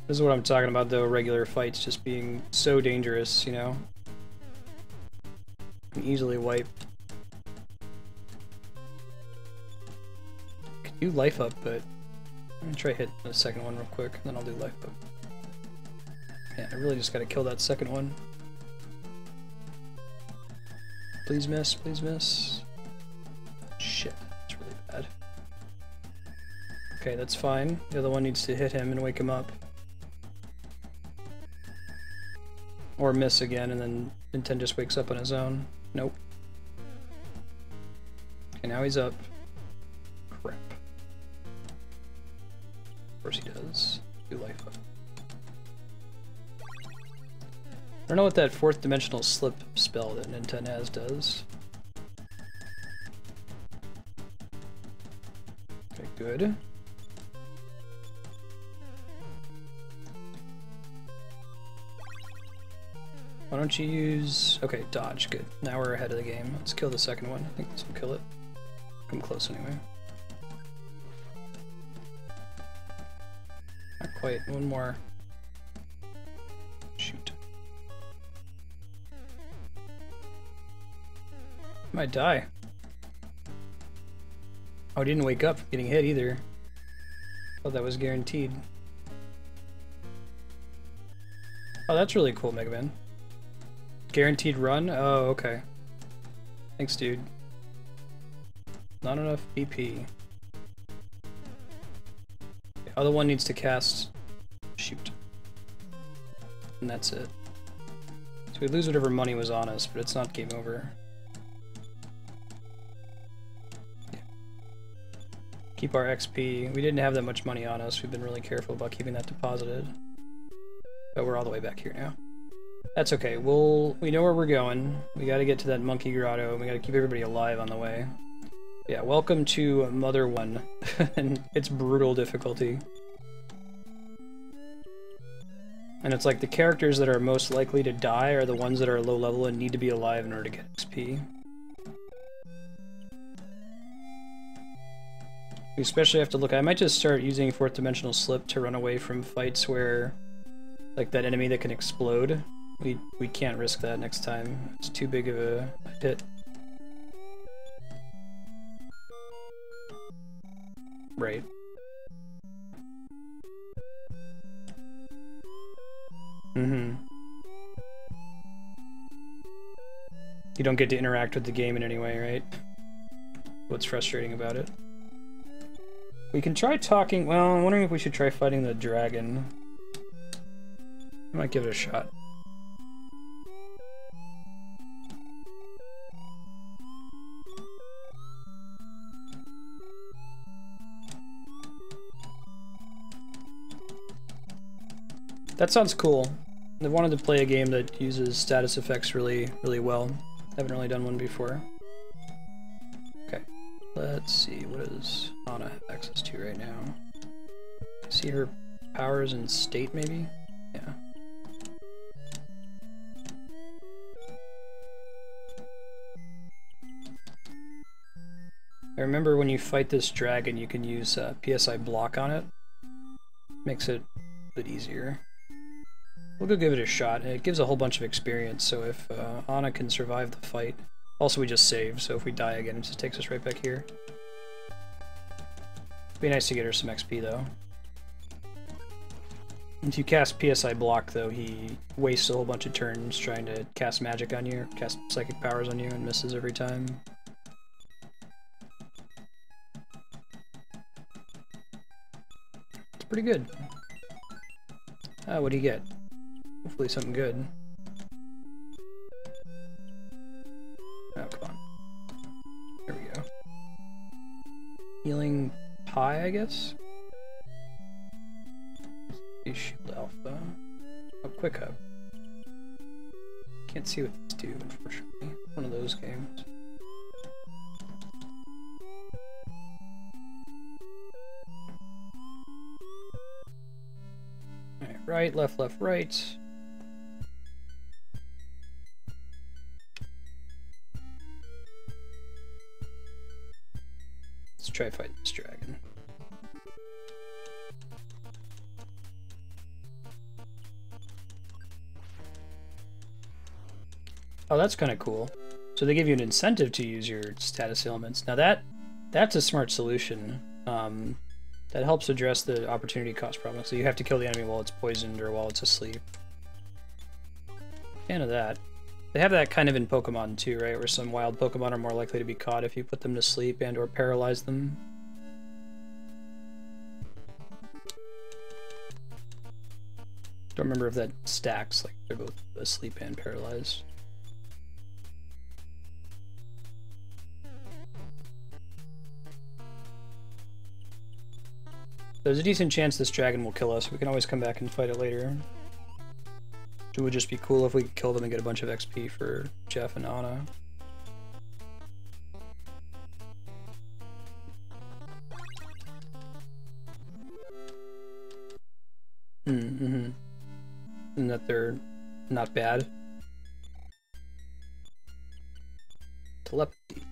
This is what I'm talking about, though, regular fights just being so dangerous, you know? Can easily wipe. Could do life up, but I'm gonna try hit the second one real quick, and then I'll do life up. Yeah, I really just gotta kill that second one. Please miss, please miss. Shit, that's really bad. Okay, that's fine. The other one needs to hit him and wake him up. Or miss again, and then Ninten just wakes up on his own. Nope. Okay, now he's up. Crap. Of course he does. Do life up. I don't know what that fourth dimensional slip spell that Ninten has does. Okay, good. Why don't you use... Okay, dodge, good. Now we're ahead of the game. Let's kill the second one. I think this will kill it. Come close anyway. Not quite. One more. Shoot. Might die. Oh, he didn't wake up getting hit either. Thought that was guaranteed. Oh, that's really cool, Mega Man. Guaranteed run? Oh, okay. Thanks, dude. Not enough BP. The other one needs to cast... Shoot. And that's it. So we lose whatever money was on us, but it's not game over. Yeah. Keep our XP. We didn't have that much money on us. We've been really careful about keeping that deposited. But we're all the way back here now. That's okay. We know where we're going. We gotta get to that monkey grotto, and we gotta keep everybody alive on the way. Yeah, welcome to Mother 1 and its brutal difficulty. And it's like the characters that are most likely to die are the ones that are low level and need to be alive in order to get XP. You especially have to look. I might just start using 4th dimensional slip to run away from fights where, like that enemy that can explode. We can't risk that next time. It's too big of a hit. Right. Mm-hmm. You don't get to interact with the game in any way, right? What's frustrating about it? We can try talking. Well, I'm wondering if we should try fighting the dragon. I might give it a shot. That sounds cool. I wanted to play a game that uses status effects really well. Haven't really done one before. Okay, let's see, what does Ana have access to right now? See her powers and state, maybe? Yeah. I remember when you fight this dragon, you can use PSI block on it. Makes it a bit easier. We'll go give it a shot. It gives a whole bunch of experience, so if Ana can survive the fight... Also, we just save, so if we die again, it just takes us right back here. Be nice to get her some XP, though. If you cast PSI block, though, he wastes a whole bunch of turns trying to cast magic on you, or cast psychic powers on you, and misses every time. It's pretty good. What do you get? Hopefully something good. Oh, come on. There we go. Healing pie, I guess? Shield alpha. Oh, quick hub. Can't see what these do, unfortunately. One of those games. Alright, right, left, right. Let's try fighting this dragon. Oh, that's kind of cool. So they give you an incentive to use your status ailments. Now that's a smart solution. That helps address the opportunity cost problem. So you have to kill the enemy while it's poisoned or while it's asleep. Fan of that. They have that kind of in Pokemon too, right? Where some wild Pokemon are more likely to be caught if you put them to sleep and or paralyze them. Don't remember if that stacks, like they're both asleep and paralyzed. There's a decent chance this dragon will kill us. We can always come back and fight it later. It would just be cool if we could kill them and get a bunch of XP for Jeff and Ana. And that they're not bad. Telepathy.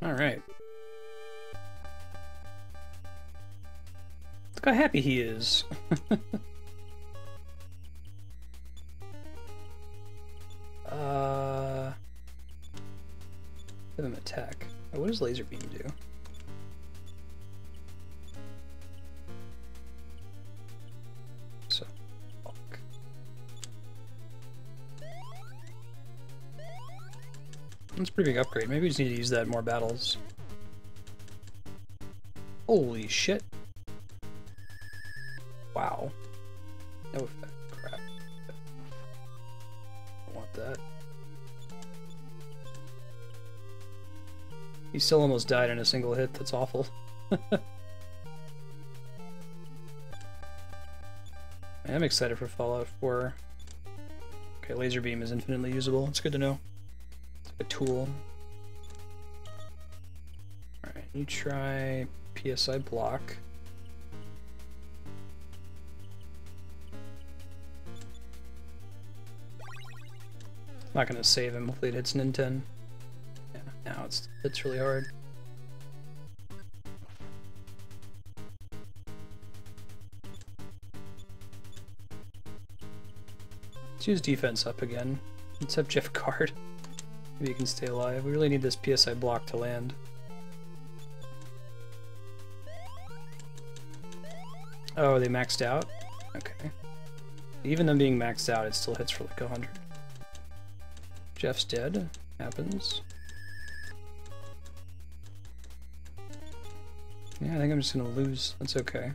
Alright. Look how happy he is. Give him attack. Oh, what does laser beam do? So, fuck. That's a pretty big upgrade. Maybe we just need to use that in more battles. Holy shit. Wow. No effect. Crap. I want that. He still almost died in a single hit. That's awful. I am excited for Fallout 4. Okay, laser beam is infinitely usable. It's good to know. It's like a tool. Alright, you try PSI block. Not gonna save him, hopefully it hits an N10. Yeah, now it's really hard. Let's use defense up again. Let's have Jeff guard. Maybe he can stay alive. We really need this PSI block to land. Oh, they maxed out? Okay. Even them being maxed out, it still hits for like 100. Jeff's dead. Happens. Yeah, I think I'm just gonna lose. That's okay.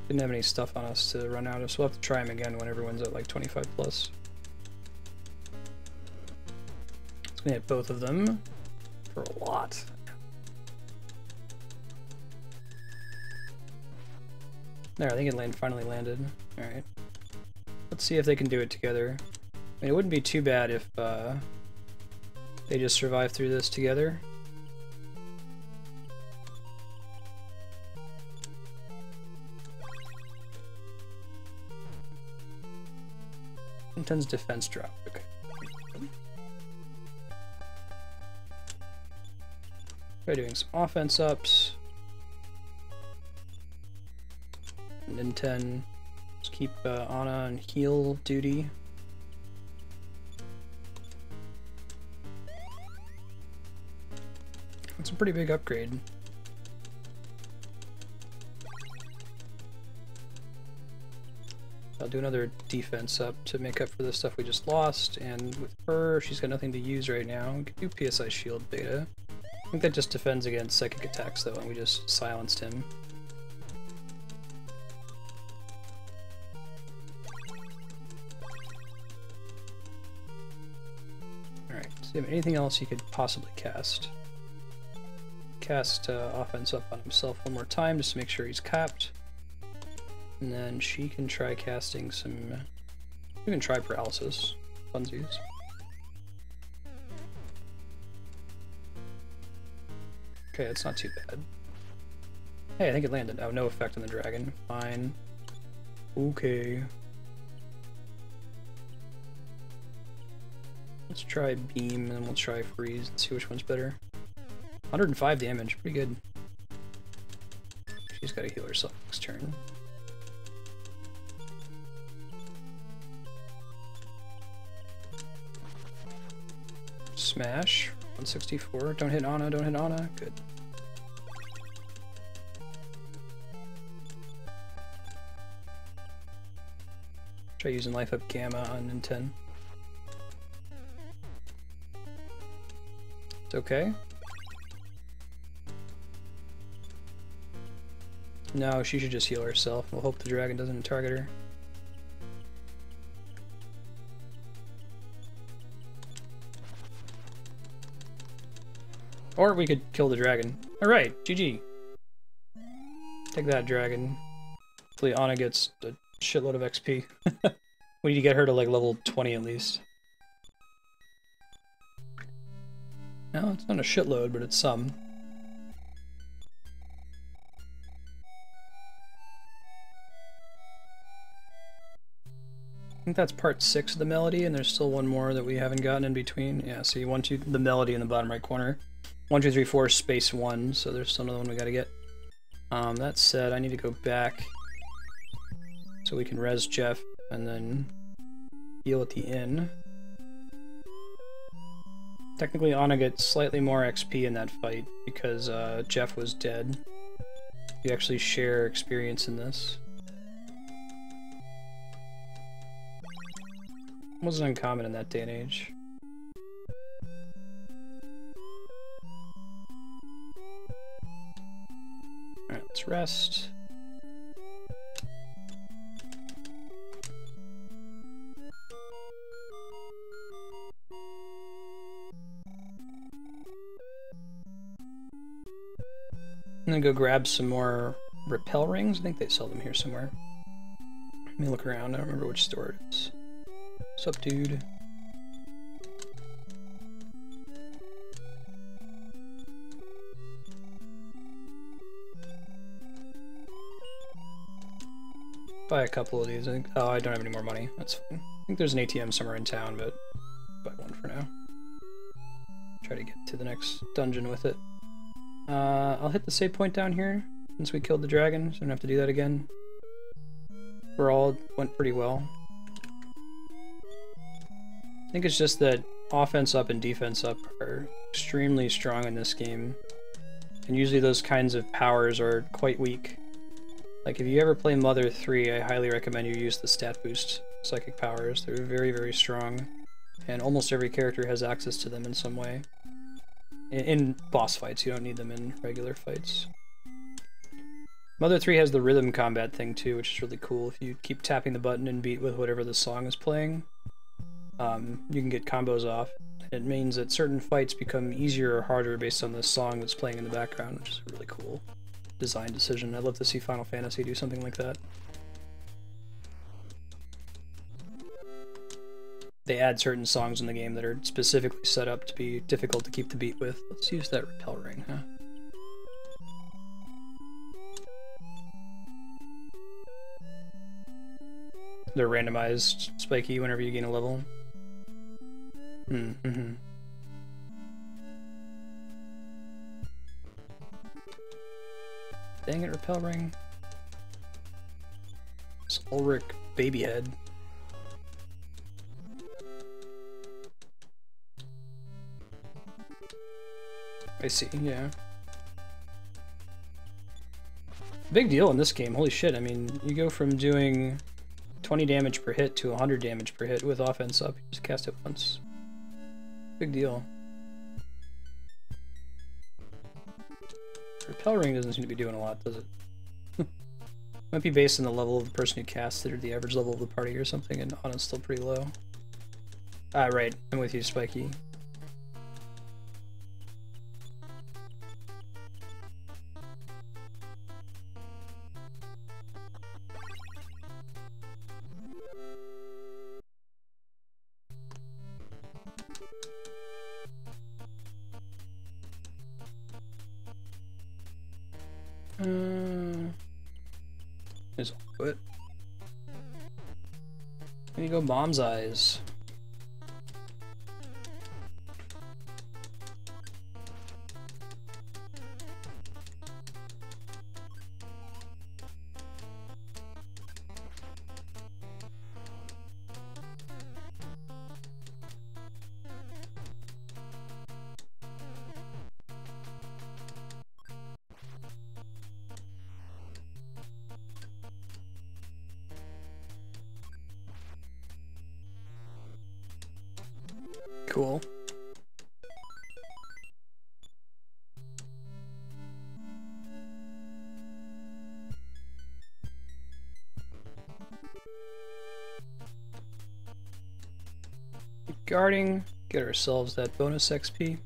Didn't have any stuff on us to run out of, so we'll have to try him again when everyone's at like 25 plus. It's gonna hit both of them for a lot. There, I think it finally landed. Alright. Let's see if they can do it together. I mean, it wouldn't be too bad if they just survive through this together. Intense defense drop. Okay. Try doing some offense ups. And then 10. Just keep Anna on heal duty. That's a pretty big upgrade. I'll do another defense up to make up for the stuff we just lost, and with her, she's got nothing to use right now. We can do PSI shield beta. I think that just defends against psychic attacks though, and we just silenced him. Alright, so you have anything else you could possibly cast? Cast offense up on himself one more time just to make sure he's capped. And then she can try casting some... You can try paralysis. Funsies. Okay, that's not too bad. Hey, I think it landed. Oh, no effect on the dragon. Fine. Okay. Let's try beam, and then we'll try freeze and see which one's better. 105 damage, pretty good. She's got to heal herself next turn. Smash. 164. Don't hit Anna, don't hit Anna. Good. Try using life up gamma on N10. It's okay. No, she should just heal herself. We'll hope the dragon doesn't target her. Or we could kill the dragon. Alright, GG. Take that, dragon. Hopefully Anna gets a shitload of XP. We need to get her to like level 20 at least. No, it's not a shitload, but it's some. I think that's part 6 of the melody, and there's still one more that we haven't gotten in between. Yeah, see, the melody in the bottom right corner. 1, 2, 3, 4, space 1, so there's still another one we gotta get. That said, I need to go back so we can res Jeff and then heal at the inn. Technically, Anna gets slightly more XP in that fight because Jeff was dead. We actually share experience in this. Wasn't uncommon in that day and age. Alright, let's rest. And then go grab some more repel rings. I think they sell them here somewhere. Let me look around. I don't remember which store it is. What's up, dude? Buy a couple of these. I think. Oh, I don't have any more money. That's fine. I think there's an ATM somewhere in town, but buy one for now. Try to get to the next dungeon with it. I'll hit the save point down here since we killed the dragon, so I don't have to do that again. Overall, it went pretty well. I think it's just that offense up and defense up are extremely strong in this game, and usually those kinds of powers are quite weak. Like, if you ever play Mother 3, I highly recommend you use the stat boost psychic powers. They're very, very strong, and almost every character has access to them in some way. In boss fights, you don't need them in regular fights. Mother 3 has the rhythm combat thing too, which is really cool. If you keep tapping the button and beat with whatever the song is playing, you can get combos off. It means that certain fights become easier or harder based on the song that's playing in the background, which is a really cool design decision. I'd love to see Final Fantasy do something like that. They add certain songs in the game that are specifically set up to be difficult to keep the beat with. Let's use that repel ring, huh? They're randomized, spiky, whenever you gain a level. Mm-hmm. Dang it, repel ring. It's Ulrich baby head. I see, yeah. Big deal in this game, holy shit. I mean, you go from doing 20 damage per hit to 100 damage per hit with offense up. You just cast it once. Big deal. Repel ring doesn't seem to be doing a lot, does it? Might be based on the level of the person who casts it or the average level of the party or something, and Anna's still pretty low. Ah, right. I'm with you, Spiky. Is what? There you go, Bomb's Eyes. Cool. Guarding, get ourselves that bonus XP.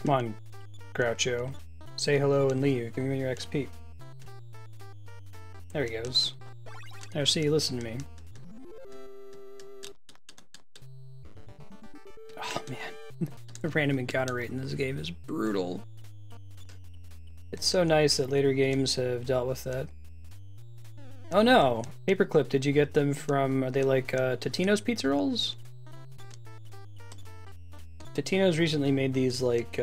Come on, Groucho. Say hello and leave. Give me your XP. There he goes. Now see, listen to me. Oh man, the random encounter rate in this game is brutal. It's so nice that later games have dealt with that. Oh no! Paperclip, did you get them from, are they like Totino's pizza rolls? Totino's recently made these like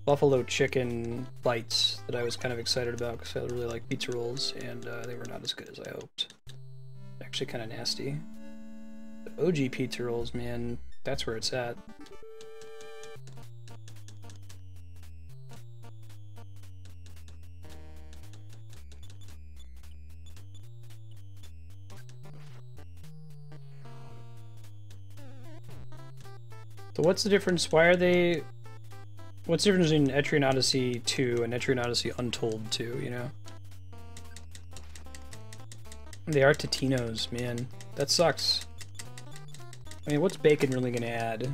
buffalo chicken bites that I was kind of excited about because I really like pizza rolls, and they were not as good as I hoped. Actually kind of nasty. The OG pizza rolls, man, that's where it's at. So what's the difference? Why are they... What's the difference between Etrian Odyssey 2 and Etrian Odyssey Untold 2, you know? They are Totino's, man. That sucks. I mean, what's bacon really gonna add?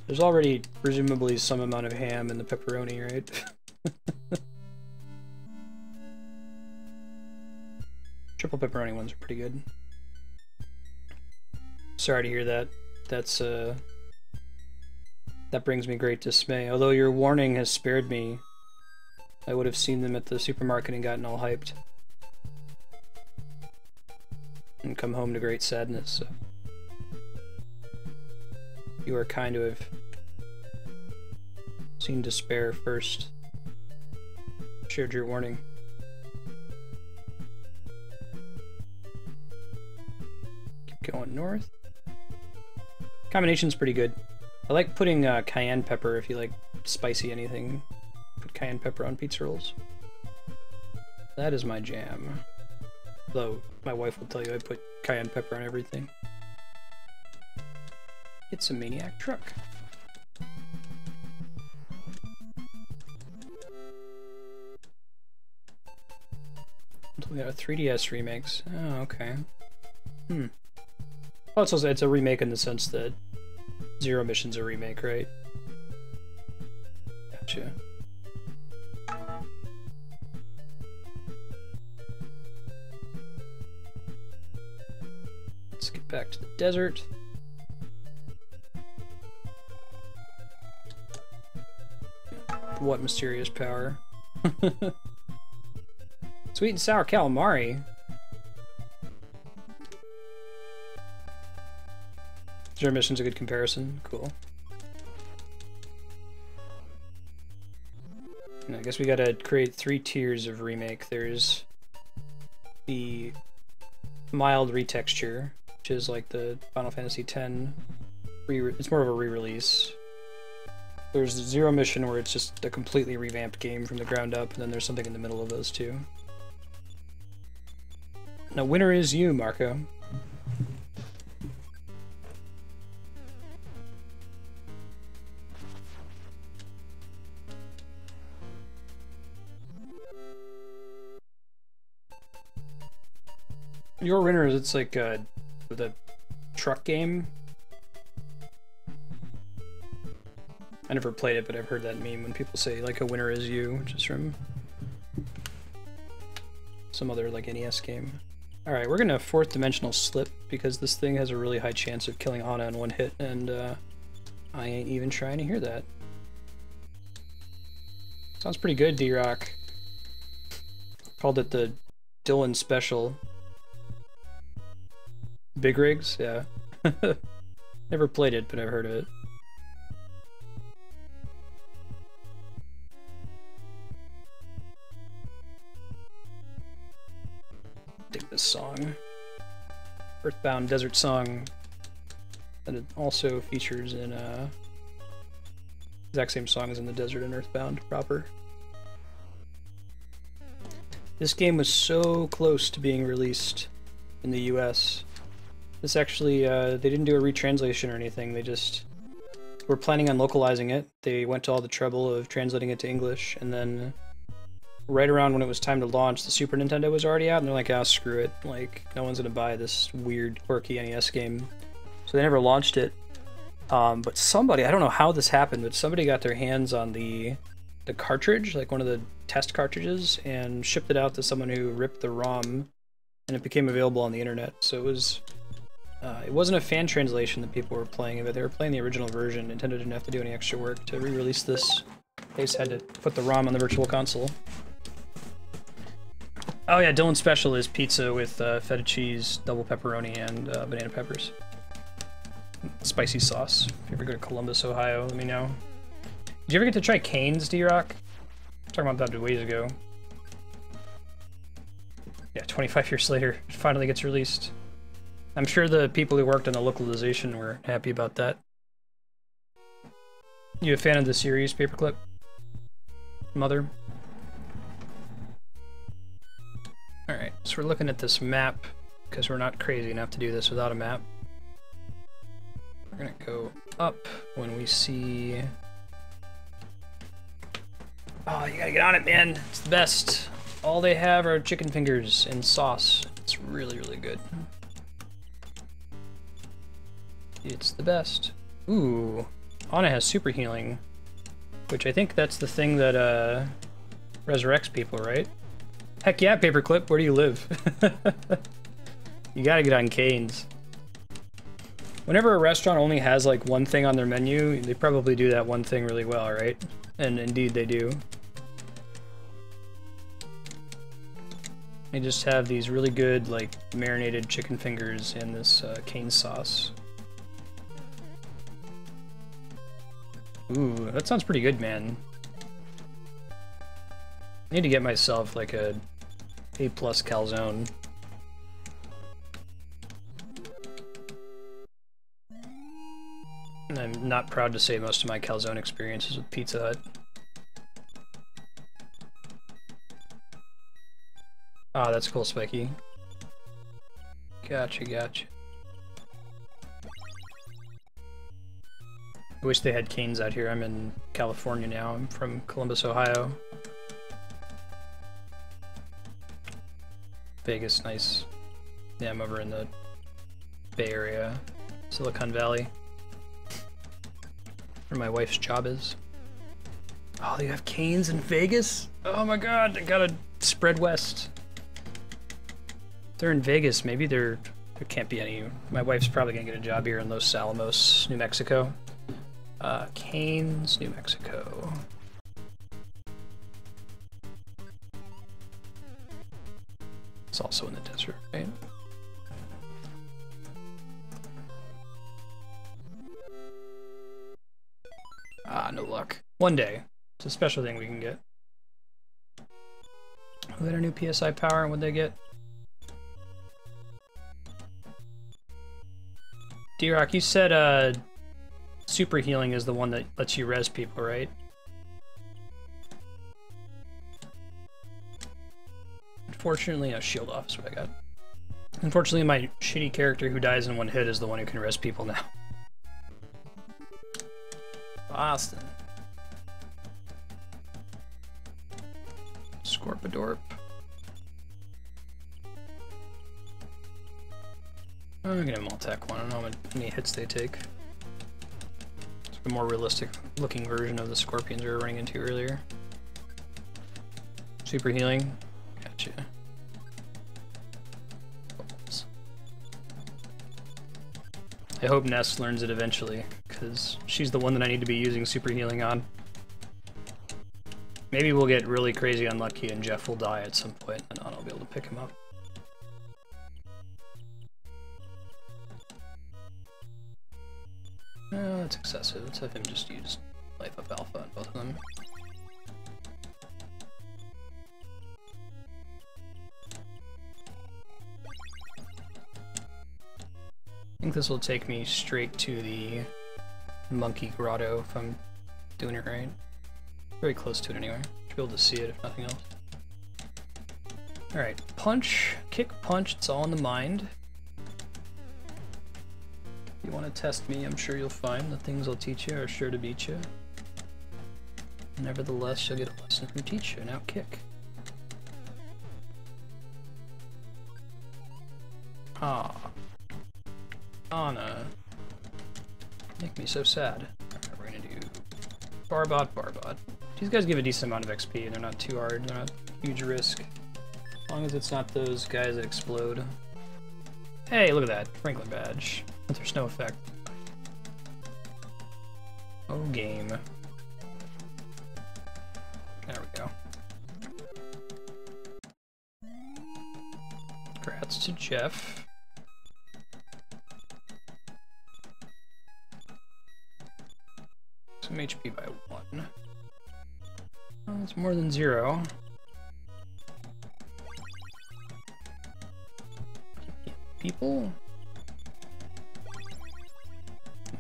There's already, presumably, some amount of ham in the pepperoni, right? Triple pepperoni ones are pretty good. Sorry to hear that. That's, that brings me great dismay. Although your warning has spared me, I would have seen them at the supermarket and gotten all hyped. And come home to great sadness, so. You are kind to have seen despair first. Shared your warning. Keep going north. Combination's pretty good. I like putting cayenne pepper if you like spicy anything. Put cayenne pepper on pizza rolls. That is my jam. Though my wife will tell you I put cayenne pepper on everything. It's a maniac truck. We got a 3DS remakes. Oh, okay. Oh, it's a remake in the sense that Zero Mission's a remake, right? Gotcha. Let's get back to the desert. What mysterious power? Sweet and sour calamari. Zero Mission's a good comparison. Cool. And I guess we gotta create 3 tiers of remake. There's the mild retexture, which is like the Final Fantasy X. It's more of a re-release. There's Zero Mission, where it's just a completely revamped game from the ground up, and then there's something in the middle of those two. Now, winner is you, Marco. Your winner is, it's like with a truck game. I never played it, but I've heard that meme when people say like a winner is you, which is from some other like NES game. Alright, we're gonna 4th dimensional slip because this thing has a really high chance of killing Ana in one hit, and I ain't even trying to hear that. Sounds pretty good, D-Rock. Called it the Dylan Special. Big Rigs? Yeah. Never played it, but I've heard of it. Dig this song. Earthbound Desert Song. That it also features in exact same song as in the desert in Earthbound proper. This game was so close to being released in the US. This actually, they didn't do a retranslation or anything, they just were planning on localizing it. They went to all the trouble of translating it to English, and then right around when it was time to launch, the Super Nintendo was already out, and they're like, ah, screw it, like, no one's gonna buy this weird, quirky NES game. So they never launched it. But somebody, I don't know how this happened, but somebody got their hands on the cartridge, like one of the test cartridges, and shipped it out to someone who ripped the ROM, and it became available on the internet. So it wasn't a fan translation that people were playing of it. They were playing the original version. Nintendo didn't have to do any extra work to re-release this. They just had to put the ROM on the Virtual Console. Oh yeah, Dylan Special is pizza with feta cheese, double pepperoni, and banana peppers. Spicy sauce. If you ever go to Columbus, Ohio, let me know. Did you ever get to try Canes, D-Rock? Talking about that ways ago. Yeah, 25 years later, it finally gets released. I'm sure the people who worked on the localization were happy about that. You a fan of the series, Paperclip? Mother? Alright, so we're looking at this map, because we're not crazy enough to do this without a map. We're gonna go up when we see... Oh, you gotta get on it, man. It's the best. All they have are chicken fingers and sauce. It's really, really good. It's the best. Ooh. Ana has super healing, which I think that's the thing that resurrects people, right? Heck yeah, Paperclip, where do you live? You gotta get on Canes. Whenever a restaurant only has like one thing on their menu, they probably do that one thing really well, right? And indeed they do. They just have these really good like marinated chicken fingers in this cane sauce. Ooh, that sounds pretty good, man. I need to get myself like a A+ calzone. And I'm not proud to say most of my calzone experiences with Pizza Hut. Ah, that's cool, Spiky. Gotcha, gotcha. I wish they had Canes out here. I'm in California now. I'm from Columbus, Ohio. Vegas, nice. Yeah, I'm over in the Bay Area, Silicon Valley, where my wife's job is. Oh, you have Canes in Vegas? Oh my god, I gotta spread west. If they're in Vegas, maybe there can't be any. My wife's probably gonna get a job here in Los Alamos, New Mexico. Canes, New Mexico. It's also in the desert, right? Ah, no luck. One day. It's a special thing we can get. Who got a new PSI power and what'd they get? D-Rock, you said super healing is the one that lets you res people, right? Unfortunately, a shield off is what I got. Unfortunately, my shitty character who dies in one hit is the one who can res people now. Boston. Scorpidorp. I'm gonna Maltech one. I don't know how many hits they take. It's a more realistic looking version of the scorpions we were running into earlier. Super healing. Gotcha. I hope Ness learns it eventually, because she's the one that I need to be using super healing on. Maybe we'll get really crazy unlucky and Jeff will die at some point, and I'll be able to pick him up. Oh, that's excessive. Let's have him just use Life Up Alpha on both of them. I think this will take me straight to the Monkey Grotto if I'm doing it right. Very close to it anyway. Should be able to see it if nothing else. Alright, punch, kick, punch, it's all in the mind. If you want to test me, I'm sure you'll find the things I'll teach you are sure to beat you. Nevertheless, you'll get a lesson from teacher. Now kick. Ah. Ana. Make me so sad. Alright, we're gonna do Barbot, Barbot. These guys give a decent amount of XP and they're not too hard, they're not huge risk. As long as it's not those guys that explode. Hey, look at that. Franklin badge. But there's no effect. Oh, game. There we go. Congrats to Jeff. Some HP by 1. Oh, it's more than 0. People?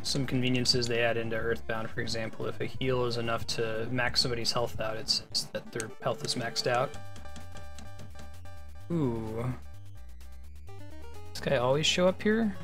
Some conveniences they add into Earthbound, for example, if a heal is enough to max somebody's health out, it says that their health is maxed out. Ooh. This guy always show up here?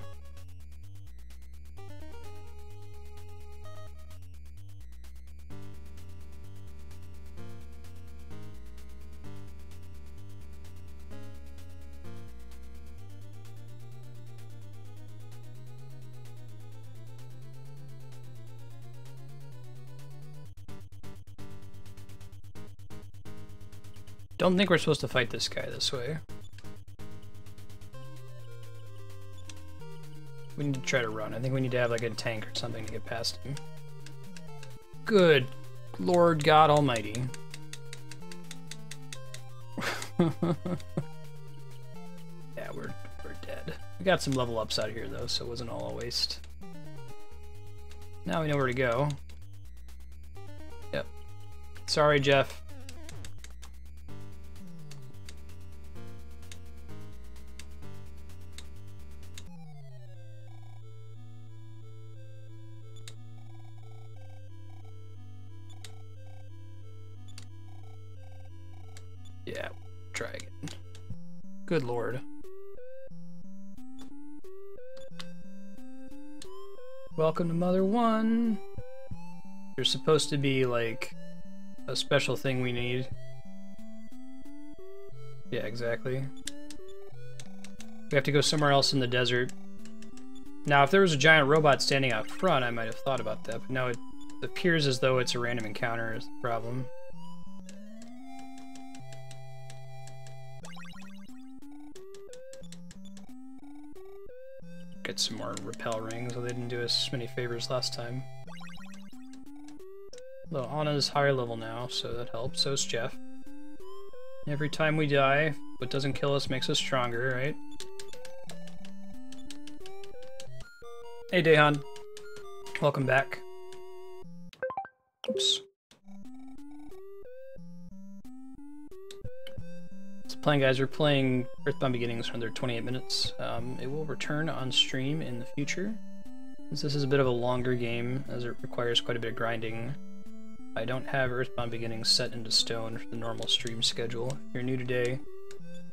Don't think we're supposed to fight this guy this way. We need to try to run. I think we need to have like a tank or something to get past him. Good Lord God Almighty. Yeah, we're dead. We got some level ups out here though, so it wasn't all a waste. Now we know where to go. Yep. Sorry, Jeff. Yeah, try again. Good Lord. Welcome to Mother 1. There's supposed to be like a special thing we need. Yeah, exactly. We have to go somewhere else in the desert. Now, if there was a giant robot standing out front, I might have thought about that, but now it appears as though it's a random encounter is the problem. Get some more repel rings, so they didn't do us many favors last time. Though Anna's higher level now, so that helps. So is Jeff. Every time we die, what doesn't kill us makes us stronger, right? Hey, Daehan. Welcome back. Oops. Playing, guys, we're playing Earthbound Beginnings for another 28 minutes. It will return on stream in the future. Since this is a bit of a longer game, as it requires quite a bit of grinding, I don't have Earthbound Beginnings set into stone for the normal stream schedule. If you're new today,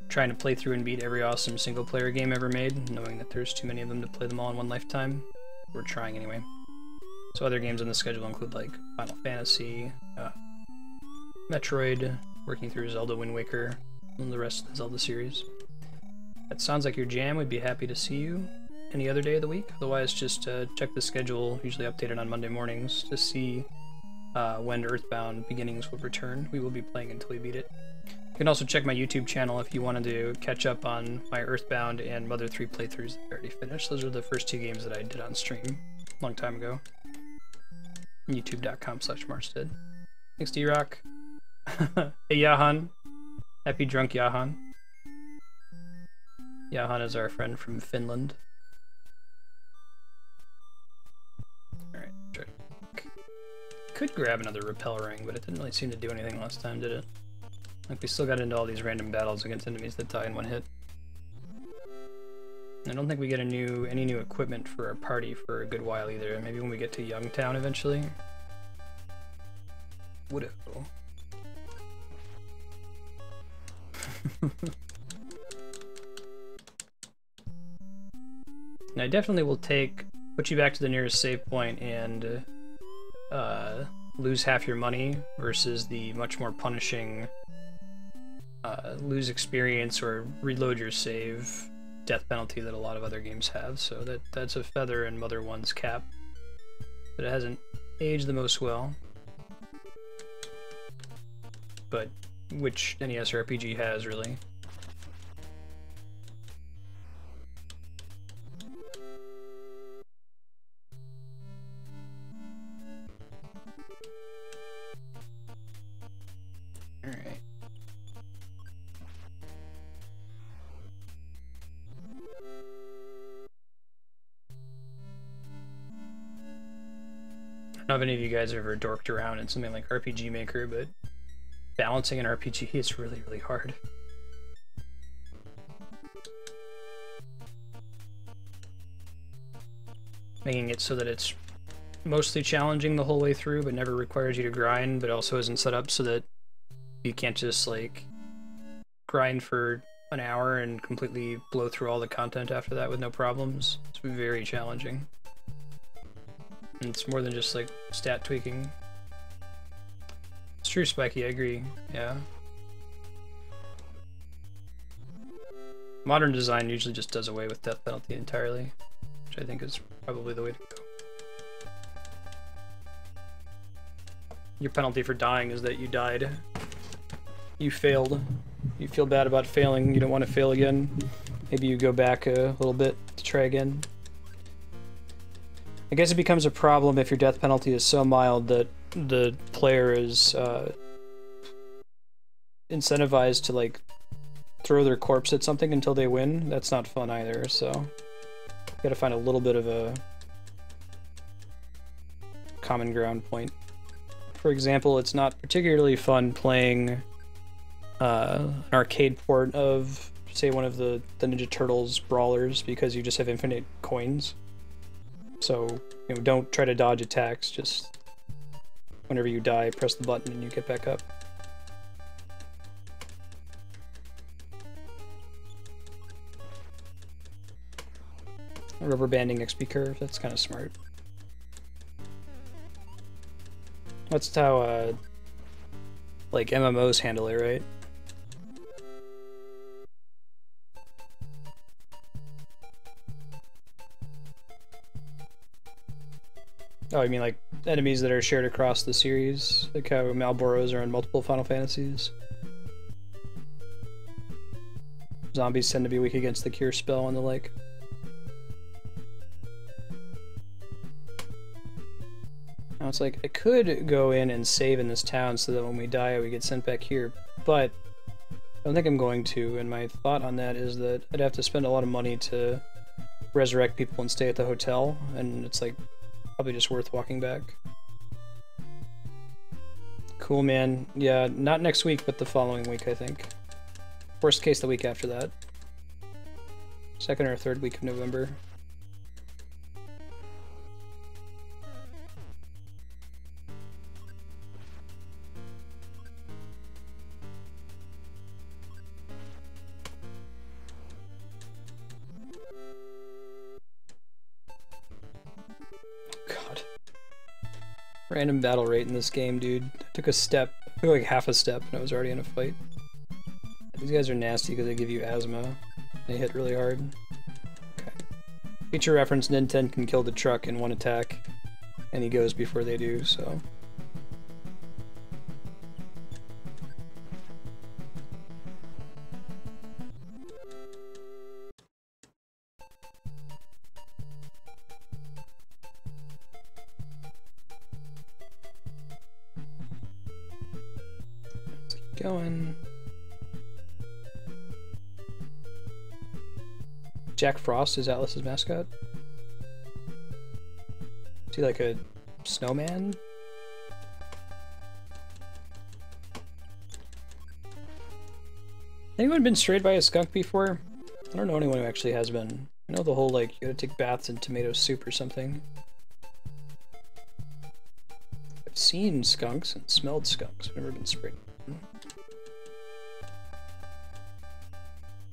trying to play through and beat every awesome single-player game ever made, knowing that there's too many of them to play them all in one lifetime, we're trying anyway. So other games on the schedule include like Final Fantasy, Metroid, working through Zelda Wind Waker, and the rest of the Zelda series. That sounds like your jam. We'd be happy to see you any other day of the week. Otherwise, just check the schedule, usually updated on Monday mornings, to see when Earthbound Beginnings will return. We will be playing until we beat it. You can also check my YouTube channel if you wanted to catch up on my Earthbound and Mother 3 playthroughs that I already finished. Those are the first 2 games that I did on stream a long time ago. YouTube.com/Marstead. Thanks, D-Rock. Hey, Yahan. Happy drunk, Yahan. Yahan is our friend from Finland. Alright, try. Could grab another repel ring, but it didn't really seem to do anything last time, did it? Like, we still got into all these random battles against enemies that die in one hit. I don't think we get any new equipment for our party for a good while either. Maybe when we get to Youngtown eventually. Would it go? And I definitely will put you back to the nearest save point and lose half your money versus the much more punishing lose experience or reload your save death penalty that a lot of other games have. So that's a feather in Mother 1's cap. But it hasn't aged the most well. But which NES RPG has, really. Alright. I don't know if any of you guys have ever dorked around in something like RPG Maker, but balancing an RPG is really, really hard. Making it so that it's mostly challenging the whole way through, but never requires you to grind, but also isn't set up so that you can't just, like, grind for an hour and completely blow through all the content after that with no problems. It's very challenging. And it's more than just, like, stat tweaking. It's true, Spiky, I agree. Yeah. Modern design usually just does away with death penalty entirely, which I think is probably the way to go. Your penalty for dying is that you died. You failed. You feel bad about failing. You don't want to fail again. Maybe you go back a little bit to try again. I guess it becomes a problem if your death penalty is so mild that the player is incentivized to, like, throw their corpse at something until they win. That's not fun either, so you gotta find a little bit of a common ground point. For example, it's not particularly fun playing an arcade port of, say, one of the Ninja Turtles brawlers because you just have infinite coins. So, you know, don't try to dodge attacks, just whenever you die, press the button and you get back up. Rubber banding XP curve, that's kind of smart. That's how, like, MMOs handle it, right? Oh, you mean like enemies that are shared across the series? Like how Malboros are in multiple Final Fantasies? Zombies tend to be weak against the cure spell and the like. Now it's like, I could go in and save in this town so that when we die we get sent back here, but I don't think I'm going to, and my thought on that is that I'd have to spend a lot of money to resurrect people and stay at the hotel, and it's like probably just worth walking back. Cool, man. Yeah, not next week, but the following week, I think. Worst case, the week after that. Second or third week of November. Random battle rate in this game, dude. I took a step, I took like half a step, and I was already in a fight. These guys are nasty because they give you asthma. They hit really hard. Okay. Feature reference, Ninten can kill the truck in one attack, and he goes before they do, so... Going. Jack Frost is Atlas's mascot. Is he like a snowman? Anyone been strayed by a skunk before? I don't know anyone who actually has been. I know the whole, like, you gotta take baths in tomato soup or something. I've seen skunks and smelled skunks. I've never been sprayed.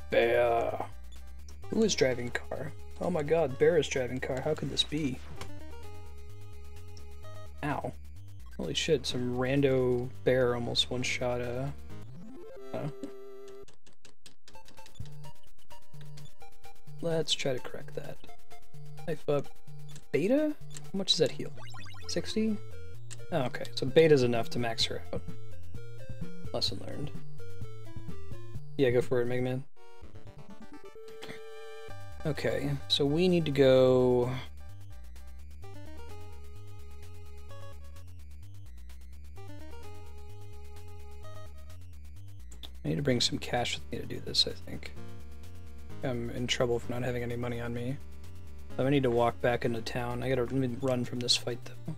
Bear. Who is driving car? Oh my god, Bear is driving car. How could this be? Ow. Holy shit, some rando bear almost one-shot, Let's try to correct that. Knife up. Beta? How much does that heal? 60? Oh, okay, so beta's enough to max her out. Lesson learned. Yeah, go for it, Mega Man. Okay, so we need to go... I need to bring some cash with me to do this, I think. I'm in trouble for not having any money on me. I need to walk back into town. I gotta run from this fight, though.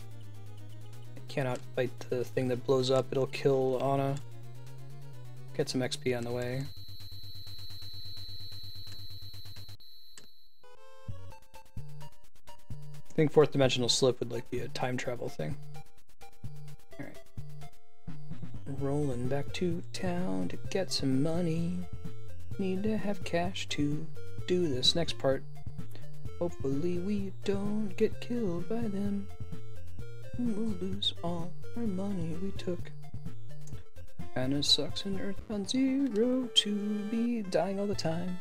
I cannot fight the thing that blows up. It'll kill Anna. Get some XP on the way. I think fourth dimensional slip would like be a time travel thing. Alright. Rolling back to town to get some money. Need to have cash to do this next part. Hopefully we don't get killed by them. We'll lose all our money we took. Kinda sucks in Earthbound 0 to be dying all the time.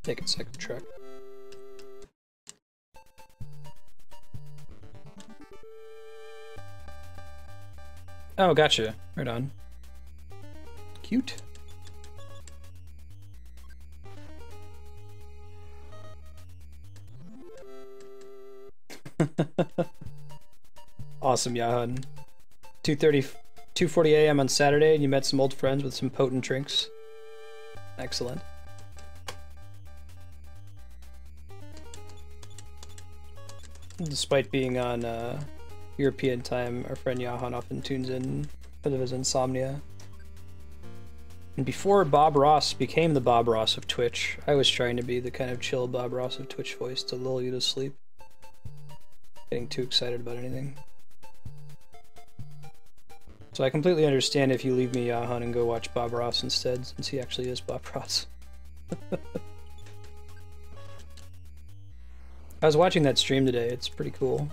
Take a second truck. Oh, gotcha. Right on. Cute. Awesome, Yahan. 2:40 a.m. on Saturday, and you met some old friends with some potent drinks. Excellent. Despite being on European time, our friend Yahan often tunes in because of his insomnia. And before Bob Ross became the Bob Ross of Twitch, I was trying to be the kind of chill Bob Ross of Twitch voice to lull you to sleep. Getting too excited about anything. So I completely understand if you leave me, Yahan, and go watch Bob Ross instead, since he actually is Bob Ross. I was watching that stream today, it's pretty cool.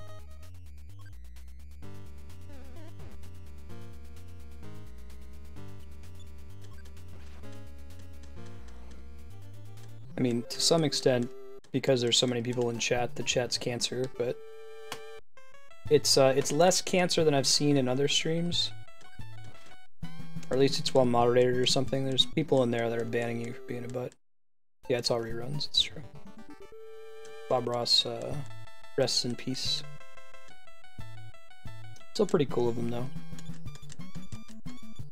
I mean, to some extent, because there's so many people in chat, the chat's cancer, but it's less cancer than I've seen in other streams. Or at least it's well moderated or something. There's people in there that are banning you for being a butt. Yeah, it's all reruns, it's true. Bob Ross rests in peace. Still pretty cool of them, though.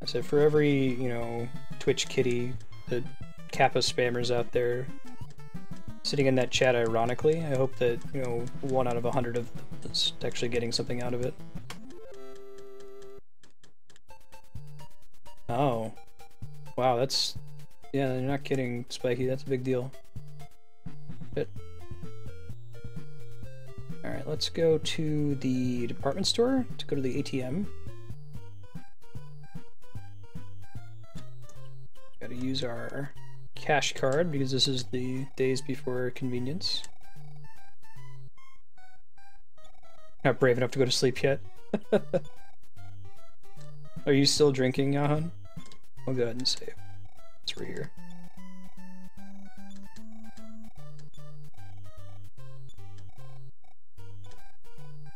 I said, for every, you know, Twitch kitty, the Kappa spammers out there sitting in that chat ironically, I hope that, you know, 1 out of 100 of them is actually getting something out of it. Oh. Wow, that's... Yeah, you're not kidding, Spiky, that's a big deal. But... Alright, let's go to the department store to go to the ATM. Gotta use our cash card because this is the days before convenience. Not brave enough to go to sleep yet. Are you still drinking, Yahan? I'll go ahead and save. It's right here.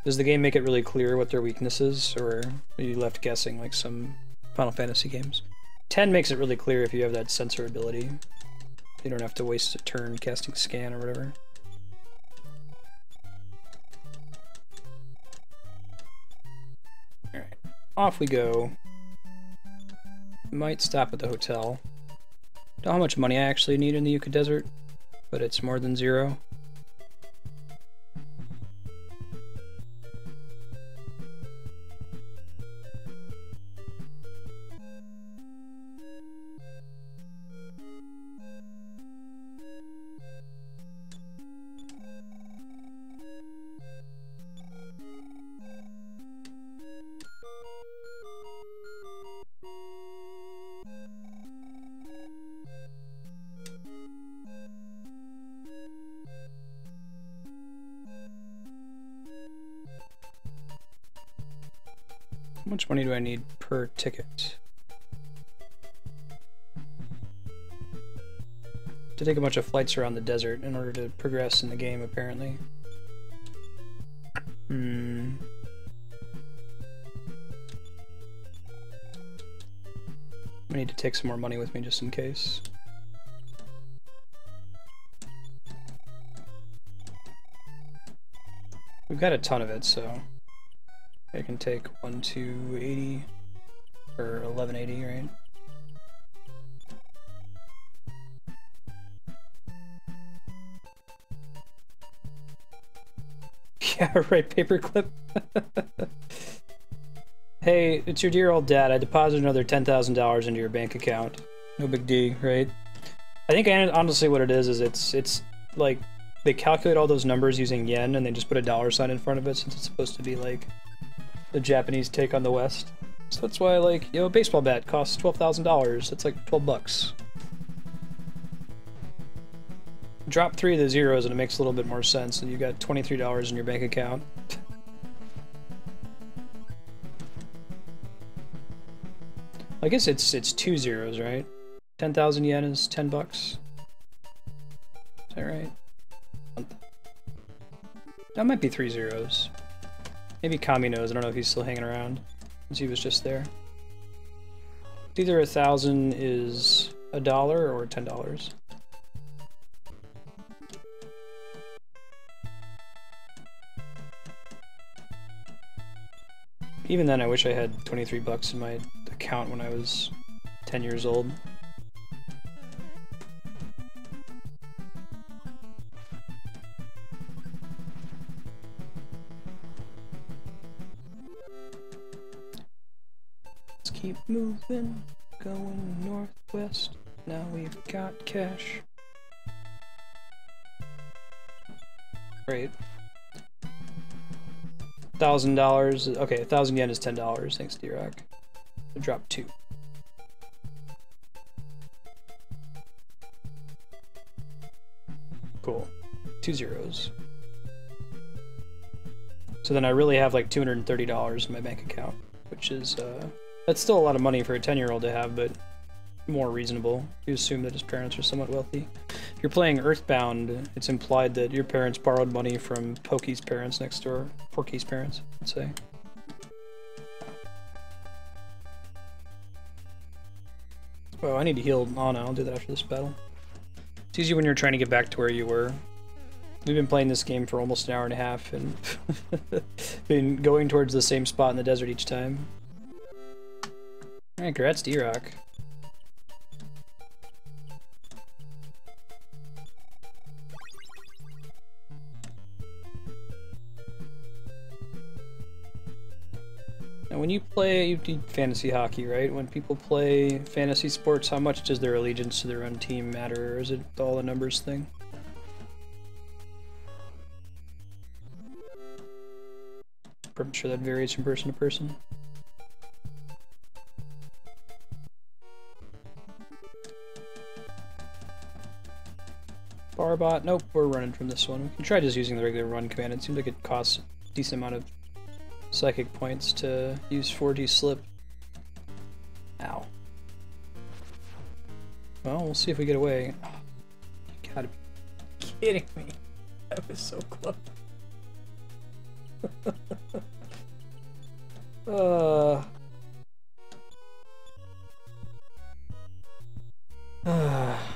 Does the game make it really clear what their weakness is, or are you left guessing like some Final Fantasy games? 10 makes it really clear if you have that sensor ability. You don't have to waste a turn casting scan or whatever. Alright, off we go. Might stop at the hotel. Don't know how much money I actually need in the Yucca Desert, but it's more than 0. How much money do I need per ticket? To take a bunch of flights around the desert in order to progress in the game, apparently. I need to take some more money with me just in case. We've got a ton of it, so I can take 1 to 80 or 1180, right? Yeah, right, paperclip. Hey, it's your dear old dad. I deposited another $10,000 into your bank account. No big D, right? I think honestly what it is it's like they calculate all those numbers using yen and they just put a dollar sign in front of it since it's supposed to be like the Japanese take on the West. So that's why, like, a baseball bat costs $12,000. That's like 12 bucks. Drop 3 of the zeros and it makes a little bit more sense, and you got $23 in your bank account. I guess it's 2 zeros, right? 10,000 yen is 10 bucks. Is that right? That might be 3 zeros. Maybe Kami knows. I don't know if he's still hanging around, since he was just there. It's either 1,000 is $1 or $10. Even then, I wish I had 23 bucks in my account when I was 10 years old. Let's keep moving, going northwest. Now we've got cash. Great. $1,000. Okay, 1,000 yen is $10. Thanks, D-Rock. So drop 2. Cool. 2 zeros. So then I really have like $230 in my bank account, which is that's still a lot of money for a 10-year-old to have, but more reasonable. You assume that his parents are somewhat wealthy. If you're playing Earthbound, it's implied that your parents borrowed money from Pokey's parents next door. Porky's parents, I'd say. Oh, I need to heal Ana. I'll do that after this battle. It's easy when you're trying to get back to where you were. We've been playing this game for almost an hour and a half and been going towards the same spot in the desert each time. Alright, congrats, D-Rock. Now, when you play, you do fantasy hockey, right? When people play fantasy sports, how much does their allegiance to their own team matter, or is it all a numbers thing? I'm sure that varies from person to person. Barbot, nope, we're running from this one. We can try just using the regular run command. It seems like it costs a decent amount of psychic points to use 4D slip. Ow. Well, we'll see if we get away. Oh, you gotta be kidding me. That was so close.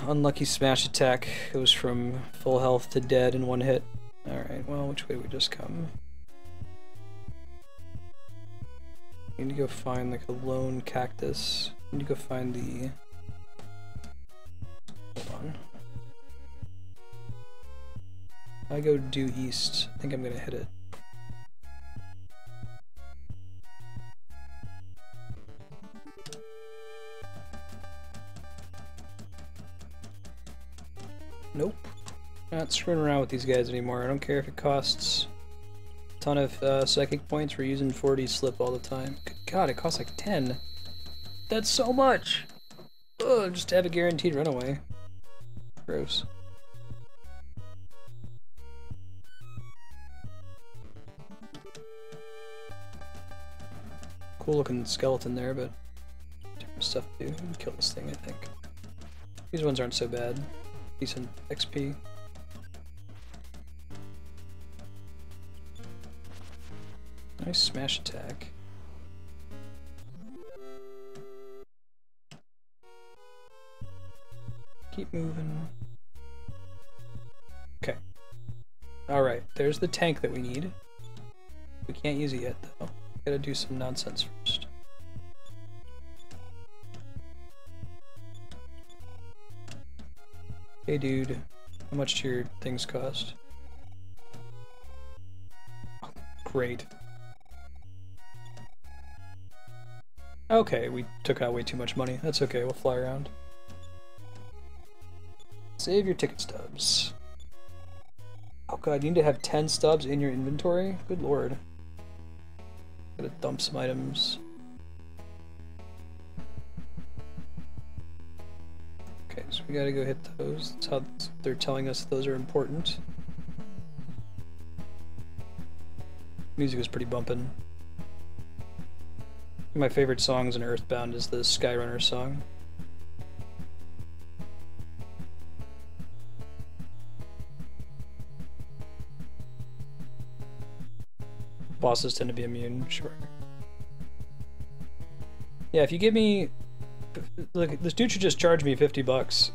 Unlucky smash attack goes from full health to dead in one hit. Alright, well, which way do we just come? We need to go find like a lone cactus. We need to go find the... Hold on. I go due east. I think I'm gonna hit it. Nope. Not screwing around with these guys anymore. I don't care if it costs a ton of psychic points. We're using 4D slip all the time. Good God, it costs like 10. That's so much! Ugh, just to have a guaranteed runaway. Gross. Cool looking skeleton there, but different stuff to do. We can kill this thing, I think. These ones aren't so bad. Decent XP. Nice smash attack. Keep moving. Okay. Alright, there's the tank that we need. We can't use it yet, though. Gotta do some nonsense first. Hey dude, how much do your things cost? Great. Okay, we took out way too much money. That's okay, we'll fly around. Save your ticket stubs. Oh god, you need to have 10 stubs in your inventory? Good lord. Gotta dump some items. Okay, so we gotta go hit those. That's how they're telling us those are important. Music is pretty bumpin'. My favorite songs in Earthbound is the Skyrunner song. Bosses tend to be immune, sure. Yeah, if you give me... Look, this dude should just charge me 50 bucks.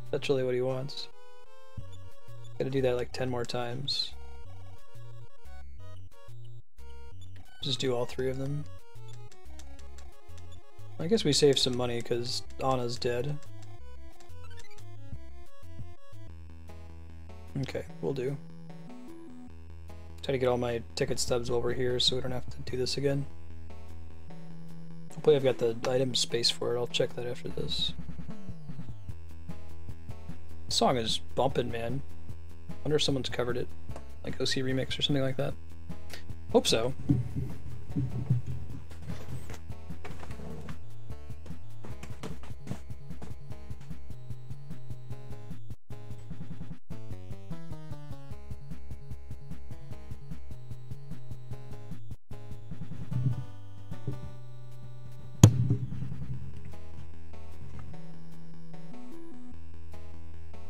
That's really what he wants. Gotta do that like 10 more times. Just do all 3 of them. I guess we saved some money because Anna's dead. Okay, we'll do. Try to get all my ticket stubs while we're here so we don't have to do this again. Hopefully I've got the item space for it. I'll check that after this. This song is bumping, man. Wonder if someone's covered it. Like OC Remix or something like that. Hope so.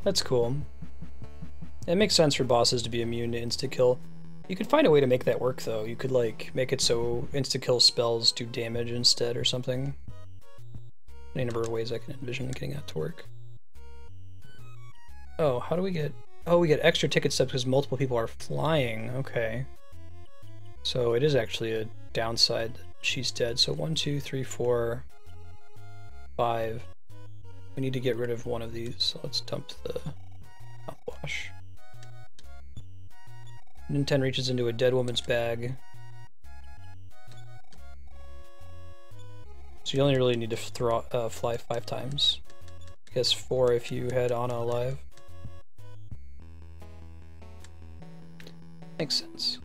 That's cool. It makes sense for bosses to be immune to insta-kill. You could find a way to make that work, though. You could, like, make it so insta-kill spells do damage instead or something. Any number of ways I can envision getting that to work. Oh, how do we get... Oh, we get extra ticket stubs because multiple people are flying. Okay. So it is actually a downside that she's dead. So 1, 2, 3, 4, 5... We need to get rid of one of these, so let's dump the mouthwash. 10 reaches into a dead woman's bag. So you only really need to fly 5 times. I guess 4 if you had Anna alive. Makes sense.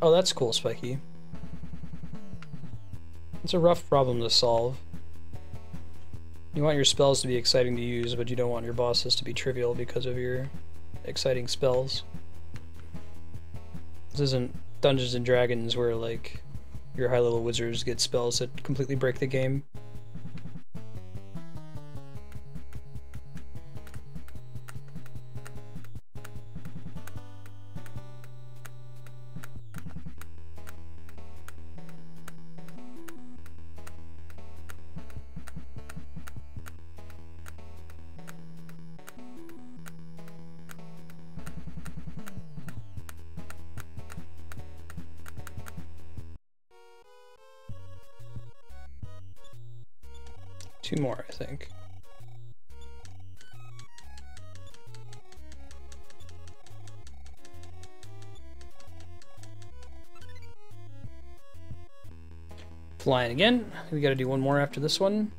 Oh, that's cool, Spiky. It's a rough problem to solve. You want your spells to be exciting to use, but you don't want your bosses to be trivial because of your exciting spells. This isn't Dungeons and Dragons where, like, your high-level wizards get spells that completely break the game. Two more, I think. Flying again. We gotta do one more after this one.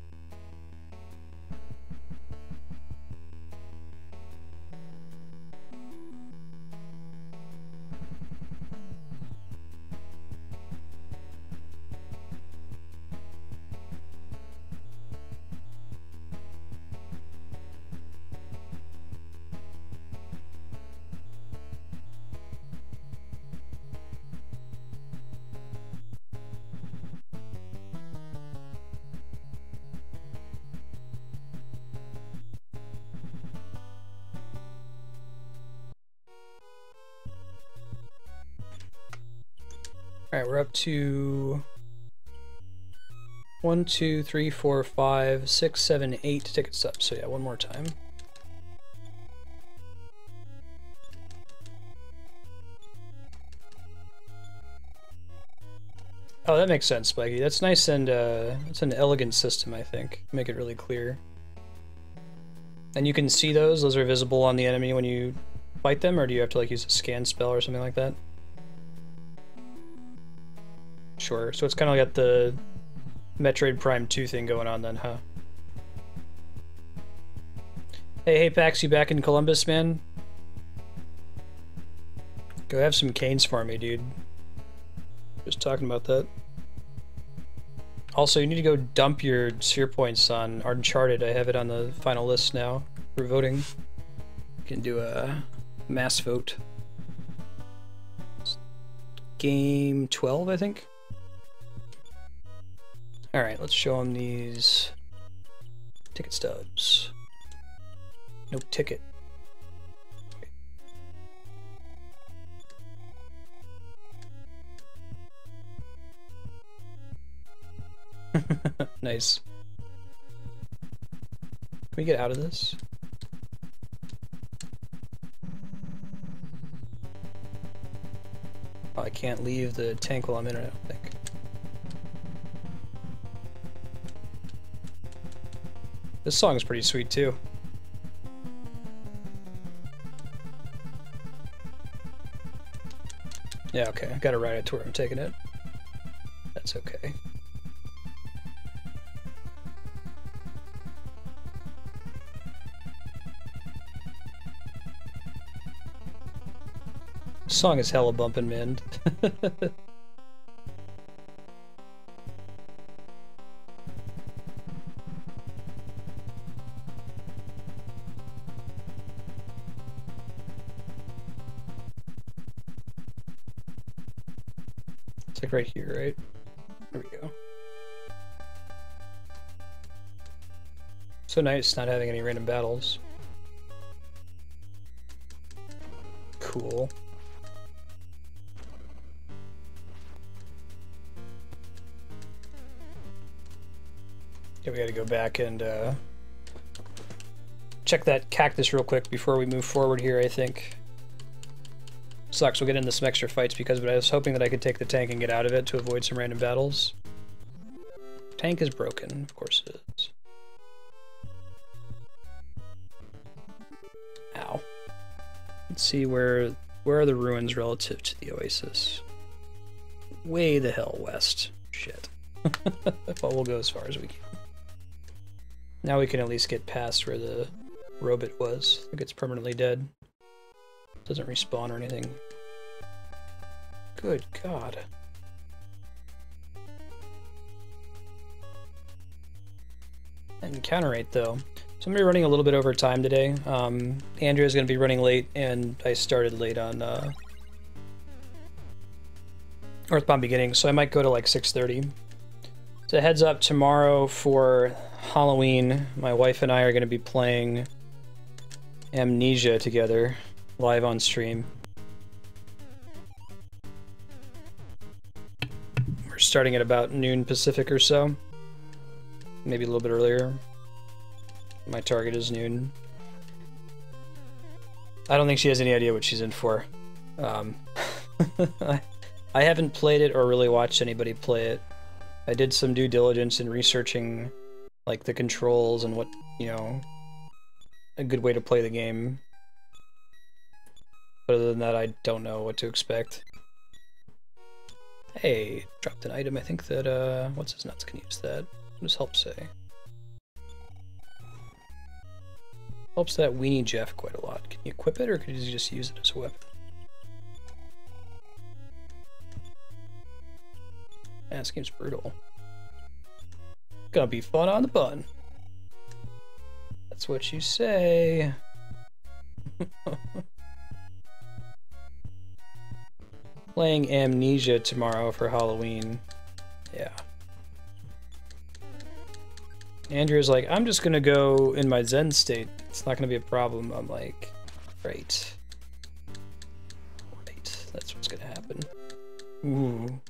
Alright, we're up to 1, 2, 3, 4, 5, 6, 7, 8 ticket stubs. So yeah, one more time. Oh, that makes sense, Spiky. That's nice and it's an elegant system, I think. Make it really clear. And you can see those? Those are visible on the enemy when you fight them, or do you have to like use a scan spell or something like that? Sure, so it's kind of got the Metroid Prime 2 thing going on then, huh? Hey, Pax, you back in Columbus, man? Go have some canes for me, dude. Just talking about that. Also, you need to go dump your sphere points on Uncharted. I have it on the final list now for voting. You can do a mass vote. Game 12, I think. Alright, let's show them these ticket stubs. No ticket. Nice. Can we get out of this? Oh, I can't leave the tank while I'm in it, I don't think. This song is pretty sweet too. Yeah, okay, I gotta ride it to where I'm taking it. That's okay. This song is hella bumpin', man. It's like right here, right? There we go. So nice not having any random battles. Cool. Yeah, we gotta go back and check that cactus real quick before we move forward here, I think. Sucks, we'll get into some extra fights because of it. I was hoping that I could take the tank and get out of it to avoid some random battles. Tank is broken, of course it is. Ow. Let's see where are the ruins relative to the oasis. Way the hell west. Shit. But we'll go as far as we can. Now we can at least get past where the robot was. I think it's permanently dead. Doesn't respawn or anything. Good God. Encounter rate though. So I'm gonna be running a little bit over time today. Andrea's gonna be running late, and I started late on Earthbound Beginning, so I might go to like 6:30. So heads up, tomorrow for Halloween, my wife and I are gonna be playing Amnesia together, live on stream. We're starting at about noon Pacific or so. Maybe a little bit earlier. My target is noon. I don't think she has any idea what she's in for. I haven't played it or really watched anybody play it. I did some due diligence in researching like the controls and what, you know, a good way to play the game. But other than that, I don't know what to expect. Hey, dropped an item. I think that, what's his nuts can use that. What does help say? Helps that Weenie Jeff quite a lot. Can you equip it, or could you just use it as a weapon? Man, this game's brutal. Gonna be fun on the bun. That's what you say. Playing Amnesia tomorrow for Halloween. Yeah. Andrew's like, I'm just gonna go in my Zen state. It's not gonna be a problem. I'm like, right. Right. That's what's gonna happen. Ooh.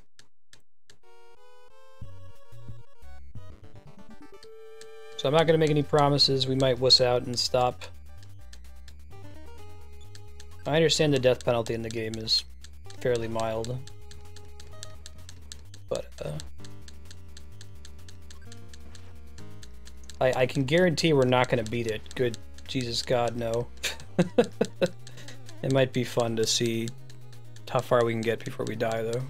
So I'm not gonna make any promises. We might wuss out and stop. I understand the death penalty in the game is fairly mild. But, I can guarantee we're not gonna beat it. Good Jesus God, no. It might be fun to see how far we can get before we die, though.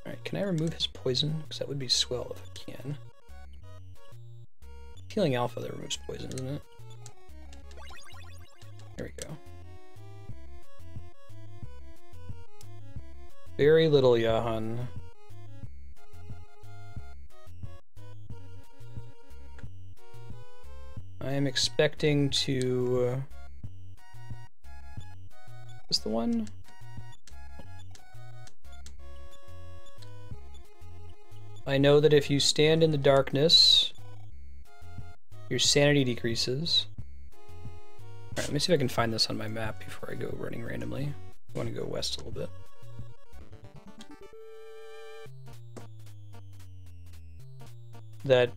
Alright, can I remove his poison? Because that would be swell if I can. Healing Alpha that removes poison, isn't it? There we go. Very little Yahan. I am expecting to... is this the one? I know that if you stand in the darkness, your sanity decreases. Alright, let me see if I can find this on my map before I go running randomly. I want to go west a little bit. That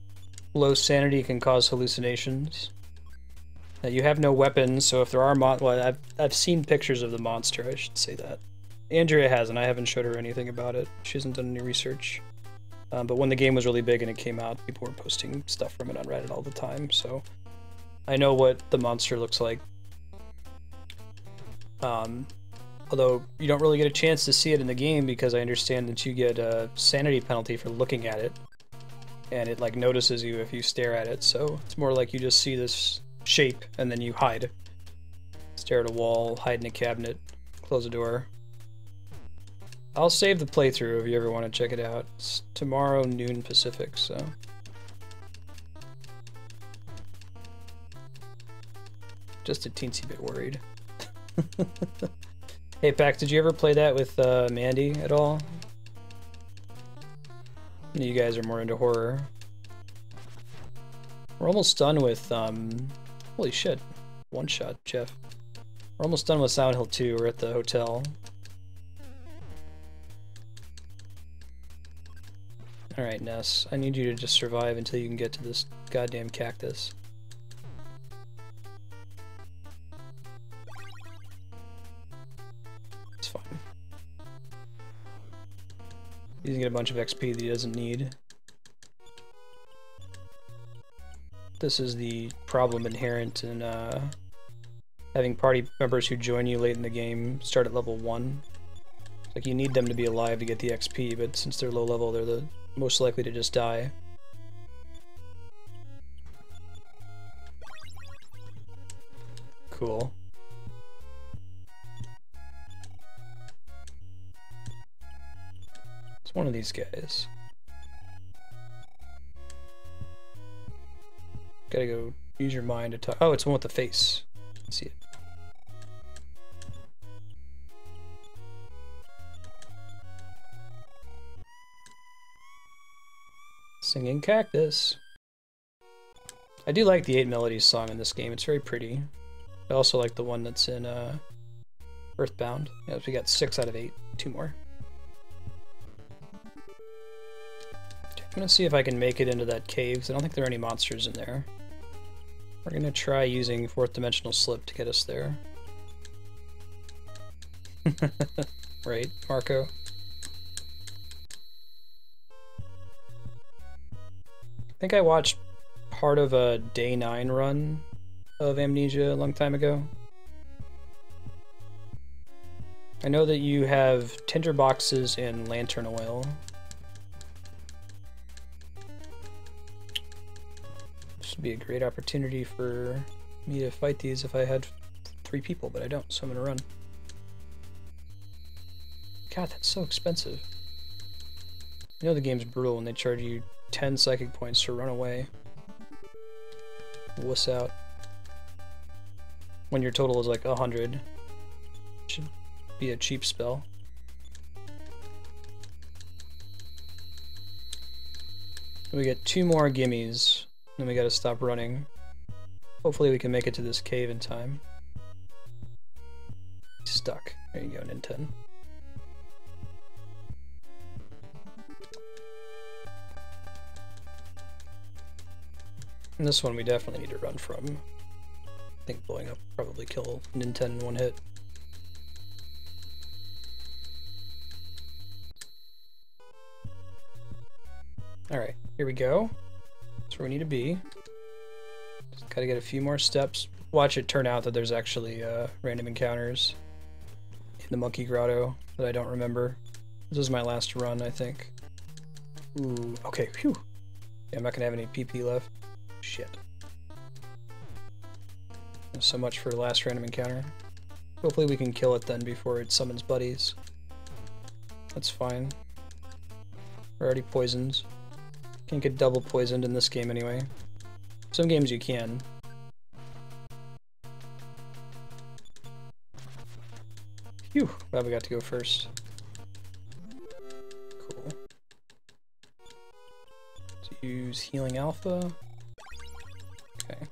low sanity can cause hallucinations. That you have no weapons, so if there are well, I've seen pictures of the monster, I should say that. Andrea hasn't, I haven't showed her anything about it. She hasn't done any research. But when the game was really big and it came out, people were posting stuff from it on Reddit all the time, so I know what the monster looks like. Although you don't really get a chance to see it in the game because I understand that you get a sanity penalty for looking at it. And it like notices you if you stare at it, so it's more like you just see this shape and then you hide. Stare at a wall, hide in a cabinet, close a door. I'll save the playthrough if you ever want to check it out. It's tomorrow noon Pacific, so. Just a teensy bit worried. Hey Pax, did you ever play that with Mandy at all? You guys are more into horror. We're almost done with, holy shit, one shot, Jeff. We're almost done with Silent Hill 2, we're at the hotel. Alright, Ness, I need you to just survive until you can get to this goddamn cactus. It's fine. He's gonna get a bunch of XP that he doesn't need. This is the problem inherent in having party members who join you late in the game start at level 1. Like, you need them to be alive to get the XP, but since they're low level, they're the most likely to just die. Cool. It's one of these guys. Gotta go use your mind to talk. Oh, it's one with the face. Let's see it. Singing Cactus. I do like the 8 Melodies song in this game. It's very pretty. I also like the one that's in Earthbound. Yeah, so we got 6 out of 8. 2 more. I'm gonna see if I can make it into that cave, because I don't think there are any monsters in there. We're gonna try using 4th dimensional slip to get us there. Right, Marco? I think I watched part of a day 9 run of Amnesia a long time ago. I know that you have tinder boxes and lantern oil. This would be a great opportunity for me to fight these if I had 3 people, but I don't, so I'm gonna run. God, that's so expensive. You know the game's brutal when they charge you 10 psychic points to run away. Wuss out. When your total is like 100. Should be a cheap spell. We get 2 more gimmies, then we gotta stop running. Hopefully we can make it to this cave in time. Stuck. There you go, Nintendo. And this one we definitely need to run from. I think blowing up will probably kill Nintendo in one hit. Alright, here we go. That's where we need to be. Just gotta get a few more steps. Watch it turn out that there's actually random encounters in the Monkey Grotto that I don't remember. This is my last run, I think. Ooh, okay, phew. Yeah, I'm not gonna have any PP left. Shit. So much for the last random encounter. Hopefully we can kill it then before it summons buddies. That's fine. We're already poisoned. Can't get double poisoned in this game anyway. Some games you can. Phew, glad we got to go first. Cool. Let's use Healing Alpha. Okay.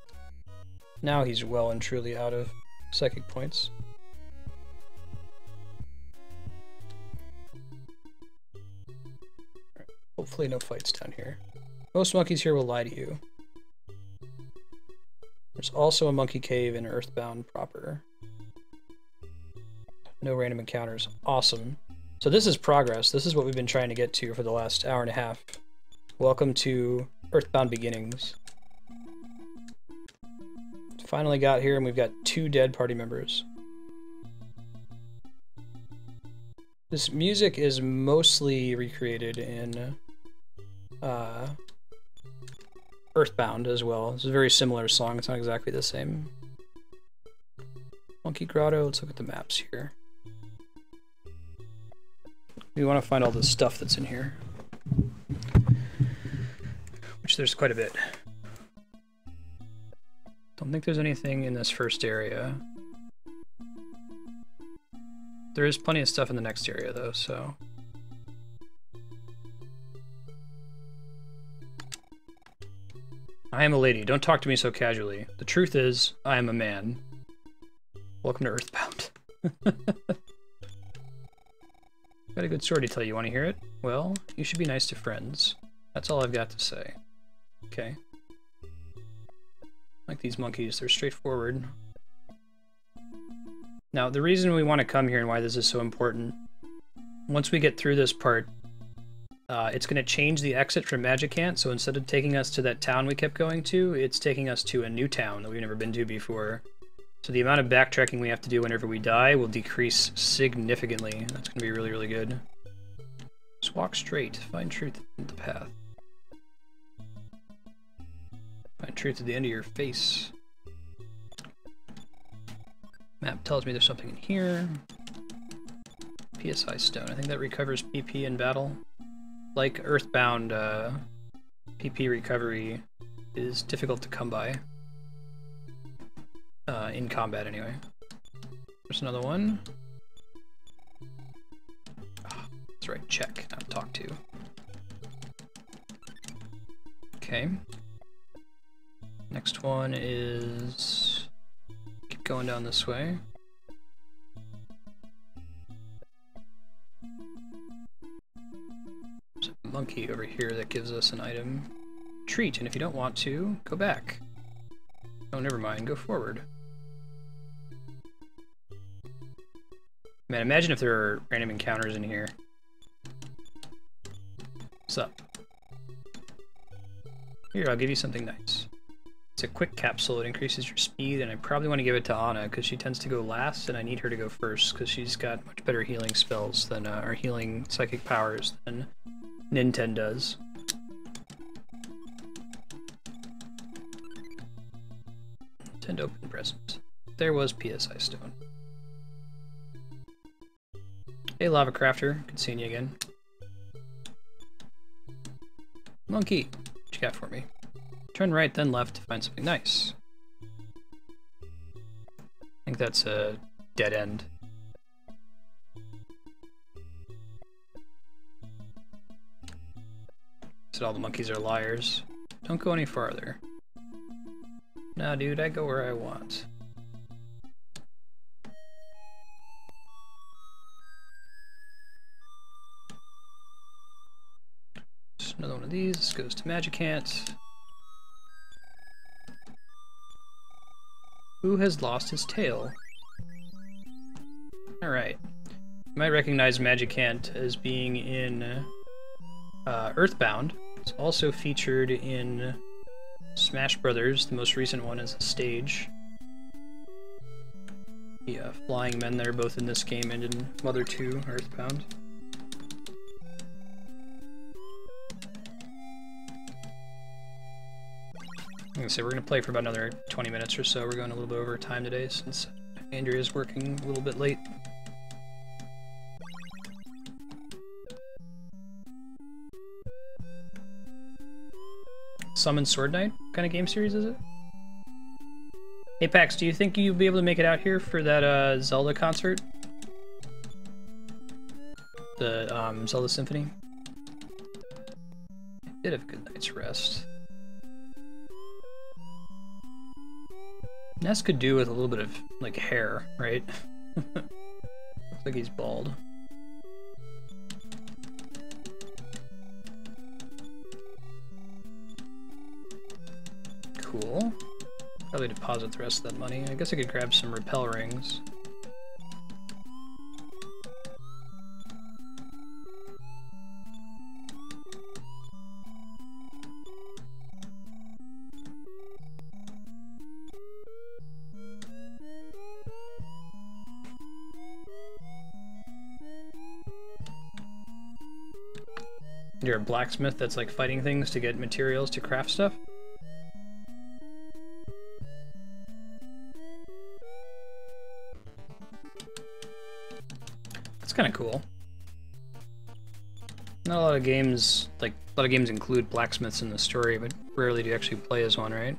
Now he's well and truly out of psychic points. Right. Hopefully no fights down here. Most monkeys here will lie to you. There's also a monkey cave in Earthbound proper. No random encounters. Awesome. So this is progress. This is what we've been trying to get to for the last hour and a half. Welcome to Earthbound Beginnings. Finally got here and we've got 2 dead party members. This music is mostly recreated in Earthbound as well. It's a very similar song. It's not exactly the same. Monkey Grotto. Let's look at the maps here. We want to find all the stuff that's in here. Which there's quite a bit. Don't think there's anything in this first area. There is plenty of stuff in the next area though, so... I am a lady. Don't talk to me so casually. The truth is, I am a man. Welcome to Earthbound. Got a good story to tell you. Want to hear it? Well, you should be nice to friends. That's all I've got to say. Okay. Like these monkeys, they're straightforward. Now, the reason we want to come here and why this is so important, once we get through this part, it's going to change the exit from Magicant, so instead of taking us to that town we kept going to, it's taking us to a new town that we've never been to before. So the amount of backtracking we have to do whenever we die will decrease significantly. That's going to be really, really good. Just walk straight. Find truth in the path. Find truth at the end of your face. Map tells me there's something in here. PSI stone. I think that recovers PP in battle. Like Earthbound, PP recovery is difficult to come by. In combat, anyway. There's another one. Oh, that's right, check, not talk to. Okay. Next one is... keep going down this way. There's a monkey over here that gives us an item. Treat, and if you don't want to, go back. Oh, never mind, go forward. Man, imagine if there are random encounters in here. What's up? Here, I'll give you something nice. It's a quick capsule. It increases your speed, and I probably want to give it to Anna, because she tends to go last, and I need her to go first, because she's got much better healing spells than, or healing psychic powers than Nintendo does. Nintendo open present. There was PSI stone. Hey, Lava Crafter. Good seeing you again. Monkey, what you got for me? Turn right, then left to find something nice. I think that's a dead end. Said all the monkeys are liars. Don't go any farther. Nah, dude, I go where I want. Just another one of these. This goes to Magicant. Who has lost his tail? Alright. You might recognize Magicant as being in Earthbound. It's also featured in Smash Brothers. The most recent one is a stage. The flying men that are both in this game and in Mother 2, Earthbound. I'm gonna say we're gonna play for about another 20 minutes or so. We're going a little bit over time today since Andrea's working a little bit late. Summon Sword Knight? What kind of game series is it? Apex, do you think you'll be able to make it out here for that Zelda concert? The Zelda Symphony? I did have a good night's rest. Ness could do with a little bit of, like, hair, right? Looks like he's bald. Cool. Probably deposit the rest of that money. I guess I could grab some repel rings. You're a blacksmith that's like fighting things to get materials to craft stuff? That's kind of cool. Not a lot of games, like, a lot of games include blacksmiths in the story, but rarely do you actually play as one, right?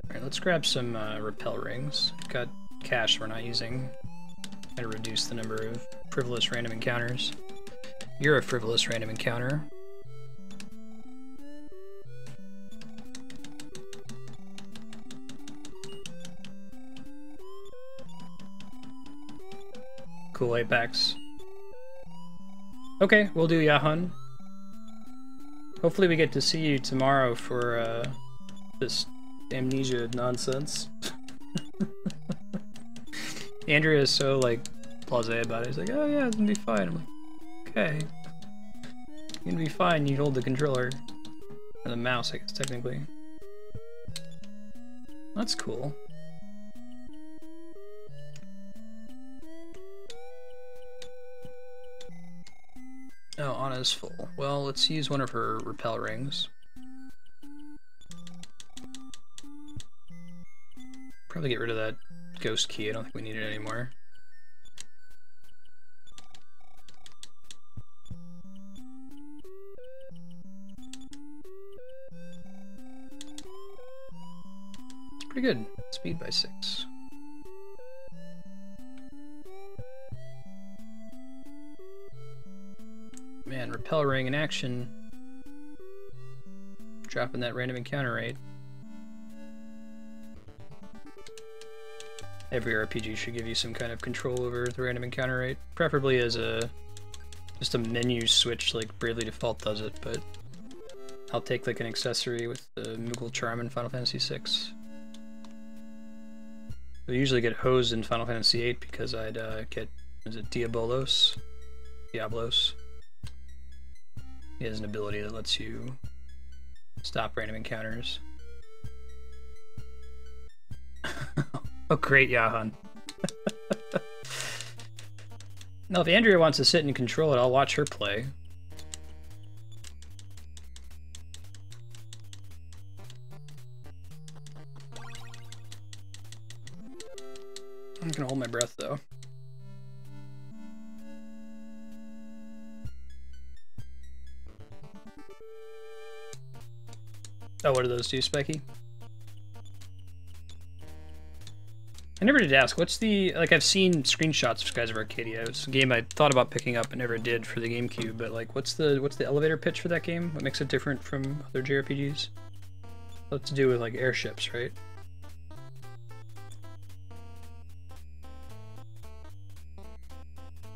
Alright, let's grab some repel rings. Got cash we're not using. Gotta reduce the number of frivolous random encounters. You're a frivolous random encounter. Cool, Apex. Okay, we'll do Yahun. Hopefully we get to see you tomorrow for this amnesia nonsense. Andrea is so, like, blasé about it. He's like, oh yeah, it's gonna be fine. I'm like, okay. It's gonna be fine, you hold the controller. Or the mouse, I guess, technically. That's cool. Oh, Anna's full. Well, let's use one of her repel rings. Probably get rid of that ghost key. I don't think we need it anymore. It's pretty good. Speed by 6. Man, repel ring in action. Dropping that random encounter rate. Every RPG should give you some kind of control over the random encounter rate, preferably as just a menu switch like Bravely Default does it, but I'll take like an accessory with the Moogle Charm in Final Fantasy VI. I usually get hosed in Final Fantasy VIII because I'd get, is it Diablos? Diablos. He has an ability that lets you stop random encounters. Oh, great, Yahan. Now, if Andrea wants to sit and control it, I'll watch her play. I'm gonna hold my breath, though. Oh, what do those do, Specky? I never did ask, what's the, like, I've seen screenshots of Skies of Arcadia. It was a game I thought about picking up and never did for the GameCube, but, like, what's the elevator pitch for that game? What makes it different from other JRPGs? What's to do with, like, airships, right?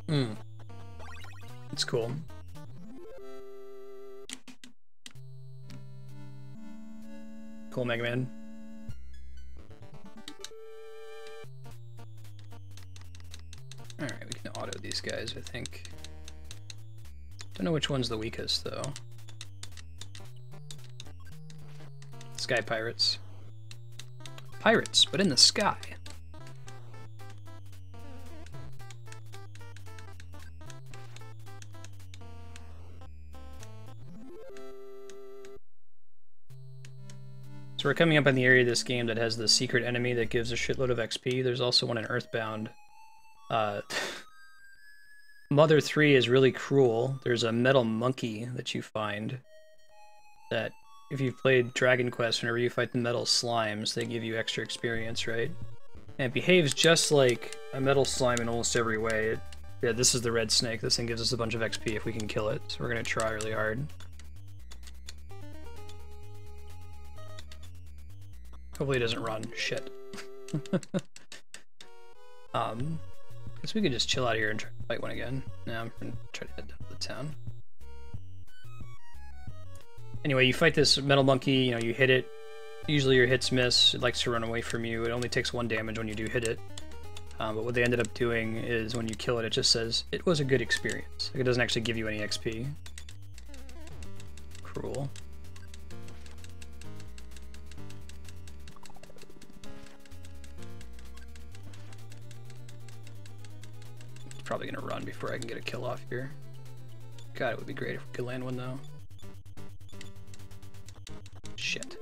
Hmm. It's cool. Cool, Mega Man. Alright, we can auto these these guys, I think. Don't know which one's the weakest, though. Sky pirates. Pirates, but in the sky. So we're coming up in the area of this game that has the secret enemy that gives a shitload of XP. There's also one in Earthbound. Mother 3 is really cruel. There's a metal monkey that you find that if you've played Dragon Quest, whenever you fight the metal slimes, they give you extra experience, right? And it behaves just like a metal slime in almost every way. Yeah, this is the red snake. This thing gives us a bunch of XP if we can kill it. So we're going to try really hard. Hopefully it doesn't run. Shit. Guess we could just chill out here and try to fight one again. Now I'm gonna try to head down to the town. Anyway, you fight this metal monkey, you know, you hit it. Usually your hits miss. It likes to run away from you. It only takes 1 damage when you do hit it. But what they ended up doing is when you kill it, it just says, it was a good experience. Like, it doesn't actually give you any XP. Cruel. Probably gonna run before I can get a kill off here. God, it would be great if we could land one though. Shit.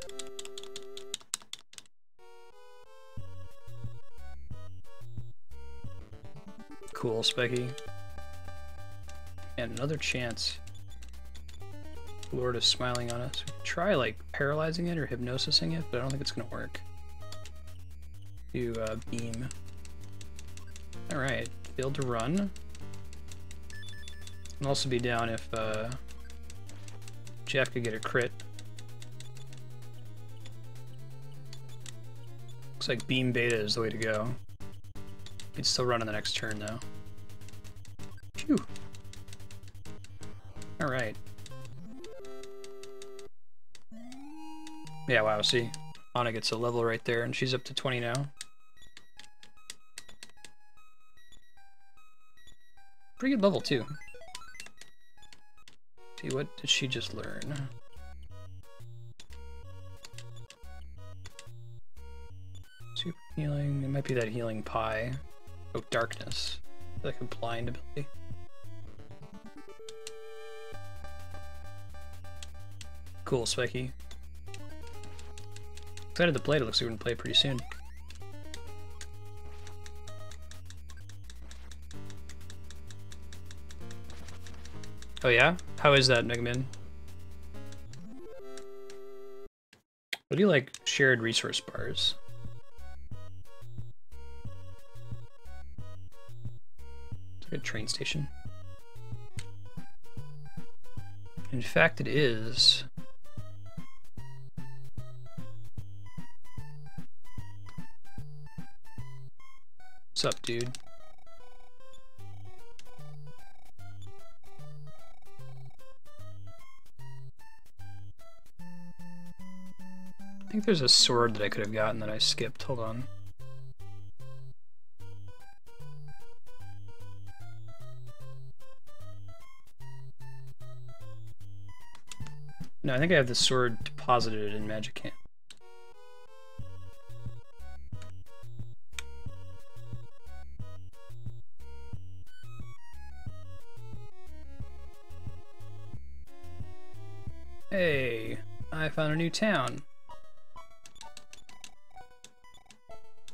Cool, Specky. And another chance. Lord is smiling on us. We could try like paralyzing it or hypnosising it, but I don't think it's gonna work. Do beam. Alright. Failed to run. Can also be down if Jeff could get a crit. Looks like beam beta is the way to go. He'd still run on the next turn though. Phew. Alright. Yeah, wow, see. Anna gets a level right there and she's up to 20 now. Pretty good level, too. See, what did she just learn? Super healing. It might be that healing pie. Oh, darkness. Like a blind ability. Cool, Specky. Excited to play it. It looks like we're going to play it pretty soon. Oh yeah? How is that, Megaman? What do you like shared resource bars? It's like a train station. In fact, it is. What's up, dude? I think there's a sword that I could have gotten that I skipped. Hold on. No, I think I have the sword deposited in Magic Hand. Hey, I found a new town.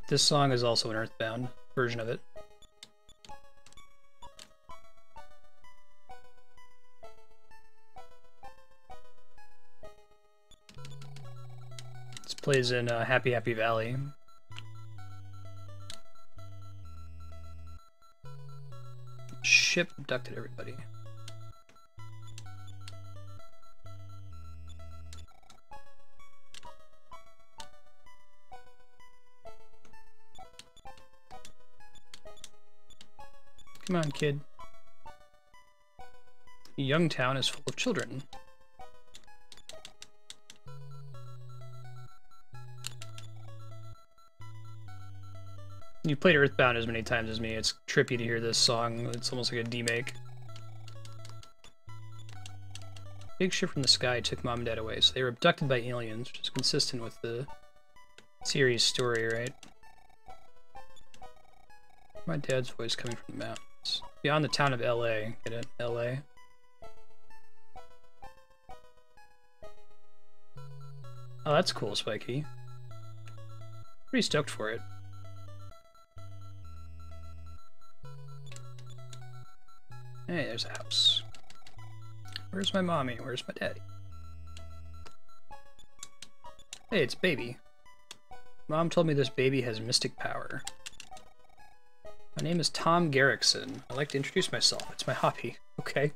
This song is also an Earthbound version of it. This plays in Happy Happy Valley. Ship abducted everybody. Come on, kid. The young town is full of children. You played Earthbound as many times as me. It's trippy to hear this song. It's almost like a demake. Big ship from the sky took mom and dad away, so they were abducted by aliens, which is consistent with the series story, right? My dad's voice coming from the mountains. Beyond the town of LA. Get it? LA. Oh, that's cool, Spiky. Pretty stoked for it. Hey, there's a house. Where's my mommy? Where's my daddy? Hey, it's baby. Mom told me this baby has mystic power. My name is Tom Garrickson. I like to introduce myself. It's my hobby. Okay.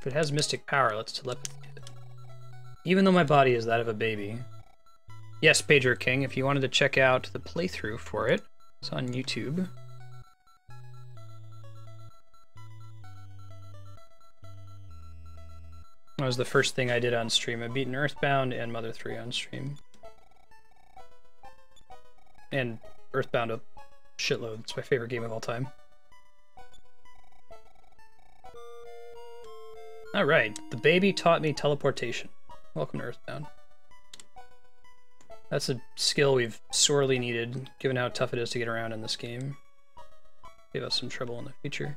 If it has mystic power, let's telepathy it. Even though my body is that of a baby. Yes, Pager King, if you wanted to check out the playthrough for it, it's on YouTube. That was the first thing I did on stream. I've beaten Earthbound and Mother 3 on stream. And Earthbound a shitload. It's my favorite game of all time. Alright, the baby taught me teleportation. Welcome to Earthbound. That's a skill we've sorely needed, given how tough it is to get around in this game. Give us some trouble in the future.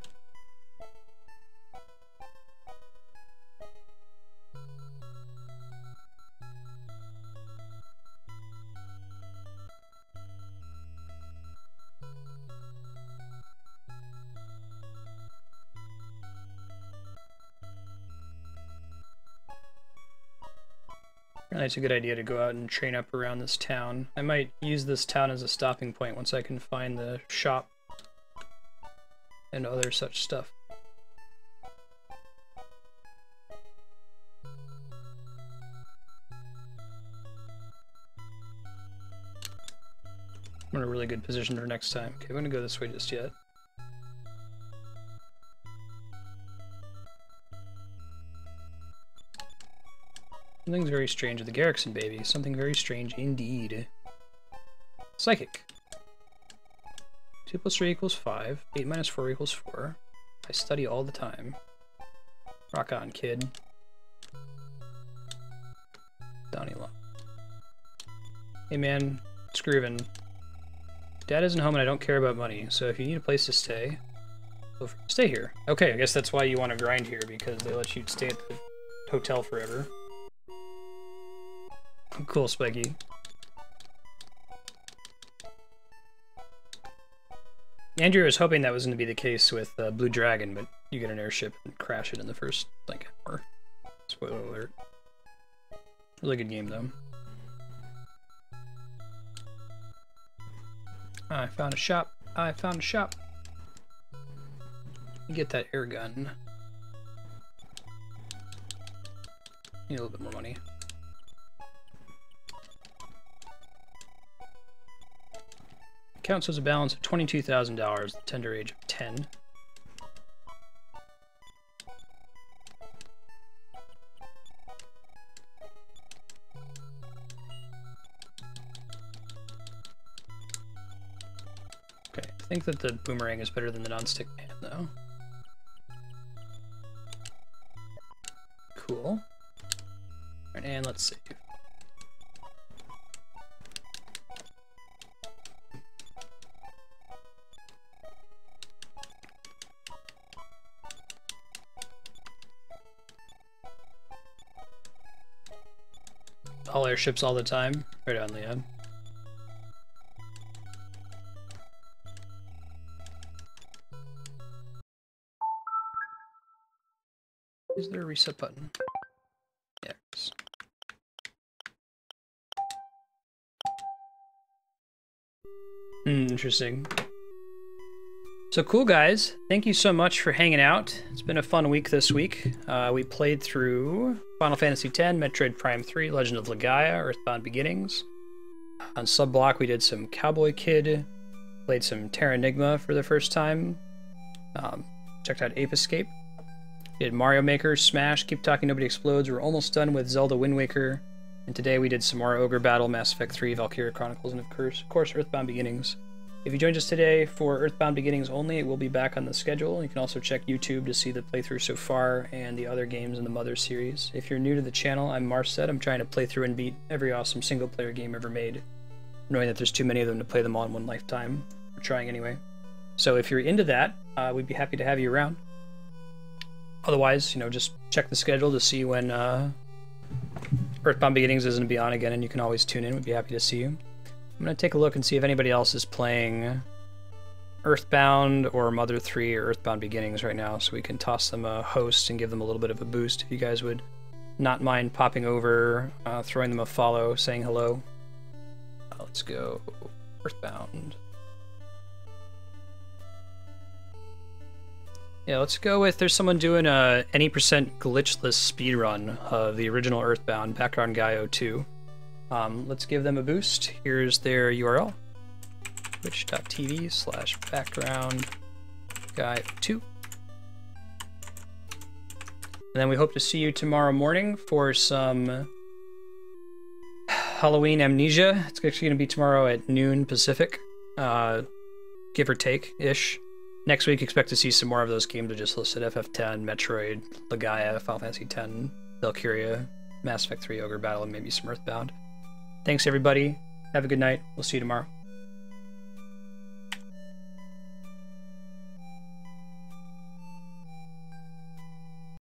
It's a good idea to go out and train up around this town. I might use this town as a stopping point once I can find the shop and other such stuff. I'm in a really good position for next time. Okay, I'm gonna go this way just yet. Something's very strange with the Garrickson baby. Something very strange indeed. Psychic. 2 + 3 = 5. 8 - 4 = 4. I study all the time. Rock on, kid. Donnie Long. Hey man, it's groovin'. Dad isn't home and I don't care about money, so if you need a place to stay, stay here. Okay, I guess that's why you want to grind here, because they let you stay at the hotel forever. Cool, Spiky. Andrew was hoping that was going to be the case with Blue Dragon, but you get an airship and crash it in the first, like, hour. Spoiler alert. Really good game, though. I found a shop. I found a shop. Get that air gun. Need a little bit more money. Account shows a balance of $22,000, the tender age of 10. Okay, I think that the boomerang is better than the non-stick pan, though. Cool. Alright, and let's save. All airships all the time. Right on, Leon. Is there a reset button? Yeah. Interesting. So cool, guys. Thank you so much for hanging out. It's been a fun week this week. We played through Final Fantasy X, Metroid Prime 3, Legend of Legaia, Earthbound Beginnings. On Subblock, we did some Cowboy Kid, played some Terranigma for the first time. Checked out Ape Escape. Did Mario Maker, Smash, Keep Talking Nobody Explodes. We're almost done with Zelda Wind Waker. And today we did some more Ogre Battle, Mass Effect 3, Valkyria Chronicles, and of course Earthbound Beginnings. If you joined us today for Earthbound Beginnings only, it will be back on the schedule. You can also check YouTube to see the playthrough so far and the other games in the Mother series. If you're new to the channel, I'm Marset. I'm trying to play through and beat every awesome single-player game ever made, knowing that there's too many of them to play them all in one lifetime. We're trying anyway. So if you're into that, we'd be happy to have you around. Otherwise, you know, just check the schedule to see when Earthbound Beginnings isn't be on again, and you can always tune in. We'd be happy to see you. I'm going to take a look and see if anybody else is playing Earthbound or Mother 3 or Earthbound Beginnings right now, so we can toss them a host and give them a little bit of a boost. If you guys would not mind popping over, throwing them a follow, saying hello. Let's go Earthbound. Yeah, let's go with, there's someone doing a any % glitchless speedrun of the original Earthbound, Background Guy 02. Let's give them a boost. Here's their URL, twitch.tv/backgroundguy2. And then we hope to see you tomorrow morning for some Halloween Amnesia. It's actually going to be tomorrow at noon Pacific, give or take-ish. Next week, expect to see some more of those games I just listed: FF10, Metroid, Legaia, Final Fantasy X, Valkyria, Mass Effect 3, Ogre Battle, and maybe some Earthbound. Thanks, everybody. Have a good night. We'll see you tomorrow.